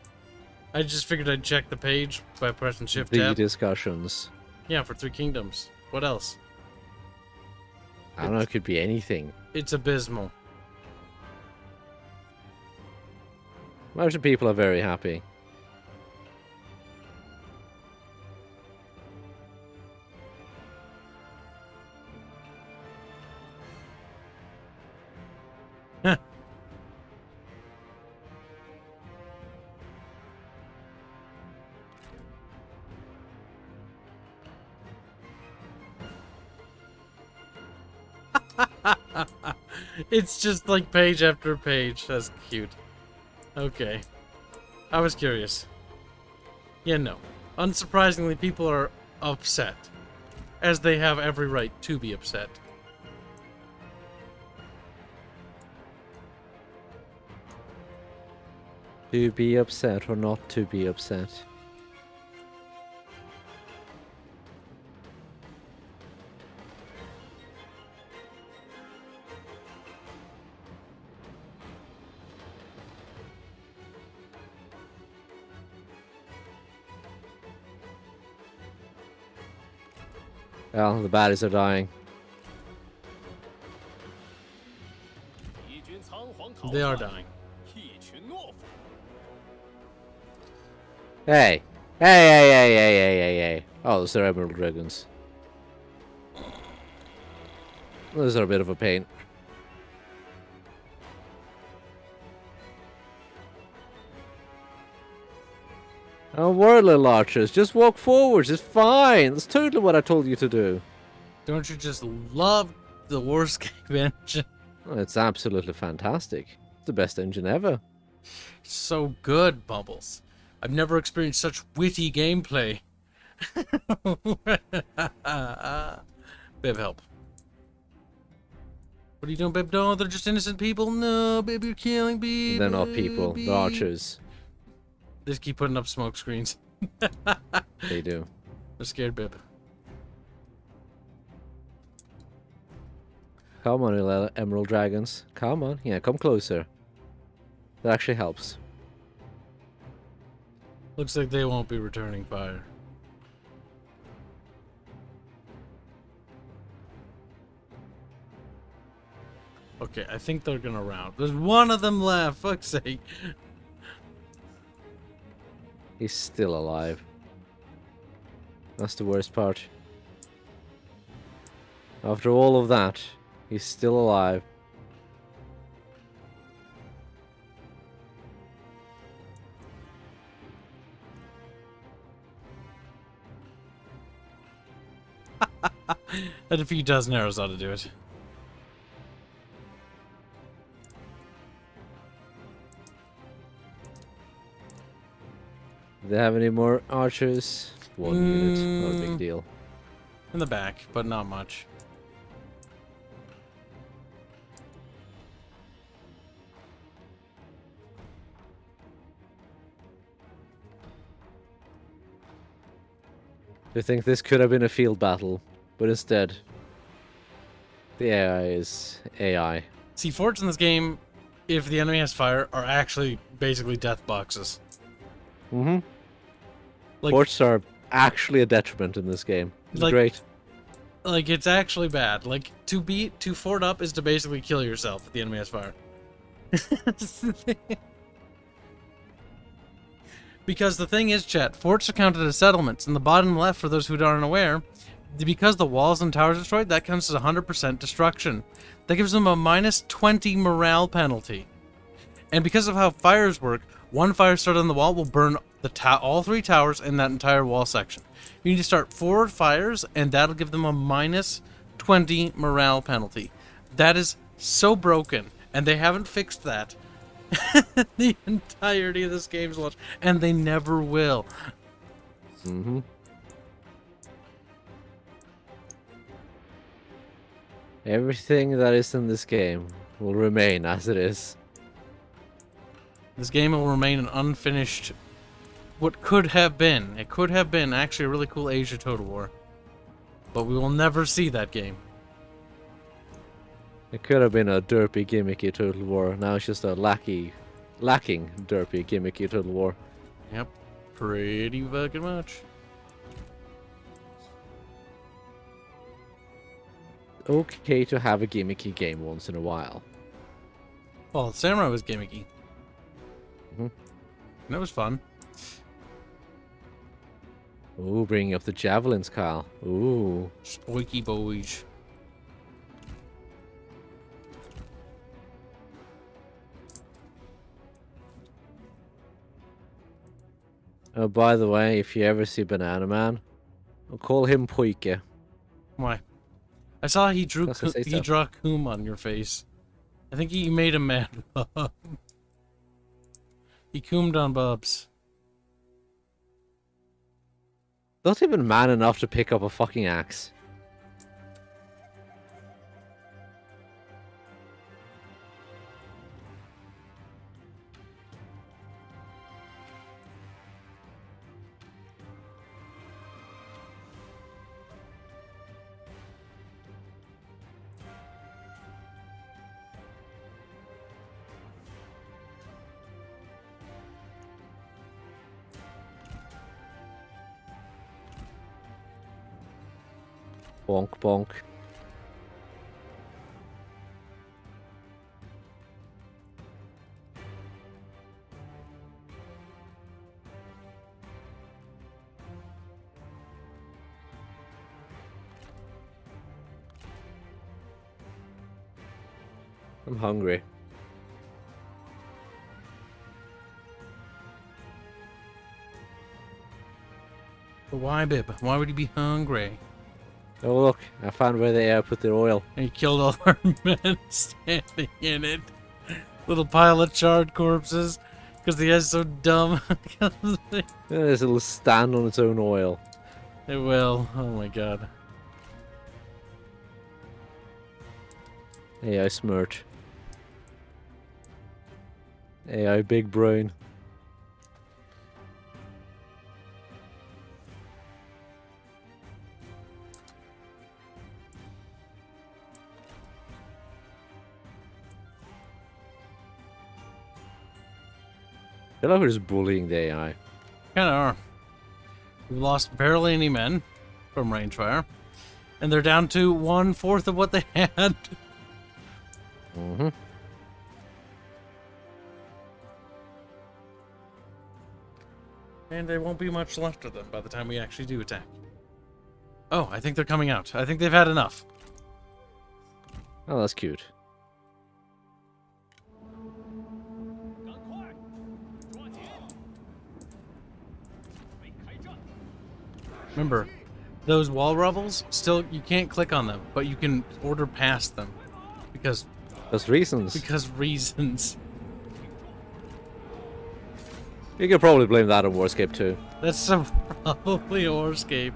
I just figured I'd check the page by pressing Shift The Tab. discussions. Yeah, for 3 Kingdoms. What else? I don't know, it could be anything. It's abysmal. Most people are very happy. Huh. It's just like page after page. That's cute. Okay. I was curious. Yeah, no. Unsurprisingly, people are upset. As they have every right to be upset. To be upset or not to be upset. Well, the baddies are dying. They are dying. Hey! Hey! Oh, those are Emerald Dragons. Those are a bit of a pain. Don't worry, little archers. Just walk forwards. It's fine. That's totally what I told you to do. Don't you just love the worst game engine? Oh, it's absolutely fantastic. It's the best engine ever. So good, Bubbles. I've never experienced such witty gameplay. Bib, help. What are you doing, Bib? No, they're just innocent people. No, Bib, you're killing me. They're not people. They're archers. They just keep putting up smoke screens. They do. They're scared, Bib. Come on, little Emerald Dragons. Come on. Yeah, come closer. That actually helps. Looks like they won't be returning fire. Okay, I think they're gonna round. There's one of them left. Fuck's sake. He's still alive. That's the worst part. After all of that, he's still alive. And a few dozen arrows ought to do it. Do they have any more archers? One unit, not a big deal. In the back, but not much. I think this could have been a field battle, but instead, the AI is AI. See, forts in this game, if the enemy has fire, are actually basically death boxes. Mm-hmm. Like, Forts are actually a detriment in this game. It's Like- great. like it's actually bad. Like to fort up is to basically kill yourself if the enemy has fire. Because the thing is, chat, forts are counted as settlements. In the bottom left, for those who aren't aware, because the walls and towers are destroyed, that counts as 100% destruction. That gives them a minus 20 morale penalty. And because of how fires work, one fire started on the wall will burn all 3 towers in that entire wall section. You need to start 4 fires, and that'll give them a minus 20 morale penalty. That is so broken, and they haven't fixed that the entirety of this game's launch, and they never will. Mm-hmm. Everything that is in this game will remain as it is. This game will remain an unfinished... What could have been. It could have been actually a really cool Asia Total War. But we will never see that game. It could have been a derpy, gimmicky Total War. Now it's just a lacking derpy, gimmicky Total War. Yep. Pretty fucking much. Okay to have a gimmicky game once in a while. Well, Samurai was gimmicky. Mhm. And it was fun. Ooh, bringing up the javelins, Kyle. Ooh. Spiky boys. Oh, by the way, if you ever see Banana Man, I'll call him Poike. Why? I saw he drew That's what I say so. he drew a coom on your face. I think he made a man Bub. He coomed on Bubs. Not even man enough to pick up a fucking axe. Bonk, bonk. I'm hungry. But why, Bib? Why would he be hungry? Oh look, I found where they put their oil. And he killed all our men standing in it. Little pile of charred corpses. Because the guy's so dumb. There's a little stand on its own oil. It will. Oh my god. AI smirch. AI big brain. I feel like we're just bullying the AI. Kinda are. We've lost barely any men from range fire. And they're down to 1/4 of what they had. Mm-hmm. And there won't be much left of them by the time we actually do attack. Oh, I think they're coming out. I think they've had enough. Oh, that's cute. 赶快，抓紧！准备开战！ Remember, those wall rubbles, still, you can't click on them, but you can order past them. Because Reasons. reasons. You could probably blame that on Warscape too. That's so probably Orscape.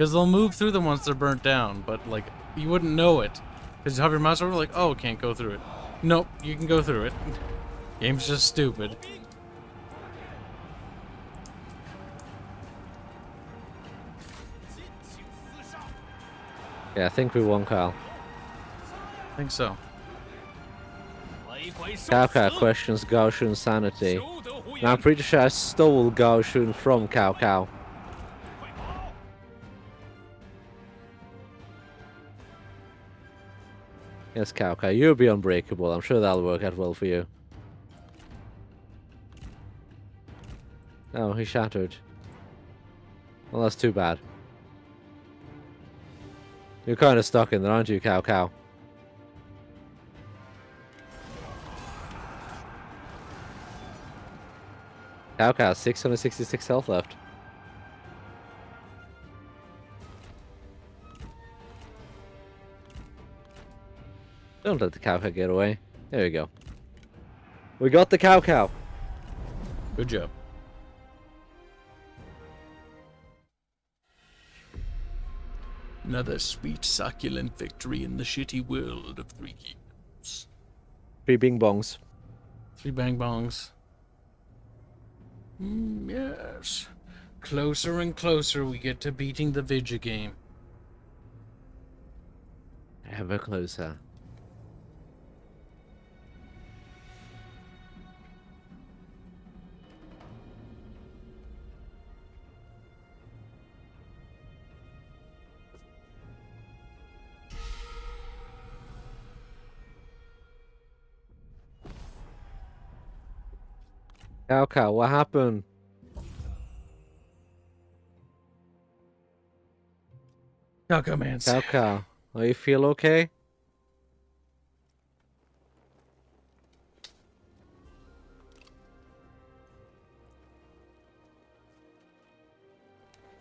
Because they'll move through them once they're burnt down, but like you wouldn't know it. Because you have your mouse over, like, oh, can't go through it. Nope, you can go through it. Game's just stupid. Yeah, I think we won, Kyle. I think so. Cao Cao questions Gao Shun's sanity. And I'm pretty sure I stole Gao Shun from Cao Cao. Yes, Cao Cao, you'll be unbreakable. I'm sure that'll work out well for you. Oh, he shattered. Well, that's too bad. You're kind of stuck in there, aren't you, Cao Cao? Cao Cao, 666 health left. Don't let the Cao Cao get away. There we go. We got the Cao Cao. Good job. Another sweet, succulent victory in the shitty world of Three Kingdoms. 3 bing bongs. 3 bang bongs. Yes. Closer and closer we get to beating the video game. Ever closer. Cao Cao, what happened? Cao man. Cao Cao, are you feel okay?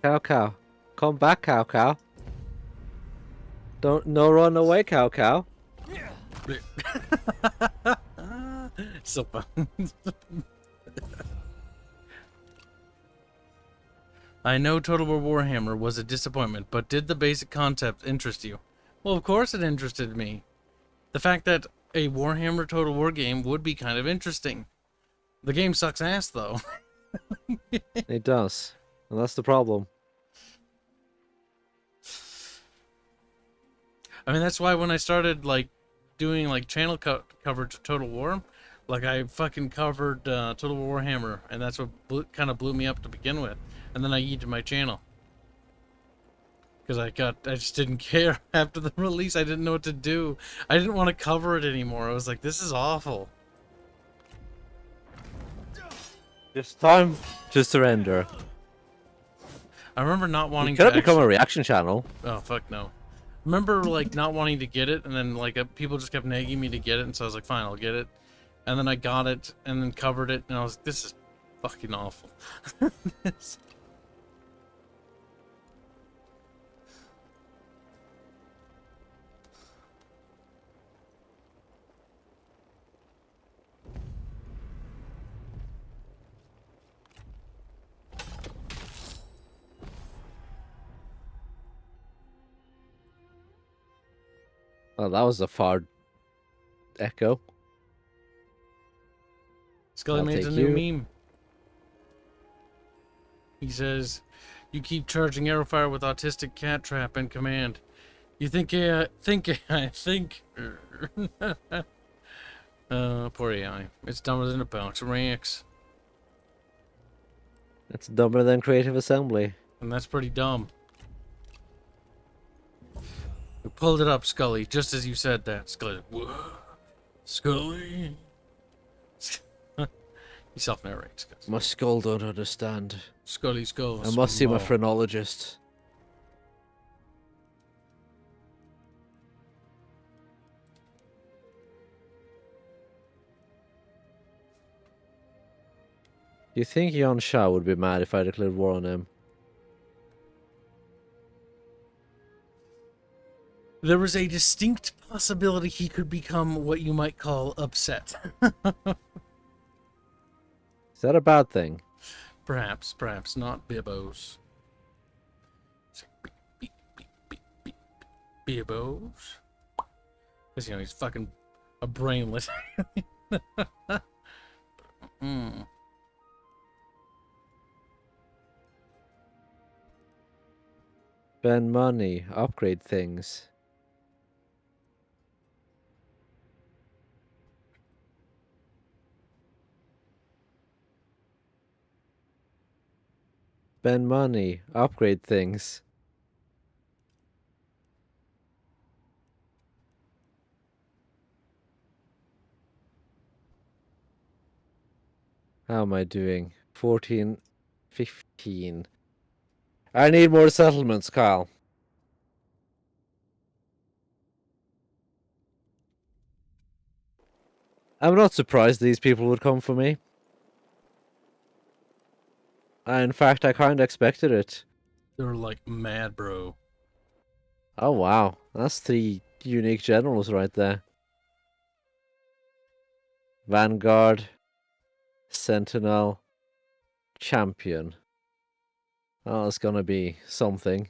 Cao Cao, come back, Cao Cao. No run away, Cao Cao. So fun. I know Total War Warhammer was a disappointment, but did the basic concept interest you? Well, of course it interested me. The fact that a Warhammer Total War game would be kind of interesting. The game sucks ass, though. It does. And that's the problem. I mean, that's why when I started, like, doing, like, channel coverage of Total War, like, I fucking covered Total War Warhammer, and that's what kind of blew me up to begin with. And then I yeeted my channel. Because I just didn't care. After the release, I didn't know what to do. I didn't want to cover it anymore. I was like, this is awful. Just time to surrender. I remember not wanting Could to have become a reaction channel. Oh, fuck no. Remember, like, not wanting to get it, and then, like, people just kept nagging me to get it, and so I was like, fine, I'll get it. And then I got it, and then covered it, and I was like, this is fucking awful. Well, that was a far echo. Scully I'll made a take new you. meme. He says, you keep charging arrow fire with autistic cat trap and command. You think AI, poor AI. It's dumber than a box of ranks. It's dumber than Creative Assembly. And that's pretty dumb. We pulled it up, Scully, just as you said that. Scully, whoa. Scully. He self-narrates. My skull don't understand. Scully skull. I must see my small. phrenologist. Do you think Yon Shao would be mad if I declared war on him? There was a distinct possibility he could become what you might call upset. Is that a bad thing? Perhaps not Bibbos. Bibbos. Because, you know, he's fucking a brainless. mm. Spend money, upgrade things. Spend money, upgrade things. How am I doing? 14, 15. I need more settlements, Kyle. I'm not surprised these people would come for me. In fact, I kind of expected it. They're like mad, bro. Oh, wow. That's 3 unique generals right there. Vanguard, Sentinel, Champion. Oh, it's gonna be something.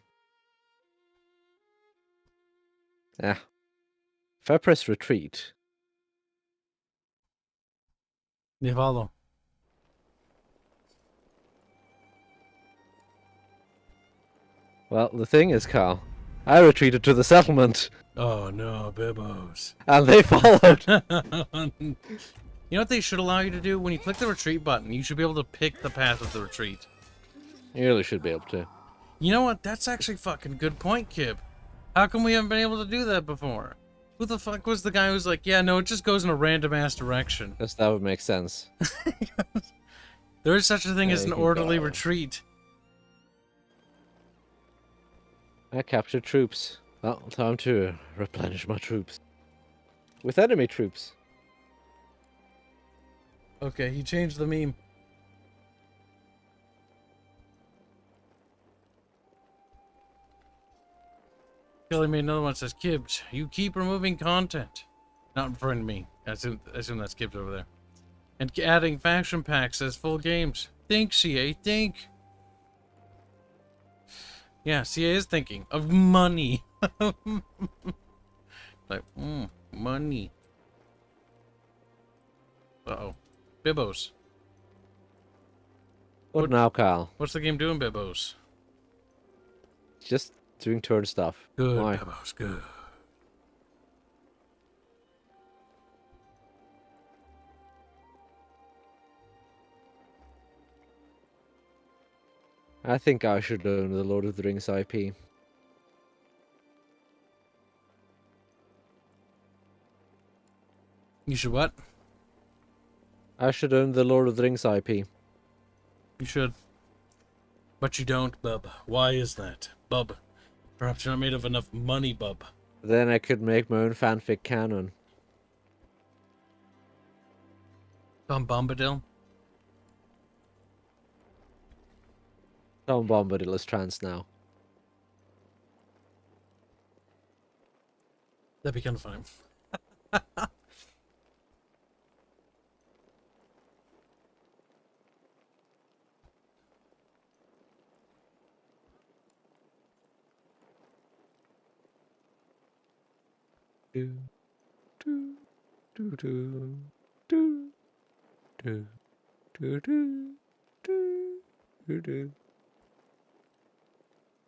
Ah. If I press retreat... You follow. Well, the thing is, Carl, I retreated to the settlement, Oh no, Bibbos. and they followed. You know what they should allow you to do? When you click the retreat button, you should be able to pick the path of the retreat. You really should be able to. You know what? That's actually fucking good point, Kib. How come we haven't been able to do that before? Who the fuck was the guy who's like, yeah, no, it just goes in a random ass direction? Because that would make sense. There is such a thing as There an you orderly go. retreat. I captured troops. Well, time to replenish my troops. With enemy troops. Okay, he changed the meme. Kelly made another one that says, Kibs, you keep removing content. Not referring to me. I assume that's Kibs over there. And adding faction packs as full games. Think, CA, think. Yeah, CA is thinking of money. Like, money. Uh-oh. Bibbos. What now, Kyle? What's the game doing, Bibbos? Just doing turn stuff. Good, Why? Bibbos, good. I think I should own the Lord of the Rings IP. You should what? I should own the Lord of the Rings IP. You should. But you don't, Bub. Why is that? Bub. Perhaps you're not made of enough money, Bub. Then I could make my own fanfic canon. Tom Bombadil? Tom Bombadil is trans now. That'd be kind of funny. Do, do, do, do, do, do, do, do, do, do.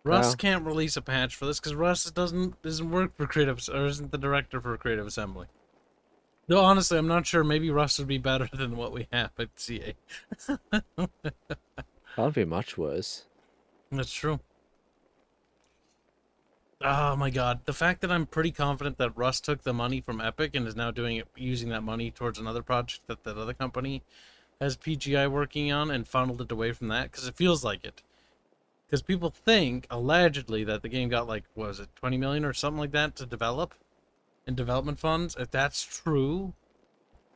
Russ Wow. can't release a patch for this because Russ doesn't work for Creative, or isn't the director for Creative Assembly. No, honestly, I'm not sure. Maybe Russ would be better than what we have at CA. Can't be much worse. That's true. Oh my god, the fact that I'm pretty confident that Russ took the money from Epic and is now doing it, using that money towards another project that that other company has PGI working on and funneled it away from that, because it feels like it. Because people think, allegedly, that the game got like, what was it, 20 million or something like that to develop in development funds. If that's true,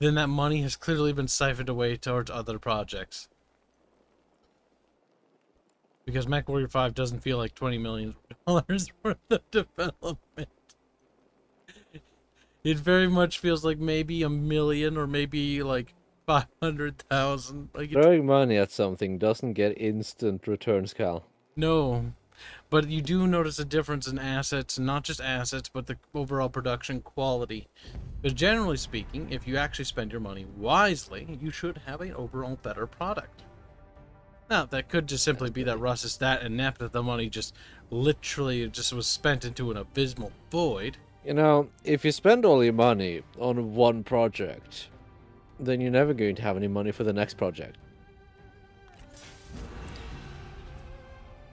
then that money has clearly been siphoned away towards other projects. Because MechWarrior 5 doesn't feel like $20 million worth of development. It very much feels like maybe $1 million or maybe like 500,000. Like Throwing money at something doesn't get instant returns, Cal. no, but you do notice a difference in assets, not just assets, but the overall production quality. But generally speaking, if you actually spend your money wisely, you should have an overall better product. Now, that could just simply be that Russ is that inept that the money just literally just was spent into an abysmal void. You know, if you spend all your money on one project, then you're never going to have any money for the next project.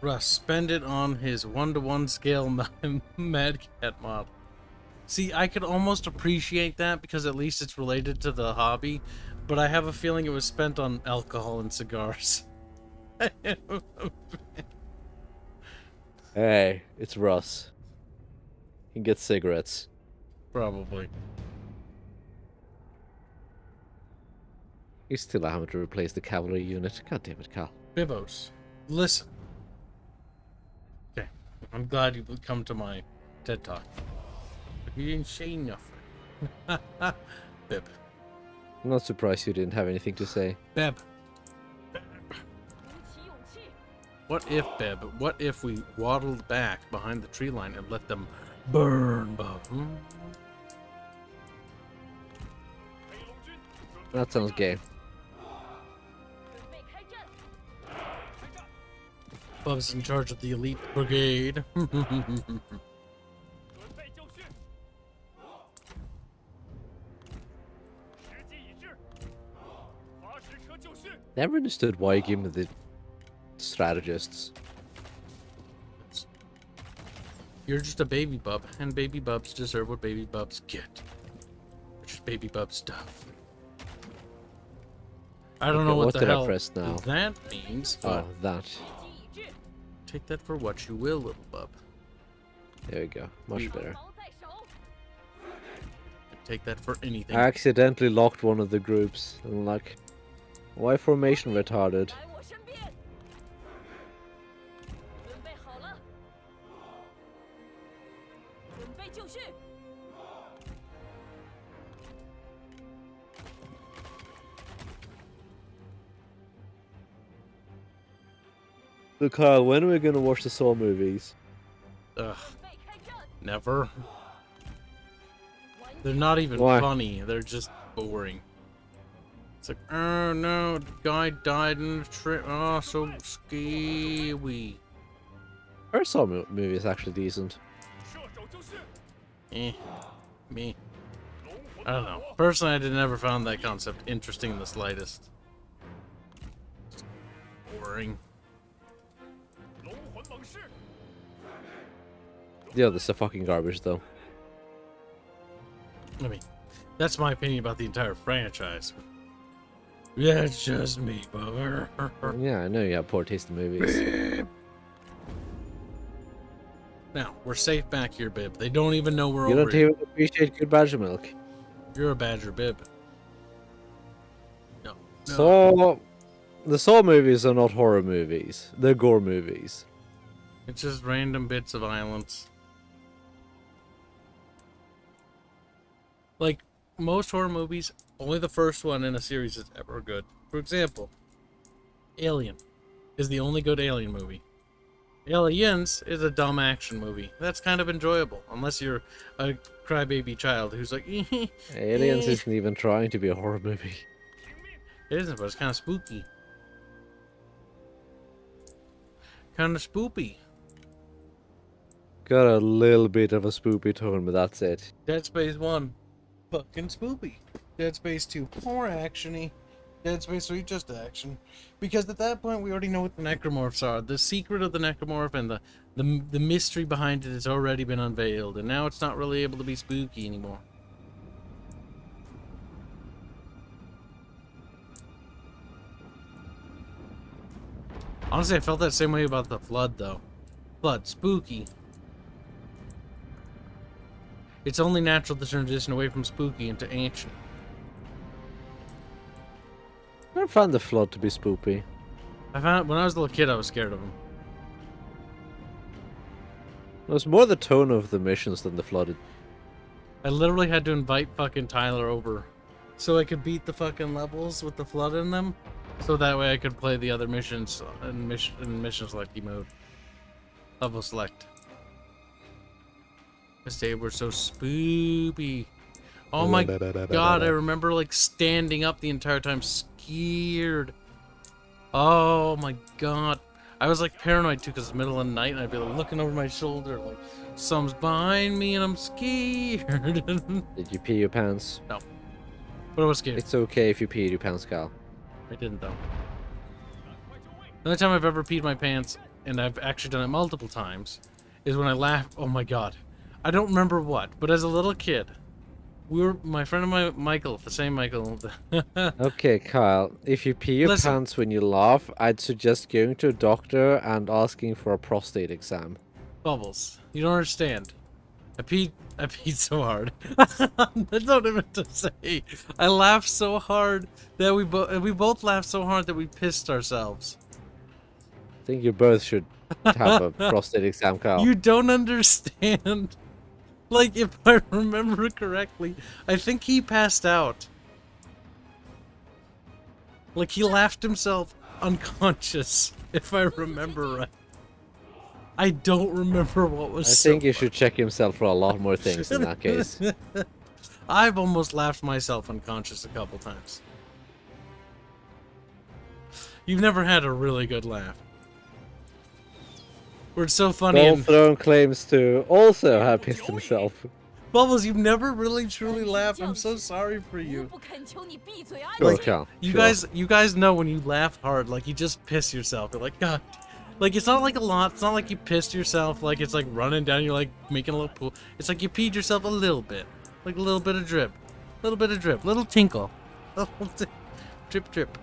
Russ, spend it on his 1-to-1 scale Mad Cat model. See, I could almost appreciate that because at least it's related to the hobby, but I have a feeling it was spent on alcohol and cigars. Hey, it's Russ. He gets cigarettes. Probably. He's still having to replace the cavalry unit. God damn it, Cal. Bibos, listen. Okay, I'm glad you would come to my TED Talk. But you didn't say nothing. Bib. I'm not surprised you didn't have anything to say. Beb. What if, Beb, what if we waddled back behind the tree line and let them burn, Bub? That sounds gay. Bub's in charge of the elite brigade. Never understood why you gave me the strategists. You're just a baby bub, and baby bubs deserve what baby bubs get, which is baby bub stuff. I don't know what the did hell I press now? that means, but Oh, that. take that for what you will, little bub. There we go. Much better. Take that for anything. I accidentally locked one of the groups. I'm like, why formation retarded? So Kyle, when are we gonna watch the Saw movies? Ugh. Never. They're not even Why? funny. They're just boring. It's like, oh no, the guy died in the trip. Oh, so scary. Our Saw movie is actually decent. Eh. Me. I don't know. Personally, I never found that concept interesting in the slightest. Just boring. The others are fucking garbage though. I mean, that's my opinion about the entire franchise. That's just me, Bubba. Yeah, I know you have poor taste in movies. Now, we're safe back here, Bib. They don't even know we're You over don't here. even appreciate good badger milk. You're a badger, Bib. No. So, the Saw movies are not horror movies. They're gore movies. It's just random bits of violence. Like, most horror movies, only the first one in a series is ever good. For example, Alien is the only good Alien movie. Aliens is a dumb action movie. That's kind of enjoyable, unless you're a crybaby child who's like, Aliens isn't even trying to be a horror movie. It isn't, but it's kind of spooky. Kind of spoopy. Got a little bit of a spoopy tone, but that's it. Dead Space 1, fucking spoopy. Dead Space 2, more actiony. Dead Space 3, just action. Because at that point, we already know what the necromorphs are. The secret of the necromorph and the mystery behind it has already been unveiled, and now it's not really able to be spooky anymore. Honestly, I felt that same way about the Flood, though. Flood, spooky. It's only natural to transition away from spooky into ancient. I never found the Flood to be spoopy. I found when I was a little kid, I was scared of him. It was more the tone of the missions than the Flooded. I literally had to invite fucking Tyler over so I could beat the fucking levels with the Flood in them, so that way I could play the other missions in mission selecty mode. Level select. This day we're so spoopy. Oh my god, I remember like standing up the entire time scared. Oh my god. I was like paranoid too because it's the middle of the night and I'd be like looking over my shoulder like something's behind me and I'm scared. Did you pee your pants? No. But I was scared. It's okay if you pee your pants, Carl. I didn't though. The only time I've ever peed my pants, and I've actually done it multiple times, is when I laugh. Oh my god. I don't remember what, but as a little kid, my friend and Michael, the same Michael. Okay, Kyle, if you pee your Listen. pants when you laugh, I'd suggest going to a doctor and asking for a prostate exam. Bubbles, you don't understand. I peed so hard. That's not even to say. I laughed so hard that we both laughed so hard that we pissed ourselves. I think you both should have a prostate exam, Kyle. You don't understand. Like, if I remember correctly, I think he passed out. Like, he laughed himself unconscious, if I remember right. I don't remember what was I think you should check himself for a lot more things in that case. I've almost laughed myself unconscious a couple times. You've never had a really good laugh. Where it's so funny and... Throne claims to also have pissed himself. Bubbles, you've never really truly laughed. I'm so sorry for you. 不恳求你闭嘴安 Sure, 静。 Kyle. You sure. guys know when you laugh hard, like you just piss yourself. You're like, God. Like, it's not like a lot. It's not like you pissed yourself, like it's like running down, you're like making a little pool. It's like you peed yourself a little bit. Like a little bit of drip. Little tinkle. Drip, drip.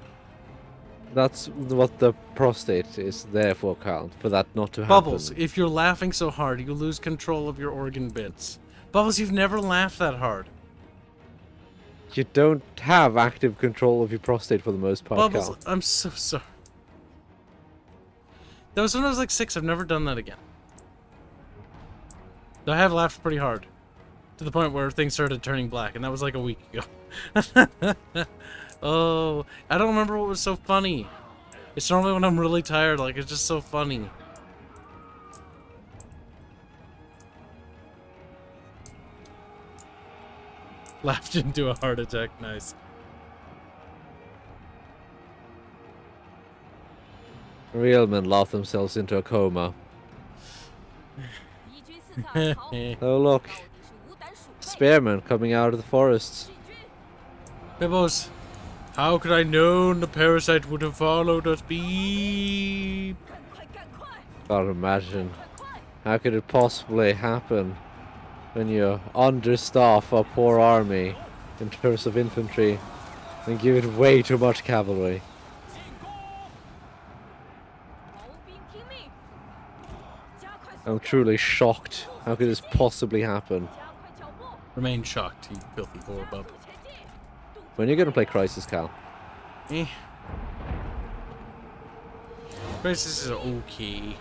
That's what the prostate is there for, Kyle. For that not to happen. Bubbles, if you're laughing so hard, you lose control of your organ bits. Bubbles, you've never laughed that hard. You don't have active control of your prostate for the most part, Bubbles, Kyle. I'm so sorry. That was when I was like 6. I've never done that again. I have laughed pretty hard. To the point where things started turning black, and that was like a week ago. Oh, I don't remember what was so funny. It's normally when I'm really tired, like it's just so funny. Laughed into a heart attack, nice. Real men laugh themselves into a coma. 敌军四次逃， Oh look, 到底是无胆鼠辈。 spearmen coming out of the forests. 敌军 Bibbos, how could I known the parasite would have followed us? Beep. 快赶快， Gotta imagine. 快快！ How could it possibly happen when you understaff a poor army in terms of infantry and give it way too much cavalry? 逃兵听命，加快速 I'm 度， truly shocked. How could this possibly happen? 加快脚步， Remain shocked, you filthy whore bub. 速前进。 When are you gonna play Crisis, Cal? Eh. Crisis is okay.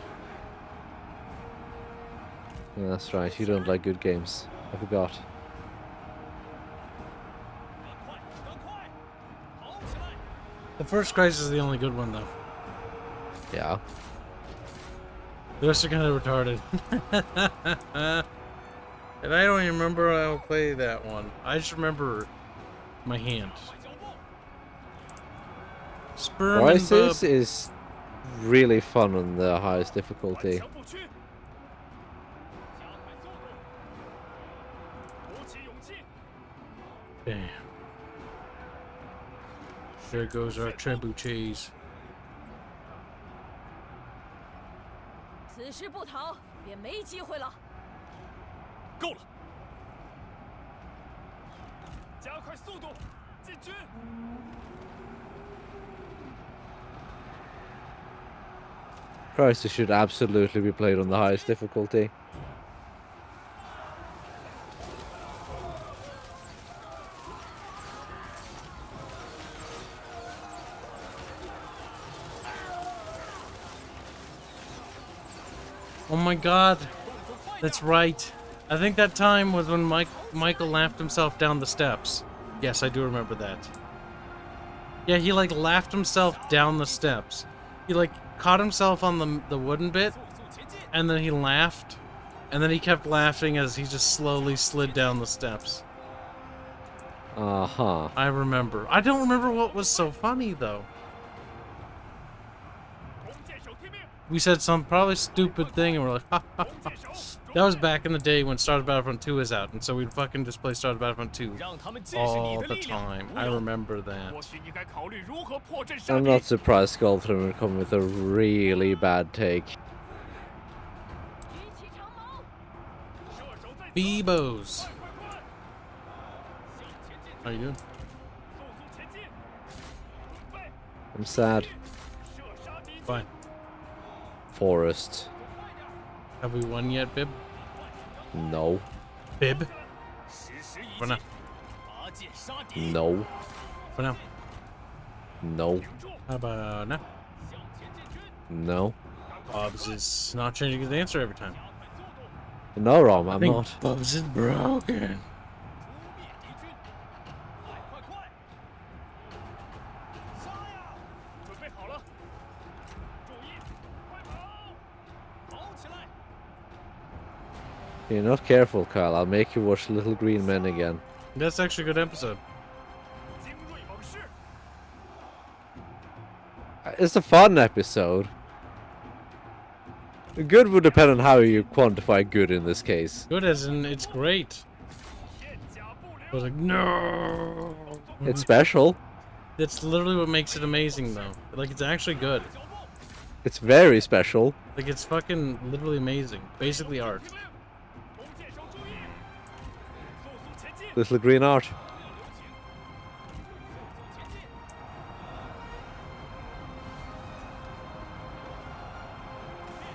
Yeah, that's right. You don't like good games. I forgot. 赶快，跑起来！ The first Crisis is the only good one, though. Yeah. The rest are kind of retarded. And I don't even remember how to play that one. I just remember my hand. 快脚步！ Sperm and Bub. Crisis is really fun on the highest difficulty. 顽强不屈，加快速度，鼓起勇气。 Damn. There goes our trebuchets. 此时不逃，便没机会了。够了，加快速度，进军！ Crisis should absolutely be played on the highest difficulty. Oh my god. That's right. I think that time was when Michael laughed himself down the steps. Yes, I do remember that. Yeah, he like laughed himself down the steps. He like caught himself on the wooden bit, 速速前进！ and then he laughed, and then he kept laughing as he just slowly slid down the steps. Uh-huh. I remember. I don't remember what was so funny, though. 弓箭手听命， We said some probably stupid thing, and we're like, ha ha 弓 ha. 箭手， That was back in the day when Star Wars Battlefront 2 was out, and so we'd fucking just play Star Wars Battlefront 2 让他们见识你 all 的 the 力量。 time. 无 I 聊 remember that. 或许你该考虑如何破阵杀 I'm 敌。 not surprised Skullthrone would come with a really bad take. 举起长矛， 射手在 Bebos. 快快快！向前进， How you doing? 速速前进！准备， I'm sad. 射杀敌军！ Fine. Forest. 快点， Have we won yet, Bib? No. Bib? 实施一 For 击 now.，拔剑杀敌！ No. For now. No. 停住， How about now? 向前进军！ No. 赶快 Bubs is not changing his answer every time. 加快速度， No, Rom, I'm I think not. Bubs is broken. 诛灭敌军！快快快！杀呀！准备好了，注意，快跑！跑起来！ If you're not careful, Kyle, I'll make you watch Little Green Men again. That's actually a good episode. 精锐猛士！ It's a fun episode. Good would depend on how you quantify good in this case. Good as in it's great. 片甲不 I 留 was。like, no. It's special. That's literally what makes it amazing, though. Like, it's actually good. 脚步， It's very special. Like, it's fucking literally amazing. Basically art. 听令，弓箭手注意，速速前进！ Little Green Art. 不要留情，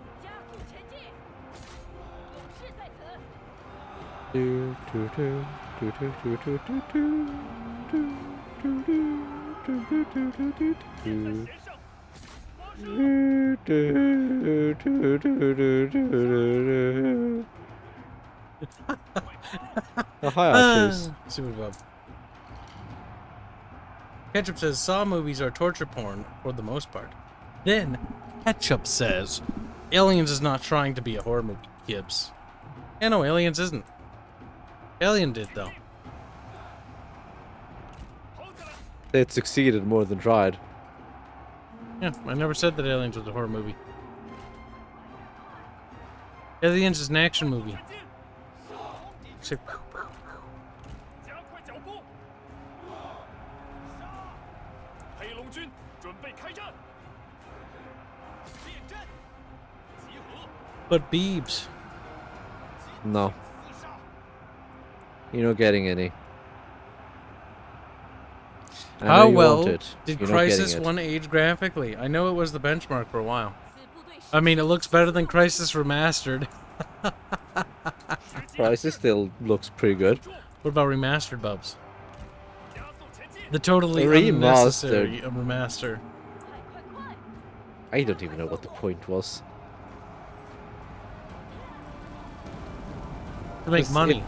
速速前进！ 加速前进，勇士在此。 Do, do, do, do, do, do, do, do, do, do, do, do, do, do, do, 箭在 do. 弦上，发射！ Do, do, do, do, do, do, do. Oh, hi, Archers. Super Bub. Ketchup says Saw movies are torture porn for the most part. Then, Ketchup says Aliens is not trying to be a horror movie, Kibs. Yeah, no, Aliens isn't. Alien did, though. 跑起来！ It succeeded more than tried. Yeah, I never said that Aliens was a horror movie. Aliens is an action movie. 前进！杀敌！ Say, 加快脚步！杀！黑龙军准备开战！列阵！集合！ But Beebs. No, 厮杀！ you're not getting any. I know How you well want it. did You're not getting Crisis it. 1 age graphically? I know it was the benchmark for a while. 此部队 I mean, it looks better than Crisis Remastered. 时机 Crisis still looks pretty good. 住！ What about Remastered Bubs? 加速前进！ The totally Remastered. unnecessary remaster. 快快快！ I don't even know what the point was. To make Just money.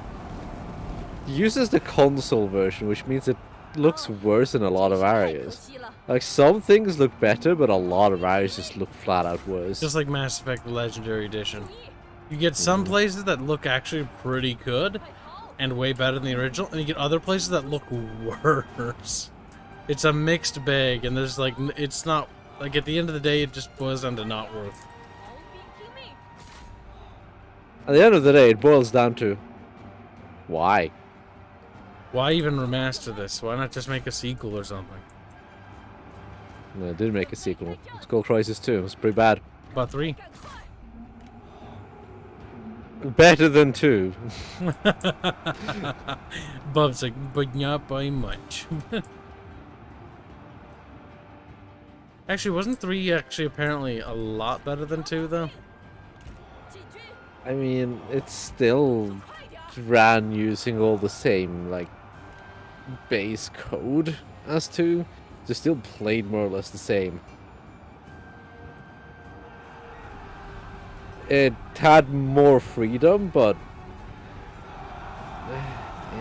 It uses the console version, which means it looks worse in a lot of 太可 areas. 惜了， Like, some things look better, but a lot of areas just look flat out worse. Just like Mass Effect Legendary Edition. You get some places that look actually pretty good 快跑！ and way better than the original, and you get other places that look worse. It's a mixed bag, and there's like, it's not, like at the end of the day, it just boils down to not worth. 逃兵听命， At the end of the day, it boils down to why. Why even remaster this? Why not just make a sequel or something? No, it did make a sequel. It's called Crisis 2. It's pretty bad. About 3. 赶快！ Better than 2. Bub's like, but not by much. Actually, wasn't 3 actually apparently a lot better than 2, though? 进军， I mean, it's still 快点儿！ ran using all the same, like, base code as 2. They still played more or less the same. It had more freedom, but...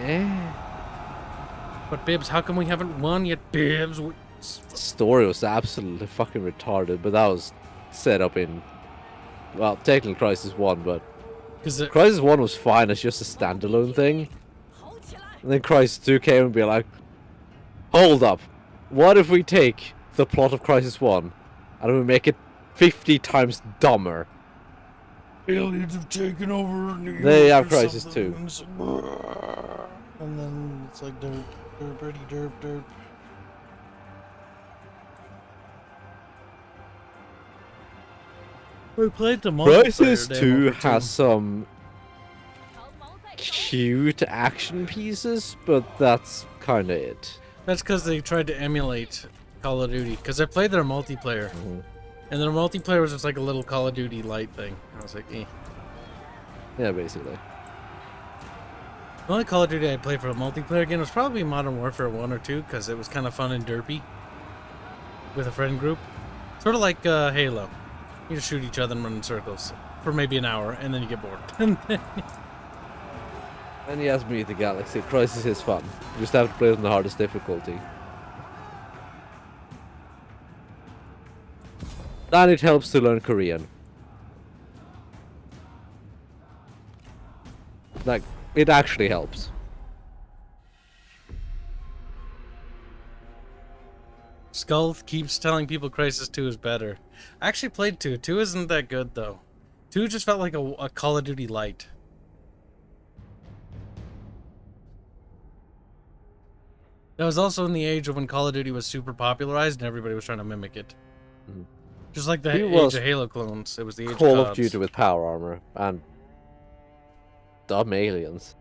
Eh. But Bibbs, how come we haven't won yet, Bibbs? story was absolutely fucking retarded, but that was set up in, well, technically Crisis 1, but Because Crisis 1 was fine as just a standalone thing. And then Crisis 2 came and be like, hold up, what if we take the plot of Crisis 1 and we make it 50 times dumber? aliens have taken over New York. They have Crisis 2. And then it's like derp, derpity, derp, derp. We played the multiplayer Crisis demo 2 for has some cute action pieces, but that's kind of it. That's because they tried to emulate Call of Duty. Because I played their multiplayer. And their multiplayer was just like a little Call of Duty light thing. I was like, eh. Yeah, basically. The only Call of Duty I played for a multiplayer game was probably Modern Warfare 1 or 2, because it was kind of fun and derpy. With a friend group. Sort of like Halo. You just shoot each other and run in circles. For maybe an hour, and then you get bored. And he has me the Galaxy. Crisis is fun. You just have to play it on the hardest difficulty. And it helps to learn Korean. Like, it actually helps. Skull keeps telling people Crisis 2 is better. I actually played 2. 2 isn't that good, though. 2 just felt like a Call of Duty light. That was also in the age of when Call of Duty was super popularized and everybody was trying to mimic it. Mhm. Just like the It age was of Halo clones. It was the age Call of of Duty with power armor and dumb aliens.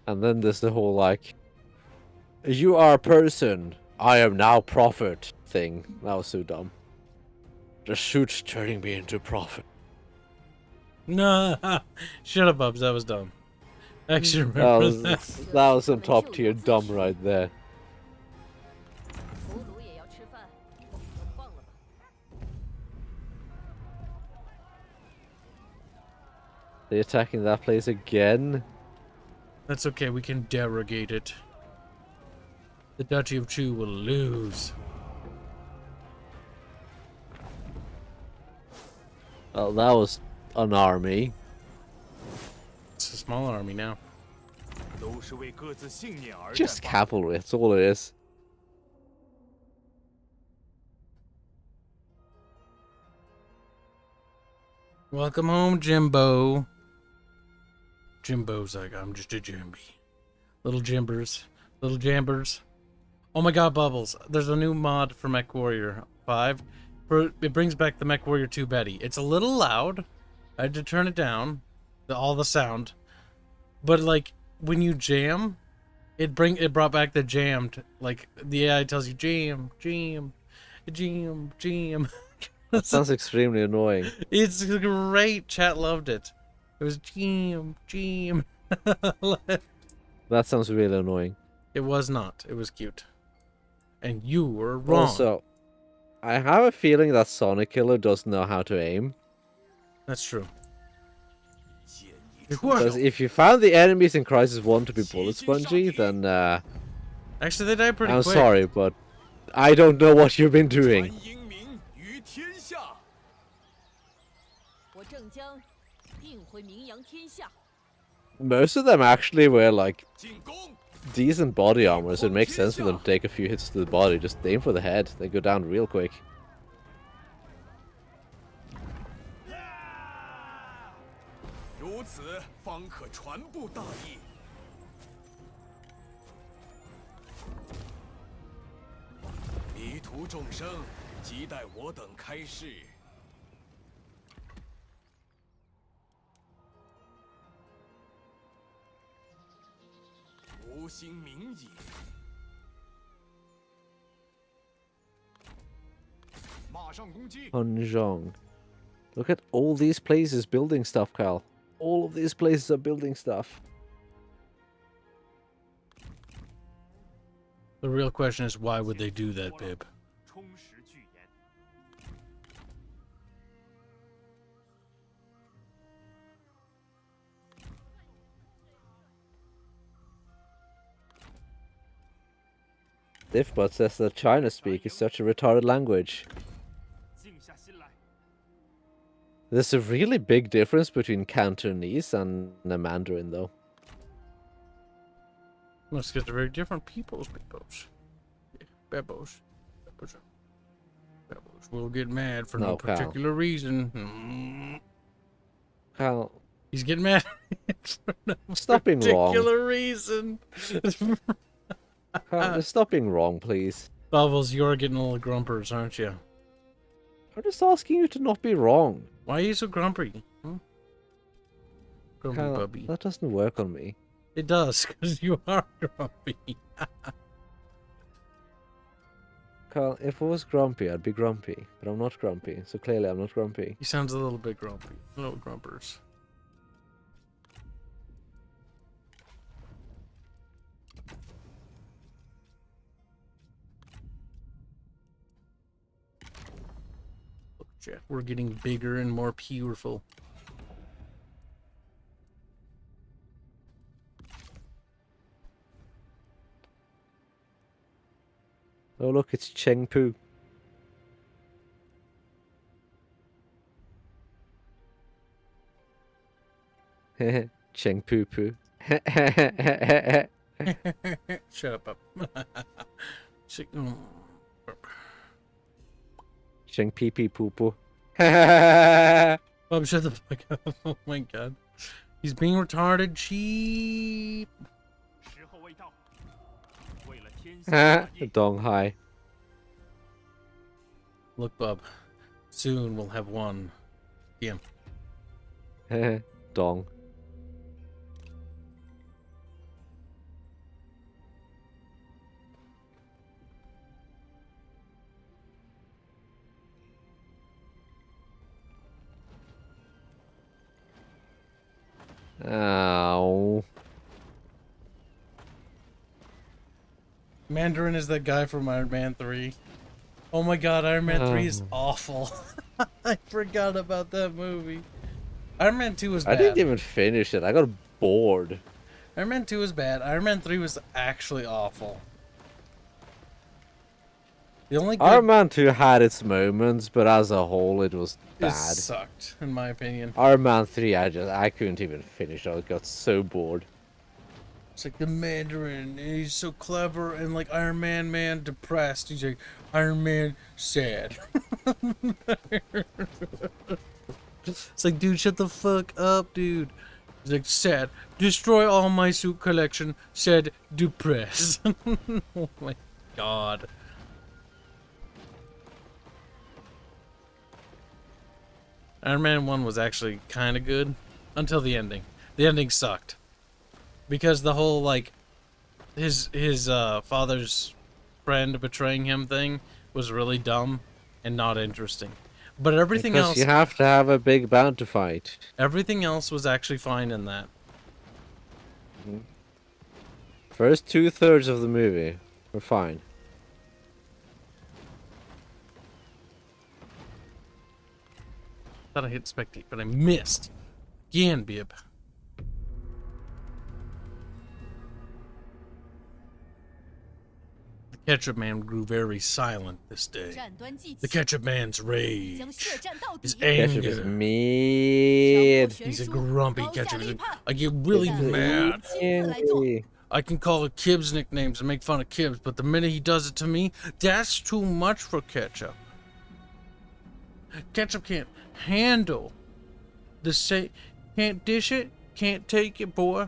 And then there's the whole like, you are a person, I am now prophet thing. That was so dumb. The suit's turning me into prophet. No, shut up, Bubs. That was dumb. I actually remember that. That was some top tier dumb right there. They attacking that place again? That's okay. We can derogate it. The Duchy of Chu will lose. Well, that was an army. It's a small army now. Just cavalry, that's all it is. Welcome home, Jimbo. Jimbo's like, I'm just a Jimby. Little Jimbers. Little Jambers. Oh my god, Bubbles. There's a new mod for MechWarrior 5. It brings back the MechWarrior 2 Betty. It's a little loud. I had to turn it down. All the sound. But like, when you jam, it brought back the jammed. Like, the AI tells you, jam, jam, jam, jam. That sounds extremely annoying. It's great. Chat loved it. It was jam, jam. That sounds really annoying. It was not. It was cute. And you were wrong. Also, I have a feeling that Sonic Killer doesn't know how to aim. That's true. Because if you found the enemies in Crisis 1 to be bullet spongy, then Actually, they died pretty I'm quick. sorry, but I don't know what you've been doing. Most of them actually were like decent body armor, so it makes sense for them to take a few hits to the body. Just aim for the head, they go down real quick. Hanzhong. Look at all these places building stuff, Cal. All of these places are building stuff. The real question is, why would they do that, Bib? 充实巨言。 Diffbot says that China speak is such a retarded language. 静下心来， There's a really big difference between Cantonese and the Mandarin, though. That's because they're very different peoples, Bebos. Bebos. Bebos. Bebos will get mad for no No, Cal. particular reason. Mm. Cal, He's getting mad for no stop being wrong. particular reason. Cal, just stop being wrong, please. Bubbles, you're getting a little grumpers, aren't you? I'm just asking you to not be wrong. Why are you so grumpy? Hmm? Grumpy Cal, bubby. that doesn't work on me. It does, because you are grumpy. Cal, if I was grumpy, I'd be grumpy. But I'm not grumpy, so clearly I'm not grumpy. He sounds a little bit grumpy. A little grumpers. Look, Jeff, we're getting bigger and more beautiful. Oh, look, it's Chengpu. Chengpu Poo. Shut up, Bub. Cheng Pee Pee Poo Poo. Bub, shut the fuck up. Oh my god. He's being retarded cheap. 时候未到。为了天下大业， Dong Hai. Look, Bub. Soon we'll have one. Him. Dong. Ow. Mandarin is that guy from Iron Man 3. Oh my god, Iron Man 3 is awful. I forgot about that movie. Iron Man 2 was bad. I didn't even finish it. I got bored. Iron Man 2 was bad. Iron Man 3 was actually awful. The only good Iron Man 2 had its moments, but as a whole, it was it bad. sucked, in my opinion. Iron Man 3, I couldn't even finish it. I got so bored. It's like the Mandarin, and he's so clever, and like Iron Man depressed. He's like, Iron Man sad. It's like, dude, shut the fuck up, dude. He's like, sad. Destroy all my suit collection. Sad, depressed. Oh my god. Iron Man 1 was actually kind of good until the ending. The ending sucked. Because the whole, like, his father's friend betraying him thing was really dumb and not interesting. But everything Because else... you have to have a big bout to fight. Everything else was actually fine in that. First 2/3 of the movie were fine. Thought I hit spectate, but I missed. Again, Bib. The Ketchup Man grew very silent this day. 战端祭 The 起， Ketchup Man's 将 rage, 血战到底 his。 Ketchup is anger. mean. He's a grumpy 高下 Ketchup. 立判， I get really mad. 亲自来做。 I can call it Kibs nicknames and make fun of Kibs, but the minute he does it to me, that's too much for Ketchup. Ketchup can't handle the can't dish it, can't take it, boy.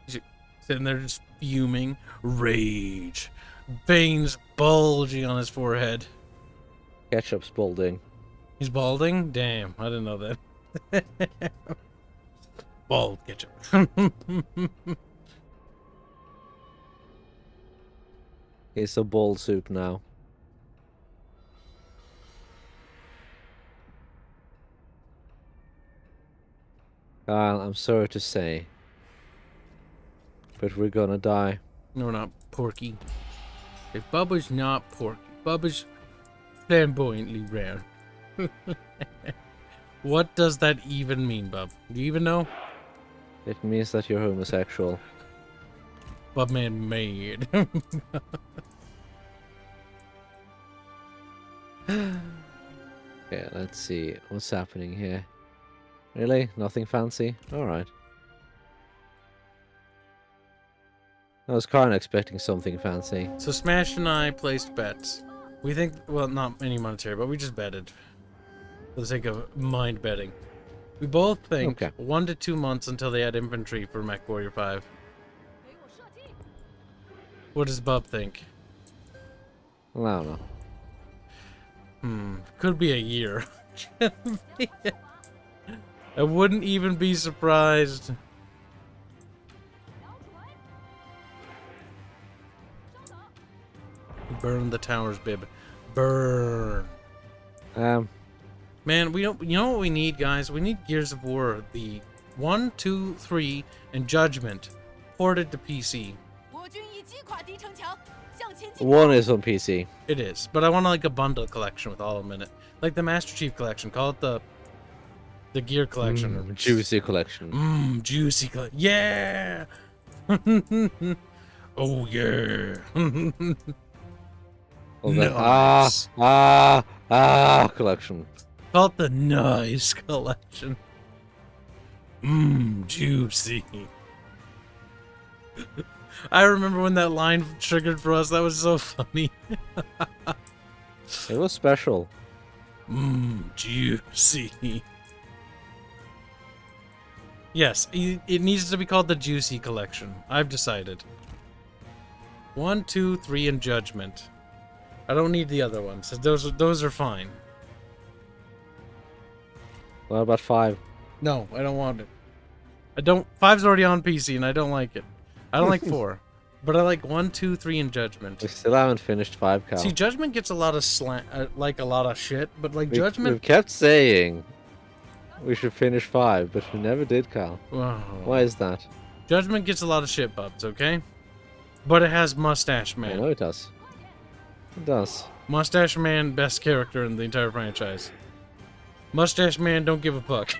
He's sitting there just fuming, rage, veins bulging on his forehead. Ketchup's balding. He's balding? Damn, I didn't know that. Bald Ketchup. It's a bald soup now. Kyle, I'm sorry to say, but we're gonna die. No, not Porky. If Bubba's not Porky, Bubba's flamboyantly rare. What does that even mean, Bub? Do you even know? It means that you're homosexual. Bubman made. Okay, let's see what's happening here. Really? Nothing fancy? Alright. I was kind of expecting something fancy. So Smash and I placed bets. We think, well, not any monetary, but we just betted. For the sake of mind betting. We both think Okay. 1 to 2 months until they add infantry for MechWarrior 5. 给我射击！ What does Bub think? Well, I don't know. Could be a year. I wouldn't even be surprised. 瞄准！稍等， Burn the towers, Bib. Burn. Man, we don't. You know what we need, guys? We need Gears of War, the 1, 2, 3, and Judgment, ported to PC. 我军已击垮敌城墙，向前进。 One is on PC. It is, but I want like a bundle collection with all of them in it, like the Master Chief collection. Call it the Gear collection. or Juicy collection. Juicy yeah. Oh yeah. All the Nice. collection. Call it the nice collection. Juicy. I remember when that line triggered for us. That was so funny. It was special. Juicy. Yes, it needs to be called the Juicy Collection. I've decided. 1, 2, 3, and Judgment. I don't need the other ones. Those are fine. What about 5? No, I don't want it. I don't. 5's already on PC, and I don't like it. I don't like 4, but I like 1, 2, 3, and Judgment. We still haven't finished 5, Cal. See, Judgment gets a lot of like a lot of shit, but like We've Judgment. kept saying we should finish 5, but we never did, Cal. Whoa. Why is that? Judgment gets a lot of shit, Bubs. Okay, but it has Mustache I Man. know it does. It does. Mustache Man, best character in the entire franchise. Mustache Man, don't give a fuck.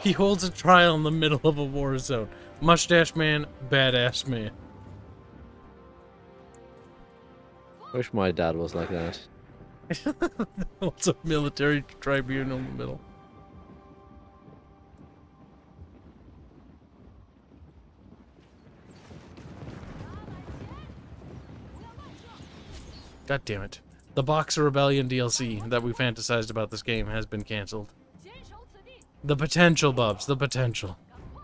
He holds a trial in the middle of a war zone. Mustache Man, badass man. Wish my dad was like that. Holds a military tribunal in the middle. God damn it. The Boxer Rebellion DLC that we fantasized about this game has been cancelled. 坚守此地， The potential, Bubs, the potential. 赶快！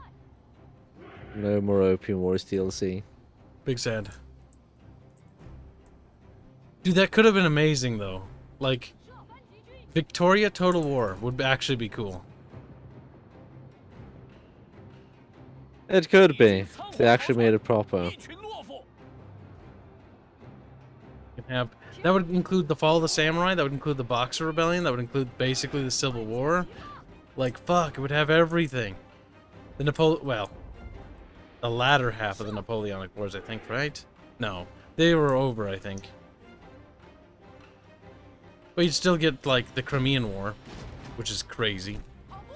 No more Opium Wars DLC. Big sad. Dude, that could have been amazing, though. Like, 射翻敌军， Victoria Total War would actually be cool. It could be. If they actually made it proper. 一群懦夫。 You can have, that would include the Fall of the Samurai, that would include the Boxer Rebellion, that would include basically the Civil War. Like, fuck, it would have everything. The well, the latter half of the Napoleonic Wars, I think, right? No, they were over, I think. But you'd still get, like, the Crimean War, which is crazy. 跑步，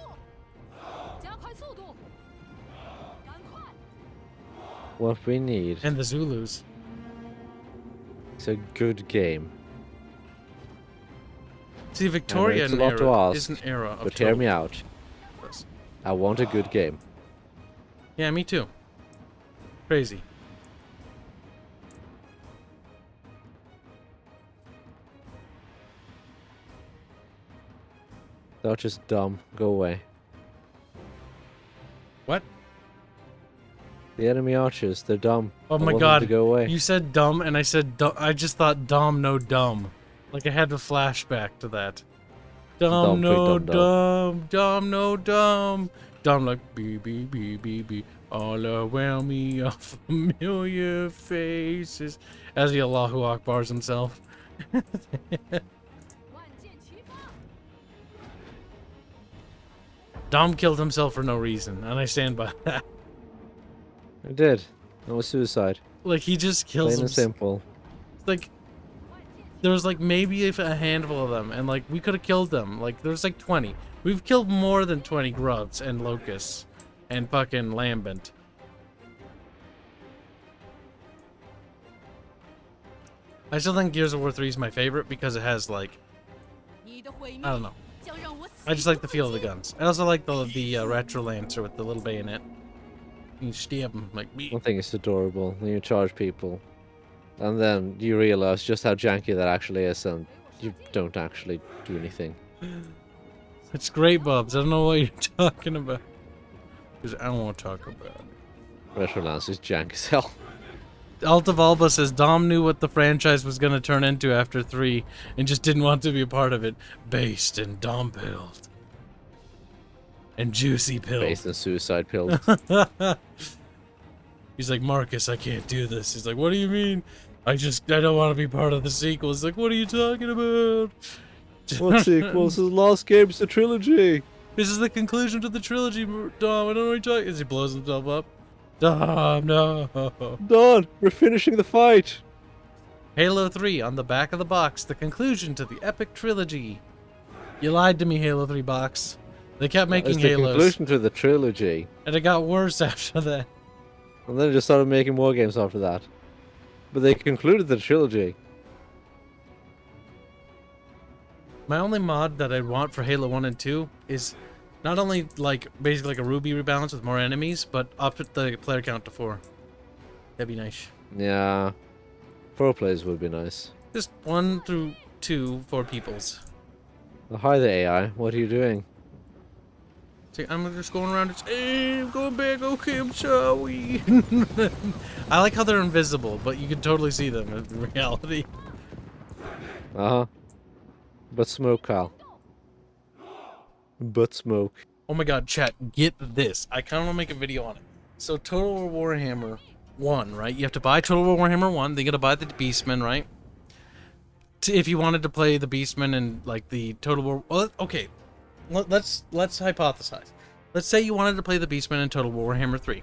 加快速度，赶快！ What we need And the Zulus. is a good game. See, Victorian it's a lot to era ask, is an era of But hear me total- out. I want a good game. Yeah, me too. Crazy. They're just dumb. Go away. What? The enemy archers, they're dumb. Oh I my want them god. to go away. You said dumb, and I said I just thought dumb, no dumb. Like I had a flashback to that. Dumb, Dumb, no big dumb, dumb, no dumb. Dumb like beep, beep, beep, beep, beep. All around me are familiar faces. As he Allahu Akbars himself. 万箭齐发， Dom killed himself for no reason, and I stand by that. I did. That was suicide. Like, he just kills Plain them. and simple. Like, there was like maybe a handful of them, and like we could have killed them. Like, there's like 20. We've killed more than 20 grubs and locusts and fucking lambent. I still think Gears of War 3 is my favorite because it has like, I don't know. I just like the feel of the guns. I also like the retro lancer with the little bayonet. You stab them like me. One thing is adorable. When you charge people, and then you realize just how janky that actually is, and you don't actually do anything. It's great, Bubs. I don't know what you're talking about. Because I don't want to talk about it. Retro Lance is jank as hell. Alta Valba says Dom knew what the franchise was going to turn into after 3 and just didn't want to be a part of it. Based in Dom pilled. And Juicy pilled. Based in suicide pills. He's like, Marcus, I can't do this. He's like, what do you mean? I don't want to be part of the sequel. He's like, what are you talking about? What sequels? The Lost Games, the trilogy. This is the conclusion to the trilogy, Dom. I don't know what you're talking. As he blows himself up. Dom, no. Done. We're finishing the fight. Halo 3 on the back of the box. The conclusion to the epic trilogy. You lied to me, Halo 3 box. They kept making It's the Halos. conclusion to the trilogy. And it got worse after that. And then they just started making more games after that. But they concluded the trilogy. My only mod that I'd want for Halo 1 and 2 is not only like basically like a Ruby rebalance with more enemies, but up the player count to 4. That'd be nice. Yeah. 4 players would be nice. Just 1 through 2 for peoples. Oh, hi there, AI. What are you doing? See, I'm just going around. It's, hey, I'm going back. Okay, I'm sorry. I like how they're invisible, but you can totally see them in reality. Uh-huh. But smoke, Kyle. But smoke. Oh my god, chat, get this. I kind of want to make a video on it. So, Total War Warhammer 1, right? You have to buy Total War Warhammer 1, then you gotta buy the Beastmen, right? If you wanted to play the Beastmen and, like, the Total War... Well, okay. Let's hypothesize. Let's say you wanted to play the Beastmen in Total War Warhammer 3.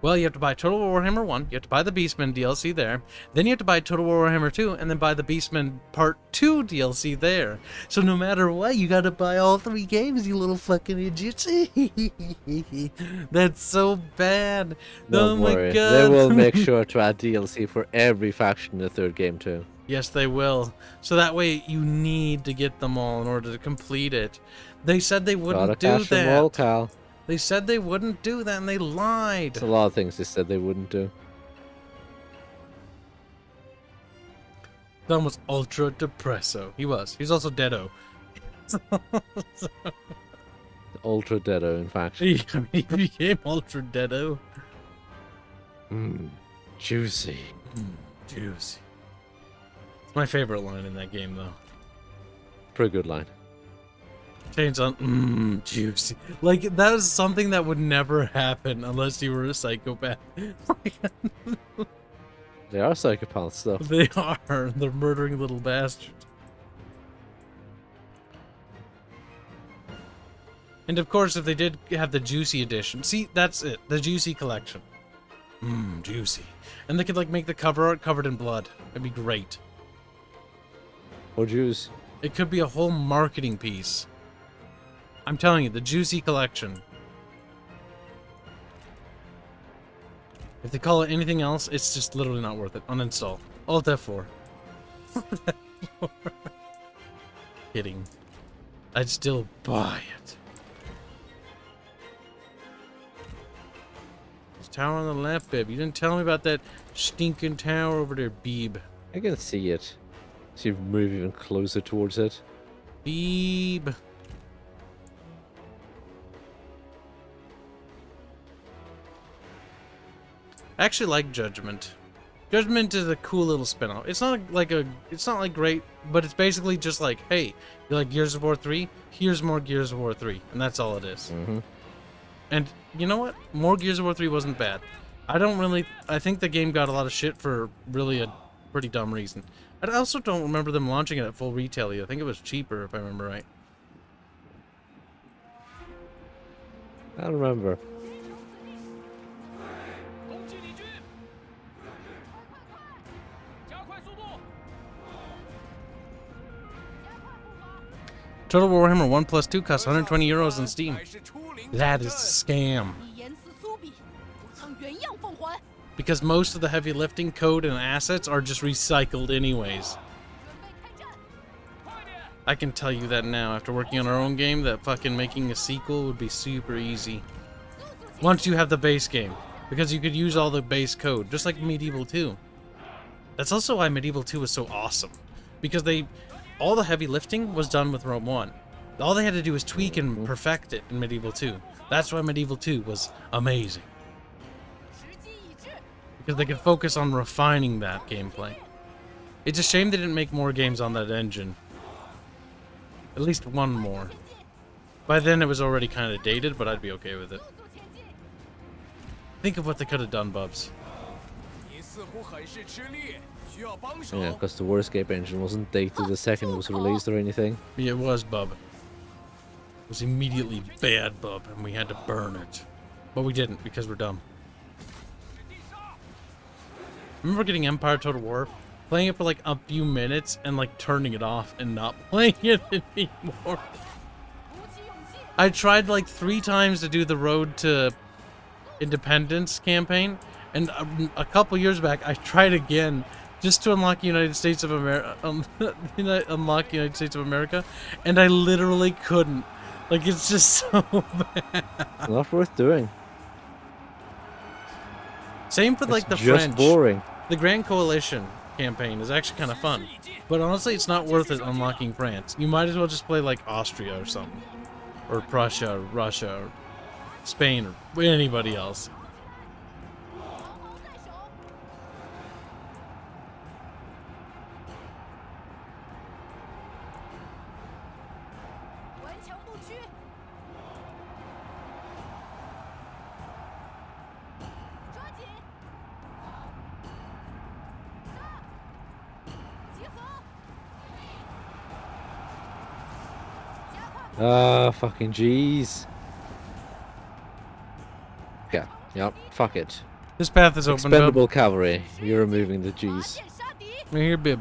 Well, you have to buy Total War Warhammer 1, you have to buy the Beastmen DLC there, then you have to buy Total War Warhammer 2, and then buy the Beastmen Part 2 DLC there. So no matter what, you gotta buy all 3 games, you little fucking idiots. That's so bad. Don't my worry. god. They will make sure to add DLC for every faction in the 3rd game too. Yes, they will. So that way, you need to get them all in order to complete it. They said they wouldn't do Gotta cash them all, that. Cal. They said they wouldn't do that, and they lied. There's a lot of things they said they wouldn't do. That was ultra depresso. He was. He's also deado. Ultra Deado, in fact. He became ultra deado. Juicy. Juicy. It's my favorite line in that game, though. Pretty good line. Chains on, juicy. Like, that is something that would never happen unless you were a psychopath. They are psychopaths, though. They are. They're murdering little bastards. And of course, if they did have the Juicy edition, see, that's it. The Juicy collection. Juicy. And they could, like, make the cover art covered in blood. That'd be great. Or juice. It could be a whole marketing piece. I'm telling you, the Juicy collection. If they call it anything else, it's just literally not worth it. Uninstall. Alt F4. Kidding. I'd still buy it. There's a tower on the left, babe. You didn't tell me about that stinking tower over there, Beeb. I can see it. See if you move even closer towards it. Beeb. I actually like Judgment. Judgment is a cool little spin-off. It's not like great, but it's basically just like, hey, you like Gears of War 3? Here's more Gears of War 3, and that's all it is. And you know what? More Gears of War 3 wasn't bad. I think the game got a lot of shit for really a pretty dumb reason. I also don't remember them launching it at full retail either. I think it was cheaper, if I remember right. I don't remember. Total War Warhammer 1 plus 2 costs 120 euros on Steam. That is a scam. 你言辞粗鄙，我将原样奉还。 Because most of the heavy lifting code and assets are just recycled anyways. 准备开战。 I can tell you that now, after working on our own game, that fucking making a sequel would be super easy. Once you have the base game. Because you could use all the base code, just like Medieval 2. That's also why Medieval 2 was so awesome. Because all the heavy lifting was done with Rome 1. All they had to do was tweak and perfect it in Medieval 2. That's why Medieval 2 was amazing. 时机已至。 Because they could focus on refining that gameplay. It's a shame they didn't make more games on that engine. At least one more. By then it was already kind of dated, but I'd be okay with it. 速速前进。 Think of what they could have done, Bubs. 你似乎很是吃力，需要帮手。 Yeah, because the Warscape engine wasn't dated the second it was released or anything. Yeah, it was, Bub. It was immediately bad, Bub, and we had to burn it. But we didn't, because we're dumb. Remember getting Empire Total War? Playing it for like a few minutes and like turning it off and not playing it anymore. 鼓起勇气。 I tried like 3 times to do the Road to Independence campaign, and a couple years back I tried again just to unlock United States of America, unlock United States of America, and I literally couldn't. Like, it's just so bad. Not worth doing. Same for like the It's just French. boring. The Grand Coalition campaign is actually kind of fun, but honestly, it's not worth it unlocking France. You might as well just play like Austria or something, or Prussia, or Russia, or Spain, or anybody else. 嗷嗷在手。 顽强不屈。抓紧。集合。加快。 Fucking jeez. Okay, yep, fuck it. This path is open. Bub. Expendable cavalry. You're removing the 发 G's. 现杀敌。 Right here, Bib.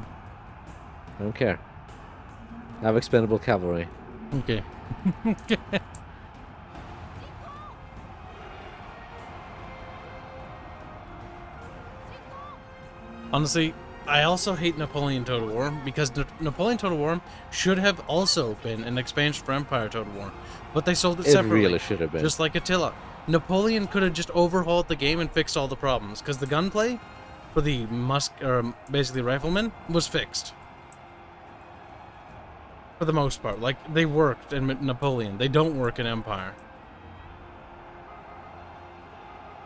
I don't care. Have expendable cavalry. Okay. Honestly, I also hate Napoleon Total War because Napoleon Total War should have also been an expansion for Empire Total War, but they sold it It separately, really should have been. just like Attila. Napoleon could have just overhauled the game and fixed all the problems because the gunplay for the basically riflemen was fixed. For the most part, like they worked in Napoleon, they don't work in Empire.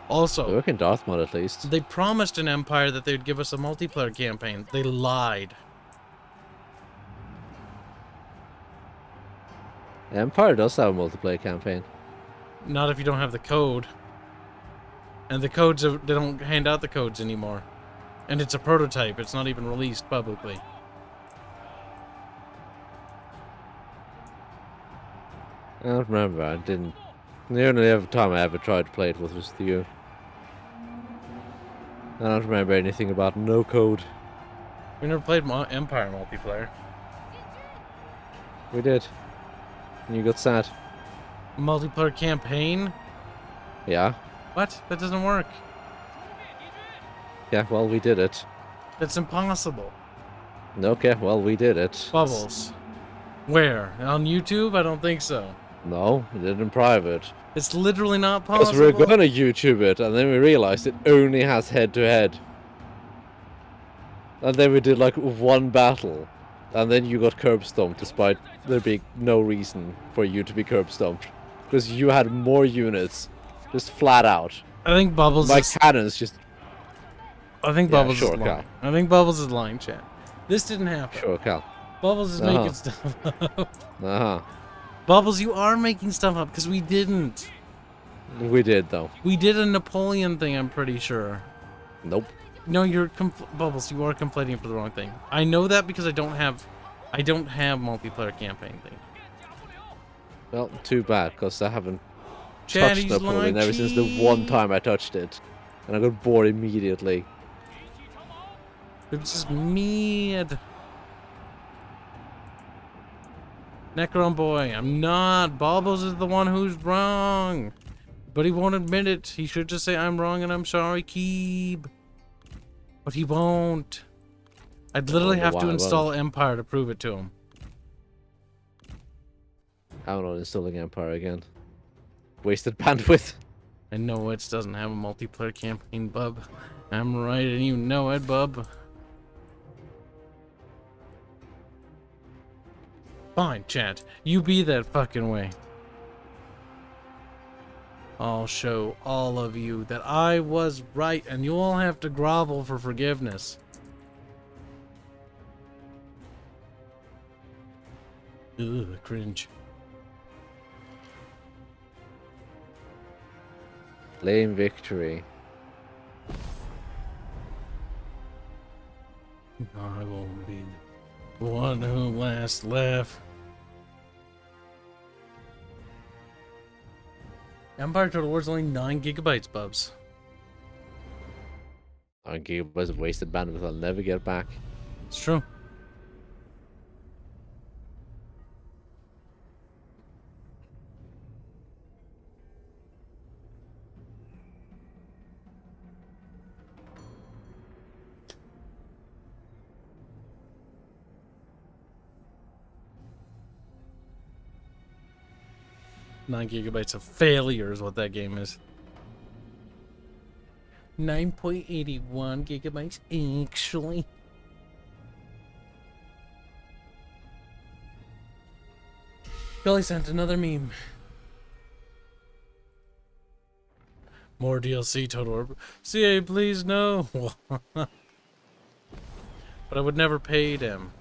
They Also, work in Darthmod at least. they promised in Empire that they'd give us a multiplayer campaign. They lied. Empire does have a multiplayer campaign. Not if you don't have the code. And the codes are, they don't hand out the codes anymore. And it's a prototype. It's not even released publicly. I don't remember. I didn't. The only other time I ever tried to play it was with you. I don't remember anything about no code. We never played Empire multiplayer. We did. And you got sad. Multiplayer campaign? Yeah. What? That doesn't work. Yeah, well, we did it. That's impossible. Okay, well, we did it. Bubbles. Where? On YouTube? I don't think so. No, we did it in private. It's literally not Because possible. we were gonna YouTube it, and then we realized it only has head-to-head. And then we did like one battle. And then you got curb stomped despite there being no reason for you to be curb stomped. Because you had more units. Just flat out. I think Bubbles My is... cannons just... I think Yeah, Bubbles sure, is lying. Cal. I think Bubbles is lying, chat. This didn't happen. Sure, Cal. Bubbles is Uh-huh. making stuff up. Uh-huh. Bubbles, you are making stuff up because we didn't. We did, though. We did a Napoleon thing, I'm pretty sure. Nope. No, you're Bubbles, you are conflating for the wrong thing. I know that because I don't have multiplayer campaign thing. Well, too bad, because I haven't Chad, touched he's Napoleon lying. ever since the one time I touched it. And I got bored immediately. It's just mad. Necron boy, I'm not. Baubles is the one who's wrong. But he won't admit it. He should just say, I'm wrong and I'm sorry, Kib. But he won't. I'd literally have to install Empire to prove it to him. I'm not installing Empire again. Wasted bandwidth. I know it doesn't have a multiplayer campaign, Bub. I'm right and you know it, Bub. Fine, chat. You be that fucking way. I'll show all of you that I was right and you all have to grovel for forgiveness. Ugh, cringe. Lame victory. I won't be the one who last laugh. Empire Total War's only 9 gigabytes, Bubs. 9 gigabytes of wasted bandwidth I'll never get back. It's true. Nine gigabytes of failure is what that game is. 9.81 gigabytes actually. Billy sent another meme. More DLC Total War. CA, please no. But I would never pay them.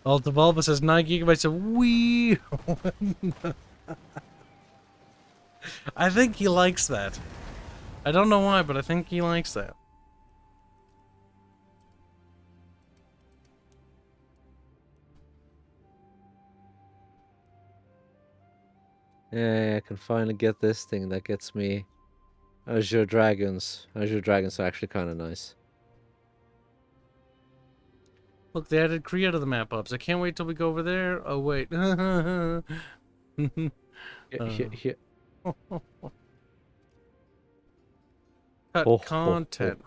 Altavalva says 9 gigabytes of Wii. I think he likes that. I don't know why, but I think he likes that. Yeah, I can finally get this thing that gets me Azure Dragons. Azure Dragons are actually kind of nice. Look, they added Korea to the map ups. I can't wait till we go over there. Oh, wait. Here. Cut content.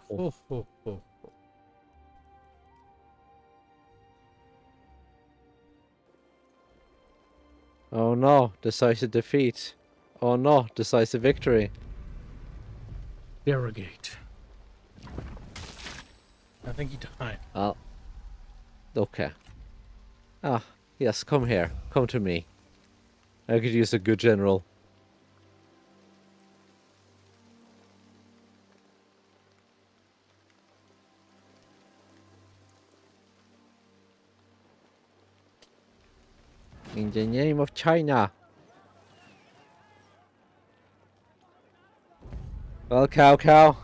Oh no, decisive defeat. Oh no, decisive victory. Derogate. I think he died. Oh. Okay. Ah, yes, come here. Come to me. I could use a good general. In the name of China. Well, Cow.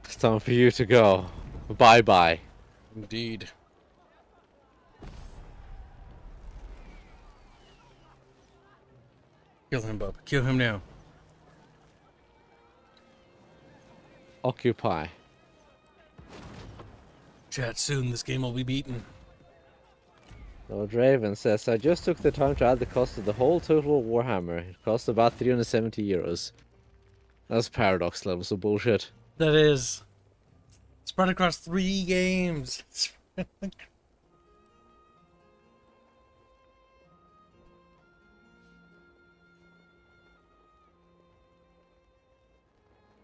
It's time for you to go. Bye-bye. Indeed. Kill him, Bub. Kill him now. Occupy. Chat, soon this game will be beaten. Lord Raven says, I just took the time to add the cost of the whole total Warhammer. It costs about 370 euros. That's paradox levels of bullshit. That is. Spread across 3 games.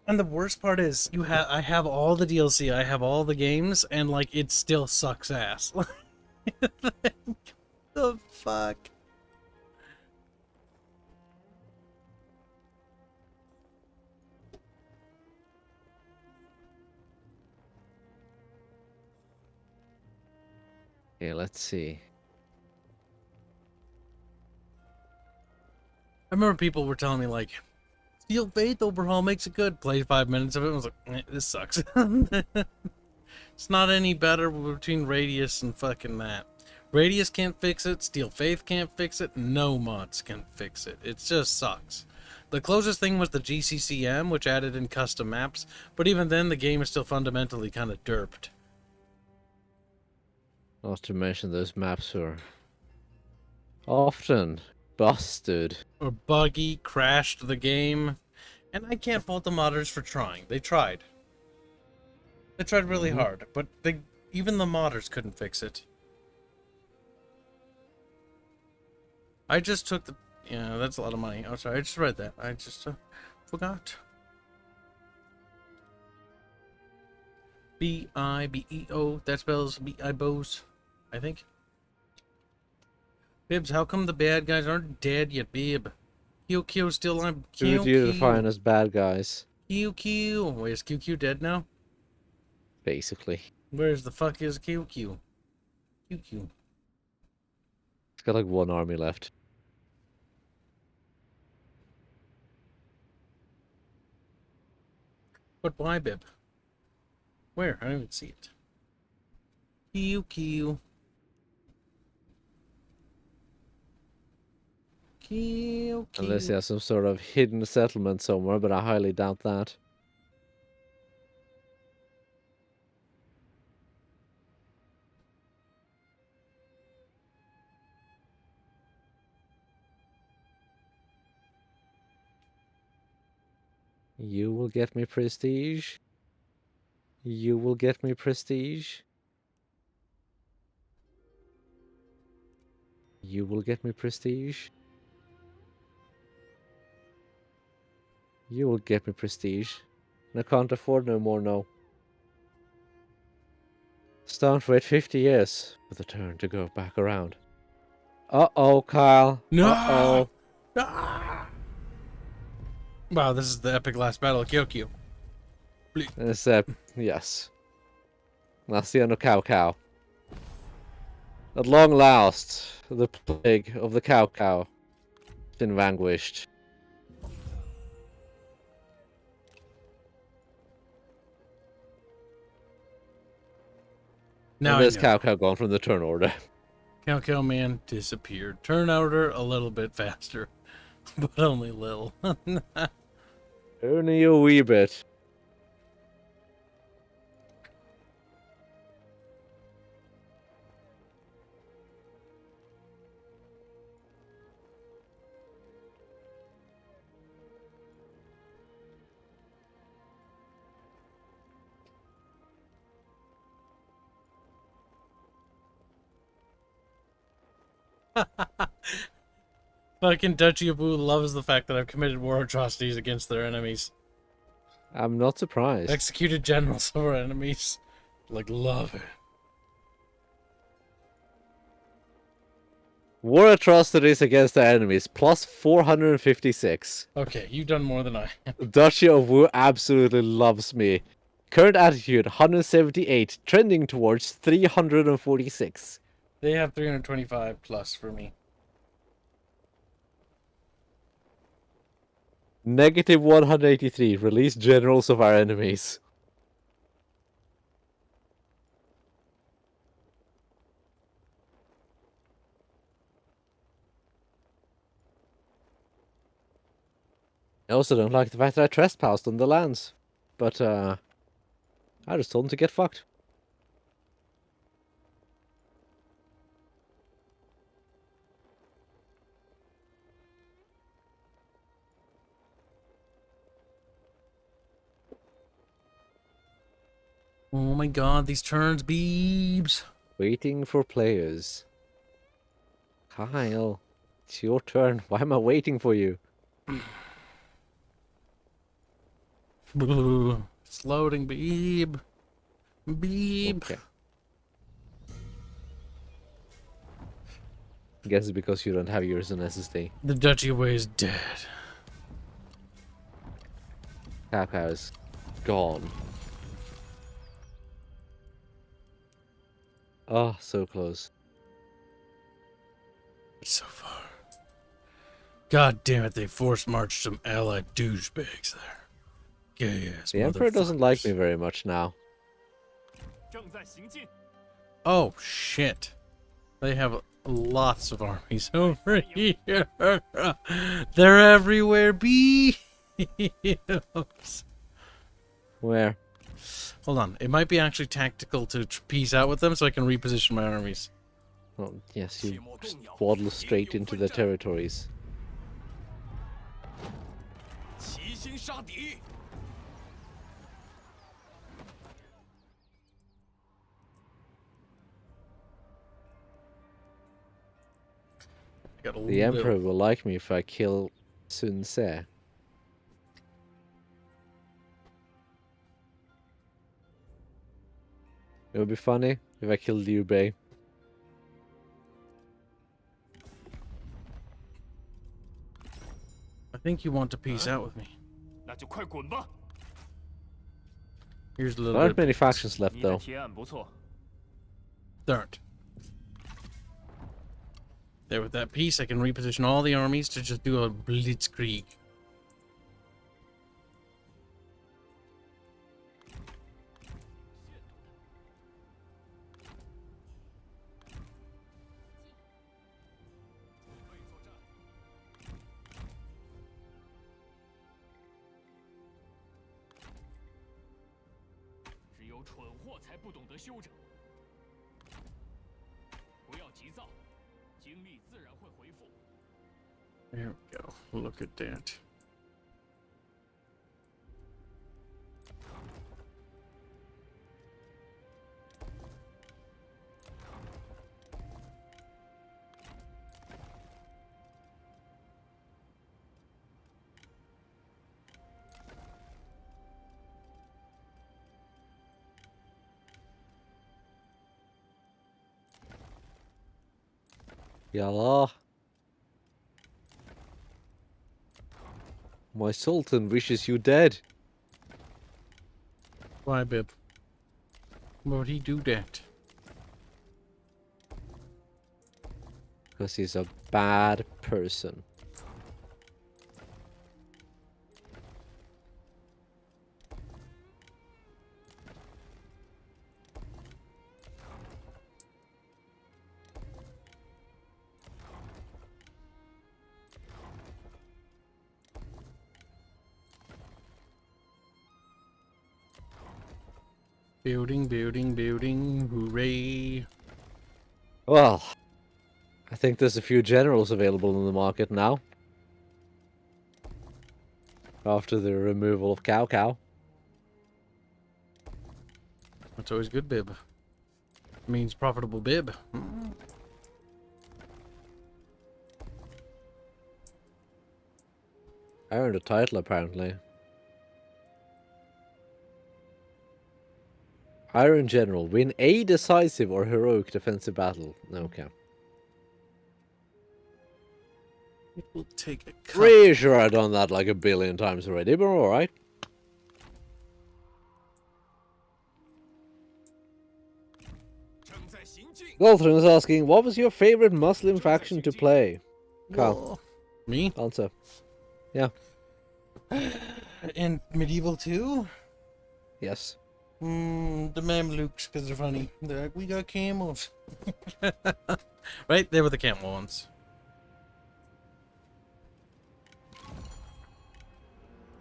And the worst part is, I have all the DLC, I have all the games, and like it still sucks ass. The fuck? Okay, let's see. I remember people were telling me like, Steel Faith overhaul makes it good. Played 5 minutes of it and was like, this sucks. It's not any better between Radius and fucking that. Radius can't fix it, Steel Faith can't fix it, no mods can fix it. It just sucks. The closest thing was the GCCM, which added in custom maps, but even then, the game is still fundamentally kind of derped. Not to mention those maps were often busted. Or buggy, crashed the game, and I can't fault the modders for trying. They tried. They tried really hard, but even the modders couldn't fix it. I just took the... Yeah, that's a lot of money. Oh, sorry, I just read that. I just forgot. B-I-B-E-O. That spells B-I-Bos, I think. Bibs, how come the bad guys aren't dead yet, Bib? QQ still on... Who do you define as bad guys? QQ. Wait, is QQ dead now? Basically. Where's the fuck is QQ? QQ. It's got like one army left. But why, Bib? Where? I don't even see it. QQ. QQ. Unless he has some sort of hidden settlement somewhere, but I highly doubt that. You will get me prestige. You will get me prestige. You will get me prestige. You will get me prestige. And I can't afford no more now. Stand for it 50 years for the turn to go back around. Uh-oh, Kyle. No! Uh-oh. Ah! Wow, this is the epic last battle of Kyokyo. It's, yes. That's the end of Cow Cow. At long last, the plague of the Cow Cow has been vanquished. Now and I there's know. Cow Cow gone from the turn order. Cow Man disappeared. Turn order a little bit faster, but only little. Only a wee bit. Fucking Duchy Abu loves the fact that I've committed war atrocities against their enemies. I'm not surprised. Executed generals of our enemies. Like, love it. War atrocities against the enemies, plus 456. Okay, you've done more than I. Duchy of Wu absolutely loves me. Current attitude, 178, trending towards 346. They have 325 plus for me. Negative 183, release generals of our enemies. I also don't like the fact that I trespassed on the lands. But, I just told them to get fucked. Oh my god, these turns, beebs. Waiting for players. Kyle, it's your turn. Why am I waiting for you? It's loading, beeb. Beeb. Okay. I guess it's because you don't have yours in SSD. The Duchy Way is dead. Cow is gone. Oh, so close. It's so far. God damn it, they force marched some allied douchebags there. Yes, The Emperor doesn't like me very much now. 正在行进， Oh, shit. They have lots of armies over here. They're everywhere, bees. Where? Hold on. It might be actually tactical to peace out with them so I can reposition my armies. Oh, yes, you just waddle straight into their territories. 齐心杀敌。 I got a The Emperor will like me if I kill Sun Ce. It would be funny if I killed Liu Bei. I think you want to peace out with me. 那就快滚吧！ Here's a There little aren't bit. many factions left 你的 though. 提案不错， There aren't. There, with that peace, I can reposition all the armies to just do a blitzkrieg. There we go. Look at that. Yallah. My Sultan wishes you dead. Why, Bib? Why would he do that? Because he's a bad person. Building, building, building. Hooray. Well, I think there's a few generals available in the market now. After the removal of Cao Cao. That's always good, Bib. Means profitable Bib. I earned a title apparently. Iron General. Win a decisive or heroic defensive battle. Okay. It will take a cut. Pretty sure I've done that like a billion times already, but alright. Golthrin is asking, what was your favorite Muslim faction to play? Carl, Whoa. Me? answer. Yeah. And Medieval 2? Yes. The Mamluks, because they're funny. They're like, we got camels. Right? They were the camel ones.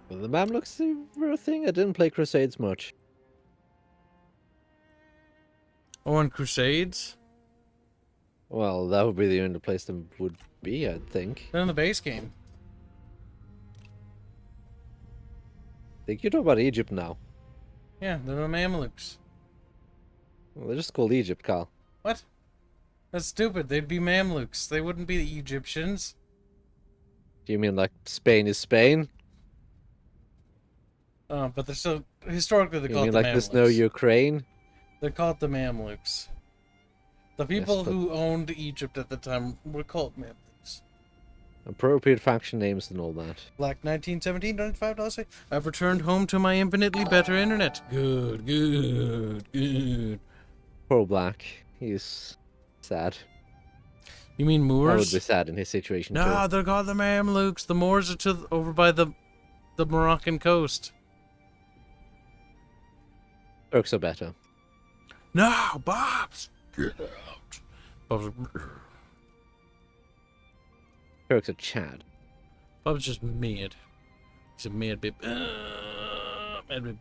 Well, the Mamluks were a thing. I didn't play Crusades much. Oh, and Crusades? Well, that would be the only place them would be, I'd think. They're in the base game. I think you're talking about Egypt now. Yeah, they're the Mamluks. Well, they're just called Egypt, Carl. What? That's stupid. They'd be Mamluks. They wouldn't be the Egyptians. Do you mean like Spain is Spain? But they're still... Historically, they're You called mean the like Mamluks. there's no Ukraine? They're called the Mamluks. The people but- who owned Egypt at the time were called Mamluks. Appropriate faction names and all that. Black 1917, $95. I've returned home to my infinitely better internet. Good, good, good. Poor Black. He's sad. You mean I would Moors? be sad in his situation No, too. they're called the Mamluks. The Moors are over by the Moroccan coast. Turks are better. No, Bob's. Get out. Bob's. Turks are Chad. Bub's just mad. He's a mad bib. Mad bib.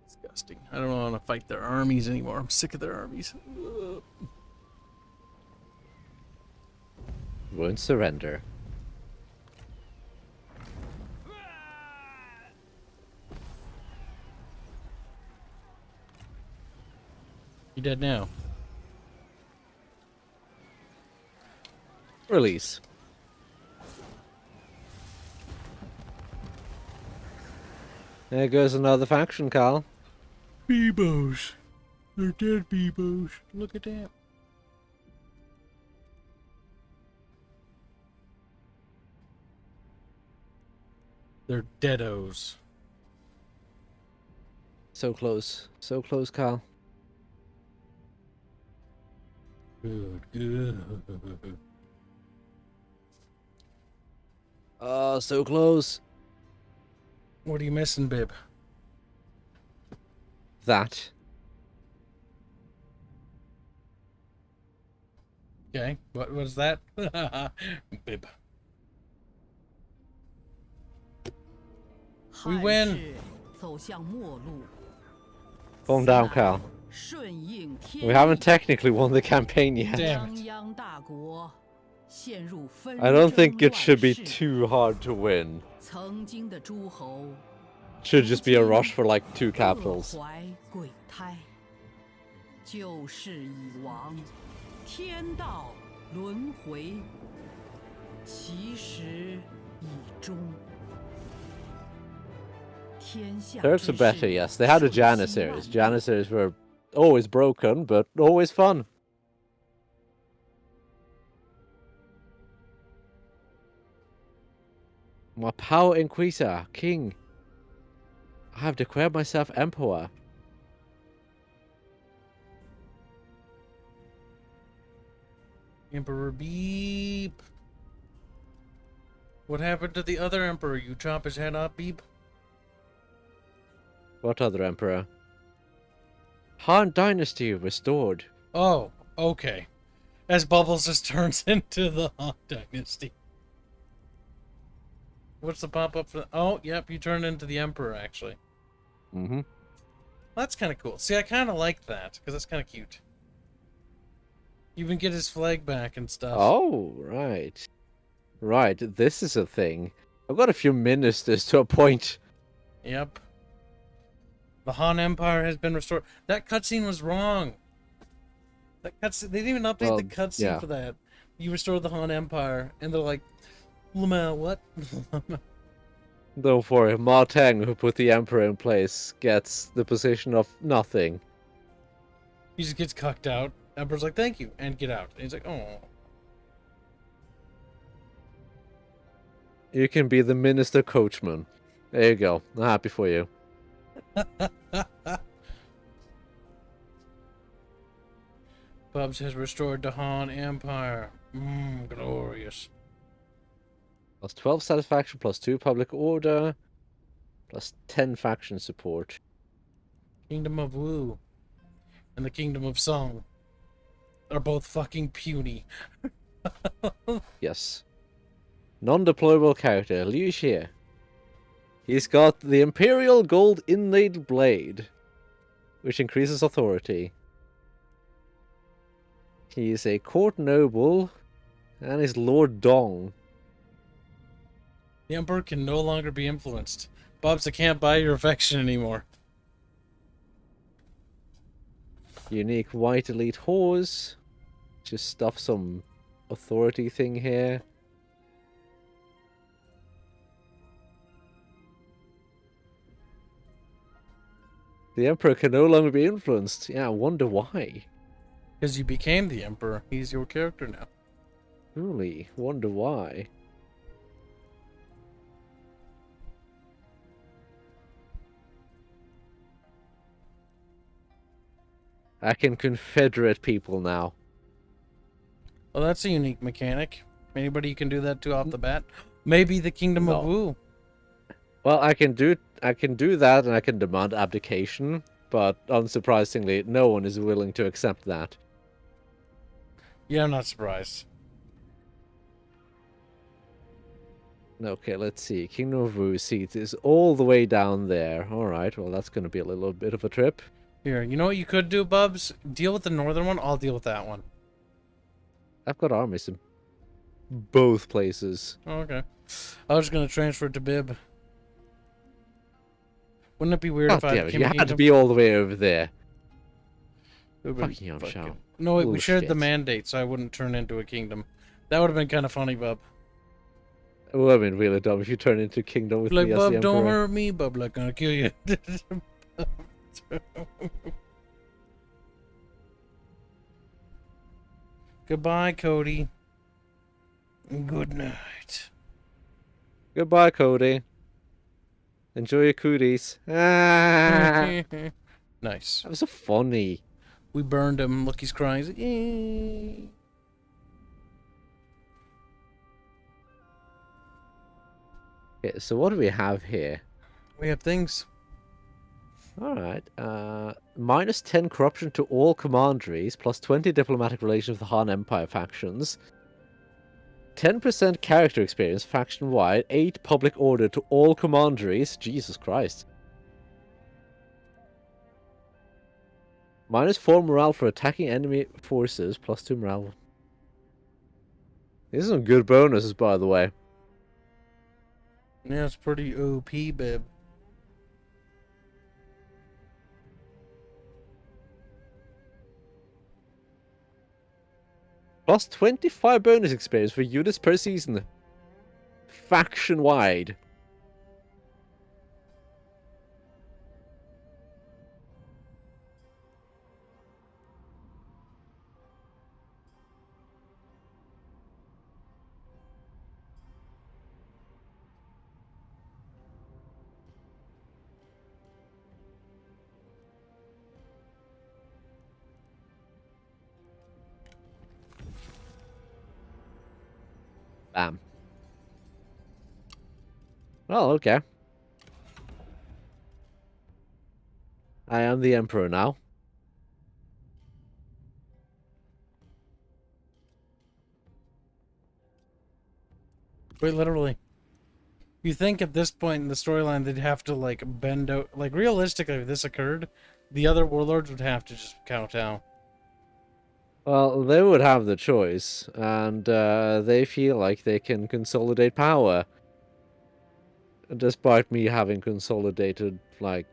Disgusting. I don't want to fight their armies anymore. I'm sick of their armies. Ugh. Won't surrender. You dead now? Release. There goes another faction, Carl. Beebos. They're dead Beebos. Look at that. They're deados. So close. So close, Carl. Good, good. Oh, so close. What are you missing, Bib? That. Okay, what was that? Bib. We win. Calm down, Carl. We haven't technically won the campaign yet. Damn it. I don't think it should be too hard to win. Should just be a rush for like 2 capitals. Turks are better, yes. They had a Janissaries. Janissaries were always broken, but always fun. My power increaser, king. I have declared myself emperor. Emperor Beep. What happened to the other emperor? You chop his head off, Beep? What other emperor? Han Dynasty restored. Oh, okay. As Bubbles just turns into the Han Dynasty. What's the pop-up for... Oh, yep, you turn into the Emperor, actually. Mm-hmm. That's kind of cool. See, I kind of like that, because that's kind of cute. You even get his flag back and stuff. Oh, right. Right, this is a thing. I've got a few ministers to appoint. Yep. The Han Empire has been restored. That cutscene was wrong. That cutscene... They didn't even update the cutscene for that. You restore the Han Empire, and they're like... Lamau, what? Don't worry, Ma Teng, who put the Emperor in place, gets the position of nothing. He just gets cucked out. Emperor's like, thank you, and get out. And he's like, oh. You can be the minister coachman. There you go. I'm happy for you. Bubs has restored the Han Empire. Glorious. Plus 12 satisfaction, plus 2 public order, plus 10 faction support. Kingdom of Wu and the Kingdom of Song are both fucking puny. Yes. Non-deployable character, Liu Xie. He's got the Imperial Gold Inlaid Blade, which increases authority. He's a court noble, and he's Lord Dong. The Emperor can no longer be influenced. Bubs, I can't buy your affection anymore. Unique white elite horse. Just stuff some authority thing here. The Emperor can no longer be influenced. Yeah, I wonder why. Because you became the Emperor. He's your character now. Really? Wonder why. I can confederate people now. Well, that's a unique mechanic. Anybody you can do that to off the bat? Maybe the Kingdom of No. Wu. Well, I can do that, and I can demand abdication, but unsurprisingly, no one is willing to accept that. Yeah, I'm not surprised. Okay, let's see. Kingdom of Wu seat is all the way down there. All right, well, that's going to be a little bit of a trip. Here, you know what you could do, Bubs? Deal with the northern one. I'll deal with that one. I've got armies in both places. Oh, okay. I was gonna transfer it to Bib. Wouldn't it be weird God if I damn it, became you a had to kingdom? be all the way over there. It would've been Fucking young fucking- show. No, wait, we shared the Bullshit. mandate, so I wouldn't turn into a kingdom. That would have been kind of funny, Bub. It would have been really dumb if you turn into Kingdom with Like, me as Bub, the don't Emperor. hurt me, Bub. Like, gonna kill you. Goodbye, Cody. Good night. Goodbye, Cody. Enjoy your cooties. Ah, Nice. that was so funny. We burned him. Look, he's crying. He's like, "Eh." Okay, so what do we have here? We have things. Alright, minus 10 corruption to all commanderies, plus 20 diplomatic relations with the Han Empire factions. 10% character experience faction-wide, 8 public order to all commanderies. Jesus Christ. Minus 4 morale for attacking enemy forces, plus 2 morale. These are some good bonuses, by the way. Yeah, it's pretty OP, Bib. Plus 25 bonus experience for units per season. Faction-wide. Bam. Well, okay. I am the Emperor now. Wait, literally. You think at this point in the storyline they'd have to, like, bend out... Like, realistically, if this occurred, the other warlords would have to just kowtow. Well, they would have the choice, and they feel like they can consolidate power. Despite me having consolidated, like,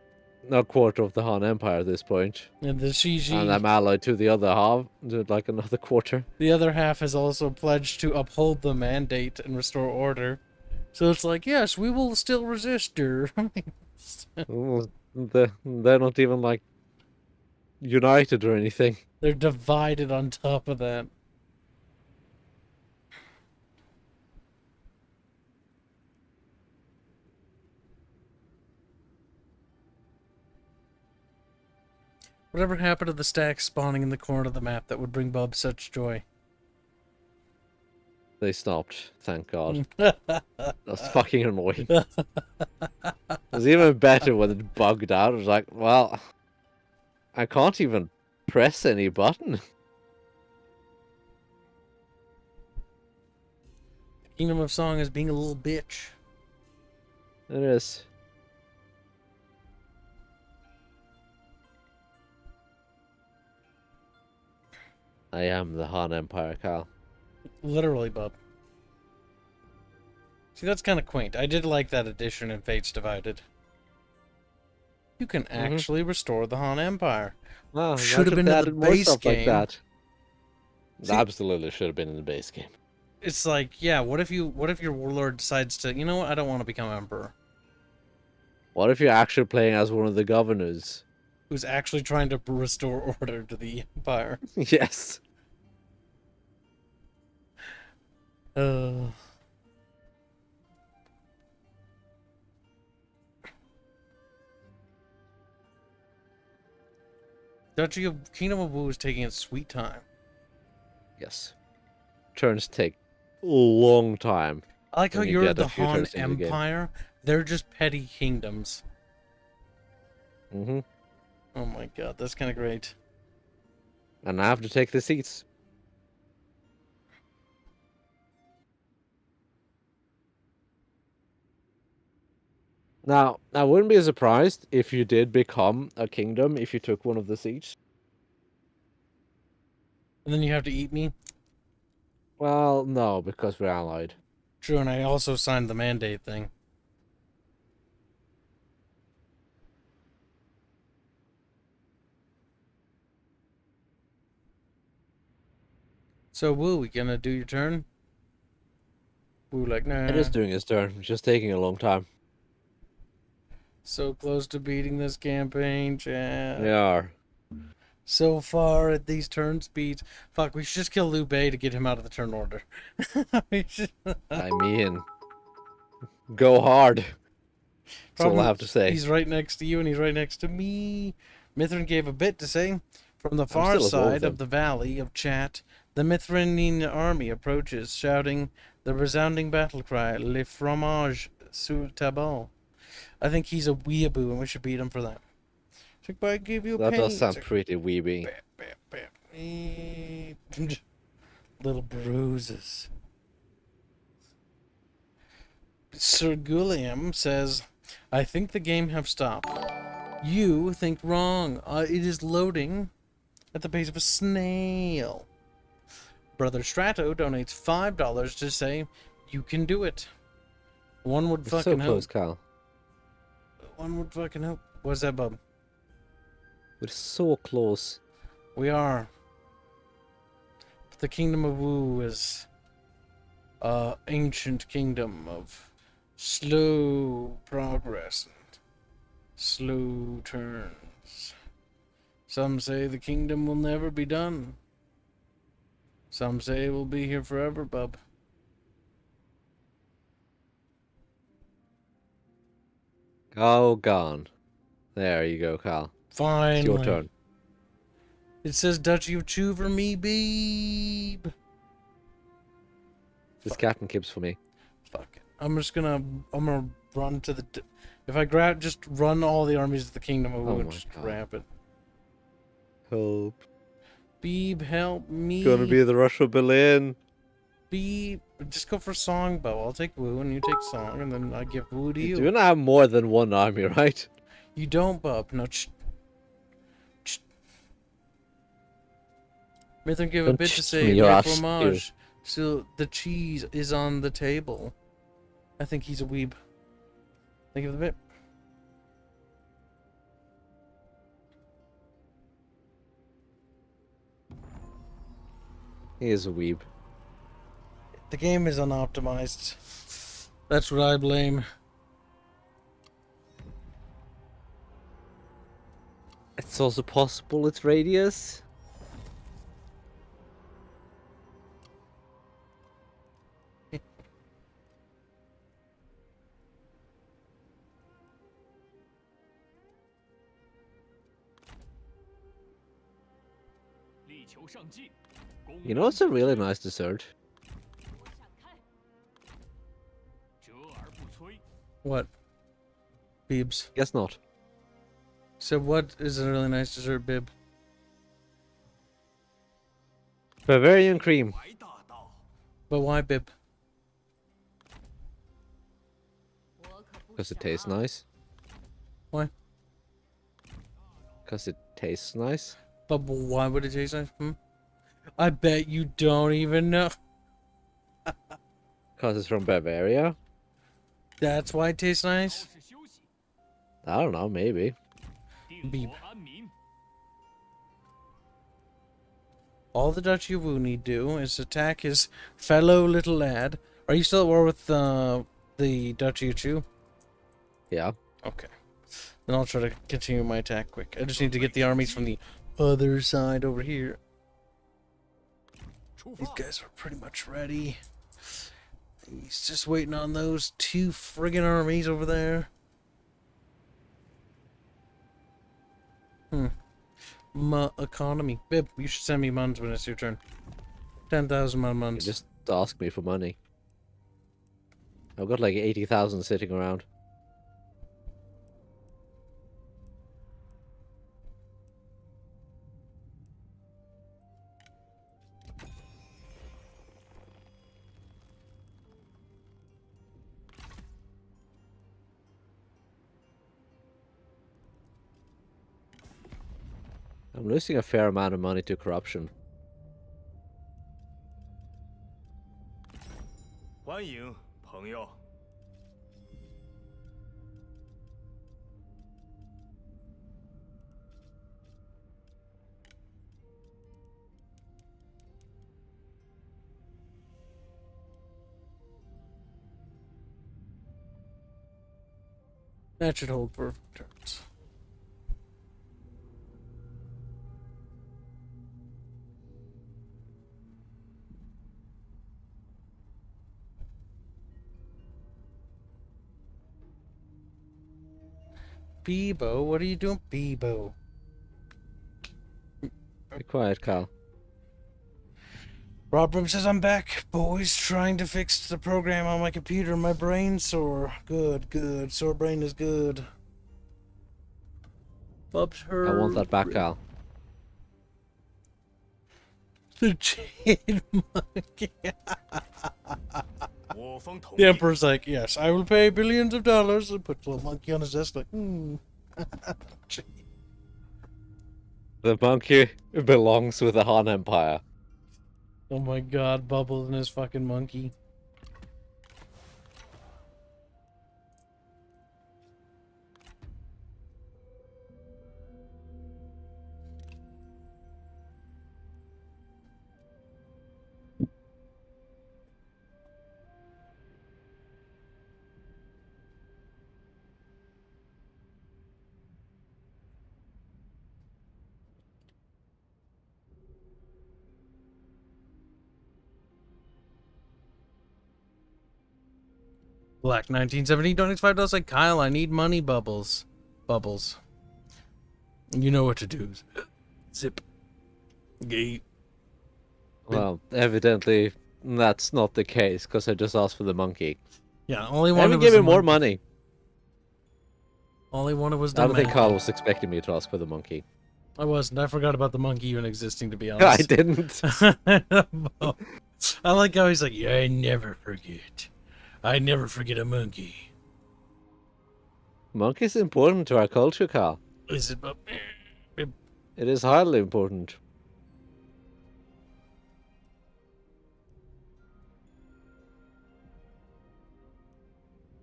a quarter of the Han Empire at this point. And the CG... And I'm allied to the other half, to like another quarter. The other half has also pledged to uphold the mandate and restore order. So it's like, yes, we will still resist her. Well, they're not even, like, united or anything. They're divided on top of that. Whatever happened to the stacks spawning in the corner of the map that would bring Bub such joy? They stopped, thank God. That's fucking annoying. It was even better when it bugged out. It was like, well, I can't even press any button. Kingdom of Song is being a little bitch. It is. I am the Han Empire, Kyle. Literally, Bub. See, that's kind of quaint. I did like that addition in Fates Divided. You can actually restore the Han Empire. Wow, Should have been in the base game. That. See- Absolutely should have been in the base game. It's like, yeah, what if your warlord decides to, you know what, I don't want to become emperor. What if you're actually playing as one of the governors? Who's actually trying to restore order to the empire. Yes. Duchy of Kingdom of Wu is taking its sweet time. Yes. Turns take long time. I like how when you you're get a the few Han turns into the game. Empire. They're just petty kingdoms. Mm-hmm. Oh my god, that's kind of great. And I have to take the seats. Now, I wouldn't be surprised if you did become a kingdom if you took one of the seats. And then you have to eat me. Well, no, because we're allied. True, and I also signed the mandate thing. So, Woo, we gonna do your turn? Woo, like, nah. It is doing its turn, just taking a long time. So close to beating this campaign, chat. They are. So far at these turn speeds. Fuck, we should just kill Liu Bei to get him out of the turn order. We should- I mean, go hard. That's all I have to say. He's right next to you and he's right next to me. Mithrin gave a bit to say. From the far still above side them. of the valley of chat, the Mithranian army approaches, shouting the resounding battle cry, Le fromage sur table. I think he's a weeaboo and we should beat him for that. It's like, I give you a That penny. does sound It's like, pretty weeby. bam, bam, bam. Little bruises. Sir Gulliam says, I think the game have stopped. You think wrong. It is loading at the pace of a snail. Brother Strato donates $5 to say, you can do it. One would We're so fucking close, hope. Kyle. One would fucking hope. What's that, bub? We're so close. We are. But the kingdom of Wu is ancient kingdom of slow progress and slow turns. Some say the kingdom will never be done. Some say it will be here forever, bub. Oh, gone. There you go, Kyle. Finally. It's your turn. It says Duchy of Chew for me, babe. This Captain Kibs for me. Fuck it. I'm gonna run to the... If I just run all the armies of the kingdom of Wu Oh and my just God. grab it. Help. Beeb, help me. Gonna be the rush of Berlin. Beeb, just go for song, Bo. I'll take Wu and you take song, and then I give Wu to You you. do not have more than one army, right? You don't, Bub. No, Mithrin give a Don't bit to cheat say me, your le ass, fromage. So the cheese is on the table. I think he's a weeb. Think of the bit. He is a weeb. The game is unoptimized. That's what I blame. It's also possible it's radius. You know, it's a really nice dessert. What? Beebs. Guess not. So what is a really nice dessert, Bib? Bavarian cream. But why, Bib? Because it tastes nice. Why? Because it tastes nice. But why would it taste nice? I bet you don't even know. Because it's from Bavaria. That's why it tastes nice? I don't know, maybe. Beep. All the Duchy of Wu need do is attack his fellow little lad. Are you still at war with the Duchy of Chu? Yeah. Okay. Then I'll try to continue my attack quick. I just need to get the armies from the other side over here. These guys are pretty much ready. He's just waiting on those two friggin' armies over there. My economy. Bib, you should send me muns when it's your turn. 10,000 muns. Just ask me for money. I've got like 80,000 sitting around. I'm losing a fair amount of money to corruption. 欢迎朋友。That should hold for turns. Bebo, what are you doing, Bebo? Be quiet, Carl. Rob says I'm back, boys, trying to fix the program on my computer. My brain's sore. Good, good. Sore brain is good. Bub's hurt. I want that back, Carl. The jade monkey. 我方同 The 意。 Emperor's like, yes, I will pay billions of dollars. And puts a little monkey on his desk like, The monkey belongs with the Han Empire. Oh my god, Bubbles and his fucking monkey. Black 1970 donates $5 like Kyle. I need money, Bubbles. Bubbles. You know what to do. Zip. Gate. Well, evidently that's not the case, because I just asked for the monkey. Yeah, only I one. haven't given more money. All he wanted was the I don't think monkey. Carl was expecting me to ask for the monkey. I wasn't. I forgot about the monkey even existing, to be honest. I didn't. I like how he's like, yeah, I never forget. I never forget a monkey. Monkey's important to our culture, Carl. Is it? It is highly important.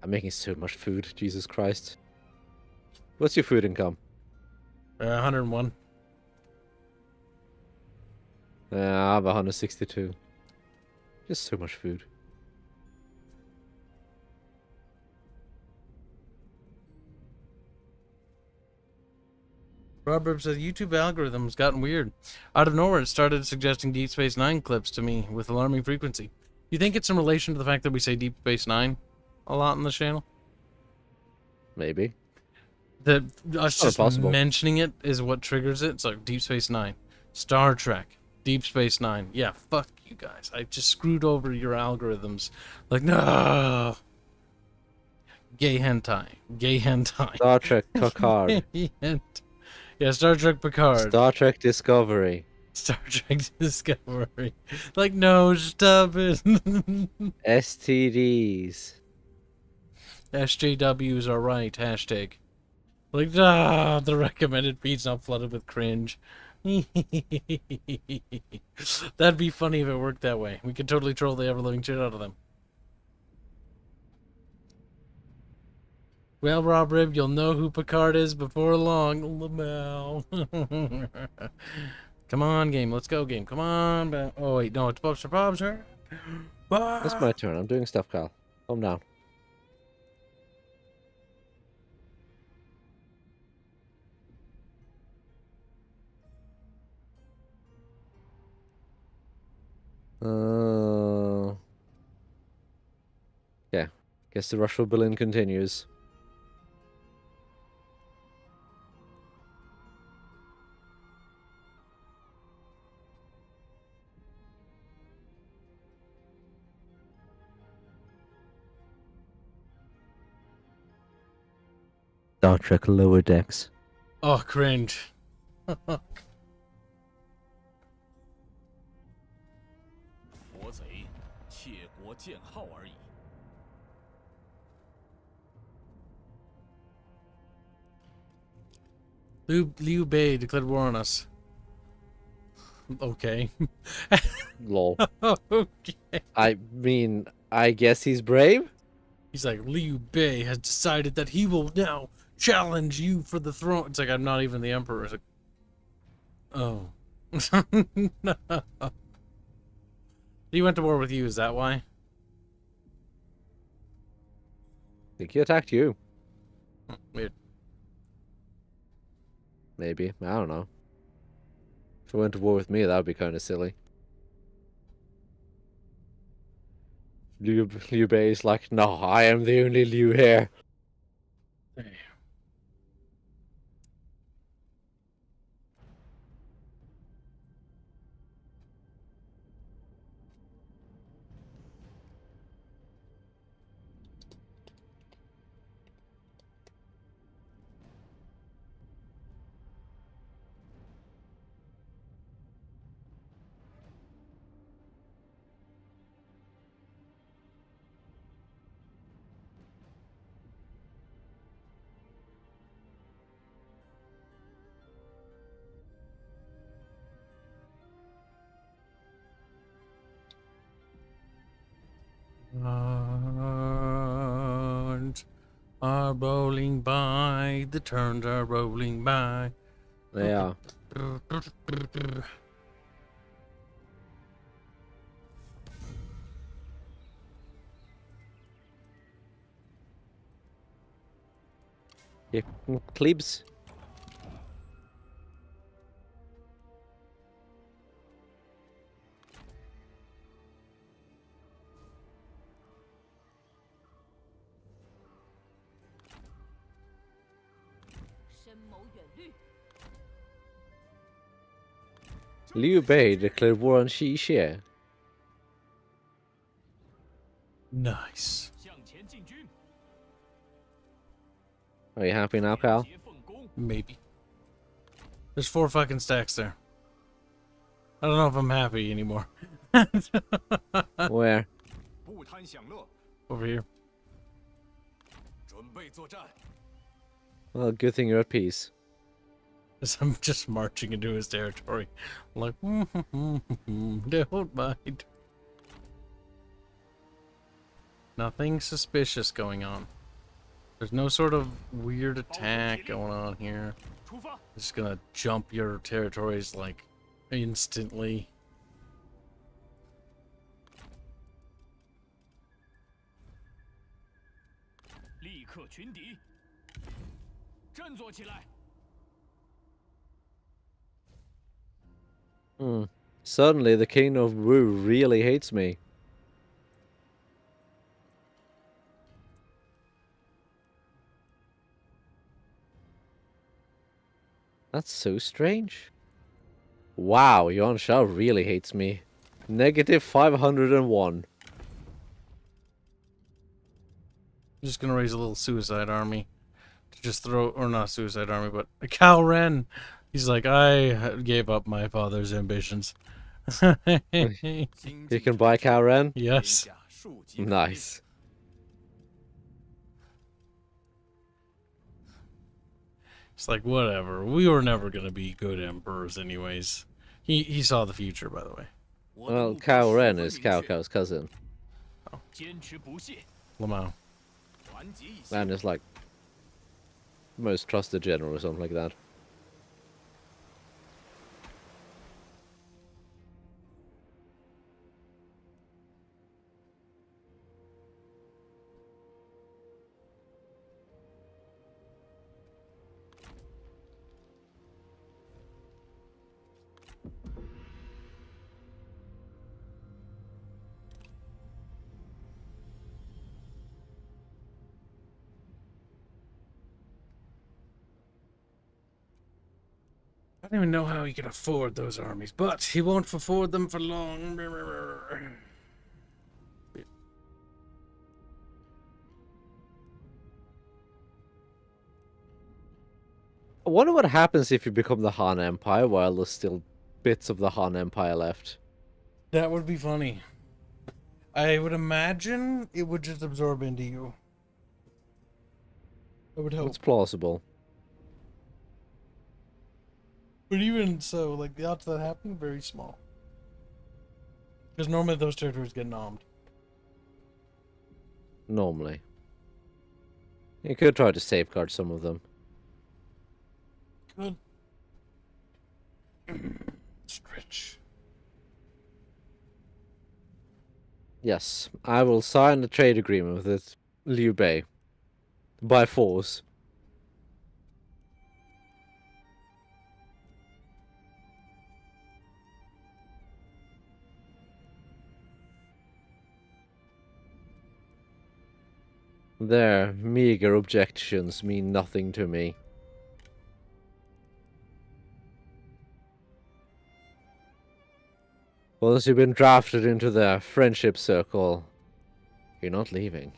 I'm making so much food, Jesus Christ. What's your food income? 101. I have 162. Just so much food. Robert said YouTube algorithm's gotten weird. Out of nowhere, it started suggesting Deep Space Nine clips to me with alarming frequency. You think it's in relation to the fact that we say Deep Space Nine a lot on the channel? Maybe. That us just possible. mentioning it is what triggers it. It's like Deep Space Nine, Star Trek, Deep Space Nine. Yeah, fuck you guys. I just screwed over your algorithms. Like, no. Gay hentai. Gay hentai. Star Trek Picard. Yeah, Star Trek Picard. Star Trek Discovery. Star Trek Discovery. Like, no, stop it. STDs. SJWs are right. Hashtag. Like, the recommended feed's not flooded with cringe. That'd be funny if it worked that way. We could totally troll the ever-living shit out of them. Well, Rob Rib, you'll know who Picard is before long. Lamau. Come on, game. Let's go, game. Come on. Oh, wait. No, it's Bob's turn. That's my turn. I'm doing stuff, Carl. Calm down. Yeah. Guess the rush for Berlin continues. Star Trek Lower Decks. Oh, cringe. 魔贼窃国建号而已。 Liu Bei declared war on us. Okay. Lol. Okay. I mean, I guess he's brave? He's like, Liu Bei has decided that he will now challenge you for the throne. It's like, I'm not even the emperor. It's like, oh. No. He went to war with you, is that why? I think he attacked you. Weird. Maybe. I don't know. If he went to war with me, that would be kind of silly. Liu Bei is like, no, I am the only Liu here. Turns are rolling by, the turns are rolling by. They are. Yeah, Kibs. Liu Bei declared war on Xixie. Nice. 向前进军， Are you happy now, Cal? 结奉公， Maybe. There's 4 fucking stacks there. I don't know if I'm happy anymore. Where? 不贪享乐， Over here. 准备作战。 Well, good thing you're at peace. As I'm just marching into his territory. Like, don't mind. Nothing suspicious going on. There's no sort of weird attack going on here. 出发！ Just gonna jump your territories like instantly. 立刻群敌，振作起来！ Suddenly, the king of Wu really hates me. That's so strange. Wow, Yuan Shao really hates me. Negative 501. I'm just gonna raise a little suicide army to just throw, or not suicide army, but a Cao Ren. He's like, I gave up my father's ambitions. You can buy Cao Ren? Yes. Nice. It's like, whatever. We were never gonna be good emperors anyways. He saw the future, by the way. Well, Cao Ren is Cao Cao's cousin. 坚持不懈， Lamau. 团结一心， And is like most trusted general or something like that. I don't even know how he can afford those armies, but he won't afford them for long. I wonder what happens if you become the Han Empire while there's still bits of the Han Empire left. That would be funny. I would imagine it would just absorb into you. I would hope. It's plausible. But even so, like, the odds of that happen, very small. Because normally those territories get nommed. Normally. You could try to safeguard some of them. Good. Stretch. Yes, I will sign a trade agreement with Liu Bei. By force. Their meager objections mean nothing to me. Once you've been drafted into their friendship circle, you're not leaving.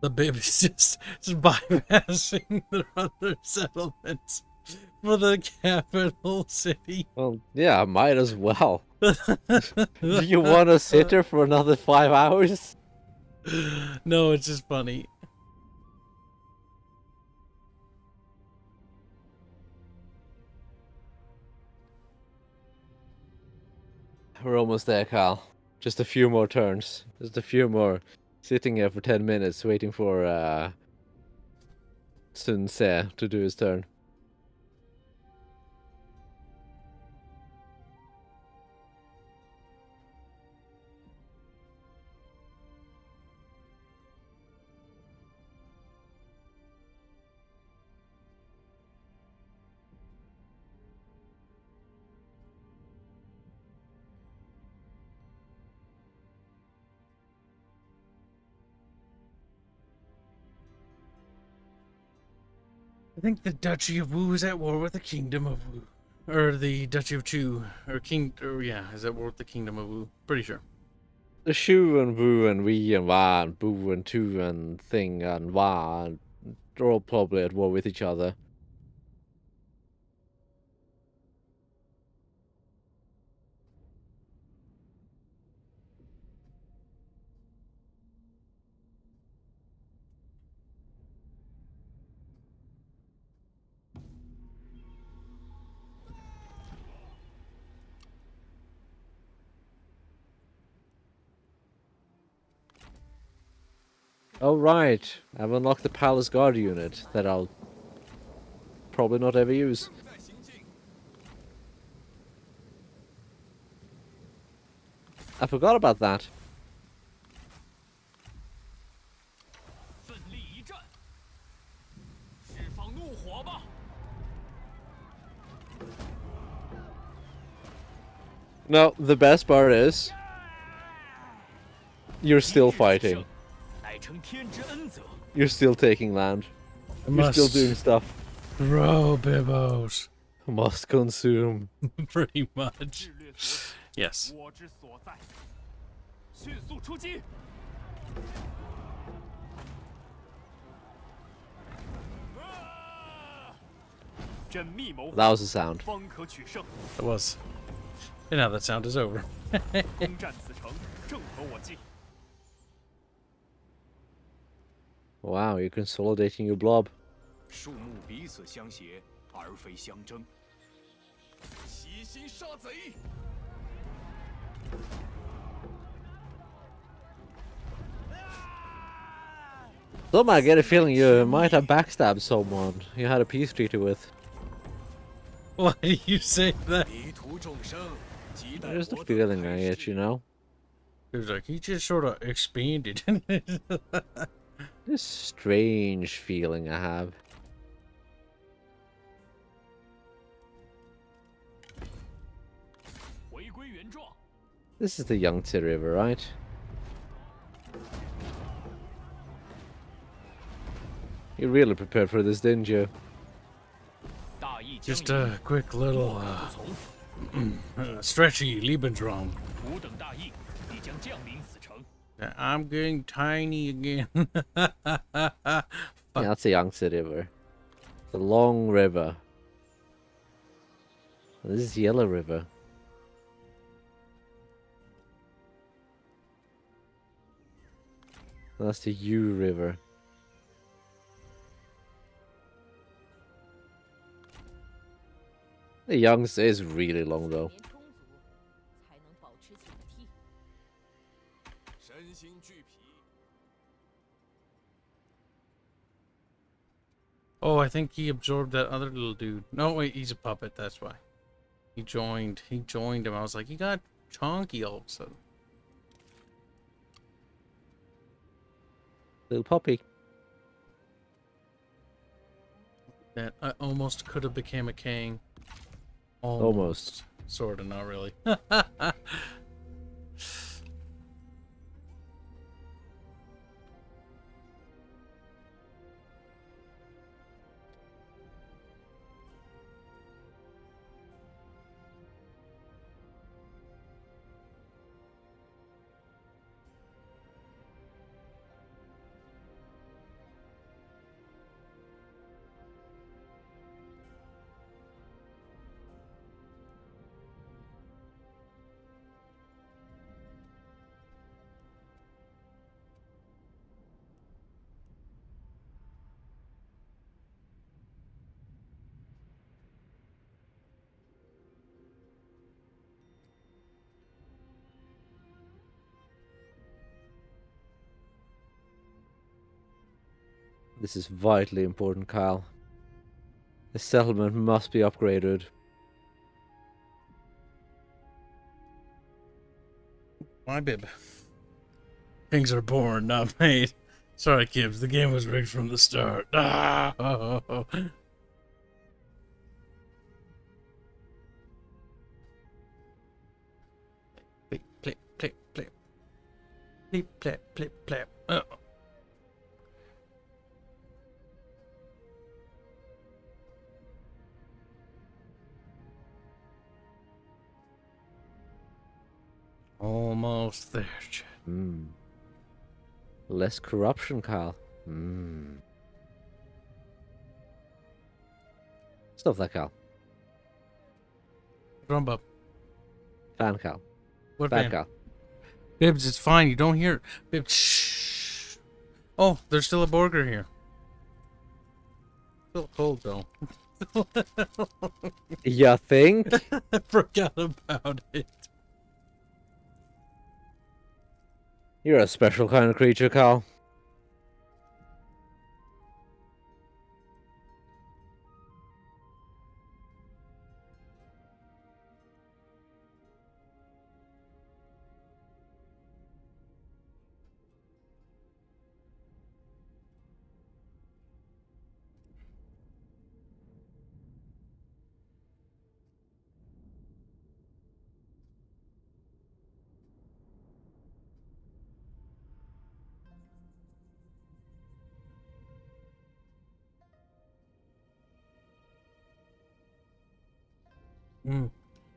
The baby's just bypassing the other settlements for the capital city. Well, yeah, might as well. Do you want to sit here for another 5 hours? No, it's just funny. We're almost there, Carl. Just a few more turns. Just a few more. Sitting here for 10 minutes waiting for Sun Se to do his turn. I think the Duchy of Wu is at war with the Kingdom of Wu. Or the Duchy of Chu. Is at war with the Kingdom of Wu. Pretty sure. The Shu and Wu and Wei and Wa and Bu and Tu and Thing and Wa, they're all probably at war with each other. Oh right, I've unlocked the Palace Guard unit that I'll probably not ever use. I forgot about that. 奋力一战，释放怒火吧！ No, the best part is you're still fighting. 乃称天之恩泽。 You're still taking land. You're still doing stuff. Bro, Bibbos. Must consume. Pretty much. 日掠所指， Yes. 我之所在。迅速出击！ 真密谋， That was the sound. 方可取胜。 It was. And now that sound is over. 攻占此城，正合我计。 Wow, you're consolidating your blob. 树木彼此相携，而非相争。齐心杀贼！ Some I get a feeling you might have backstabbed someone you had a peace treaty with. Why do you say that? 迷途众生，亟待 There's the 活得 feeling 开 I get, 始 you know? He was like, he just sort of expanded. This strange feeling I have. 回归原状， This is the Yangtze River, right? You really prepared for this, didn't you? 大义将 Just 临， a quick little 莫敢不从。 stretchy Lebensraum. 吾等大义必将降临此城。 I'm getting tiny again. Yeah, that's the Yangtze River. The long river. This is Yellow River. That's the Yu River. The Yangtze is really long though. 眠充足，才能保持警惕。 身心俱疲。 Oh, I think he absorbed that other little dude. No, wait, he's a puppet. That's why. He joined him. I was like, he got chonky all of a sudden. Little puppy. That I almost could have became a king. Almost. Sort of, not really. This is vitally important, Kyle. The settlement must be upgraded. My bib. Things are born, not made. Sorry, Kibs. The game was rigged from the start. Ah! Plip, plip, plip, plip. Plip, plip, plip, plip. Almost there, Chad. Less corruption, Kyle. Stuff that, Kyle. Drum up. Fan, Kal. What Bad fan? Kal. Bibs, it's fine. You don't hear it. Bibs, shh. Oh, there's still a burger here. Still cold, though. You think? I forgot about it. You're a special kind of creature, Kal.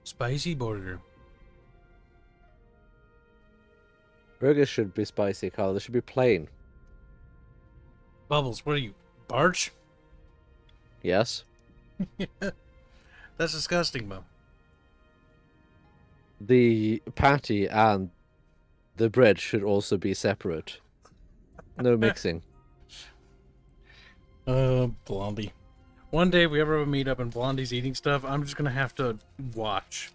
Spicy burger. Burgers should be spicy, Kal. They should be plain. Bubbles, what are you, Barch? Yes? That's disgusting, Bub. The patty and the bread should also be separate. No mixing. Blondie. One day, if we ever have a meetup and Blondie's eating stuff, I'm just gonna have to watch.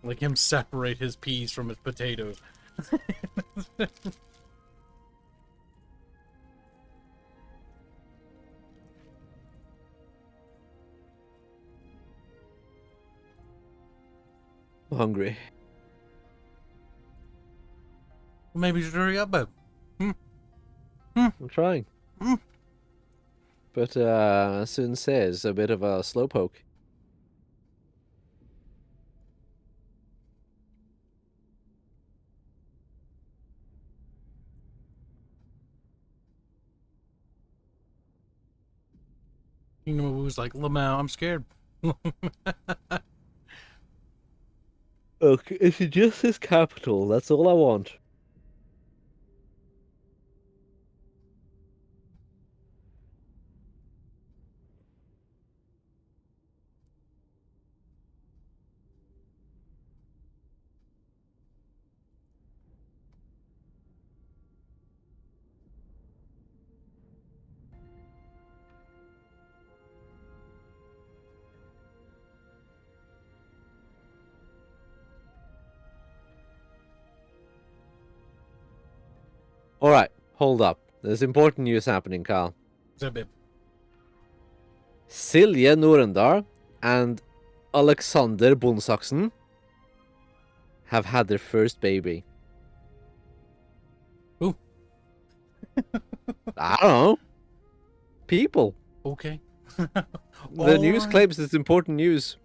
Like him separate his peas from his potatoes. I'm hungry. Maybe you should hurry up, Bub. I'm trying. But Sun says a bit of a slowpoke. Kingdom of Wu's like, Lamau, I'm scared. Look, it's just his capital. That's all I want. All right, hold up. There's important news happening, Carl. Zebib. Silje Norendal and Alexander Bonsaksen have had their first baby. Who? I don't know. People. Okay. The news claims it's important news.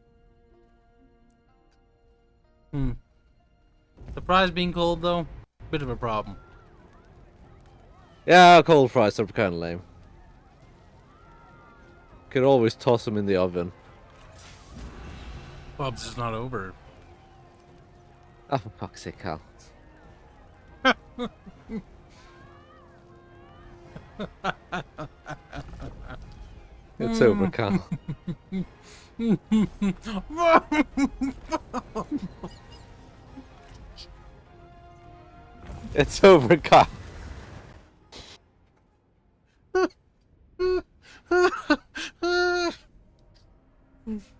The fries being cold, though, bit of a problem. Yeah, cold fries are kind of lame. Could always toss them in the oven. Bub's is not over. Oh, for fuck's sake, Carl. It's over, Carl. It's over, Carl.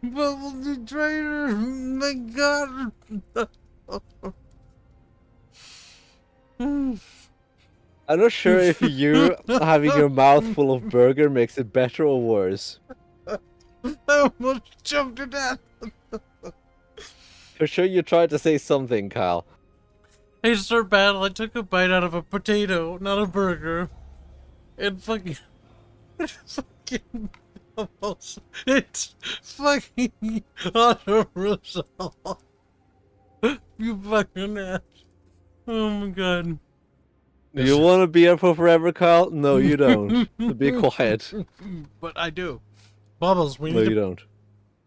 Bubble the traitor! My God! I'm not sure if you having your mouth full of burger makes it better or worse. I almost choked to death! For sure you tried to say something, Kyle. Hey, Sir Battle, I took a bite out of a potato, not a burger. And fucking... It's fucking auto-resolve. You fucking ass. Oh my God. Do you want to be up for forever, Kyle? No, you don't. Be quiet. But I do. Bubbles, we No, need you to... don't.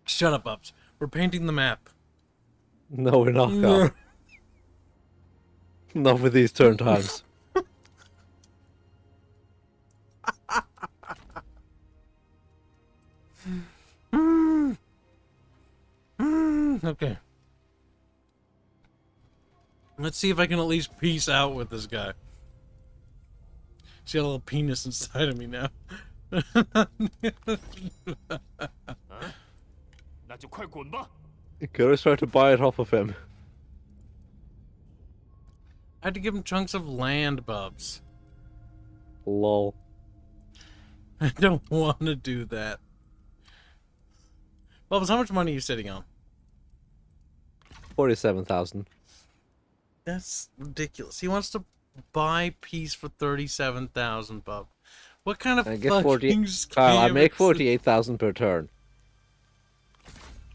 Shut up, Bubs. We're painting the map. No, we're not, Kyle. Not with these turn times. Okay. Let's see if I can at least peace out with this guy. She's got a little penis inside of me now. 那就快滚吧！ You could always try to buy it off of him. I had to give him chunks of land, Bubs. Lol. I don't want to do that. Bubs, how much money are you sitting on? 47,000. That's ridiculous. He wants to buy peace for 37,000, Bub. What kind of I get fucking 40. scam Kyle, I make is- 48,000 per turn.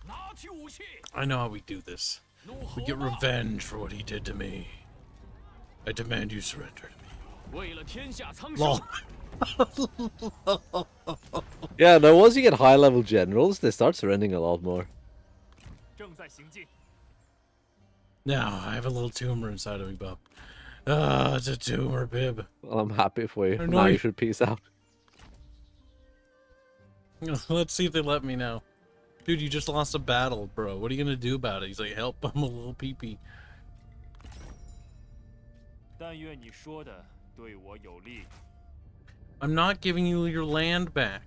拿起武器， I know how we do this. 怒 We 吼 get 吧！ revenge for what he did to me. I demand you surrender to me. 为了天下苍 Lol. 生， Yeah, no, once you get high-level generals, they start surrendering a lot more. 正在行进。 Now, I have a little tumor inside of me, Bub. Ah, it's a tumor, Bib. Well, I'm happy for you. I Now know you you- should peace out. Let's see if they let me now. Dude, you just lost a battle, bro. What are you gonna do about it? He's like, help, I'm a little pee-pee. 但愿你说的对我有利。 I'm not giving you your land back.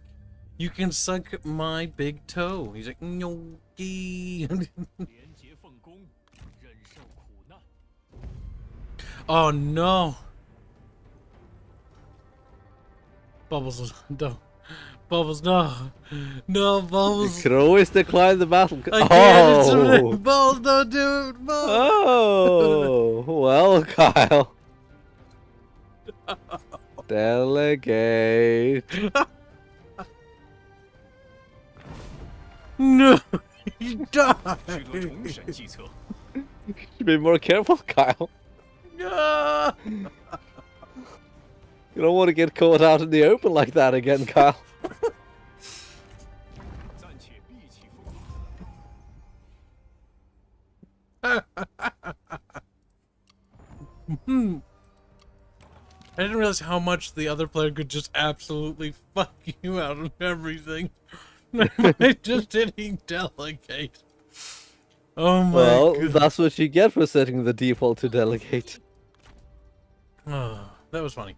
You can suck my big toe. He's like, no. 廉洁奉公，忍受苦难。 Oh no. Bubbles, no. Bubbles, no. No, You Bubbles. could always decline the battle. I can't. Oh! Bubbles, don't do it. Bubbles. Oh! Well, Kyle. Delegate. No. He 取 died. 得重审计策。 Should be more careful, Kyle. No. You don't want to get caught out in the open like that again, Kyle. realize how much the other player could just absolutely fuck you out of everything by just hitting delegate. Oh my Well, god. that's what you get for setting the default to delegate. Oh, that was funny.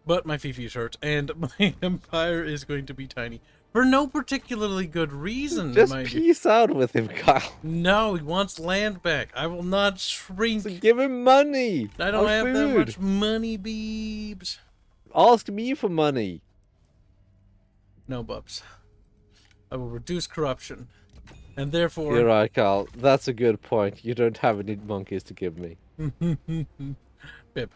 But my Fifi's hurt, and my empire is going to be tiny. For no particularly good reason, Just mind you. peace out with him, Kyle. No, he wants land back. I will not shrink. So give him money. I don't or have that food. much money, Beebs. Ask me for money. No, Bubs. I will reduce corruption. And therefore... You're right, Kyle. That's a good point. You don't have any monkeys to give me. Bib.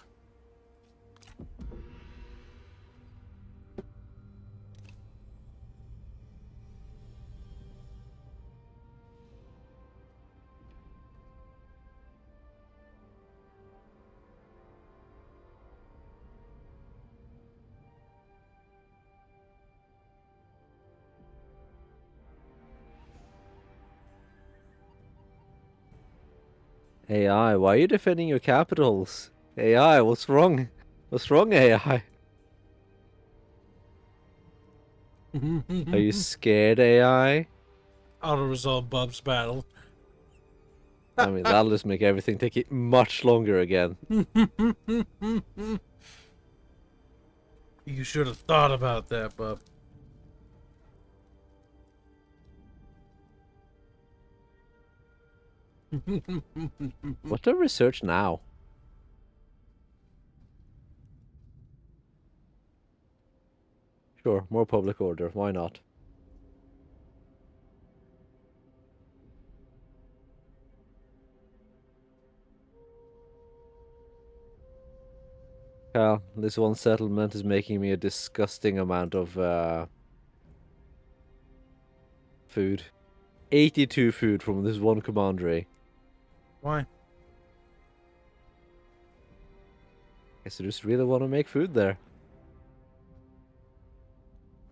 AI, why are you defending your capitals? AI, what's wrong? What's wrong, AI? Are you scared, AI? Auto-resolve Bub's battle. I mean, that'll just make everything take it much longer again. You should have thought about that, Bub. What do research now? Sure, more public order. Why not? Cal, this one settlement is making me a disgusting amount of food. 82 food from this one commandery. Why? Guess I just really want to make food there.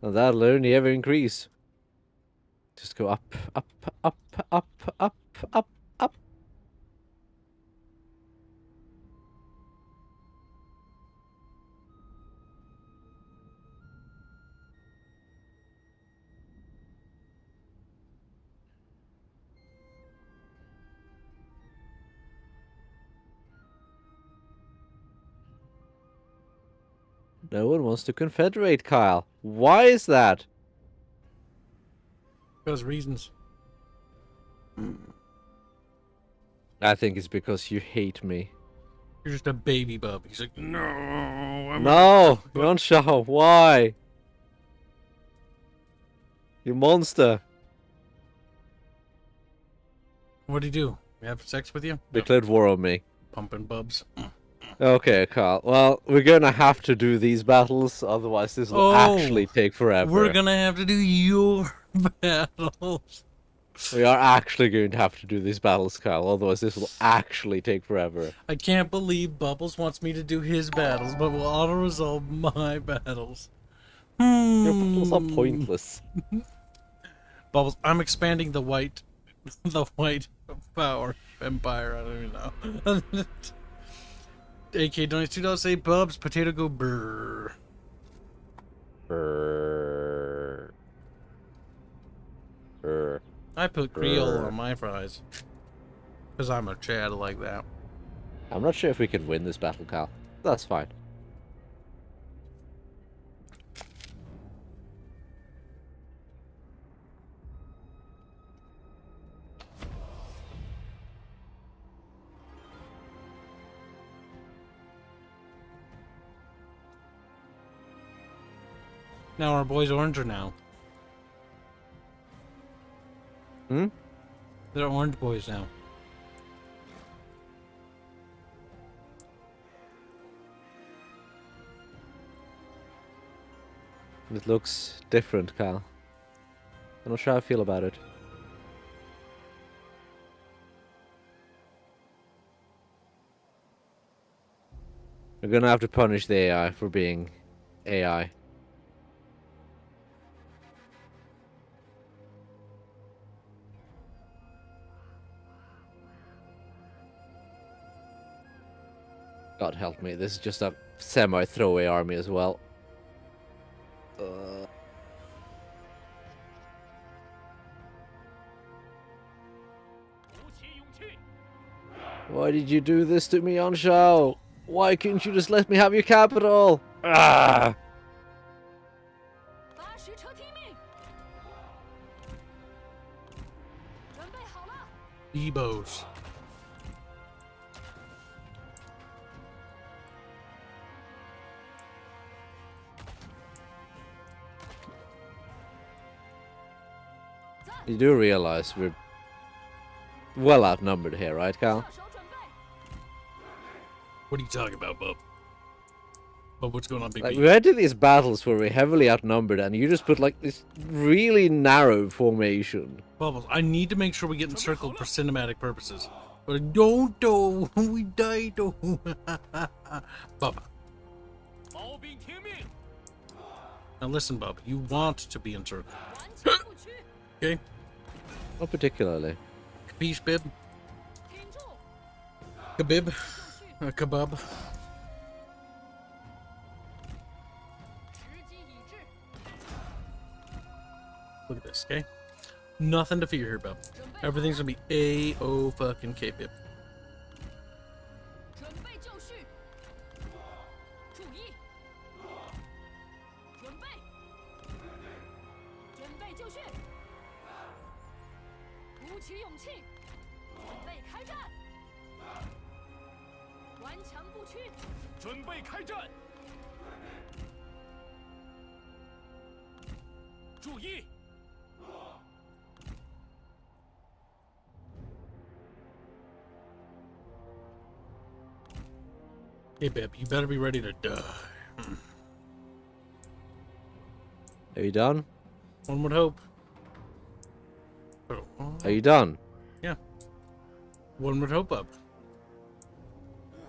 And that'll only ever increase. Just go up, up, up, up, up, up, up. No one wants to confederate, Kyle. Why is that? Because reasons. I think it's because you hate me. You're just a baby Bub. He's like, no, I'm No, you don't show. Why? You monster. What'd he do? Have sex with you? Declared war on me. Pumping Bubs. Okay, Carl. Well, we're gonna have to do these battles, otherwise this will actually take forever. We're gonna have to do your battles. We are actually going to have to do these battles, Carl, otherwise this will actually take forever. I can't believe Bubbles wants me to do his battles, but will auto-resolve my battles. Your battles are pointless. Bubbles, I'm expanding the white power empire. I don't even know. AK donates $2. Say Bubs, potato go brrr. Brr. Brr. I put Creole on my fries. Because I'm a Chad like that. I'm not sure if we can win this battle, Carl. That's fine. Now our boys orange are now. Hmm? They're orange boys now. It looks different, Carl. I'm not sure how I feel about it. We're gonna have to punish the AI for being AI. God help me, this is just a semi-throwaway army as well. Why did you do this to me, Anshao? Why couldn't you just let me have your capital? Ah! 80车听命，准备好了， Ebos. You do realize we're well outnumbered here, right, Cal? 下手准备， What are you talking about, Bub? Bub, what's going on, Big Like, B? we went to these battles where we're heavily outnumbered, and you just put like this really narrow formation. Bubbles, I need to make sure we get encircled for cinematic purposes. But I don't do. We died. Bub. 毛兵听命， Now listen, Bub. You want to be encircled. 顽强不屈， Okay? Not particularly. Capiche, Bib? 挺住， Khabib? Kebab? 时机已至， Look at this, okay? Nothing to fear here, Bub. 准备， Everything's gonna be A-O-fucking-K, Bib. 准备就绪，注意，准备，准备就绪，鼓起勇气，准备开战，顽强不屈， 准备开战。注意， Hey, Bib, you better be ready to die. Are you done? One would hope. Are you done? Yeah. One would hope, Bub.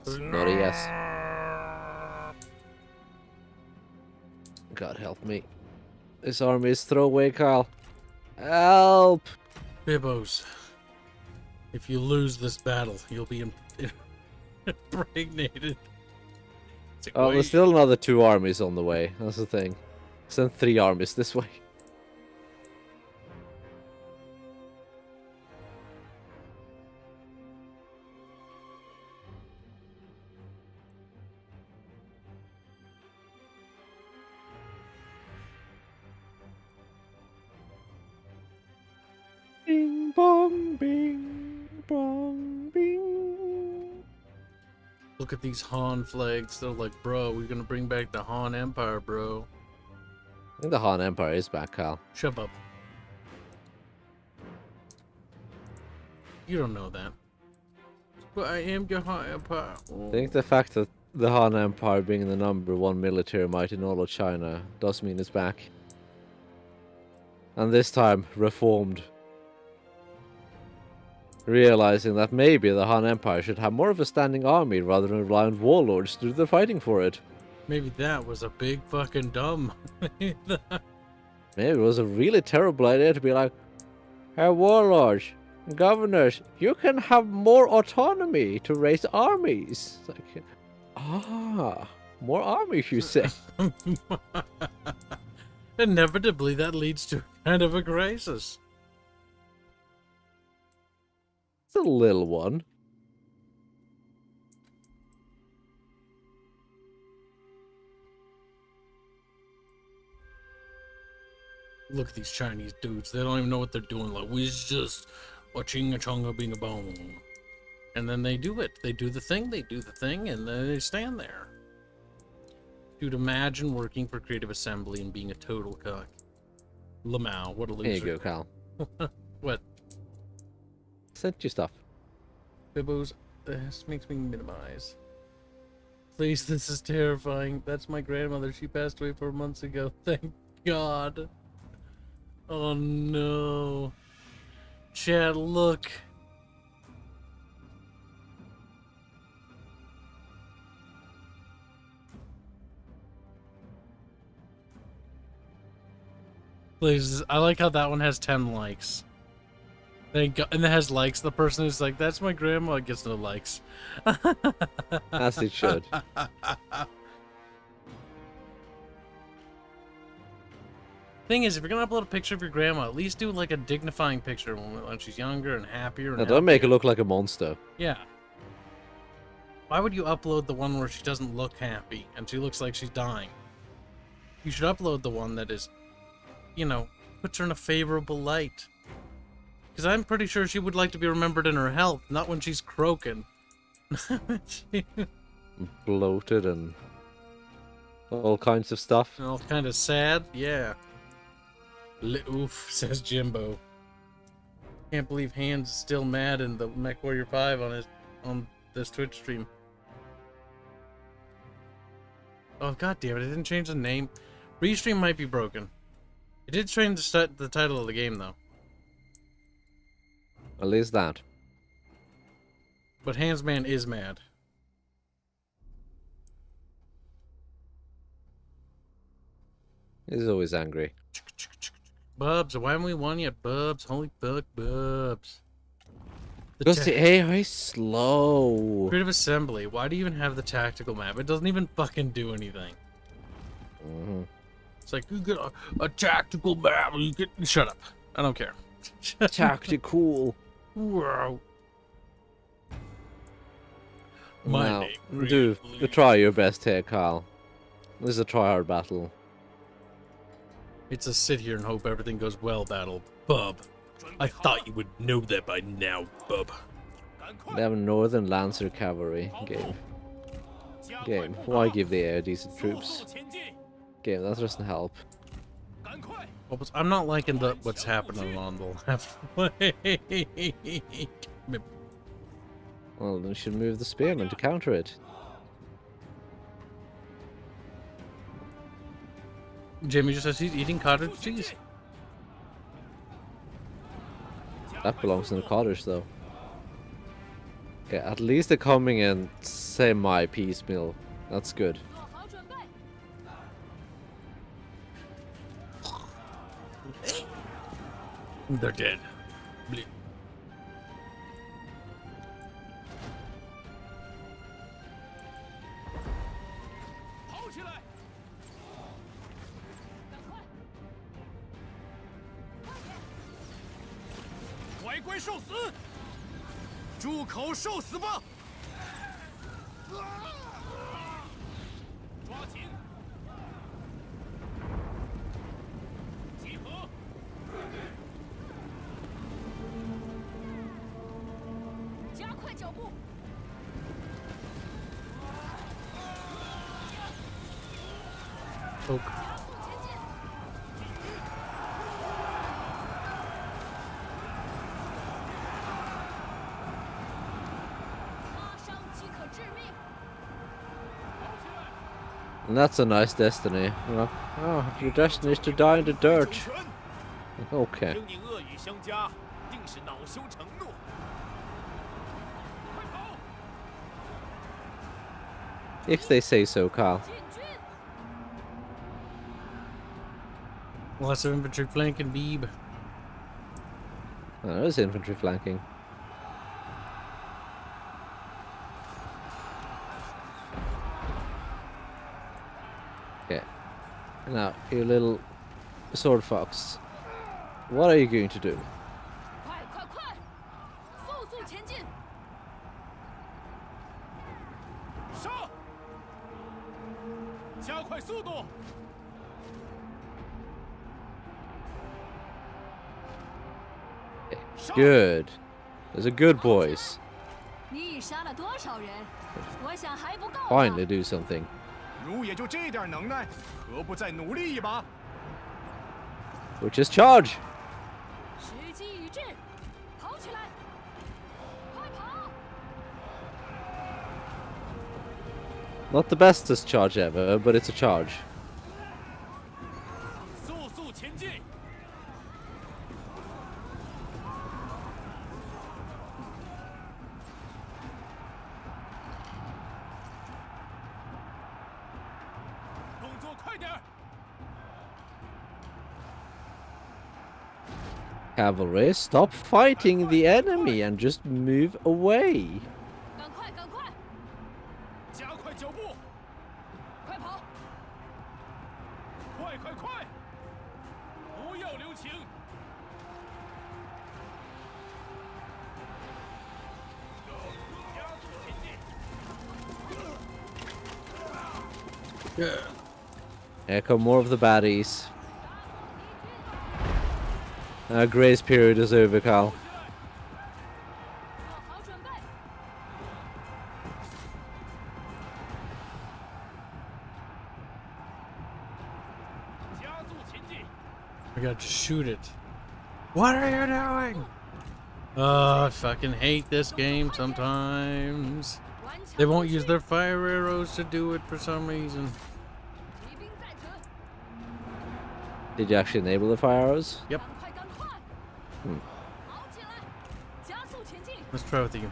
Not a yes. God help me. This army is throwaway, Kyle. Help! Bibbos, if you lose this battle, you'll be impregnated. It's like, Oh, wait. there's still another 2 armies on the way. That's the thing. Send 3 armies this way. Bing bong bing bong bing. Look at these Han flags. They're like, bro, we're gonna bring back the Han Empire, bro. I think the Han Empire is back, Kyle. Shut up. You don't know that. But I am your Han Empire. I think the fact that the Han Empire being the #1 military might in all of China does mean it's back. And this time, reformed. Realizing that maybe the Han Empire should have more of a standing army rather than rely on warlords to do the fighting for it. Maybe that was a big fucking dumb. Maybe it was a really terrible idea to be like, hey, warlords, governors, you can have more autonomy to raise armies. It's like, more armies, you say? Inevitably, that leads to kind of a crisis. It's a little one. Look at these Chinese dudes. They don't even know what they're doing. Like, we just watching a chonga being a bone. And then they do it. They do the thing, and then they stand there. Dude, imagine working for Creative Assembly and being a total cuck. Lamau, what a loser. Here you go, Cal. What? Sent you stuff. Bibbos, this makes me minimize. Please, this is terrifying. That's my grandmother. She passed away 4 months ago. Thank God. Oh no. Chad, look. Please, I like how that one has 10 likes. Thank God. And it has likes. The person who's like, that's my grandma, gets no likes. As it should. Thing is, if you're gonna upload a picture of your grandma, at least do like a dignifying picture when she's younger and happier. Now, And don't make her healthier. look like a monster. Yeah. Why would you upload the one where she doesn't look happy and she looks like she's dying? You should upload the one that is, you know, puts her in a favorable light. Because I'm pretty sure she would like to be remembered in her health, not when she's croaking. Bloated and all kinds of stuff. All kind of sad, yeah. Oof, says Jimbo. Can't believe Hans is still mad in the MechWarrior 5 on this Twitch stream. Oh god damn it! I didn't change the name. Restream might be broken. It did change the title of the game though. At least that. But Hansman is mad. He's always angry. Bubs, why haven't we won yet? Bubs, holy fuck, Bubs. Because the AI is slow. Creative Assembly. Why do you even have the tactical map? It doesn't even fucking do anything. Mm-hmm. It's like, you get a tactical map. You get... Shut up. I don't care. Tactical. Wow. Now, name, do try your best here, Carl. This is a try-hard battle. It's a sit here and hope everything goes well battle. Bub. I thought you would know that by now, Bub. They have a Northern Lancer Cavalry game. Why give the air decent troops? Game, that doesn't help. I'm not liking what's happening on the left. Well, then you should move the spearmen to counter it. Jamie just says he's eating cottage cheese. That belongs in the cottage, though. Yeah, at least they're coming in semi-piecemeal. That's good. 做好准备， They're dead. Bleep. 跑起来！赶快，乖乖受死！住口受死吧！抓紧！集合！ 加快脚步， Oak. 加速前进， 拉伤即可致命。 And that's a nice destiny. You know? Oh, your destiny is to die in the dirt. 拳 Okay. 英你恶语相加，定是恼羞成怒。快跑！ If they say so, Carl. 进军， Lots of infantry flanking Beeb. Oh, there's infantry flanking. Okay. Now, you little sword fox. What are you going to do? 快快快，速速前进， 杀！加快速度！ Good. Those are good boys. 你已杀了多少人？我想还不够啊。 Finally do something. 汝也就这点能耐，何不再努力一把？ Which is charge. 时机已至，跑起来，快跑！ Not the bestest charge ever, but it's a charge. 速速前进！ 动作快点儿！ Cavalry, stop fighting the enemy and just move away. 赶快，赶快，加快脚步，快跑！快快快！不要留情！ Here come more of the baddies. Our grace period is over, Carl. 做好准备， 加速前进！ I got to shoot it. What are you doing? Oh, I fucking hate this game sometimes. 顽强 They 不 won't 屈 use their fire arrows to do it for some reason. 骑兵在此， Did you actually enable the fire arrows? Yep. 赶快，赶快， Hmm. 跑起来，加速前进， Let's try with you.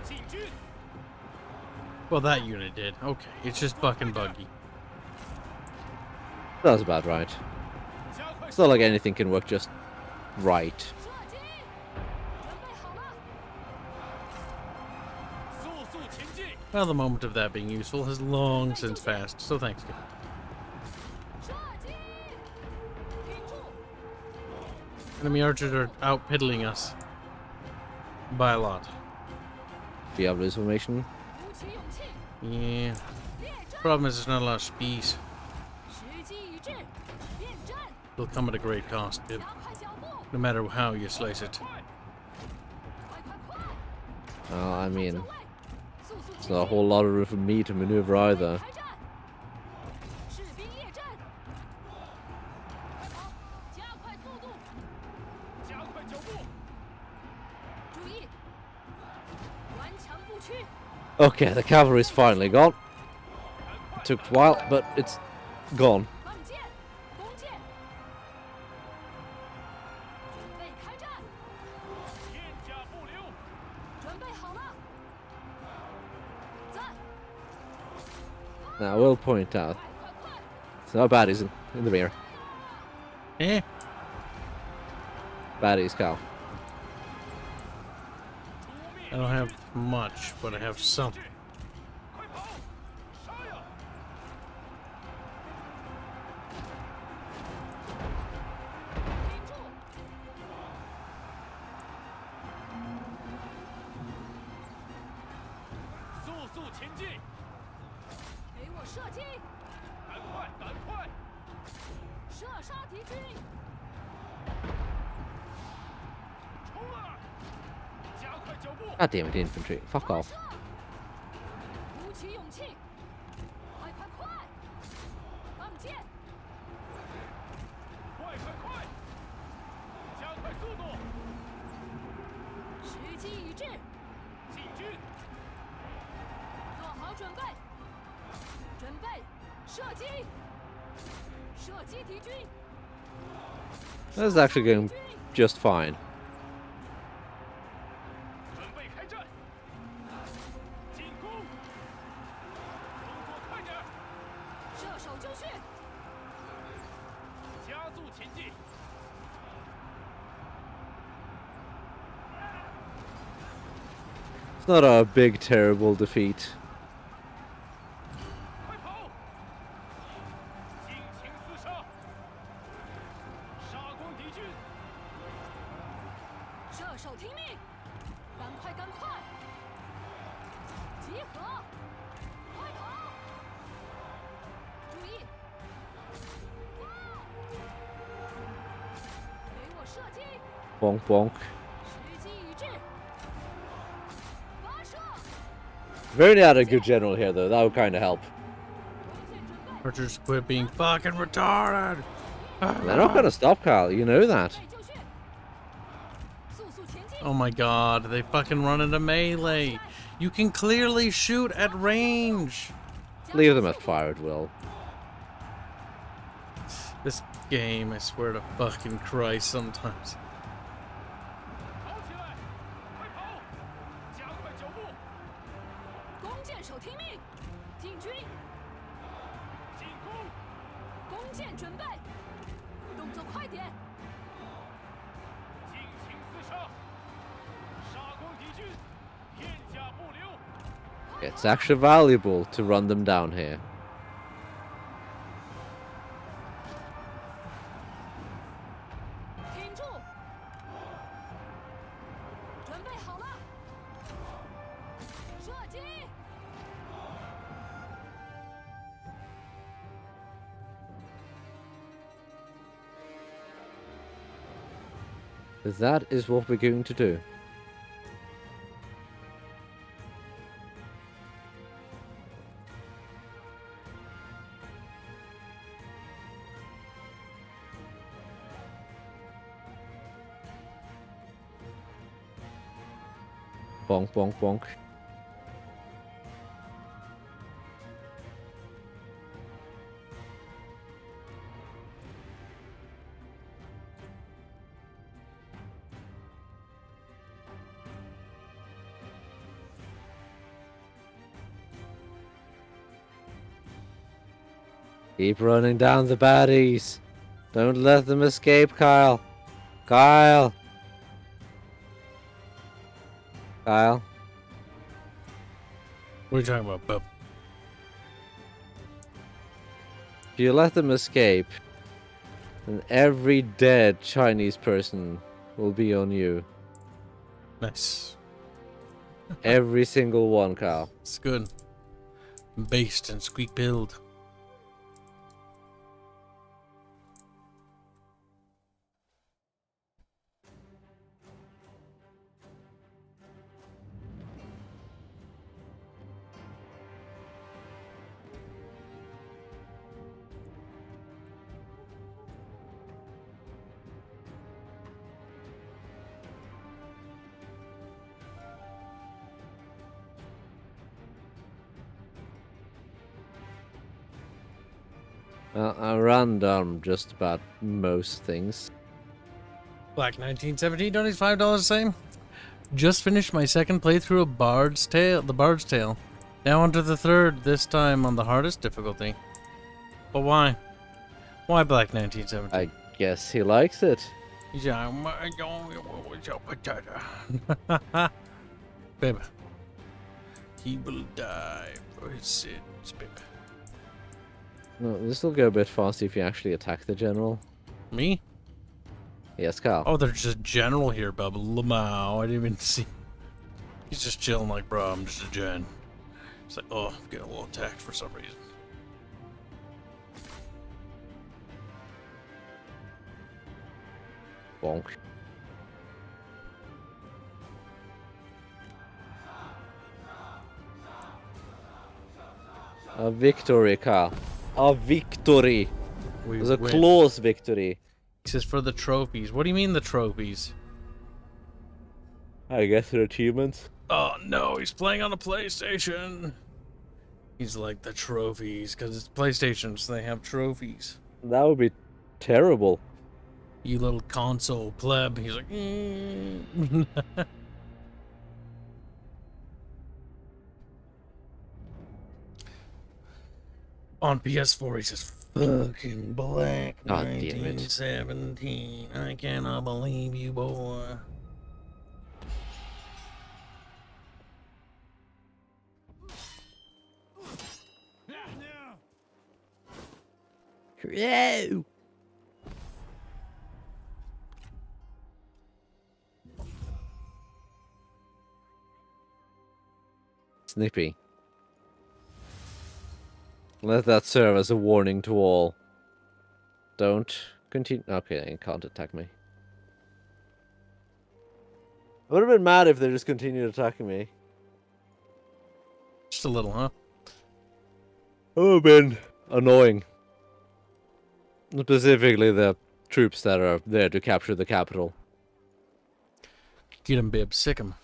进军！ Well, that unit did. Okay, it's just fucking buggy. That's about right. 加快 It's not like anything can work just right. 射击，准备好了， 速速前进！ Well, the moment of that being useful has long since passed, so thanks, God. 射击，挺住， Enemy archers are out piddling us. By a lot. Diablo's formation. 鼓起勇气， Yeah. 列阵， Problem is there's not a lot of space. 时机已至，变阵， It'll come at a great cost, 加 dude. 快脚步， No matter how you slice it. 快快快， I mean, 准备，速速 it's 前 not a 进， whole lot of room for me to maneuver either. 开战，士兵列阵，快跑，加快速度， 加快脚步！ 注意，顽强不屈， Okay, the cavalry's finally gone. Took a while, but it's gone. 放箭，弓箭，准备开战， 片甲不留！ 准备好了，赞， Now, I will point out, 快快快， it's not baddies in the rear. Eh? Baddies, Cal. I don't have much, but I have some. 快跑！杀呀！ 挺住， 速速前进！ 给我射击， 赶快，赶快！ 射杀敌军， 冲啊！加快脚步！ God damn it, infantry. Fuck 发 off. 射，鼓起勇气，快快快，放箭， 快快快！加快速度！ 时机已至， 进军！ 做好准备，准备，射击，射击敌军， This is actually going just fine. 准备开战！进攻！动作快点！ 射手就绪， 加速前进！ It's not a big, terrible defeat. 快跑！尽情厮杀！杀光敌军！ 射手听命，赶快赶快，集合，快跑，注意，给我射击， Bonk, bonk. 时机已至，发射， If we only had a good general here, though, that would kind of help. 弓箭准备， Archers quit being fucking retarded. They're not gonna stop, Cal. You know that. 准备就绪，速速前进， Oh my god, they fucking run into melee. You can clearly shoot at range. Leave them at fire at will. This game, I swear to fucking Christ, sometimes. 跑起来！快跑！加快脚步！弓箭手听命，进军，进攻！弓箭准备，动作快点，上，杀光敌军，片甲不留。 It's actually valuable to run them down here. 挺住，准备好了，射击！ That is what we're going to do. Bonk, bonk, bonk. Keep running down the baddies. Don't let them escape, Kyle. Kyle. Kyle. What are you talking about, Bub? If you let them escape, then every dead Chinese person will be on you. Nice. Every single one, Kyle. It's good. Based and squeak build. I ran down just about most things. Black 1917 donates $5 the same. Just finished my second playthrough of Bard's Tale, the Bard's Tale. Now onto the third, this time on the hardest difficulty. But why? Why Black 1917? I guess he likes it. Yeah, baby. He will die for his sins, baby. No, this will go a bit faster if you actually attack the general. Me? Yes, Kyle. Oh, there's just a general here, Bub. Lamau. I didn't even see. He's just chilling like, bro, I'm just a gen. It's like, oh, I'm getting a little attacked for some reason. Bonk. A victory, Kyle. A victory. We It was a win. close victory. He says for the trophies. What do you mean the trophies? I guess they're achievements. Oh no, he's playing on a PlayStation. He's like the trophies, because it's PlayStations, they have trophies. That would be terrible. You little console pleb. He's like, mm. On PS4, he says, fucking Black God damn it. 1917. I cannot believe you, boy. No. Snippy. Let that serve as a warning to all. Don't continue. Okay, they can't attack me. I would have been mad if they just continued attacking me. Just a little, huh? It would have been annoying. Specifically the troops that are there to capture the capital. Get him, Bib. Sick him.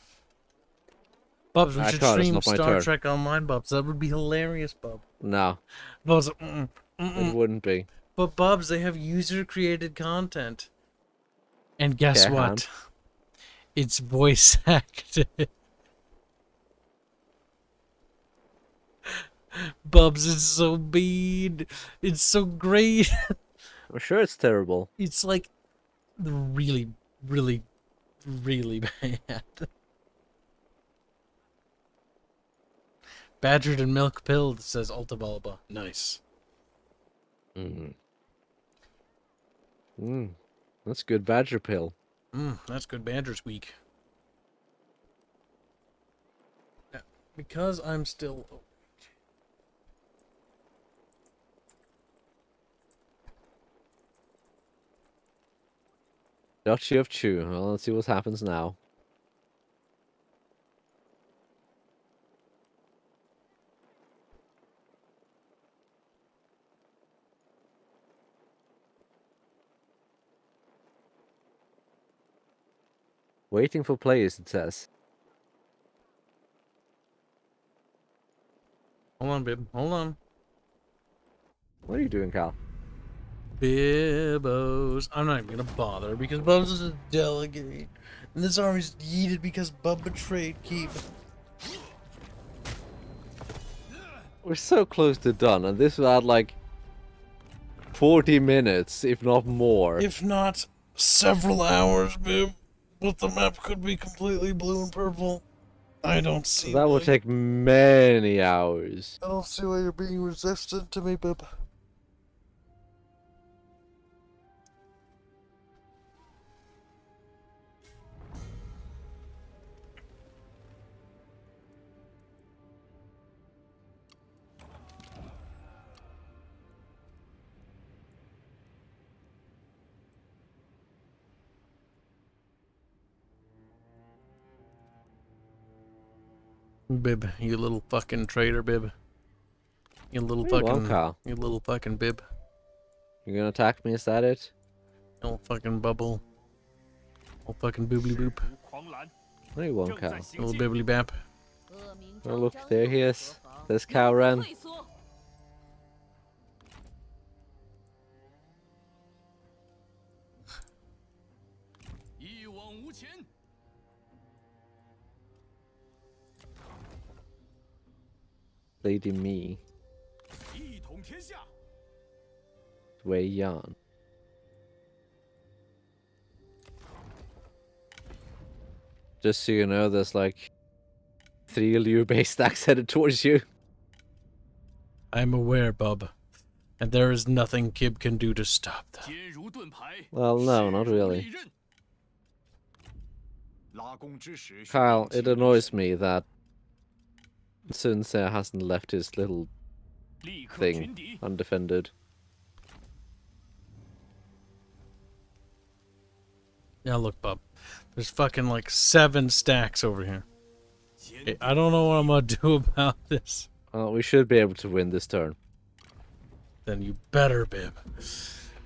Bubs, we I should can't, it's stream not my Star turn. Trek Online, Bubs. That would be hilarious, Bub. No, Bubs, it wouldn't be. But Bubs, they have user-created content. And guess Okay, what? hand. It's voice acted. Bubs, it's so mean. It's so great. I'm sure it's terrible. It's like the really, really really bad. Badgered and milk pilled, says Altabalba. Nice. That's good badger pill. That's good badger squeak. Now, because I'm still awake. Duchy of Chew. Well, let's see what happens now. Waiting for players, it says. Hold on, Bib. Hold on. What are you doing, Cal? Bibbos. I'm not even gonna bother because Bubs is a delegate. And this army's yeeted because Bub betrayed Keep. We're so close to done, and this will add like 40 minutes, if not more. If not several hours, Bib. But the map could be completely blue and purple. I don't see That will take many hours. I don't see why you're being resistant to me, Bib. Bib, you little fucking traitor, Bib. You little What do you want, fucking, Kyle? you little fucking Bib. You're gonna attack me, is that it? Little fucking bubble. Little fucking boobly boop. 狂澜 What do you want, 正在 Cal? 行 Little 进。 bibbly bap. Oh, look, there he is. There's Cal Ren. 退缩，一往无前， Lady Me. 一统天下。 Wei Yan. Just so you know, there's like 3 Liu base stacks headed towards you. I'm aware, Bub. And there is nothing Kib can do to stop them. 坚如盾牌， Well, no, not 势如 really. 利刃。拉弓之时， Kyle, it annoys me that Sun Ce hasn't left his little 立刻 thing 群敌。 undefended. Now look, Bub. There's fucking like 7 stacks over here. 坚 Hey, I don't know what I'm gonna do about this. Well, we should be able to win this turn. Then you better, Bib.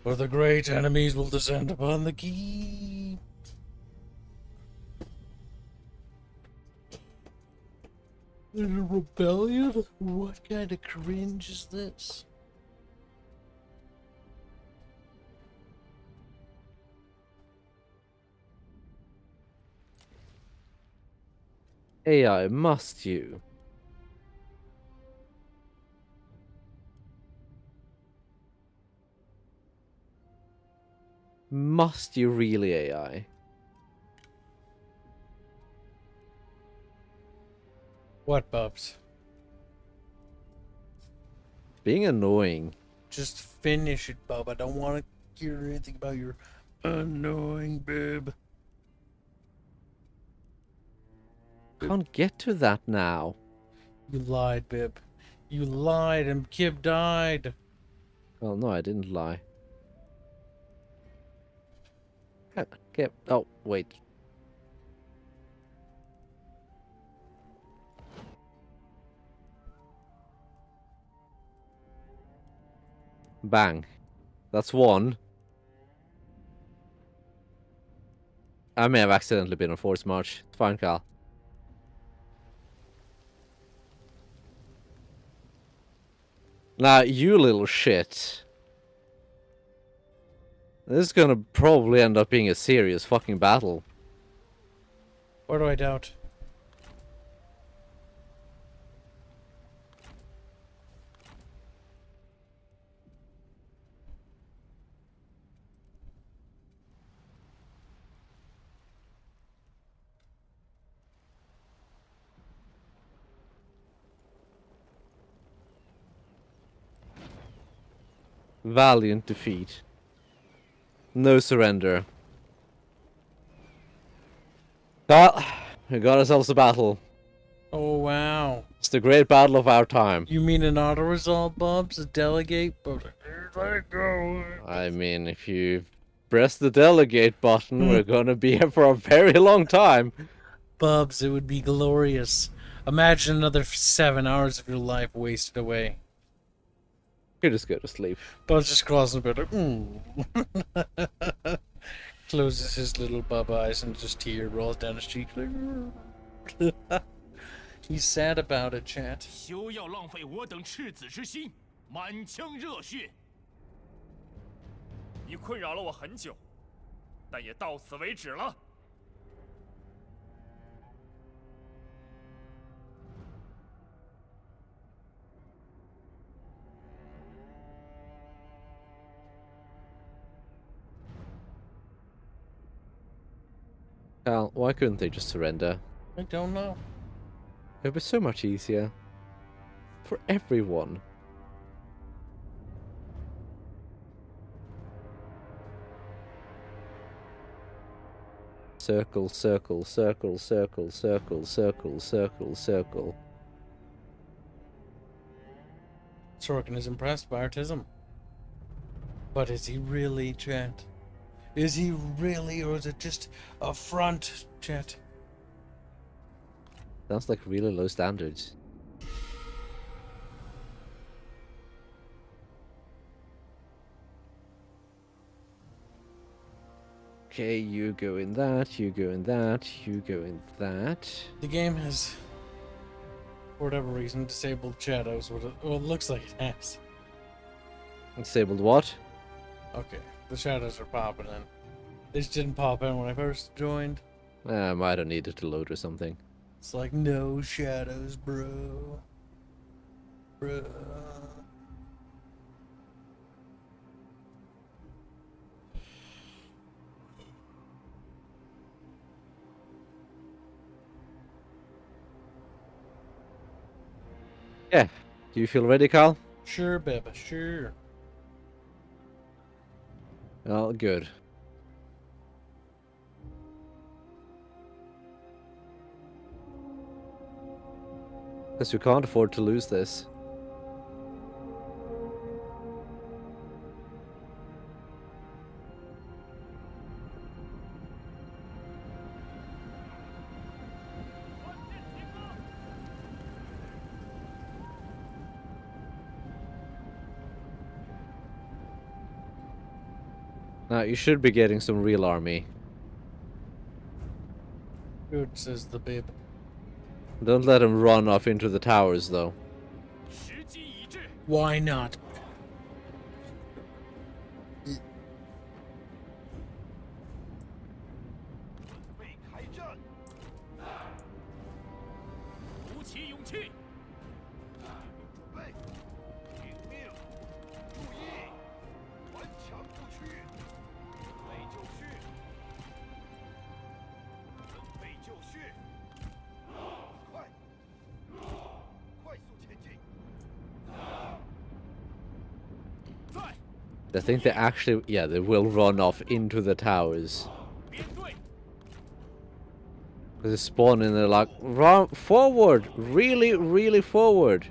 Or the great enemies will descend upon the keep. There's a rebellion? What kind of cringe is this? AI, must you? Must you really, AI? What, Bubs? Being annoying. Just finish it, Bub. I don't want to hear anything about your annoying bib. Can't get to that now. You lied, Bib. You lied and Kib died. Well, no, I didn't lie. Okay. Oh, wait. Bang. That's one. I may have accidentally been on force march. It's fine, Cal. Now, you little shit. This is gonna probably end up being a serious fucking battle. What do I doubt? Valiant defeat. No surrender. Well, we got ourselves a battle. Oh, wow. It's the great battle of our time. You mean an auto-resolve, Bubs? A delegate? But let it go. I mean, if you press the delegate button, we're gonna be here for a very long time. Bubs, it would be glorious. Imagine another 7 hours of your life wasted away. You just go to sleep. Bubs just crawls in bed like, closes his little bub eyes and just tear rolls down his cheek. Like, he's sad about it, chat. 休要浪费我等赤子之心，满腔热血。你困扰了我很久，但也到此为止了。Cal, why couldn't they just surrender? I don't know. It would be so much easier. For everyone. Circle, circle, circle, circle, circle, circle, circle, circle. Sorkin is impressed by autism. But is he really, chat? Is he really, or is it just a front, chat? Sounds like really low standards. Okay, you go in that, you go in that, you go in that. The game has, for whatever reason, disabled shadows. Well, it looks like it has. Disabled what? Okay, the shadows are popping in. They just didn't pop in when I first joined. Might have needed to load or something. It's like, no shadows, bro. Bro. Yeah. Do you feel ready, Carl? Sure, baby, sure. Oh, good. Because we can't afford to lose this. Now, you should be getting some real army. Good, says the babe. Don't let him run off into the towers, though. 时机已至， Why not? 备开战，鼓起勇气，准备，听命，注意，顽强不屈，准备就绪，准备就绪，快，快速前进，在 I think they actually, yeah, they will run off into the towers. 编队， Because they spawn in there like, run forward! Really, really forward!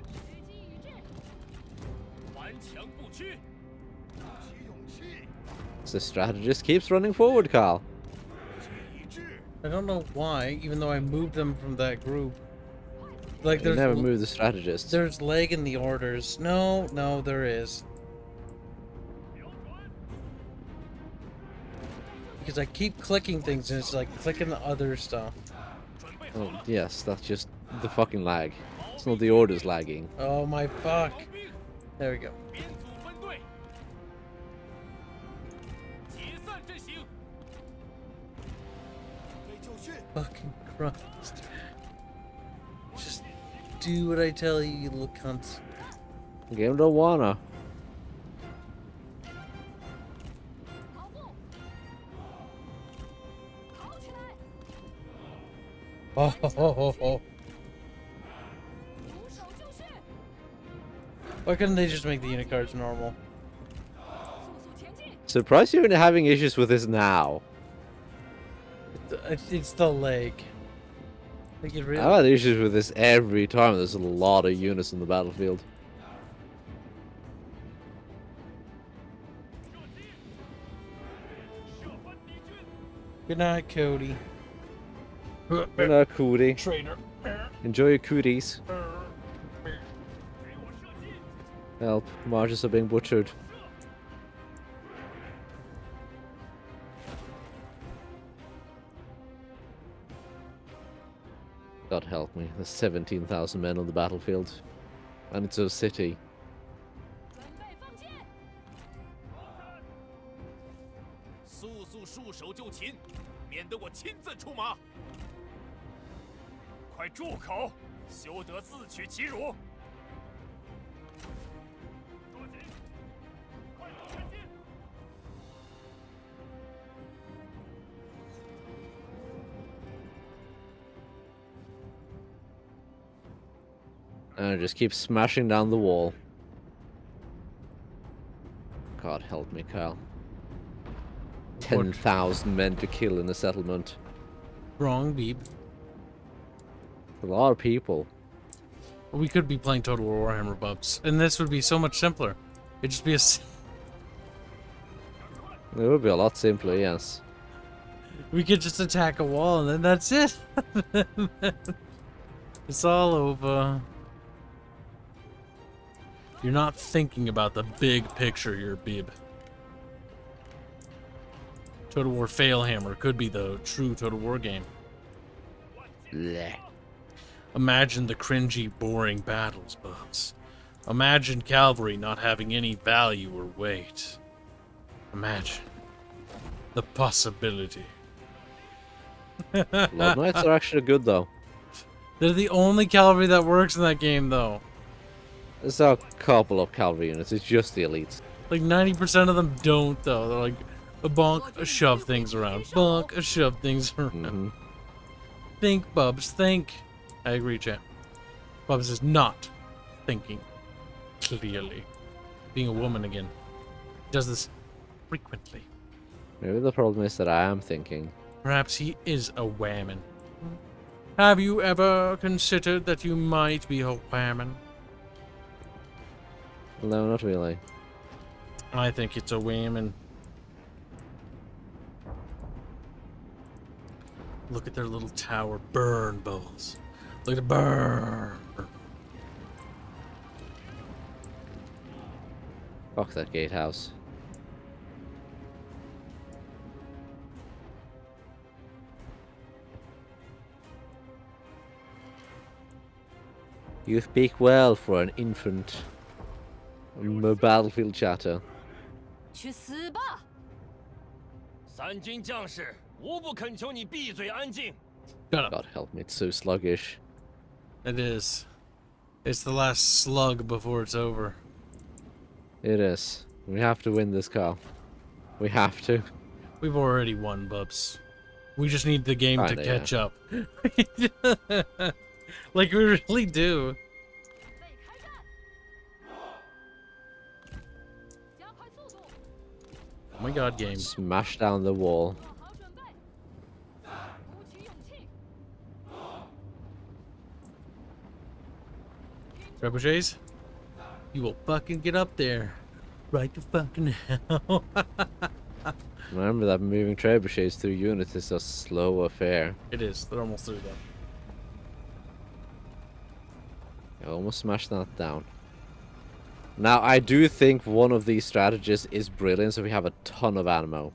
顽强不屈，鼓起勇气， So the strategist keeps running forward, Carl. 时机已至， I don't know why, even though I moved them from that group. Like, You there's never move the strategist. there's lag in the orders. No, there is. 瞄准， Because I keep clicking things and it's like clicking the other stuff. 准备好 Oh, 了， yes, that's just the fucking lag. It's not the orders lagging. Oh my fuck. 招兵， There we go. 编组分队，解散阵型，准备就绪， Fucking Christ. Just do what I tell you, you little cunts. Game don't wanna. 跑步，跑起来， Oh, ho, ho, ho, ho. 徒手就绪， Why couldn't they just make the unit cards normal? Surprised you're having issues with this now. It's the leg. Like it really. I've had issues with this every time there's a lot of units in the battlefield. Good night, Cody. Good night, Cootie. Traitor. Enjoy your cooties. Help, Marges are being butchered. God help me, there's 17,000 men on the battlefield. And it's a city. 准备放箭，速速束手就擒，免得我亲自出马。快住口，休得自取其辱！捉紧，快速前进！ And just keep smashing down the wall. God help me, Kyle. 10,000 men to kill in a settlement. Wrong, Beeb. A lot of people. We could be playing Total War Warhammer Bubs, and this would be so much simpler. It'd just be a. It would be a lot simpler, yes. We could just attack a wall, and then that's it. It's all over. You're not thinking about the big picture here, Beeb. Total War Failhammer could be the true Total War game. Blech. Imagine the cringy, boring battles, Bubs. Imagine cavalry not having any value or weight. Imagine the possibility. Blood Knights are actually good, though. They're the only cavalry that works in that game, though. There's a couple of cavalry units, it's just the elites. Like 90% of them don't, though. They're like a bonk, a shove things around. Bonk, a shove things around. Think, Bubs, think. I agree, chat. Bubs is not thinking clearly. Being a woman again. Does this frequently. Maybe the problem is that I am thinking. Perhaps he is a whammon. Have you ever considered that you might be a whammon? No, not really. I think it's a whammon. Look at their little tower. Burn, Bubbles. Look at it burn. Fuck that gatehouse. You speak well for an infant. Battlefield chatter. 去死吧！三军将士无不恳求你闭嘴安静。 Shut up. God help me, it's so sluggish. It is. It's the last slug before it's over. It is. We have to win this, Carl. We have to. We've already won, Bubs. We just need the game to Kinda, catch up. Like we really do. 备开战，加快速度， Oh my god, game. Smash down the wall. 做好准备，鼓起勇气， Trebuchets? You will fucking get up there. Right the fucking hell. Remember that moving trebuchets through units is a slow affair. It is. They're almost through though. I almost smashed that down. Now, I do think one of these strategies is brilliant, so we have a ton of ammo.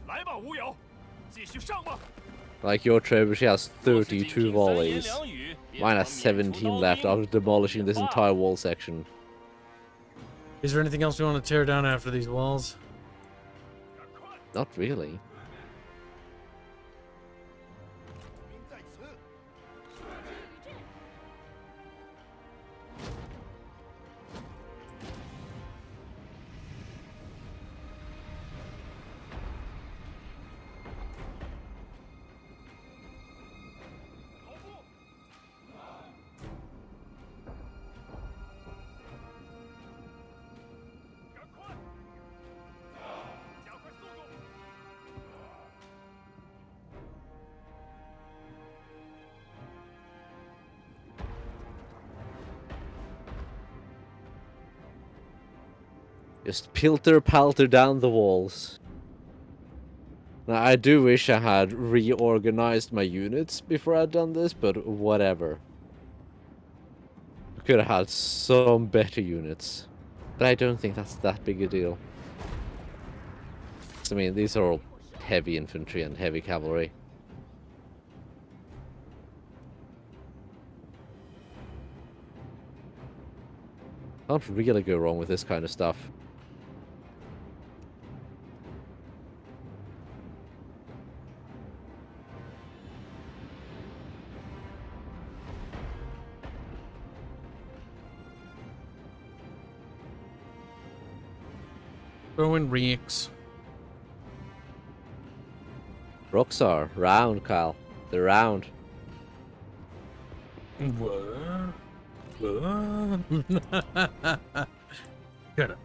来吧，吴友，继续上吧。 Like, your trebuchet has 32 三言 volleys. 两语，便 Mine 能 has 免除 17 刀 left 兵 after demolishing this entire wall section. Is there anything else we want to tear down after these walls? Not really. Just pilter-palter down the walls. Now, I do wish I had reorganized my units before I'd done this, but whatever. I could have had some better units. But I don't think that's that big a deal. I mean, these are all heavy infantry and heavy cavalry. Can't really go wrong with this kind of stuff. Throw in Reeks. Rocks are round, Kyle. They're round. What? Get it.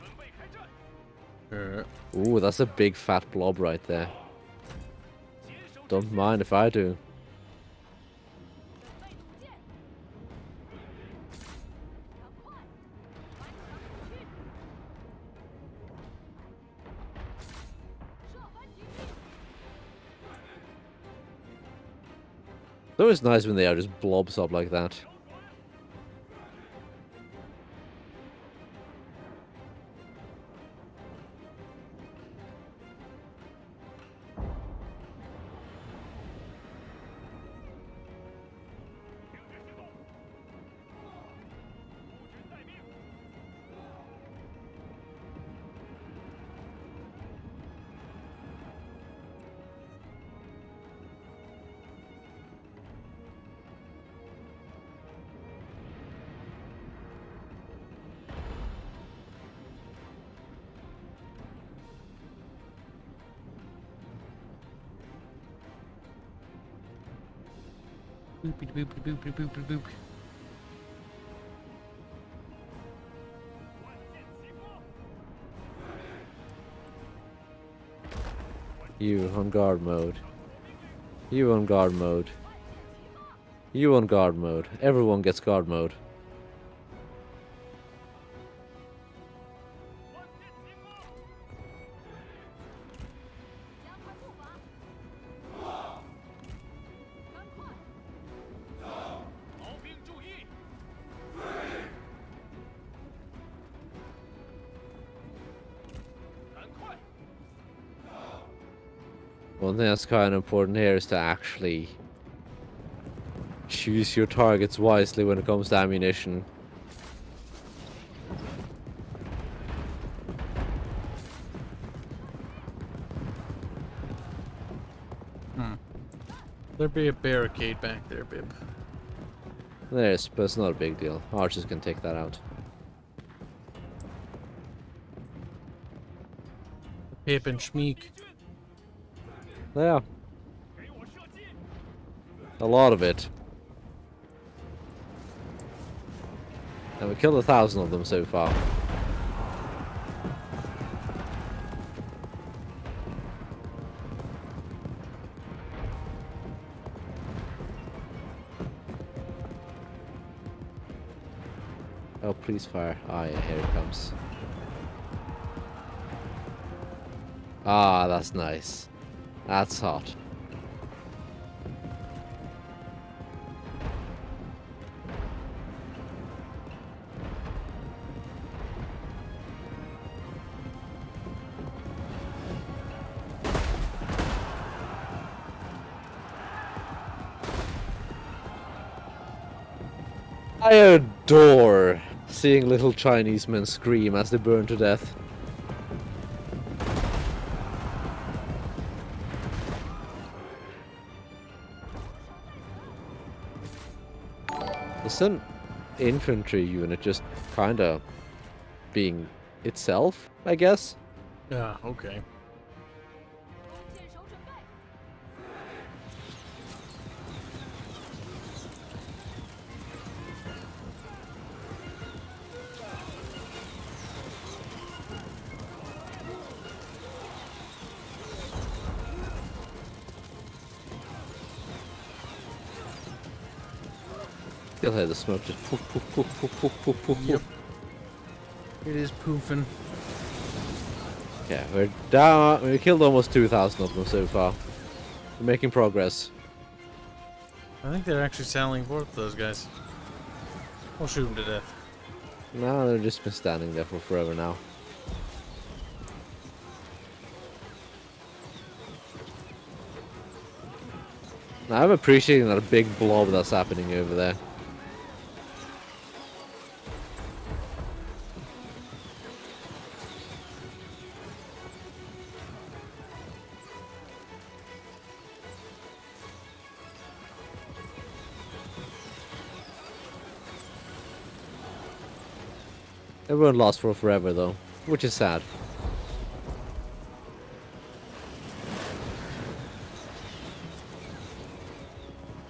准备开战， Ooh, that's a big fat blob right there. 坚守阵 Don't mind if I do. 准备突进，赶快，顽强突进， It's always nice when they are just blobs up like that. Boopy boop boop boop boop boop boop. You on guard mode. You on guard mode. You on guard mode. Everyone gets guard mode. 加快步伐，赶快，毛兵注意，赶快， One thing that's kind of important here is to actually choose your targets wisely when it comes to ammunition. There'd be a barricade back there, Bib. There's, but it's not a big deal. Archers can take that out. Pip and Schmeek. 对啊 给我射击！ a lot of it. And we killed 1,000 of them so far. Oh, please fire. Ah, yeah, here it comes. Ah, that's nice. That's hot. I adore seeing little Chinese men scream as they burn to death. It's an infantry unit just kinda being itself, I guess. Yeah, okay. 坚守准备， Still hear the smoke just poof, poof, poof, poof, poof, poof, poof, Yep. poof. It is poofing. Yeah, we're down. We killed almost 2,000 of them so far. We're making progress. I think they're actually sailing forth, those guys. We'll shoot them to death. No, they've just been standing there for forever now. Now, I'm appreciating that big blob that's happening over there. Everyone lost for forever though, which is sad.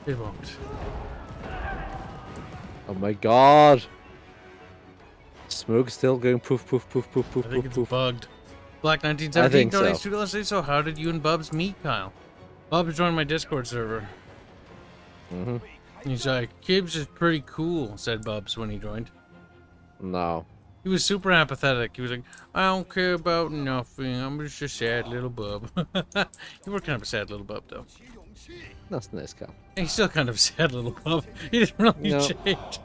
It won't. Oh my god! Smoke's still going poof poof poof poof poof I think poof it's poof. bugged. Black I 1917 think donates so. $2. So how did you and Bubs meet, Kyle? Bubs joined my Discord server. Mm-hmm. He's like, Kibs is pretty cool, said Bubs when he joined. No. He was super apathetic. He was like, I don't care about nothing. I'm just a sad little bub. You were kind of a sad little bub, though. That's nice, Cal. He's still kind of a sad little bub. He didn't really No. change.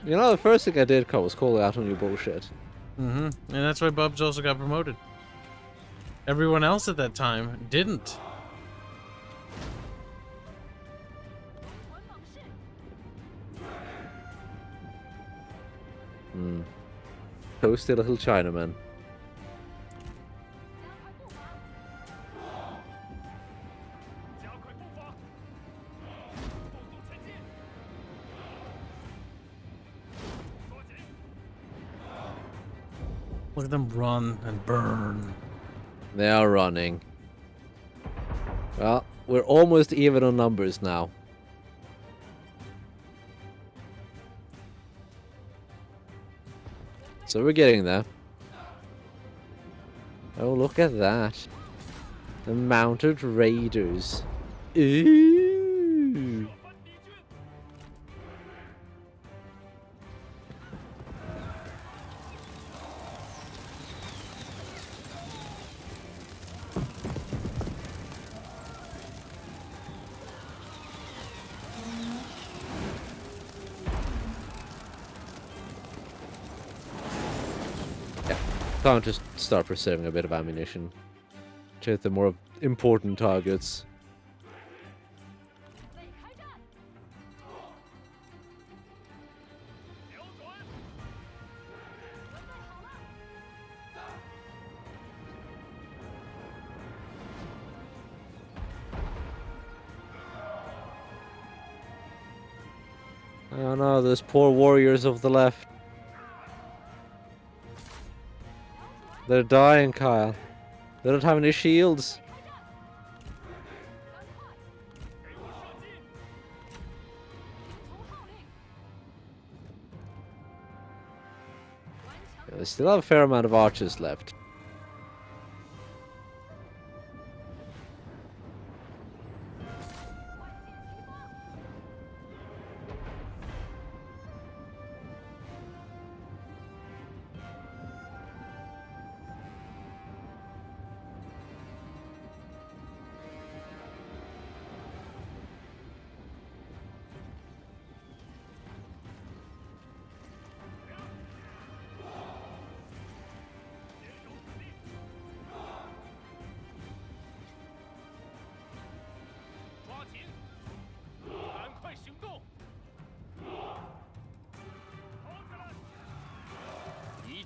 You know, the first thing I did, Carl, was call out on your bullshit. Mm-hmm. And that's why Bubs also got promoted. Everyone else at that time didn't. Hmm. Toasty little Chinaman. 加快步伐，速速前进，缩紧， Look at them run and burn. They are running. Well, we're almost even on numbers now. So we're getting there. Oh, look at that. The mounted raiders. Ooh. 反敌军。 Can't just start preserving a bit of ammunition to hit the more important targets. 准备开战！ 瞄准， 准备好了， Oh no, those poor warriors of the left. They're dying, Kyle. They don't have any shields. 给我射击！ 听从号令。顽强 They still have a fair amount of archers left.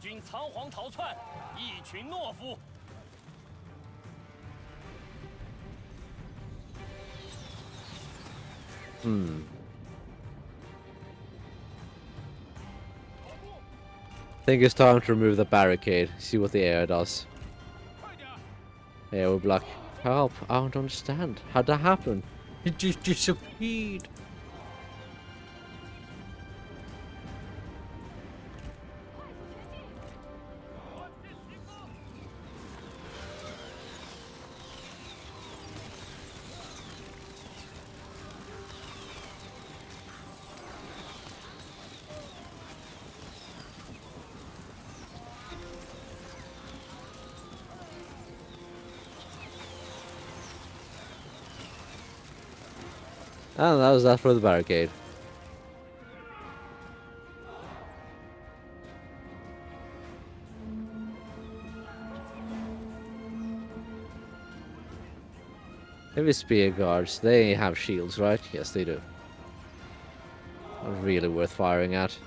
军仓皇逃窜，一群懦夫。 Think it's time to remove the barricade. See what the AI does. 快点！ AI will be like, help, I don't understand. How'd that happen? It just disappeared. And that was that for the barricade. Heavy spear guards, they have shields, right? Yes, they do. Not really worth firing at.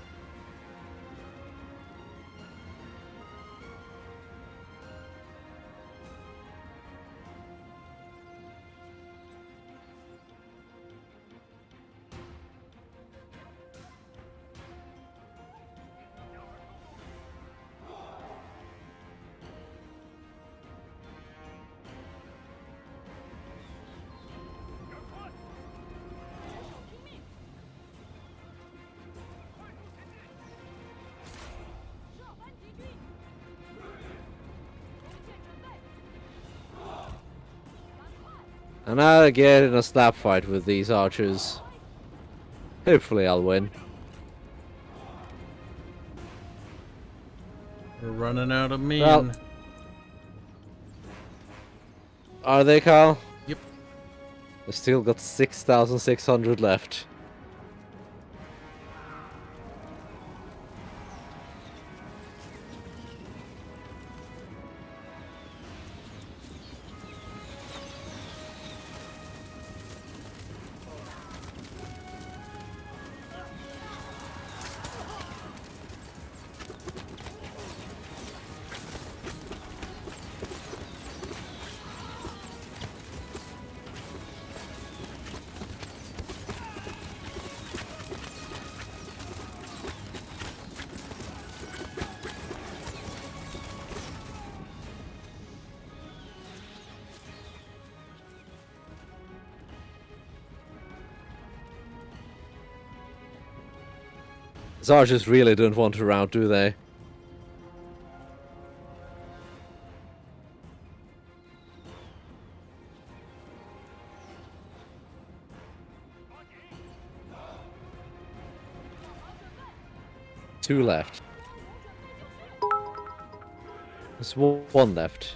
And now I get in a slap fight with these archers. Hopefully I'll win. We're running out of men. Well, are they, Carl? Yep. I still got 6,600 left. These archers really don't want to rout, do they? Two left. There's one left.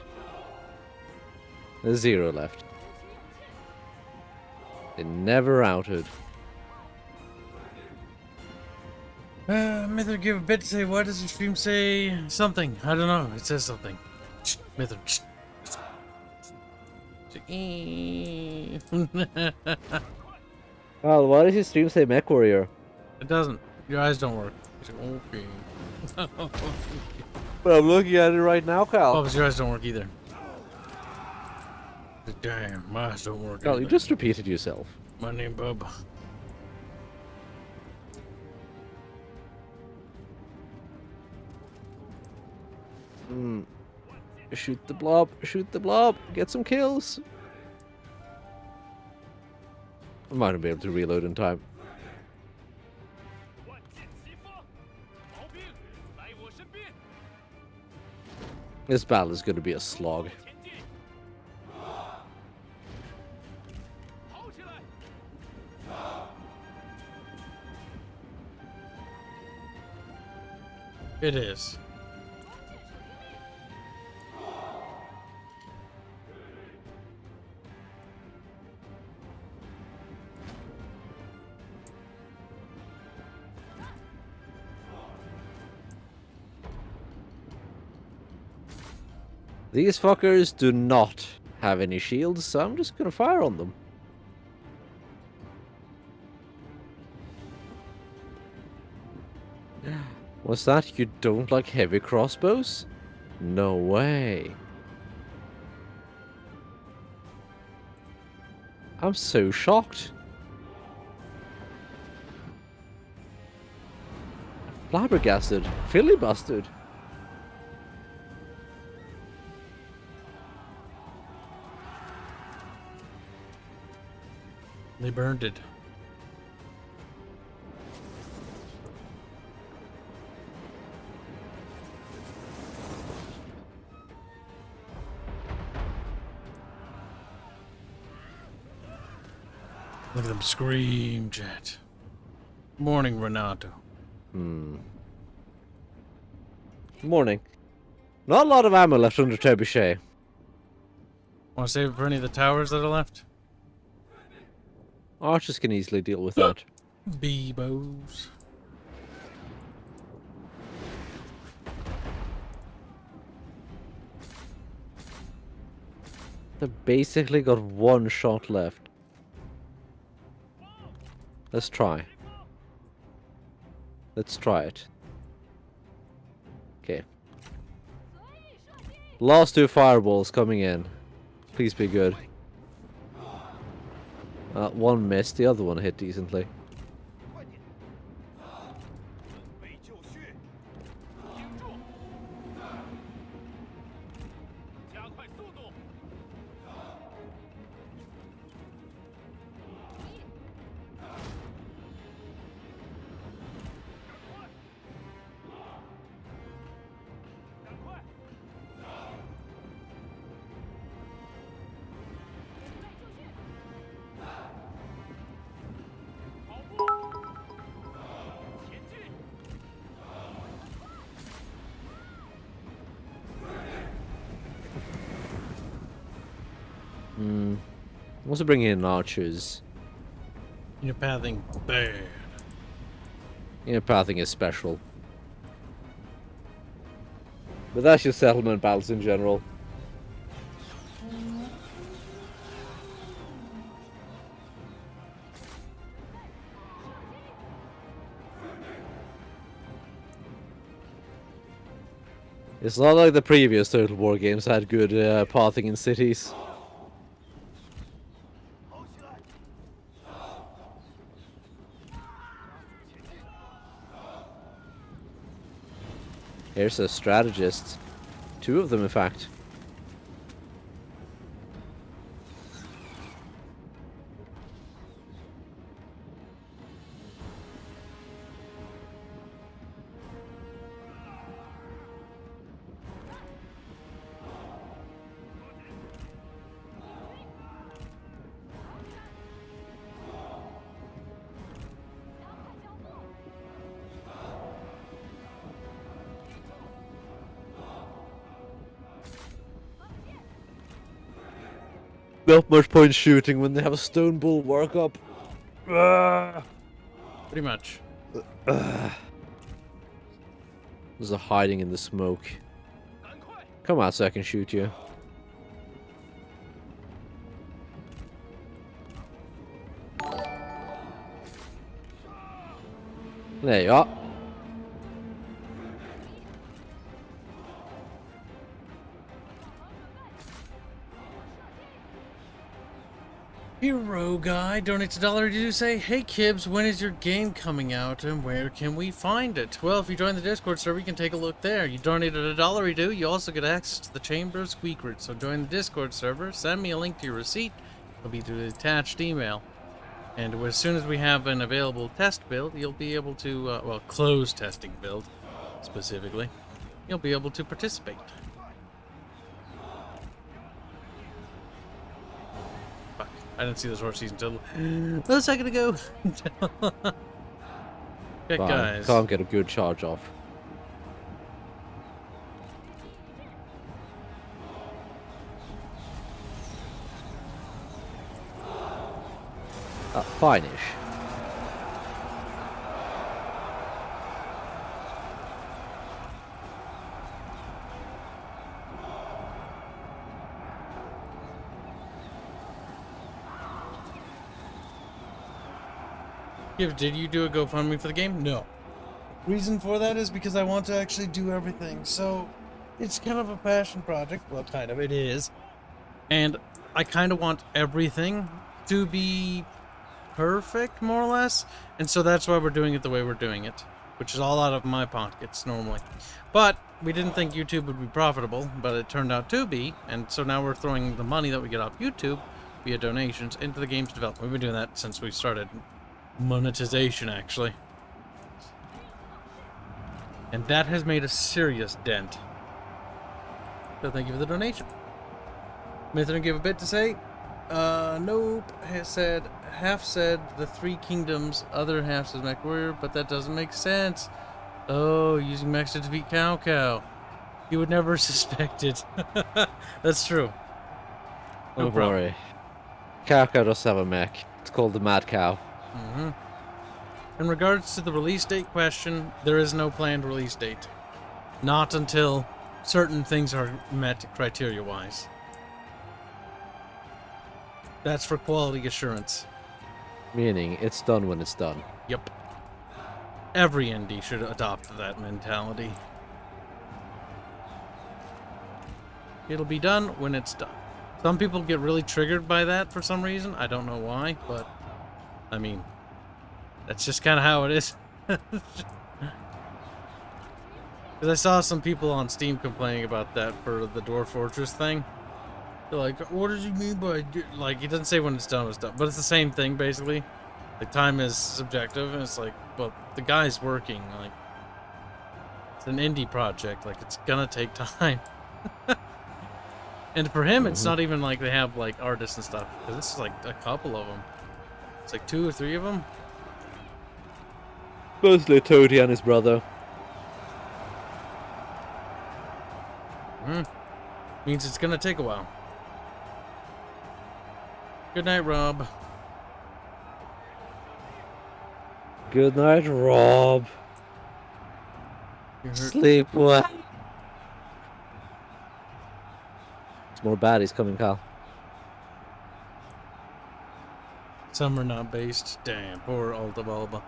There's 0 left. They never routed. Mithra give a bit to say, why does the stream say something? I don't know, it says something. Mithra. Well, why does your stream say Mech Warrior? It doesn't. Your eyes don't work. Okay. But I'm looking at it right now, Cal. Bubs, your eyes don't work either. Damn, my eyes don't work Cal, either. you just repeated yourself. My name Bub. Shoot the blob, shoot the blob, get some kills. I might not be able to reload in time. 万箭齐发，毛兵来我身边， This battle is going to be a slog. 前进，跑起来！ It is. These fuckers do not have any shields, so I'm just going to fire on them. What's that? You don't like heavy crossbows? No way. I'm so shocked. Flabbergasted. Filibustered. They burned it. Look at them scream, Jet. Morning, Renato. Morning. Not a lot of ammo left under Trebuchet. Want to save it for any of the towers that are left? Archers can easily deal with that. Beebos. They've basically got one shot left. Let's try. Let's try it. Okay. Last 2 fireballs coming in. Please be good. One missed, the other one hit decently. 备就绪，盯住，加快速度。赶快，跑步，前进。 Also bring in archers. You're pathing bad. Pathing is special. But that's your settlement battles in general. It's not like the previous Total War games had good pathing in cities. Here's a strategist. 2 of them, in fact. Not much point shooting when they have a stone bulwark up. Pretty much. There's a hiding in the smoke. Come out so I can shoot you. There you are. Hero guy donates $1 to say, "Hey Kibs, when is your game coming out and where can we find it?" Well, if you join the Discord server, you can take a look there. You donated $1, you also get access to the Chamber of Squeakers. So join the Discord server, send me a link to your receipt. It'll be through the attached email. And as soon as we have an available test build, you'll be able to, well, closed testing build, specifically, you'll be able to participate. Fuck, I didn't see those horses until a second ago. Okay, Fine. guys. Can't get a good charge off. Fine-ish. Kibs, did you do a GoFundMe for the game? No. Reason for that is because I want to actually do everything. So it's kind of a passion project. Well, kind of, it is. And I kind of want everything to be perfect, more or less. And so that's why we're doing it the way we're doing it, which is all out of my pockets normally. But we didn't think YouTube would be profitable, but it turned out to be. And so now we're throwing the money that we get off YouTube via donations into the game's development. We've been doing that since we started monetization, actually. And that has made a serious dent. So thank you for the donation. Mithrin gave a bit to say. Nope. Half said the 3 kingdoms, other half says MacWarrior, but that doesn't make sense. Oh, using mechs to defeat Cow Cow. You would never suspect it. That's true. No Don't problem. worry. Kaka does have a mech. It's called the Mad Cow. Mm-hmm. In regards to the release date question, there is no planned release date. Not until certain things are met criteria-wise. That's for quality assurance. Meaning, it's done when it's done. Yep. Every indie should adopt that mentality. It'll be done when it's done. Some people get really triggered by that for some reason. I don't know why, but I mean, that's just kind of how it is. Because I saw some people on Steam complaining about that for the Dwarf Fortress thing. They're like, what does he mean by... Like, he doesn't say when it's done, but it's the same thing, basically. Like, time is subjective, and it's like, well, the guy's working. Like, it's an indie project. Like, it's gonna take time. And for him, it's not even like they have, like, artists and stuff. Because this is, like, a couple of them. It's like 2 or 3 of them. Mostly Toadie and his brother. Means it's gonna take a while. Good night, Rob. Good night, Rob. Sleep well. There's more baddies coming, Kyle. Some are not based. Damn, poor Alta Bulba.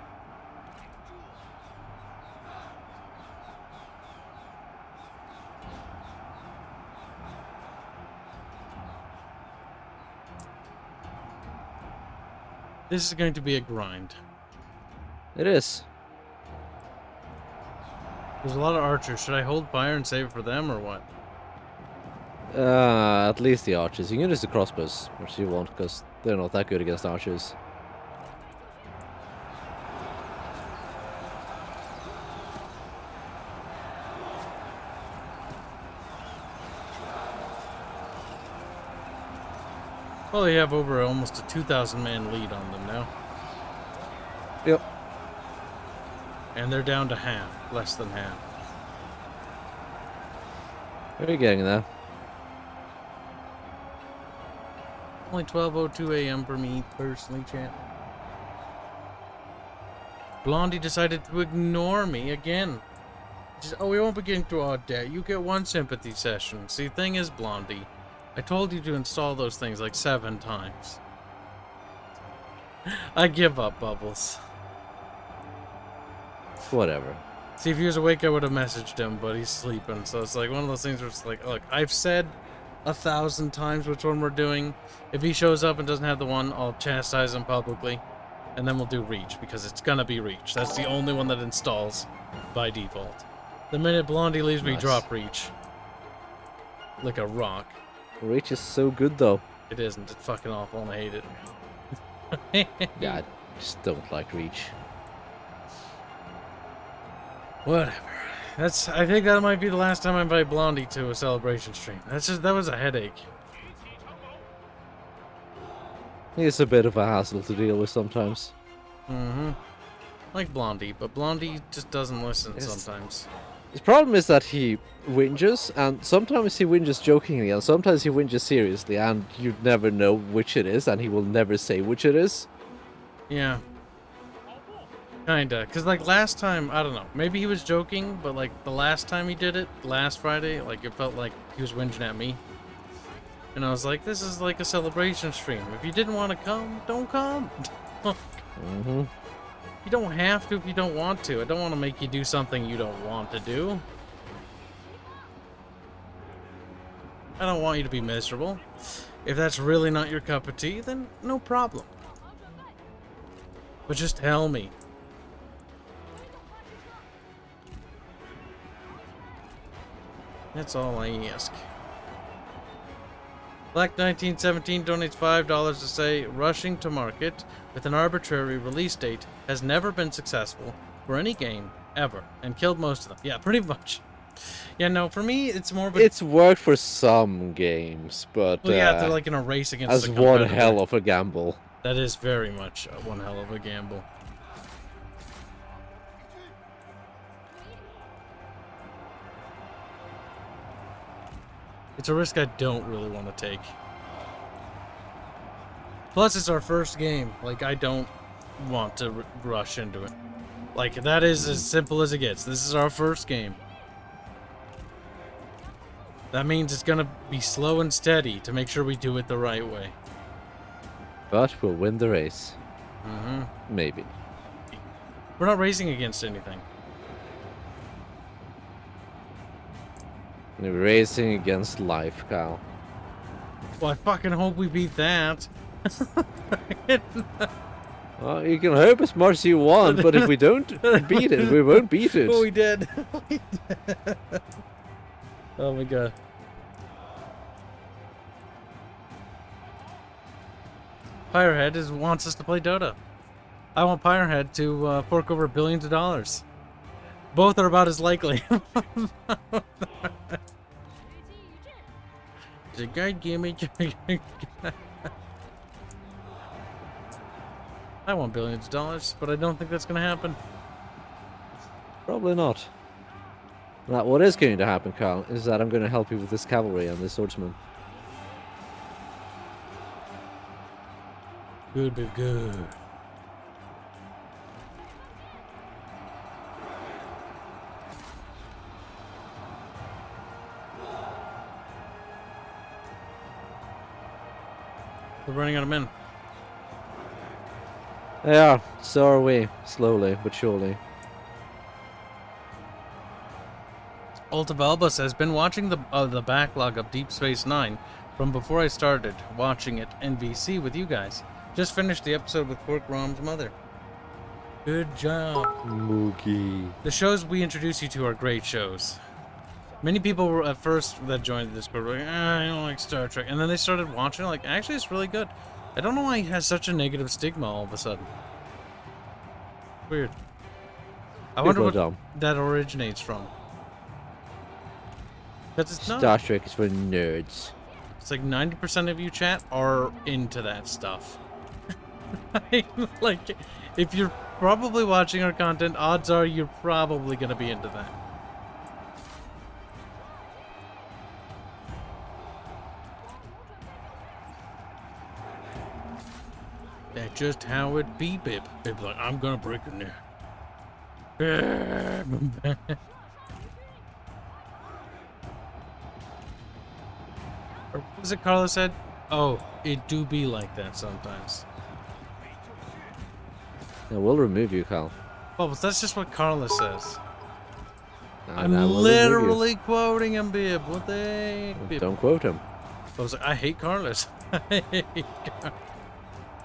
This is going to be a grind. It is. There's a lot of archers. Should I hold fire and save it for them, or what? At least the archers. You can use the crossbows, which you want, because they're not that good against archers. Well, they have over almost a 2,000 man lead on them now. Yep. And they're down to half, less than half. Where are you getting there? Only 12:02 a.m. for me, personally, chat. Blondie decided to ignore me again. She said, oh, we won't be getting through all day. You get 1 sympathy session. See, thing is, Blondie, I told you to install those things like 7 times. I give up, Bubbles. Whatever. See, if he was awake, I would have messaged him, but he's sleeping. So it's like one of those things where it's like, look, I've said 1,000 times which one we're doing. If he shows up and doesn't have the one, I'll chastise him publicly. And then we'll do Reach, because it's gonna be Reach. That's the only one that installs by default. The minute Blondie leaves me, drop Reach. Like a rock. Reach is so good, though. It isn't. It's fucking awful, and I hate it. Yeah, I just don't like Reach. Whatever. I think that might be the last time I invite Blondie to a celebration stream. That was a headache. It's a bit of a hassle to deal with sometimes. Like Blondie, but Blondie just doesn't listen sometimes. His problem is that he whinges, and sometimes he whinges jokingly, and sometimes he whinges seriously, and you never know which it is, and he will never say which it is. Yeah. Kinda. Because, like, last time, I don't know, maybe he was joking, but, like, the last time he did it, last Friday, like, it felt like he was whinging at me. And I was like, this is like a celebration stream. If you didn't want to come, don't come. You don't have to if you don't want to. I don't want to make you do something you don't want to do. I don't want you to be miserable. If that's really not your cup of tea, then no problem. But just tell me. That's all I ask. Black 1917 donates $5 to say, rushing to market with an arbitrary release date has never been successful for any game ever, and killed most of them. Yeah, pretty much. Yeah, no, for me, it's more of a... It's worked for some games, but... Well, yeah, they're like in a race against as a one competitor. hell of a gamble. That is very much one hell of a gamble. It's a risk I don't really want to take. Plus, it's our first game. Like, I don't want to rush into it. Like, that is as simple as it gets. This is our first game. That means it's gonna be slow and steady to make sure we do it the right way. But we'll win the race. Mm-hmm. Maybe. We're not racing against anything. We're racing against life, Kyle. Well, I fucking hope we beat that. Well, you can hope as much as you want, but if we don't beat it, we won't beat it. Oh, we did. Oh my god. Pyrehead wants us to play Dota. I want Pyrehead to fork over billions of dollars. Both are about as likely. The guy gave me. I want billions of dollars, but I don't think that's gonna happen. Probably not. Now, what is going to happen, Kyle, is that I'm going to help you with this cavalry and this swordsman. Good, good, good. We're running out of men. Yeah, so are we. Slowly, but surely. Altavalba says, been watching the backlog of Deep Space Nine from before I started watching it NVC with you guys. Just finished the episode with Pork Rom's mother. Good job. Moogie. The shows we introduce you to are great shows. Many people were at first that joined the Discord were like, I don't like Star Trek. And then they started watching, like, actually it's really good. I don't know why he has such a negative stigma all of a sudden. Weird. I wonder what that originates from. Because it's not. Star Trek is for nerds. It's like 90% of you chat are into that stuff. Like, if you're probably watching our content, odds are you're probably going to be into that. That's just how it be, Bib. Bib's like, I'm gonna break your neck. Or what was it Carla said? Oh, it do be like that sometimes. Yeah, we'll remove you, Kyle. Bubbles, that's just what Carla says. And I'm I will literally quoting him, Bib. What the heck, Bib? Don't quote him. Bubbles like, I hate Carlos. I hate Carlos.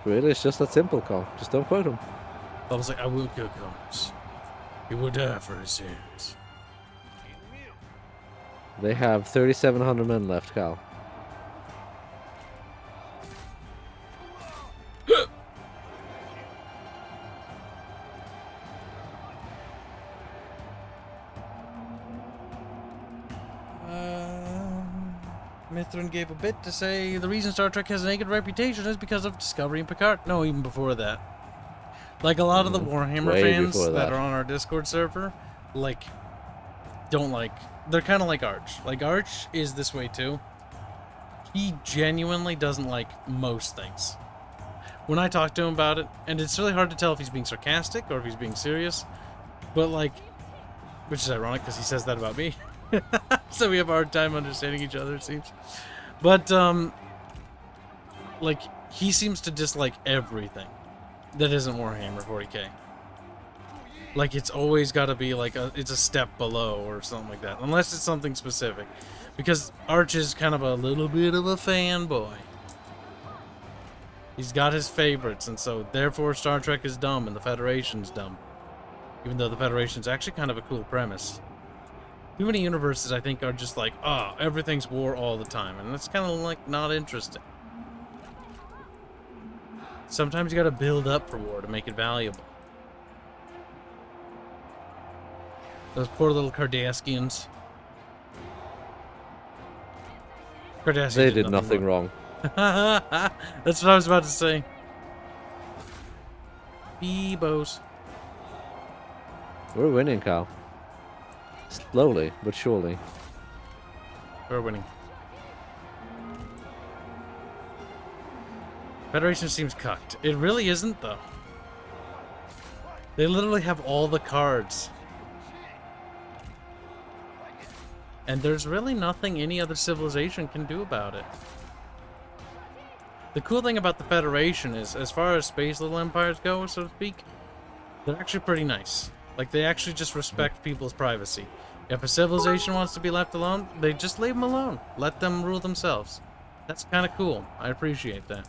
Really, it's just that simple, Kyle. Just don't quote him. Bubbles like, I will kill Carlos. He will die for his sins. They have 3,700 men left, Kyle. Mithrin gave a bit to say the reason Star Trek has a negative reputation is because of Discovery and Picard. No, even before that. Like, a lot of the Warhammer way fans before that that. are on our Discord server, like, don't like... They're kind of like Arch. Like, Arch is this way, too. He genuinely doesn't like most things. When I talk to him about it, and it's really hard to tell if he's being sarcastic or if he's being serious, but, like... Which is ironic, because he says that about me. So we have a hard time understanding each other, it seems. But, like, he seems to dislike everything that isn't Warhammer 40k. Like, it's always got to be, like, it's a step below or something like that. Unless it's something specific. Because Arch is kind of a little bit of a fanboy. He's got his favorites, and so, therefore, Star Trek is dumb and the Federation's dumb. Even though the Federation's actually kind of a cool premise. Too many universes, I think, are just like, oh, everything's war all the time. And that's kind of, like, not interesting. Sometimes you gotta build up for war to make it valuable. Those poor little Cardassians. Cardassians They did nothing wrong. That's what I was about to say. Beebos. We're winning, Kyle. Slowly, but surely. We're winning. Federation seems cucked. It really isn't, though. They literally have all the cards. And there's really nothing any other civilization can do about it. The cool thing about the Federation is, as far as space little empires go, so to speak, they're actually pretty nice. Like, they actually just respect people's privacy. If a civilization wants to be left alone, they just leave them alone. Let them rule themselves. That's kind of cool. I appreciate that.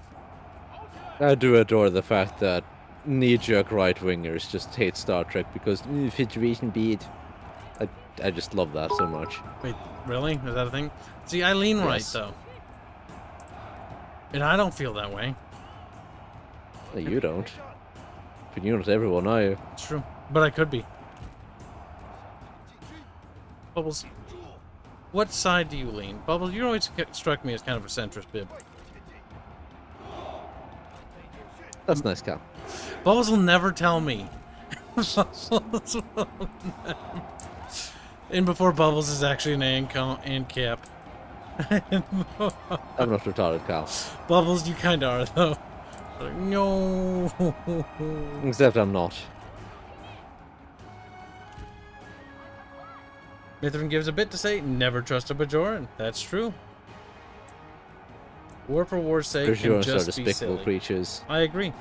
I do adore the fact that knee-jerk right-wingers just hate Star Trek because Federation beat. I just love that so much. Wait, really? Is that a thing? See, I lean right, Yes. though. And I don't feel that way. Well, you don't. But you're not everyone, are you? It's true. But I could be. Bubbles, what side do you lean? Bubbles, you always struck me as kind of a centrist bib. That's nice, Cal. Bubbles will never tell me. And before Bubbles is actually an and cap. I'm not retarded, Cal. Bubbles, you kind of are, though. Like, no. Except I'm not. Mithrin gives a bit to say, never trust a Bajoran. That's true. War for war's sake can Bajorans are just be despicable silly. creatures. I agree.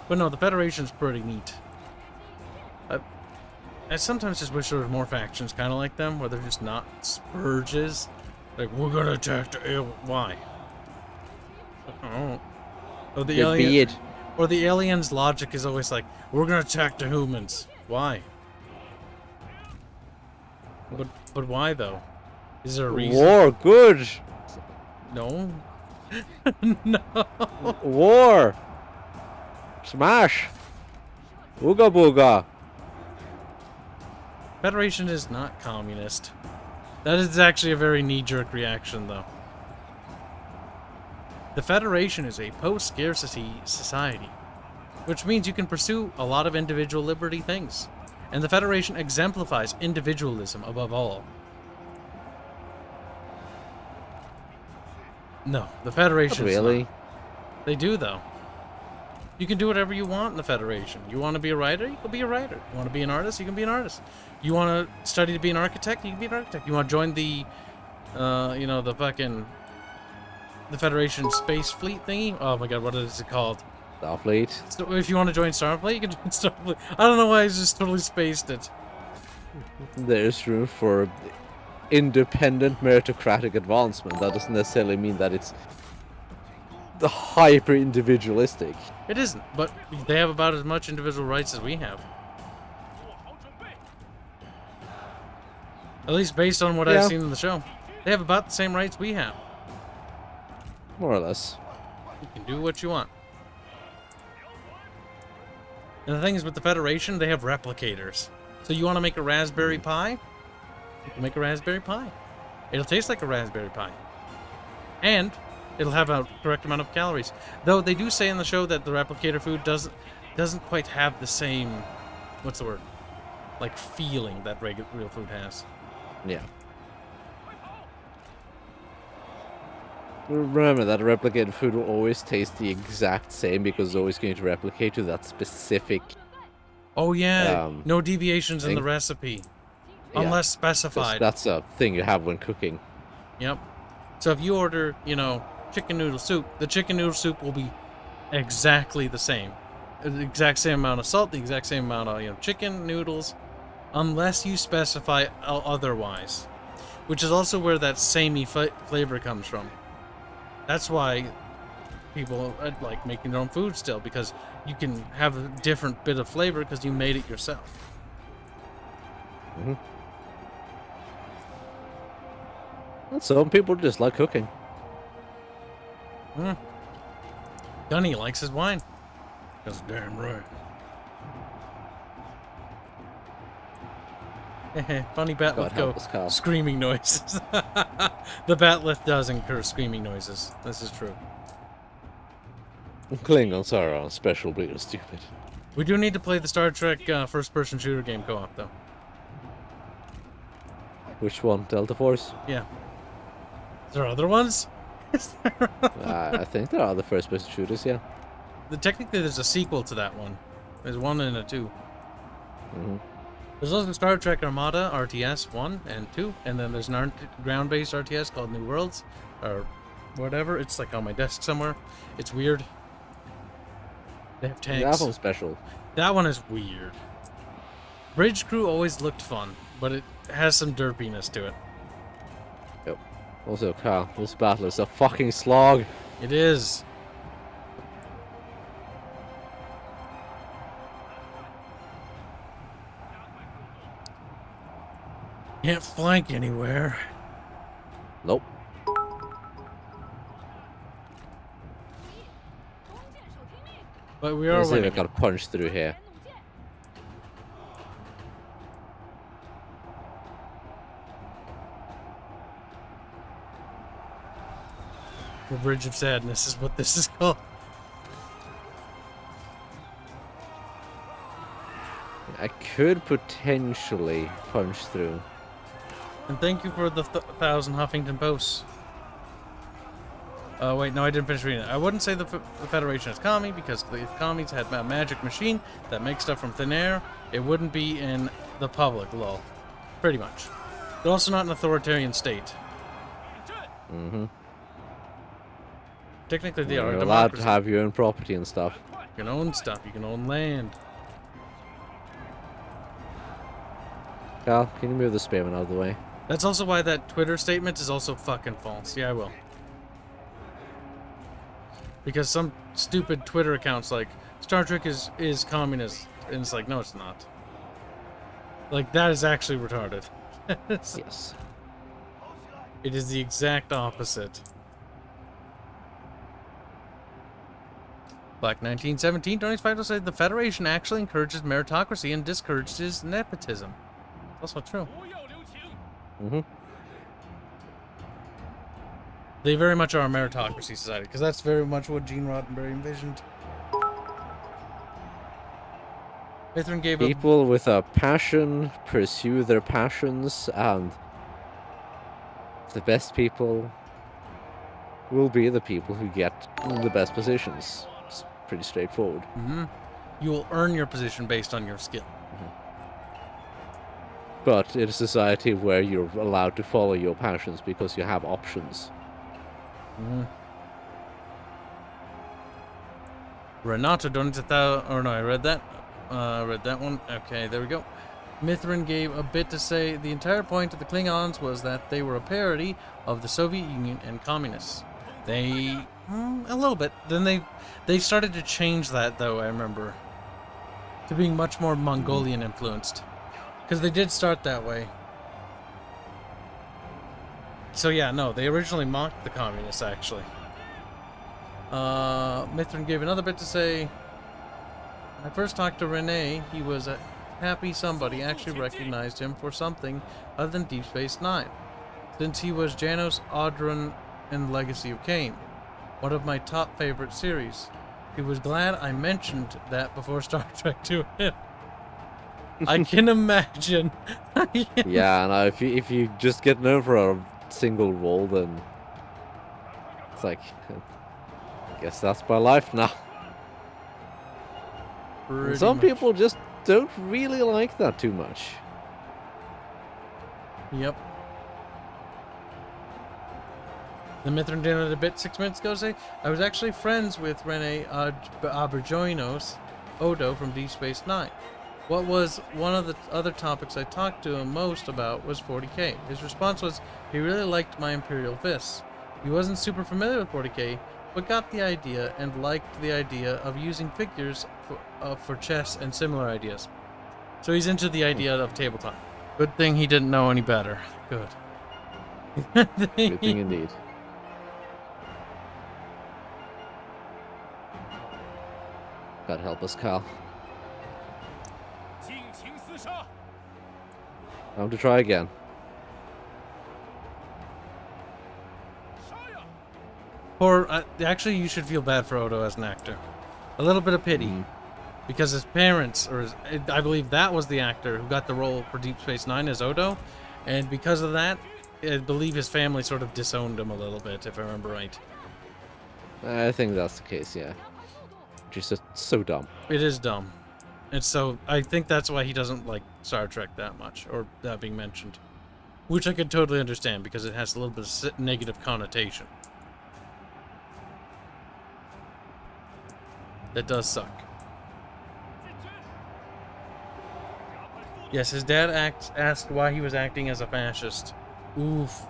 But no, the Federation's pretty neat. I sometimes just wish there was more factions kind of like them, where they're just not spurges. Like, we're gonna attack the why? Oh. Or the Your alien, beard. or the aliens' logic is always like, we're gonna attack the humans. Why? But why though? Is there a reason? War, good. No. No. War. Smash. Ooga booga. Federation is not communist. That is actually a very knee-jerk reaction, though. The Federation is a post-scarcity society, which means you can pursue a lot of individual liberty things. And the Federation exemplifies individualism above all. No, the Federation is Really? not. They do, though. You can do whatever you want in the Federation. You want to be a writer? You can be a writer. You want to be an artist? You can be an artist. You want to study to be an architect? You can be an architect. You want to join the, you know, the Federation space fleet thingy? Oh my god, what is it called? Starfleet. So if you want to join Starfleet, you can join Starfleet. I don't know why I just totally spaced it. There's room for independent meritocratic advancement. That doesn't necessarily mean that it's the hyper individualistic. It isn't, but they have about as much individual rights as we have. At least based on what I've Yeah. seen in the show. They have about the same rights we have. More or less. You can do what you want. And the thing is, with the Federation, they have replicators. So you want to make a Raspberry Pi? You can make a Raspberry Pi. It'll taste like a Raspberry Pi. And it'll have a correct amount of calories. Though they do say in the show that the replicator food doesn't quite have the same, what's the word? Like feeling that real food has. Yeah. Remember that replicated food will always taste the exact same because it's always going to replicate to that specific. Oh yeah, Um, no deviations in the thing. recipe. Yeah, Unless 'cause specified. that's a thing you have when cooking. Yep. So if you order, you know, chicken noodle soup, the chicken noodle soup will be exactly the same. The exact same amount of salt, the exact same amount of, you know, chicken noodles, unless you specify otherwise. Which is also where that samey flavor comes from. That's why people like making their own food still, because you can have a different bit of flavor because you made it yourself. Mm-hmm. And some people just like cooking. Gunny likes his wine. That's damn right. Funny God batleth help go us, Kyle. screaming noises. The batleth does incur screaming noises. This is true. Klingons are on special breed of stupid. We do need to play the Star Trek first-person shooter game co-op, though. Which one? Delta Force? Yeah. Is there other ones? I think there are the first-person shooters, yeah. Technically, there's a sequel to that one. There's 1 and a 2. Hmm. There's also Star Trek Armada RTS 1 and 2, and then there's an ground-based RTS called New Worlds, or whatever. It's like on my desk somewhere. It's weird. They have tanks. That one's special. That one is weird. Bridge Crew always looked fun, but it has some derpiness to it. Yep. Also, Carl, this battle is a fucking slog. It is. Can't flank anywhere. Nope. 弓箭手听命， But we are Let's see if I winning. got a punch through here. 连弩箭， The Bridge of Sadness is what this is called. I could potentially punch through. And thank you for the 1,000 Huffington Posts. Oh, wait, no, I didn't finish reading it. I wouldn't say the Federation is commie, because if commies had a magic machine that makes stuff from thin air, it wouldn't be in the public, lol. Pretty much. They're also not an authoritarian state. Mm-hmm. Technically, they are a You're allowed to democracy. have your own property and stuff. You can own stuff, you can own land. Carl, can you move the spearman out of the way? That's also why that Twitter statement is also fucking false. Yeah, I will. Because some stupid Twitter accounts like, Star Trek is communist, and it's like, no, it's not. Like, that is actually retarded. Yes. It is the exact opposite. Black 1917, Tony's Fighter said the Federation actually encourages meritocracy and discourages nepotism. That's also true. 不要留情。 Mm-hmm. They very much are a meritocracy society, because that's very much what Gene Roddenberry envisioned. Mithrin gave up. People with a passion pursue their passions, and the best people will be the people who get the best positions. It's pretty straightforward. You will earn your position based on your skill. But in a society where you're allowed to follow your passions because you have options. Renato donated or no, I read that. I read that one. Okay, there we go. Mithrin gave a bit to say the entire point of the Klingons was that they were a parody of the Soviet Union and communists. They a little bit. Then they started to change that though, I remember, to being much more Mongolian influenced. Because they did start that way. So yeah, no, they originally mocked the communists, actually. Mithrin gave another bit to say, when I first talked to Rene, he was a happy somebody actually recognized him for something other than Deep Space Nine, since he was Janos, Audron, and Legacy of Kain, one of my top favorite series. He was glad I mentioned that before Star Trek to him. I can imagine. Yeah, and if you just get known for a single role, then it's like, I guess that's my life now. And some Pretty much. people just don't really like that too much. Yep. The Mithrin did a bit 6 minutes ago say, I was actually friends with Rene Auberjonos Odo from Deep Space Nine. What was one of the other topics I talked to him most about was 40k. His response was, he really liked my Imperial Fists. He wasn't super familiar with 40k, but got the idea and liked the idea of using figures for chess and similar ideas. So he's into the idea of tabletop. Good thing he didn't know any better. Good. Good thing indeed. God help us, Carl. 尽情厮杀。 Time to try again. 杀呀！ Or actually, you should feel bad for Odo as an actor. A little bit of pity, because his parents, I believe that was the actor who got the role for Deep Space Nine as Odo, and because of that, I believe his family sort of disowned him a little bit, if I remember right. I think that's the case, yeah. Which is just so dumb. It is dumb. And so I think that's why he doesn't like Star Trek that much, or that being mentioned. Which I could totally understand, because it has a little bit of negative connotation. That does suck. Yes, his dad asked why he was acting as a fascist. Oof.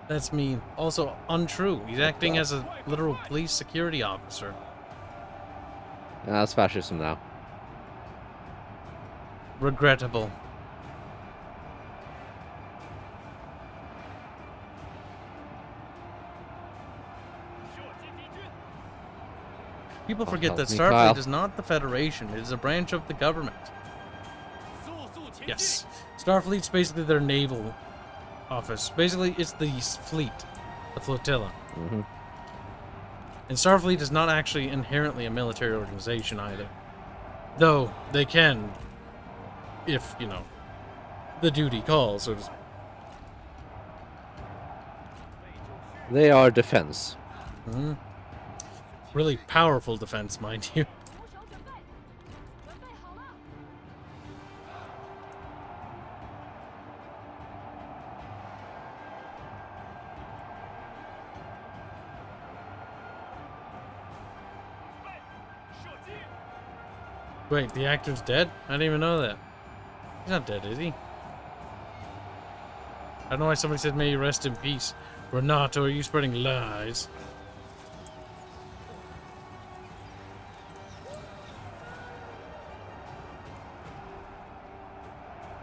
That's mean. Also, untrue. He's acting as a literal police security officer. And that's fascism now. Regrettable. People forget that Starfleet is not the Federation. It is a branch of the government. Yes. Starfleet's basically their naval office. Basically, it's the fleet. The flotilla. Mm-hmm. And Starfleet is not actually inherently a military organization either. Though, they can, if, you know, the duty calls, so to speak. They are defense. Mm-hmm. Really powerful defense, mind you. 投手准备，准备好了。 Wait, the actor's dead? I didn't even know that. He's not dead, is he? I don't know why somebody said, may you rest in peace. Renato, are you spreading lies?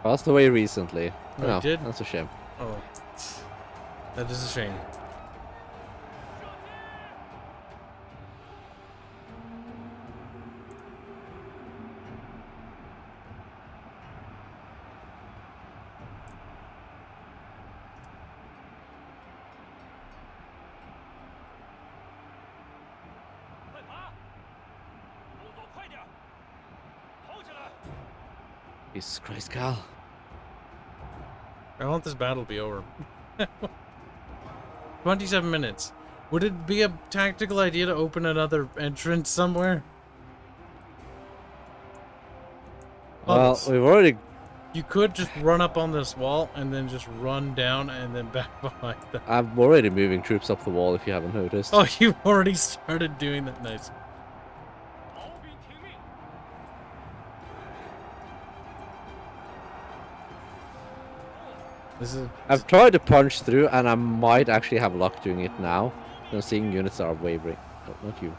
Passed away recently. Oh, No, he did? that's a shame. Oh. That is a shame. Jesus Christ, Cal. I want this battle to be over. 27 minutes. Would it be a tactical idea to open another entrance somewhere? Well, Bubbles. we've already... You could just run up on this wall and then just run down and then back behind them. I'm already moving troops up the wall, if you haven't noticed. Oh, you've already started doing that. Nice. 毛兵听命。 This is... I've tried to punch through, and I might actually have luck doing it now. I'm seeing units are wavering. Oh, not you.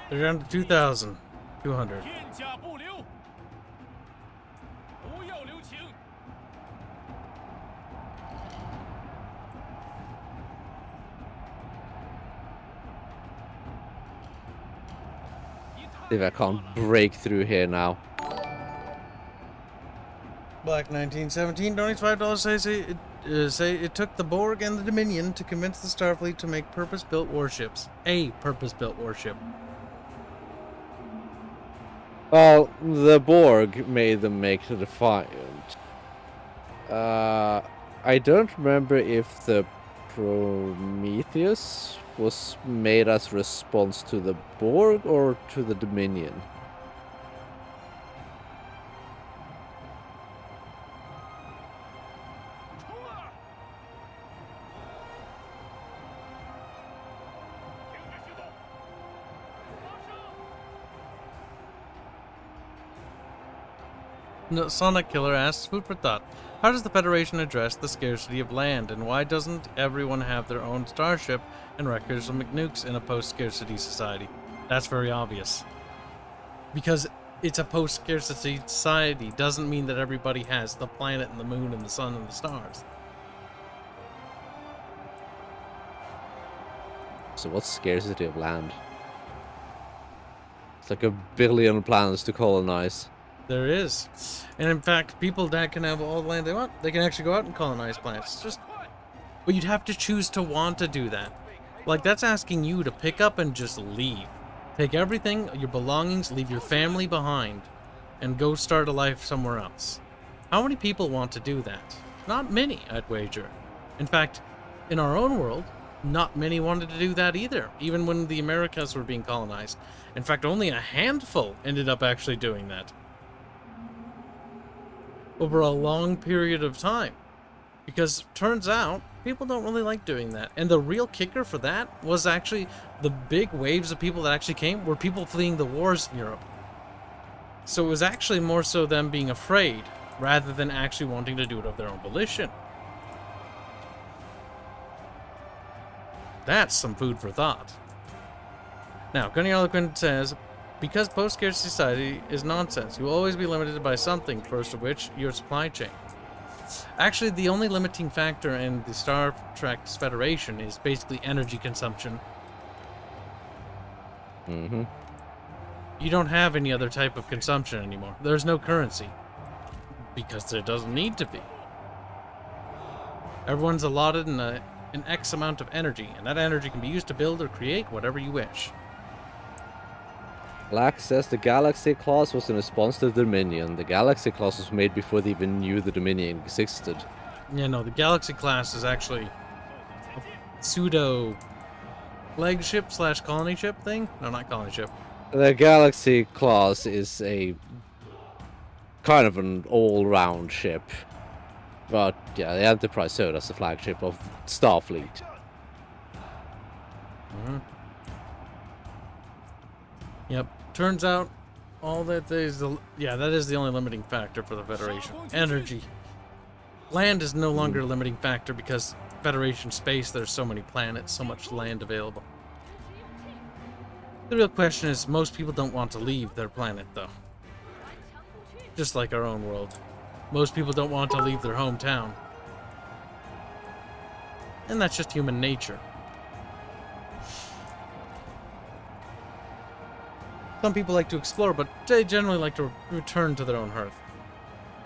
They're down to 2,200. 片甲不留，不要留情。 See if I can't break through here now. Black 1917 donates $5. Say it took the Borg and the Dominion to convince the Starfleet to make purpose-built warships. A purpose-built warship. Well, the Borg made them make the Defiant. I don't remember if the Prometheus was made as response to the Borg or to the Dominion. No, Sonic Killer asks, food for thought. How does the Federation address the scarcity of land, and why doesn't everyone have their own starship and records of McNukes in a post-scarcity society? That's very obvious. Because it's a post-scarcity society doesn't mean that everybody has the planet and the moon and the sun and the stars. So what's scarcity of land? It's like 1 billion planets to colonize. There is. And in fact, people that can have all the land they want, they can actually go out and colonize planets. But you'd have to choose to want to do that. Like, that's asking you to pick up and just leave. Take everything, your belongings, leave your family behind, and go start a life somewhere else. How many people want to do that? Not many, I'd wager. In fact, in our own world, not many wanted to do that either, even when the Americas were being colonized. In fact, only a handful ended up actually doing that. Over a long period of time. Because turns out, people don't really like doing that. And the real kicker for that was actually the big waves of people that actually came were people fleeing the wars in Europe. So it was actually more so them being afraid, rather than actually wanting to do it of their own volition. That's some food for thought. Now, Gunny Eloquent says, because post-scarcity society is nonsense, you will always be limited by something, first of which, your supply chain. Actually, the only limiting factor in the Star Trek's Federation is basically energy consumption. Mm-hmm. You don't have any other type of consumption anymore. There's no currency. Because there doesn't need to be. Everyone's allotted an X amount of energy, and that energy can be used to build or create whatever you wish. Black says the Galaxy class was in response to the Dominion. The Galaxy class was made before they even knew the Dominion existed. Yeah, no, the Galaxy class is actually a pseudo flagship / colony ship thing? No, not colony ship. The Galaxy class is a kind of an all-round ship. But yeah, the Enterprise served as the flagship of Starfleet. Mm-hmm. Yep. Turns out, all that is that is the only limiting factor for the Federation. Energy. Land is no longer a limiting factor because Federation space, there's so many planets, so much land available. The real question is, most people don't want to leave their planet, though. Just like our own world. Most people don't want to leave their hometown. And that's just human nature. Some people like to explore, but they generally like to return to their own hearth.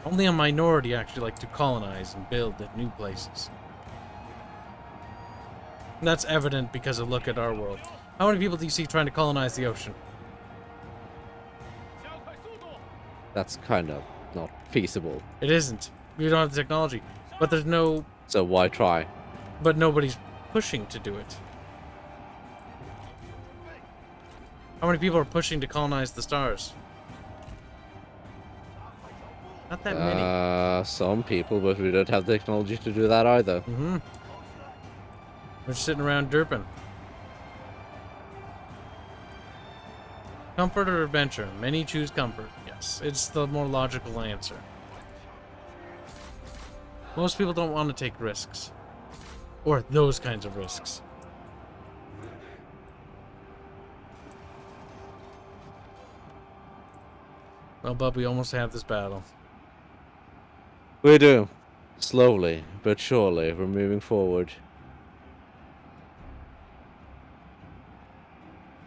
Only a minority actually like to colonize and build at new places. And that's evident because of look at our world. How many people do you see trying to colonize the ocean? That's kind of not feasible. It isn't. We don't have the technology. But there's no... So why try? But nobody's pushing to do it. How many people are pushing to colonize the stars? Not that many. Some people, but we don't have the technology to do that either. Mm-hmm. We're sitting around derping. Comfort or adventure? Many choose comfort. Yes, it's the more logical answer. Most people don't want to take risks. Or those kinds of risks. Well, Bub, we almost have this battle. We do. Slowly, but surely, we're moving forward.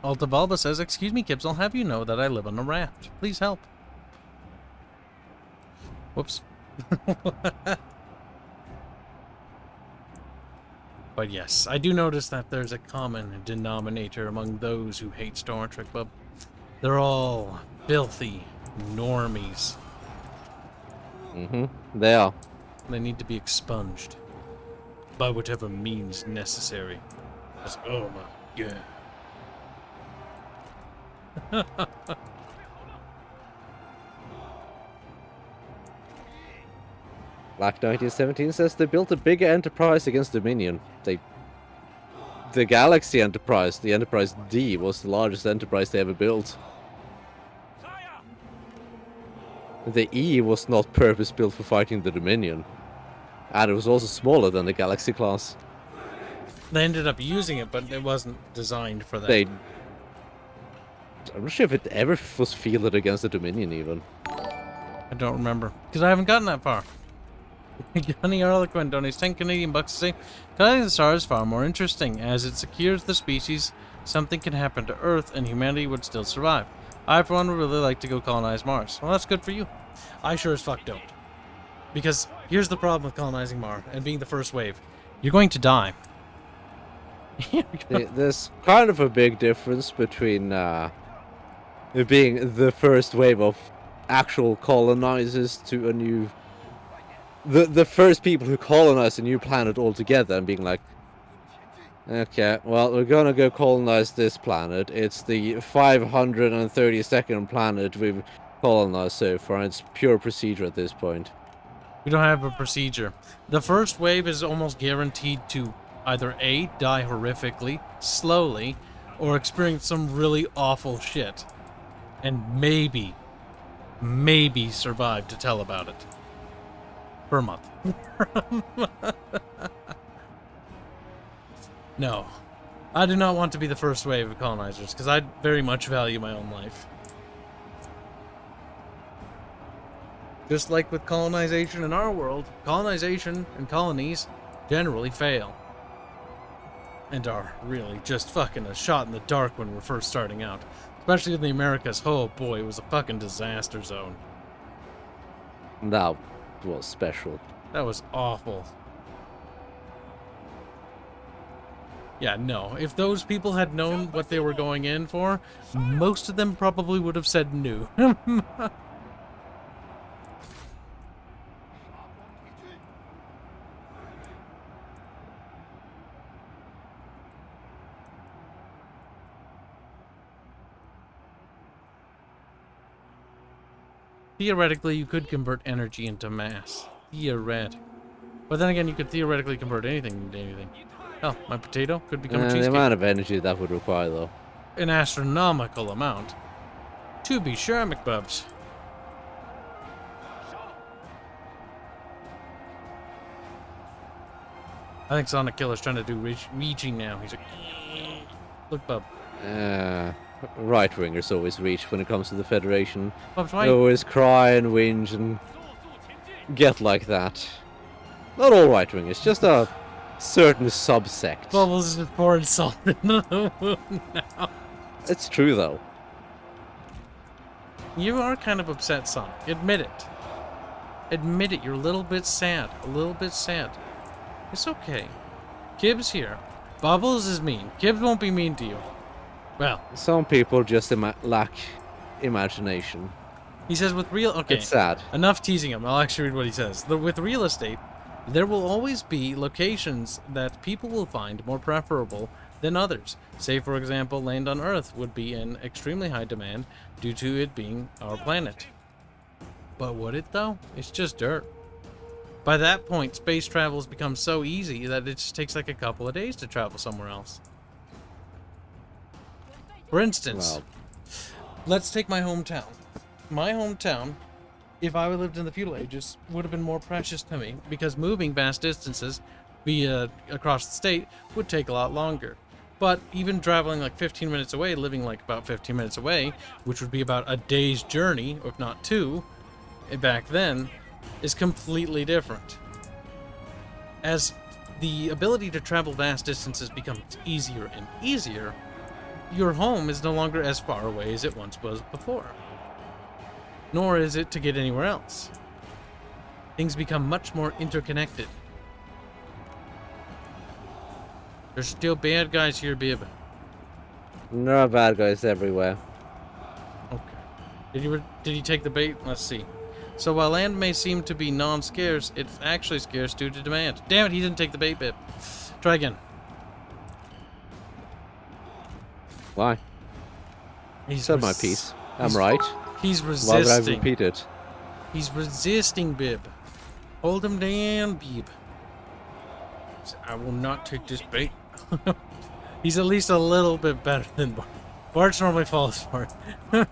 Altabalba says, "Excuse me, Kibs, I'll have you know that I live on a raft. Please help." Whoops. But yes, I do notice that there's a common denominator among those who hate Star Trek, Bub. They're all filthy normies. Mm-hmm. They are. They need to be expunged. By whatever means necessary. Oh my god. Black 1917 says they built a bigger enterprise against Dominion. The Galaxy Enterprise, the Enterprise D, was the largest enterprise they ever built. The E was not purpose-built for fighting the Dominion. And it was also smaller than the Galaxy class. They ended up using it, but it wasn't designed for that. I'm not sure if it ever was fielded against the Dominion, even. I don't remember. Because I haven't gotten that far. Gunny Eloquent donates 10 Canadian bucks to say, "Colonizing the stars is far more interesting, as it secures the species. Something can happen to Earth, and humanity would still survive. I, for one, would really like to go colonize Mars." Well, that's good for you. I sure as fuck don't. Because here's the problem with colonizing Mars and being the first wave. You're going to die. There's kind of a big difference between being the first wave of actual colonizers to a new the first people who colonize a new planet altogether and being like, okay, well, we're gonna go colonize this planet. It's the 532nd planet we've colonized so far. It's pure procedure at this point. We don't have a procedure. The first wave is almost guaranteed to either A, die horrifically, slowly, or experience some really awful shit. And maybe survive to tell about it. For a month. No. I do not want to be the first wave of colonizers, because I very much value my own life. Just like with colonization in our world, colonization and colonies generally fail. And are really just fucking a shot in the dark when we're first starting out. Especially in the Americas. Oh boy, it was a fucking disaster zone. That was special. That was awful. Yeah, no. If those people had known what they were going in for, most of them probably would have said no. Theoretically, you could convert energy into mass. Theoretically. But then again, you could theoretically convert anything into anything. Hell, my potato could become a cheesecake. The amount of energy that would require, though. An astronomical amount. To be sure, McBubs. I think Sonic Killer's trying to do reaching now. He's like, look, Bub. Right-wingers always reach when it comes to the Federation. Bub's They right. always cry and whinge and get like that. Not all right-wingers, just a certain subsect. Bubbles is more insulted than the moon now. It's true, though. You are kind of upset, Sonic. Admit it. Admit it. You're a little bit sad. A little bit sad. It's okay. Kibs here. Bubbles is mean. Kibs won't be mean to you. Well, Some people just lack imagination. he says with real... Okay, It's sad. enough teasing him. I'll actually read what he says. With real estate, there will always be locations that people will find more preferable than others. Say, for example, land on Earth would be in extremely high demand due to it being our planet. But would it, though? It's just dirt. By that point, space travel has become so easy that it just takes like a couple of days to travel somewhere else. For instance, Well, let's take my hometown. My hometown, if I lived in the feudal ages, would have been more precious to me because moving vast distances via across the state would take a lot longer. But even traveling like 15 minutes away, living like about 15 minutes away, which would be about a day's journey, if not two, back then, is completely different. As the ability to travel vast distances becomes easier and easier, your home is no longer as far away as it once was before. Nor is it to get anywhere else. Things become much more interconnected. There's still bad guys here, Bib. there are bad guys everywhere. Okay. Did he take the bait? Let's see. So while land may seem to be non-scarce, it's actually scarce due to demand. Damn it, he didn't take the bait, Bib. Try again. Why? He's Said my piece. I'm he's- right. He's Why would I resisting. repeat it? He's resisting, Bib. Hold him down, Bib. I will not take this bait. He's at least a little bit better than Bart. Bart normally falls for it.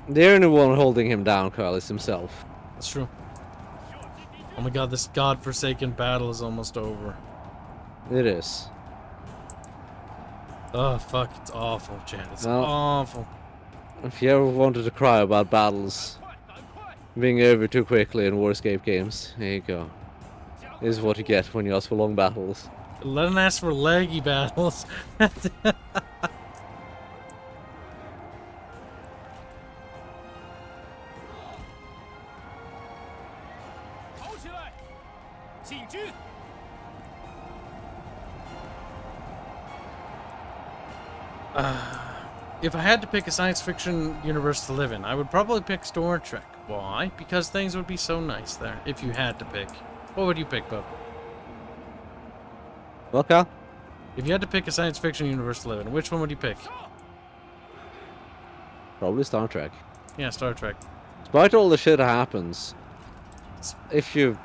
The only one holding him down, Carl, is himself. That's true. Oh my god, this godforsaken battle is almost over. It is. Oh, fuck, it's awful, Chad. It's Well- awful. If you ever wanted to cry about battles being over too quickly in Warscape games, here you go. This is what you get when you ask for long battles. Let him ask for leggy battles. If I had to pick a science fiction universe to live in, I would probably pick Star Trek. Why? Because things would be so nice there, if you had to pick. What would you pick, Bub? Well, Cal? If you had to pick a science fiction universe to live in, which one would you pick? Probably Star Trek. Yeah, Star Trek. Despite all the shit that happens, if you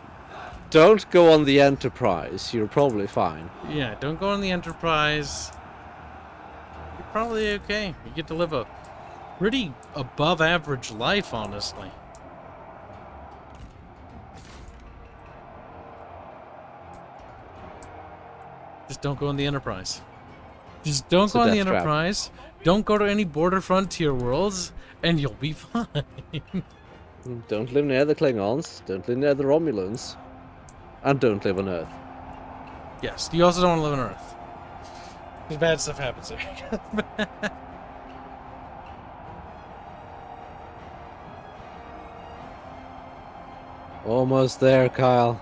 don't go on the Enterprise, you're probably fine. Yeah, don't go on the Enterprise. You're probably okay. You get to live a pretty above average life, honestly. Just don't go on the Enterprise. Just don't go on the death trap. Enterprise. Don't go to any border frontier worlds, and you'll be fine. Don't live near the Klingons, don't live near the Romulans, and don't live on Earth. Yes, you also don't want to live on Earth. Because bad stuff happens there. Almost there, Kyle.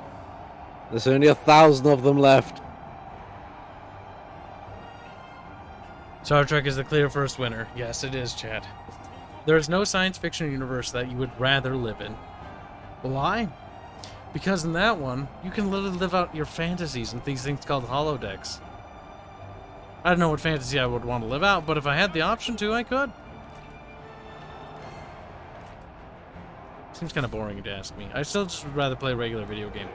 There's only 1,000 of them left. Star Trek is the clear first winner. Yes, it is, Chad. There is no science fiction universe that you would rather live in. Why? Because in that one, you can literally live out your fantasies in these things called holodecks. I don't know what fantasy I would want to live out, but if I had the option to, I could. Seems kind of boring to ask me. I still just would rather play a regular video game.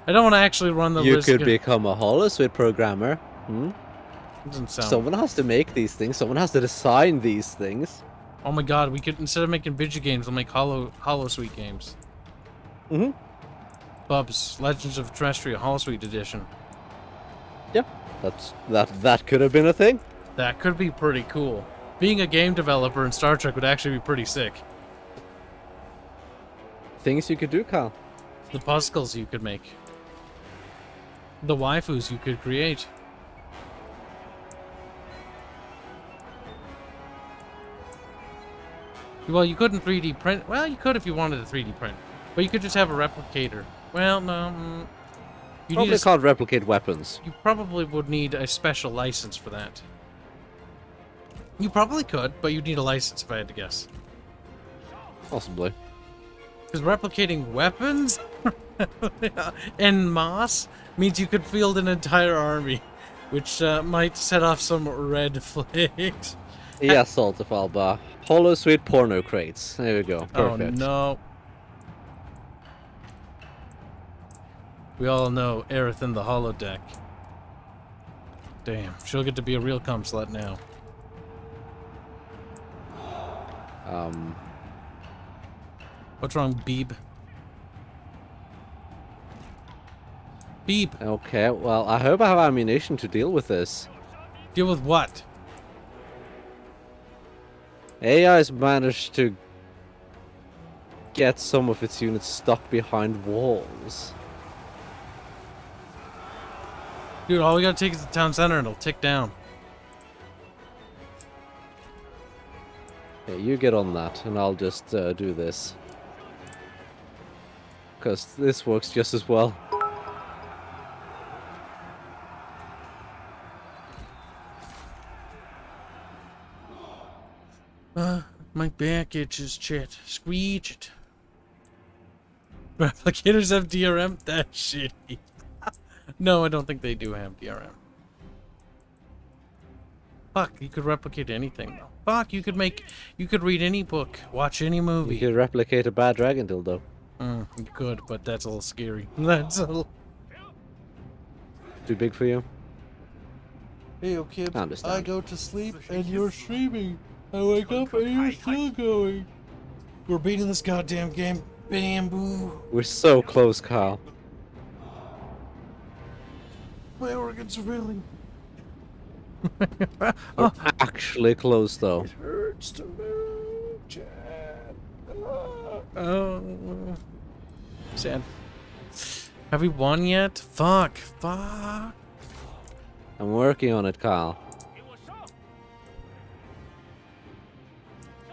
I don't want to actually run the You risk. could become a holosuite programmer. Doesn't sound. Someone has to make these things. Someone has to design these things. Oh my god, we could, instead of making video games, we'll make holosuite games. Bub's Legends of Terrestrial Holosuite Edition. Yep, that could have been a thing. That could be pretty cool. Being a game developer in Star Trek would actually be pretty sick. Things you could do, Kyle. The puzzles you could make. The waifus you could create. Well, you couldn't 3D print. Well, you could if you wanted to 3D print. But you could just have a replicator. Well, no. You Probably can't replicate weapons. You probably would need a special license for that. You probably could, but you'd need a license if I had to guess. Possibly. Because replicating weapons en masse means you could field an entire army, which might set off some red flags. Yes, Saltafalba. Holosuite porno crates. There we go. Perfect. Oh no. We all know Aerith in the holodeck. Damn, she'll get to be a real cum slut now. What's wrong, Beeb? Beeb! Okay, well, I hope I have ammunition to deal with this. Deal with what? AI's managed to get some of its units stuck behind walls. Dude, all we gotta take is the town center and it'll tick down. Okay, you get on that, and I'll just do this. Because this works just as well. My back itches, Chet. Screech it. Replicators have DRM? That's shitty. No, I don't think they do have DRM. Fuck, you could replicate anything though. Fuck, you could read any book, watch any movie. You could replicate a bad dragon dildo. You could, but that's a little scary. That's a little... Too big for you? Hey, yo, Kibs, Understand. I go to sleep and you're streaming. I wake up and you're still going. We're beating this goddamn game. Bamboo. We're so close, Kyle. My organs are failing. We're actually close, though. Hurts to move, Chad. Oh. Sad. Have we won yet? Fuck. I'm working on it, Kyle.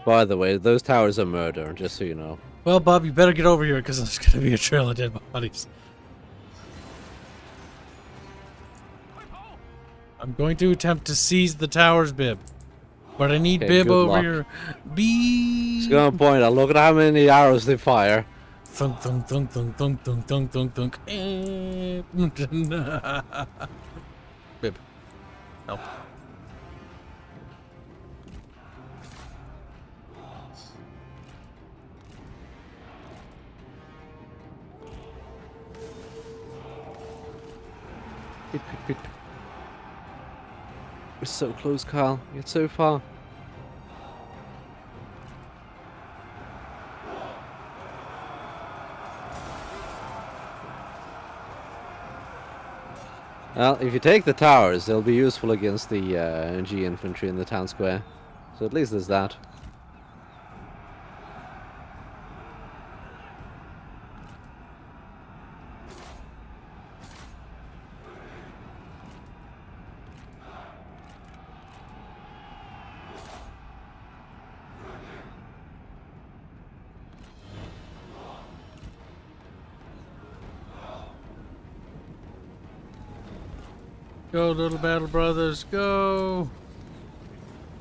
By the way, those towers are murder, just so you know. Well, Bob, you better get over here because there's gonna be a trail of dead bodies. I'm going to attempt to seize the towers, Bib. But I need Okay, Bib good over luck. here. Just Bee. gonna point out, look at how many arrows they fire. Thunk, thunk, thunk, thunk, thunk, thunk, thunk, thunk, thunk. Bib. Help. Pit, pit, pit. We're so close, Kyle. You're so far. Well, if you take the towers, they'll be useful against the G infantry in the town square. So at least there's that. Go, little battle brothers, go!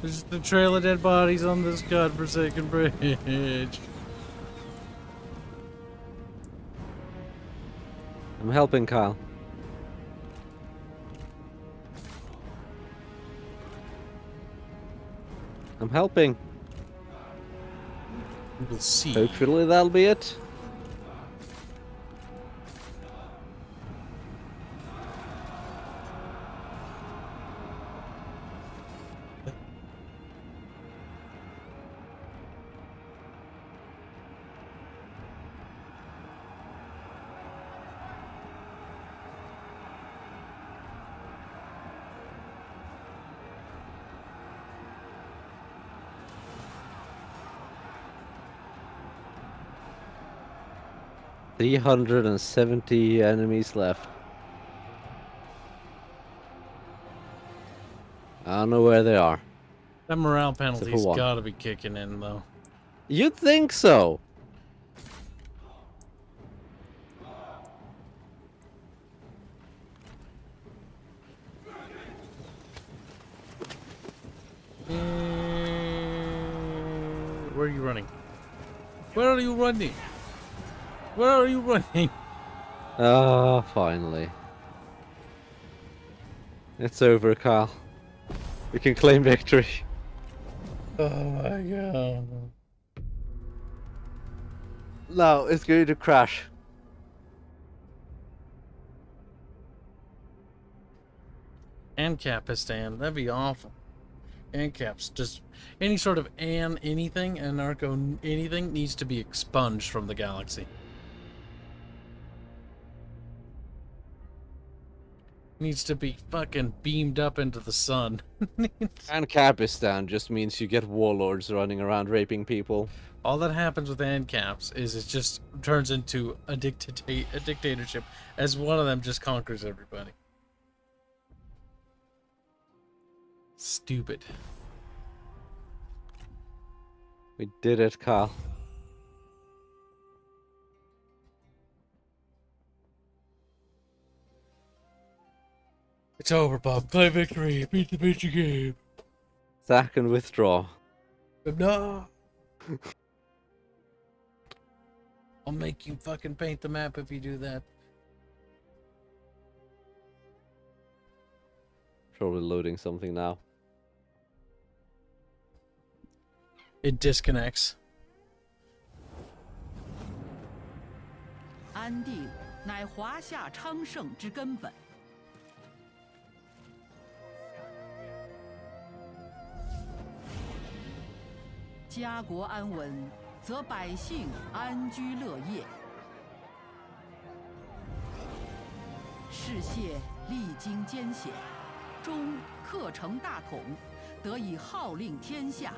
There's just a trail of dead bodies on this godforsaken bridge. I'm helping, Kyle. I'm helping. We'll see. Hopefully that'll be it. $370 enemies left. I don't know where they are. That morale penalty's one. gotta be kicking in, though. You'd think so. Where are you running? Where are you running? Where are you running? Ah, finally. It's over, Kyle. We can claim victory. Oh my god. No, it's going to crash. Ancapistan, that'd be awful. Ancaps, just any sort of anything, anarcho anything needs to be expunged from the galaxy. Needs to be fucking beamed up into the sun. And Kapistan just means you get warlords running around raping people. All that happens with ANCAPs is it just turns into a dictatorship as one of them just conquers everybody. Stupid. We did it, Kyle. It's over, Bob. Play victory. Beat the bitch game. Sack and withdraw. No. I'll make you fucking paint the map if you do that. Probably loading something now. It disconnects. 安定乃华夏昌盛之根本。家国安稳，则百姓安居乐业。世谢历经艰险，终克成大统，得以号令天下。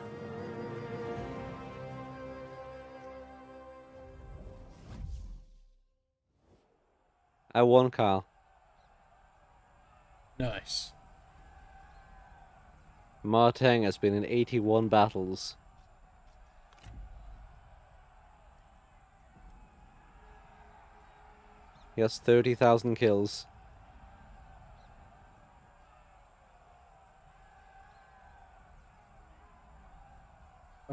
I won, Kyle. Nice. Marteng has been in 81 battles. He has 30,000 kills.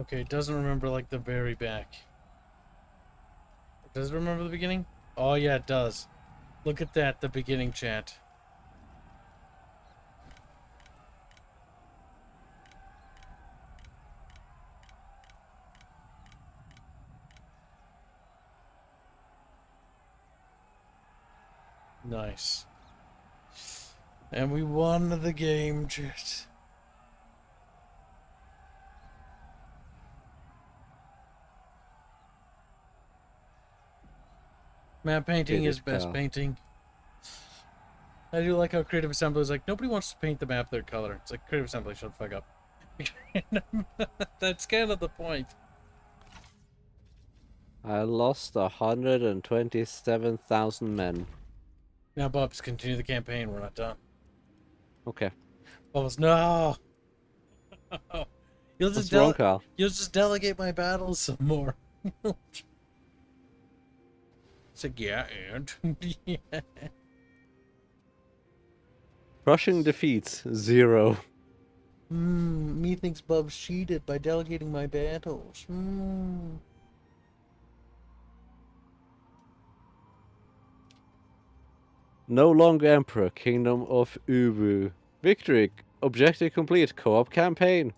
Okay, it doesn't remember like the very back. Does it remember the beginning? Oh yeah, it does. Look at that, the beginning, chat. Nice. And we won the game, chat. Map painting is best painting. I do like how Creative Assembly is like, nobody wants to paint the map their color. It's like, Creative Assembly, shut the fuck up. That's kind of the point. I lost 127,000 men. Now, Bubs, continue the campaign. We're not done. Okay. Bubbles, no! You'll What's wrong, Carl? You'll just delegate my battles some more. It's like, yeah, and... yeah. Crushing defeats, 0. Me thinks Bubs cheated by delegating my battles. No longer Emperor, Kingdom of Ubu. Victory. Objective complete. Co-op campaign.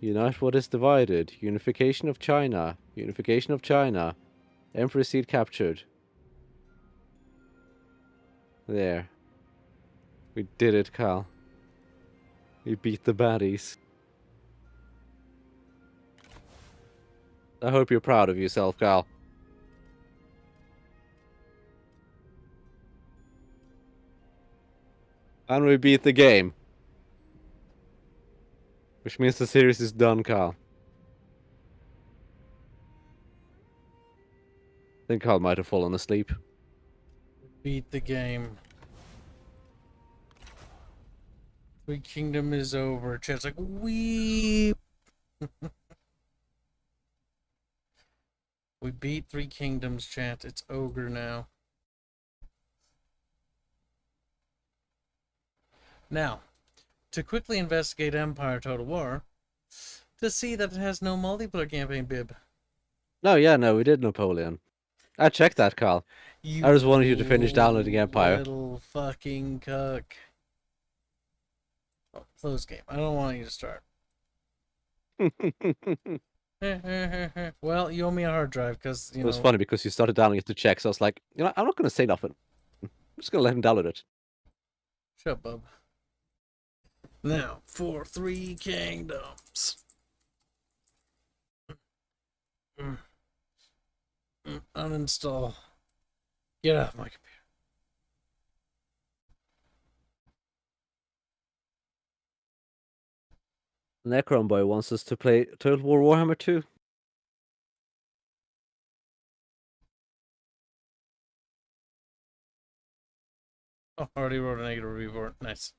Unite what is divided. Unification of China. Unification of China. Emperor seat captured. There. We did it, Cal. We beat the baddies. I hope you're proud of yourself, Cal. And we beat the game. Which means the series is done, Carl. I think Carl might have fallen asleep. Beat the game. Three Kingdom is over. Chat's like, weep. We beat Three Kingdoms, chat. It's ogre now. Now, to quickly investigate Empire Total War, to see that it has no multiplayer campaign, Bib. No, yeah, no, we did Napoleon. I checked that, Carl. I just wanted you to finish downloading Empire. Little fucking cuck. Oh, close game. I don't want you to start. Well, you owe me a hard drive because, you know... It was funny because you started downloading it to check, so I was like, you know, I'm not going to say nothing. I'm just going to let him download it. Shut up, bub. Now, for Three Kingdoms. Uninstall. Get off my computer. Necron Boy wants us to play Total War Warhammer 2. Oh, already wrote a negative review for it. Nice.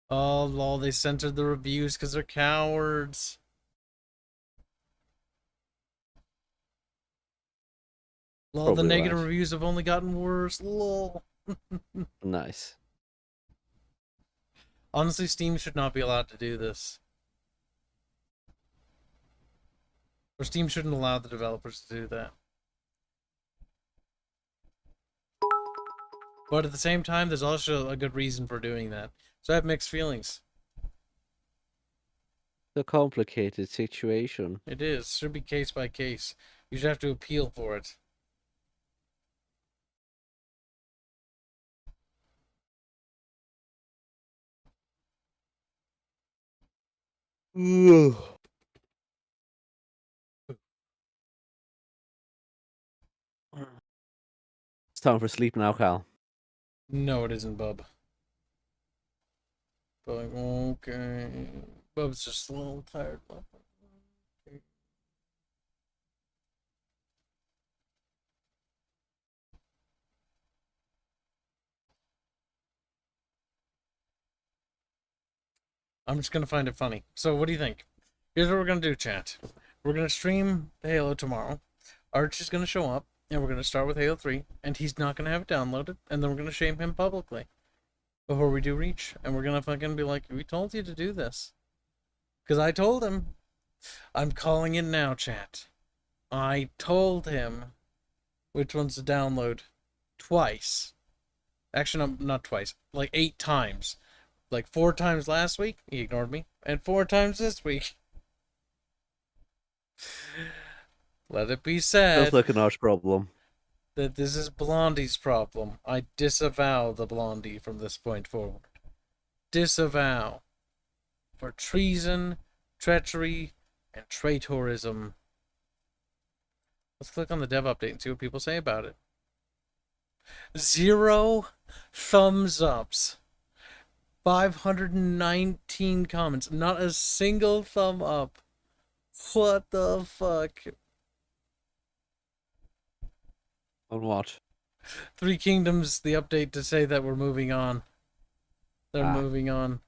Oh, lol, they censored the reviews because they're cowards. Lol, Probably the negative right. reviews have only gotten worse. Lol. Nice. Honestly, Steam should not be allowed to do this. Or Steam shouldn't allow the developers to do that. But at the same time, there's also a good reason for doing that. So I have mixed feelings. It's a complicated situation. It is. Should be case by case. You should have to appeal for it. Ugh. It's time for sleep now, Cal. No, it isn't, Bub. But okay. Bub's just a little tired. I'm just gonna find it funny. So what do you think? Here's what we're gonna do, chat. We're gonna stream Halo tomorrow. Arch is gonna show up. and we're gonna start with Halo 3, and he's not gonna have it downloaded, and then we're gonna shame him publicly before we do Reach, and we're gonna fucking be like, we told you to do this. Because I told him. I'm calling it now, chat. I told him which ones to download twice. Actually, no, not twice. Like 8 times. Like 4 times last week, he ignored me, and 4 times this week. Let it be said. Sounds like an arch problem. That this is Blondie's problem. I disavow the Blondie from this point forward. Disavow. For treason, treachery, and traitorism. Let's click on the dev update and see what people say about it. 0 thumbs ups. 519 comments. Not a single thumb up. What the fuck? On what? 3 Kingdoms, the update to say that we're moving on. They're moving on.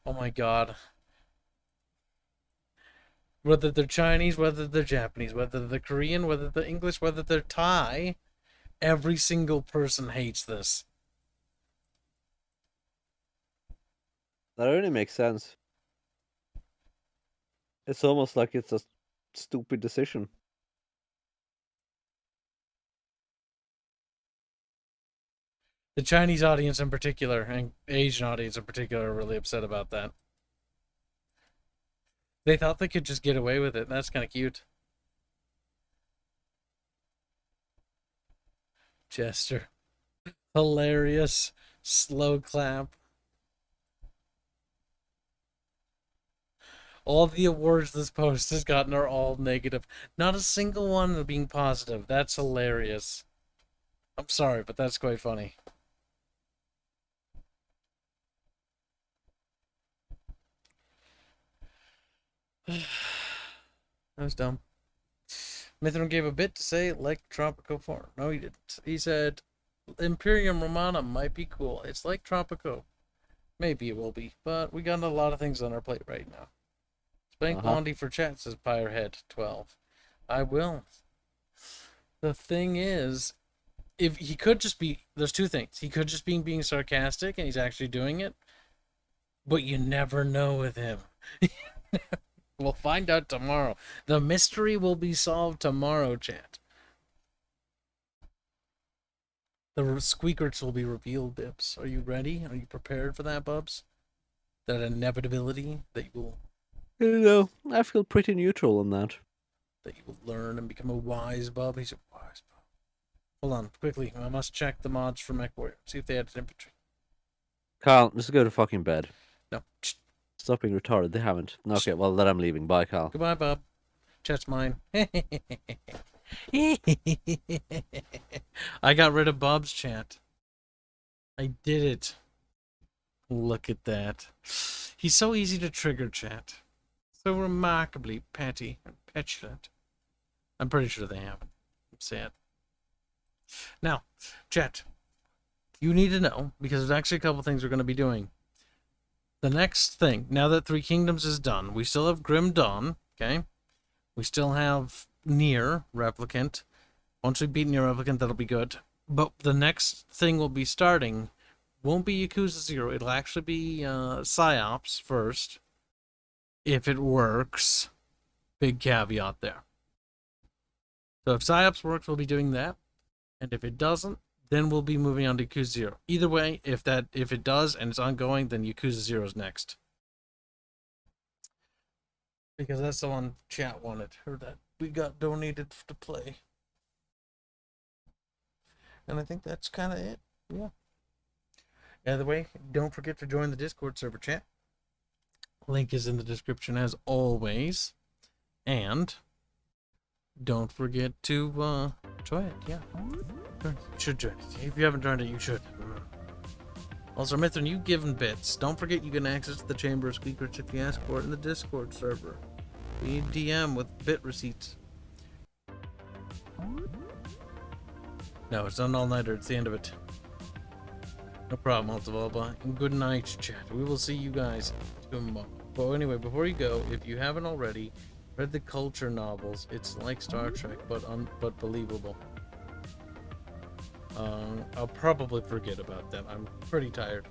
Oh my god. Whether they're Chinese, whether they're Japanese, whether they're Korean, whether they're English, whether they're Thai, every single person hates this. That only makes sense. It's almost like it's a stupid decision. The Chinese audience in particular, and Asian audience in particular, are really upset about that. They thought they could just get away with it. That's kind of cute. Jester. Hilarious. Slow clap. All the awards this post has gotten are all negative. Not a single one being positive. That's hilarious. I'm sorry, but that's quite funny. That was dumb. Mithrin gave a bit to say like Tropico 4. No, he didn't. He said Imperium Romana might be cool. It's like Tropico. Maybe it will be, but we got a lot of things on our plate right now. Spank Blondie for chat, says Pyrehead12. I will. The thing is, if he could just be, there's 2 things. He could just be being sarcastic and he's actually doing it, but you never know with him. We'll find out tomorrow. The mystery will be solved tomorrow, chat. The squeakers will be revealed, Bibs. Are you ready? Are you prepared for that, Bubs? That inevitability that you will... I don't know. I feel pretty neutral on that. That you will learn and become a wise Bub. He's a wise Bub. Hold on, quickly. I must check the mods for MechWarrior. See if they added infantry. Carl, just go to fucking bed. No. Stop being retarded. They haven't. Okay, well, then I'm leaving. Bye, Carl. Goodbye, Bub. Chat's mine. I got rid of Bob's chat. I did it. Look at that. He's so easy to trigger, chat. So remarkably petty and petulant. I'm pretty sure they haven't. I'm sad. Now, chat. You need to know, because there's actually a couple things we're going to be doing. The next thing, now that 3 Kingdoms is done, we still have Grim Dawn, okay? We still have Nier Replicant. Once we beat Nier Replicant, that'll be good. But the next thing we'll be starting won't be Yakuza 0. It'll actually be PsyOps first. If it works. Big caveat there. So if PsyOps works, we'll be doing that. And if it doesn't, then we'll be moving on to Yakuza 0. Either way, if it does and it's ongoing, then Yakuza 0 is next. Because that's the one chat wanted, or that we got donated to play. And I think that's kind of it. Yeah. Either way, don't forget to join the Discord server, chat. Link is in the description as always. And don't forget to join it. Yeah. You should join it. If you haven't joined it, you should. Also, Mithrin, you given bits. Don't forget you can access the Chamber of Squeakers if you ask for it in the Discord server. We DM with bit receipts. No, it's not an all-nighter. It's the end of it. No problem, Altavalba. Good night, chat. We will see you guys tomorrow. But anyway, before you go, if you haven't already, read the culture novels. It's like Star Trek, but believable. I'll probably forget about that. I'm pretty tired.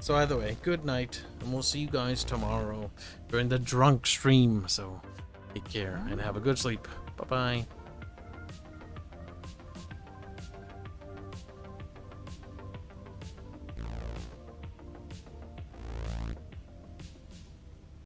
So either way, good night, and we'll see you guys tomorrow during the drunk stream. So take care and have a good sleep. Bye-bye.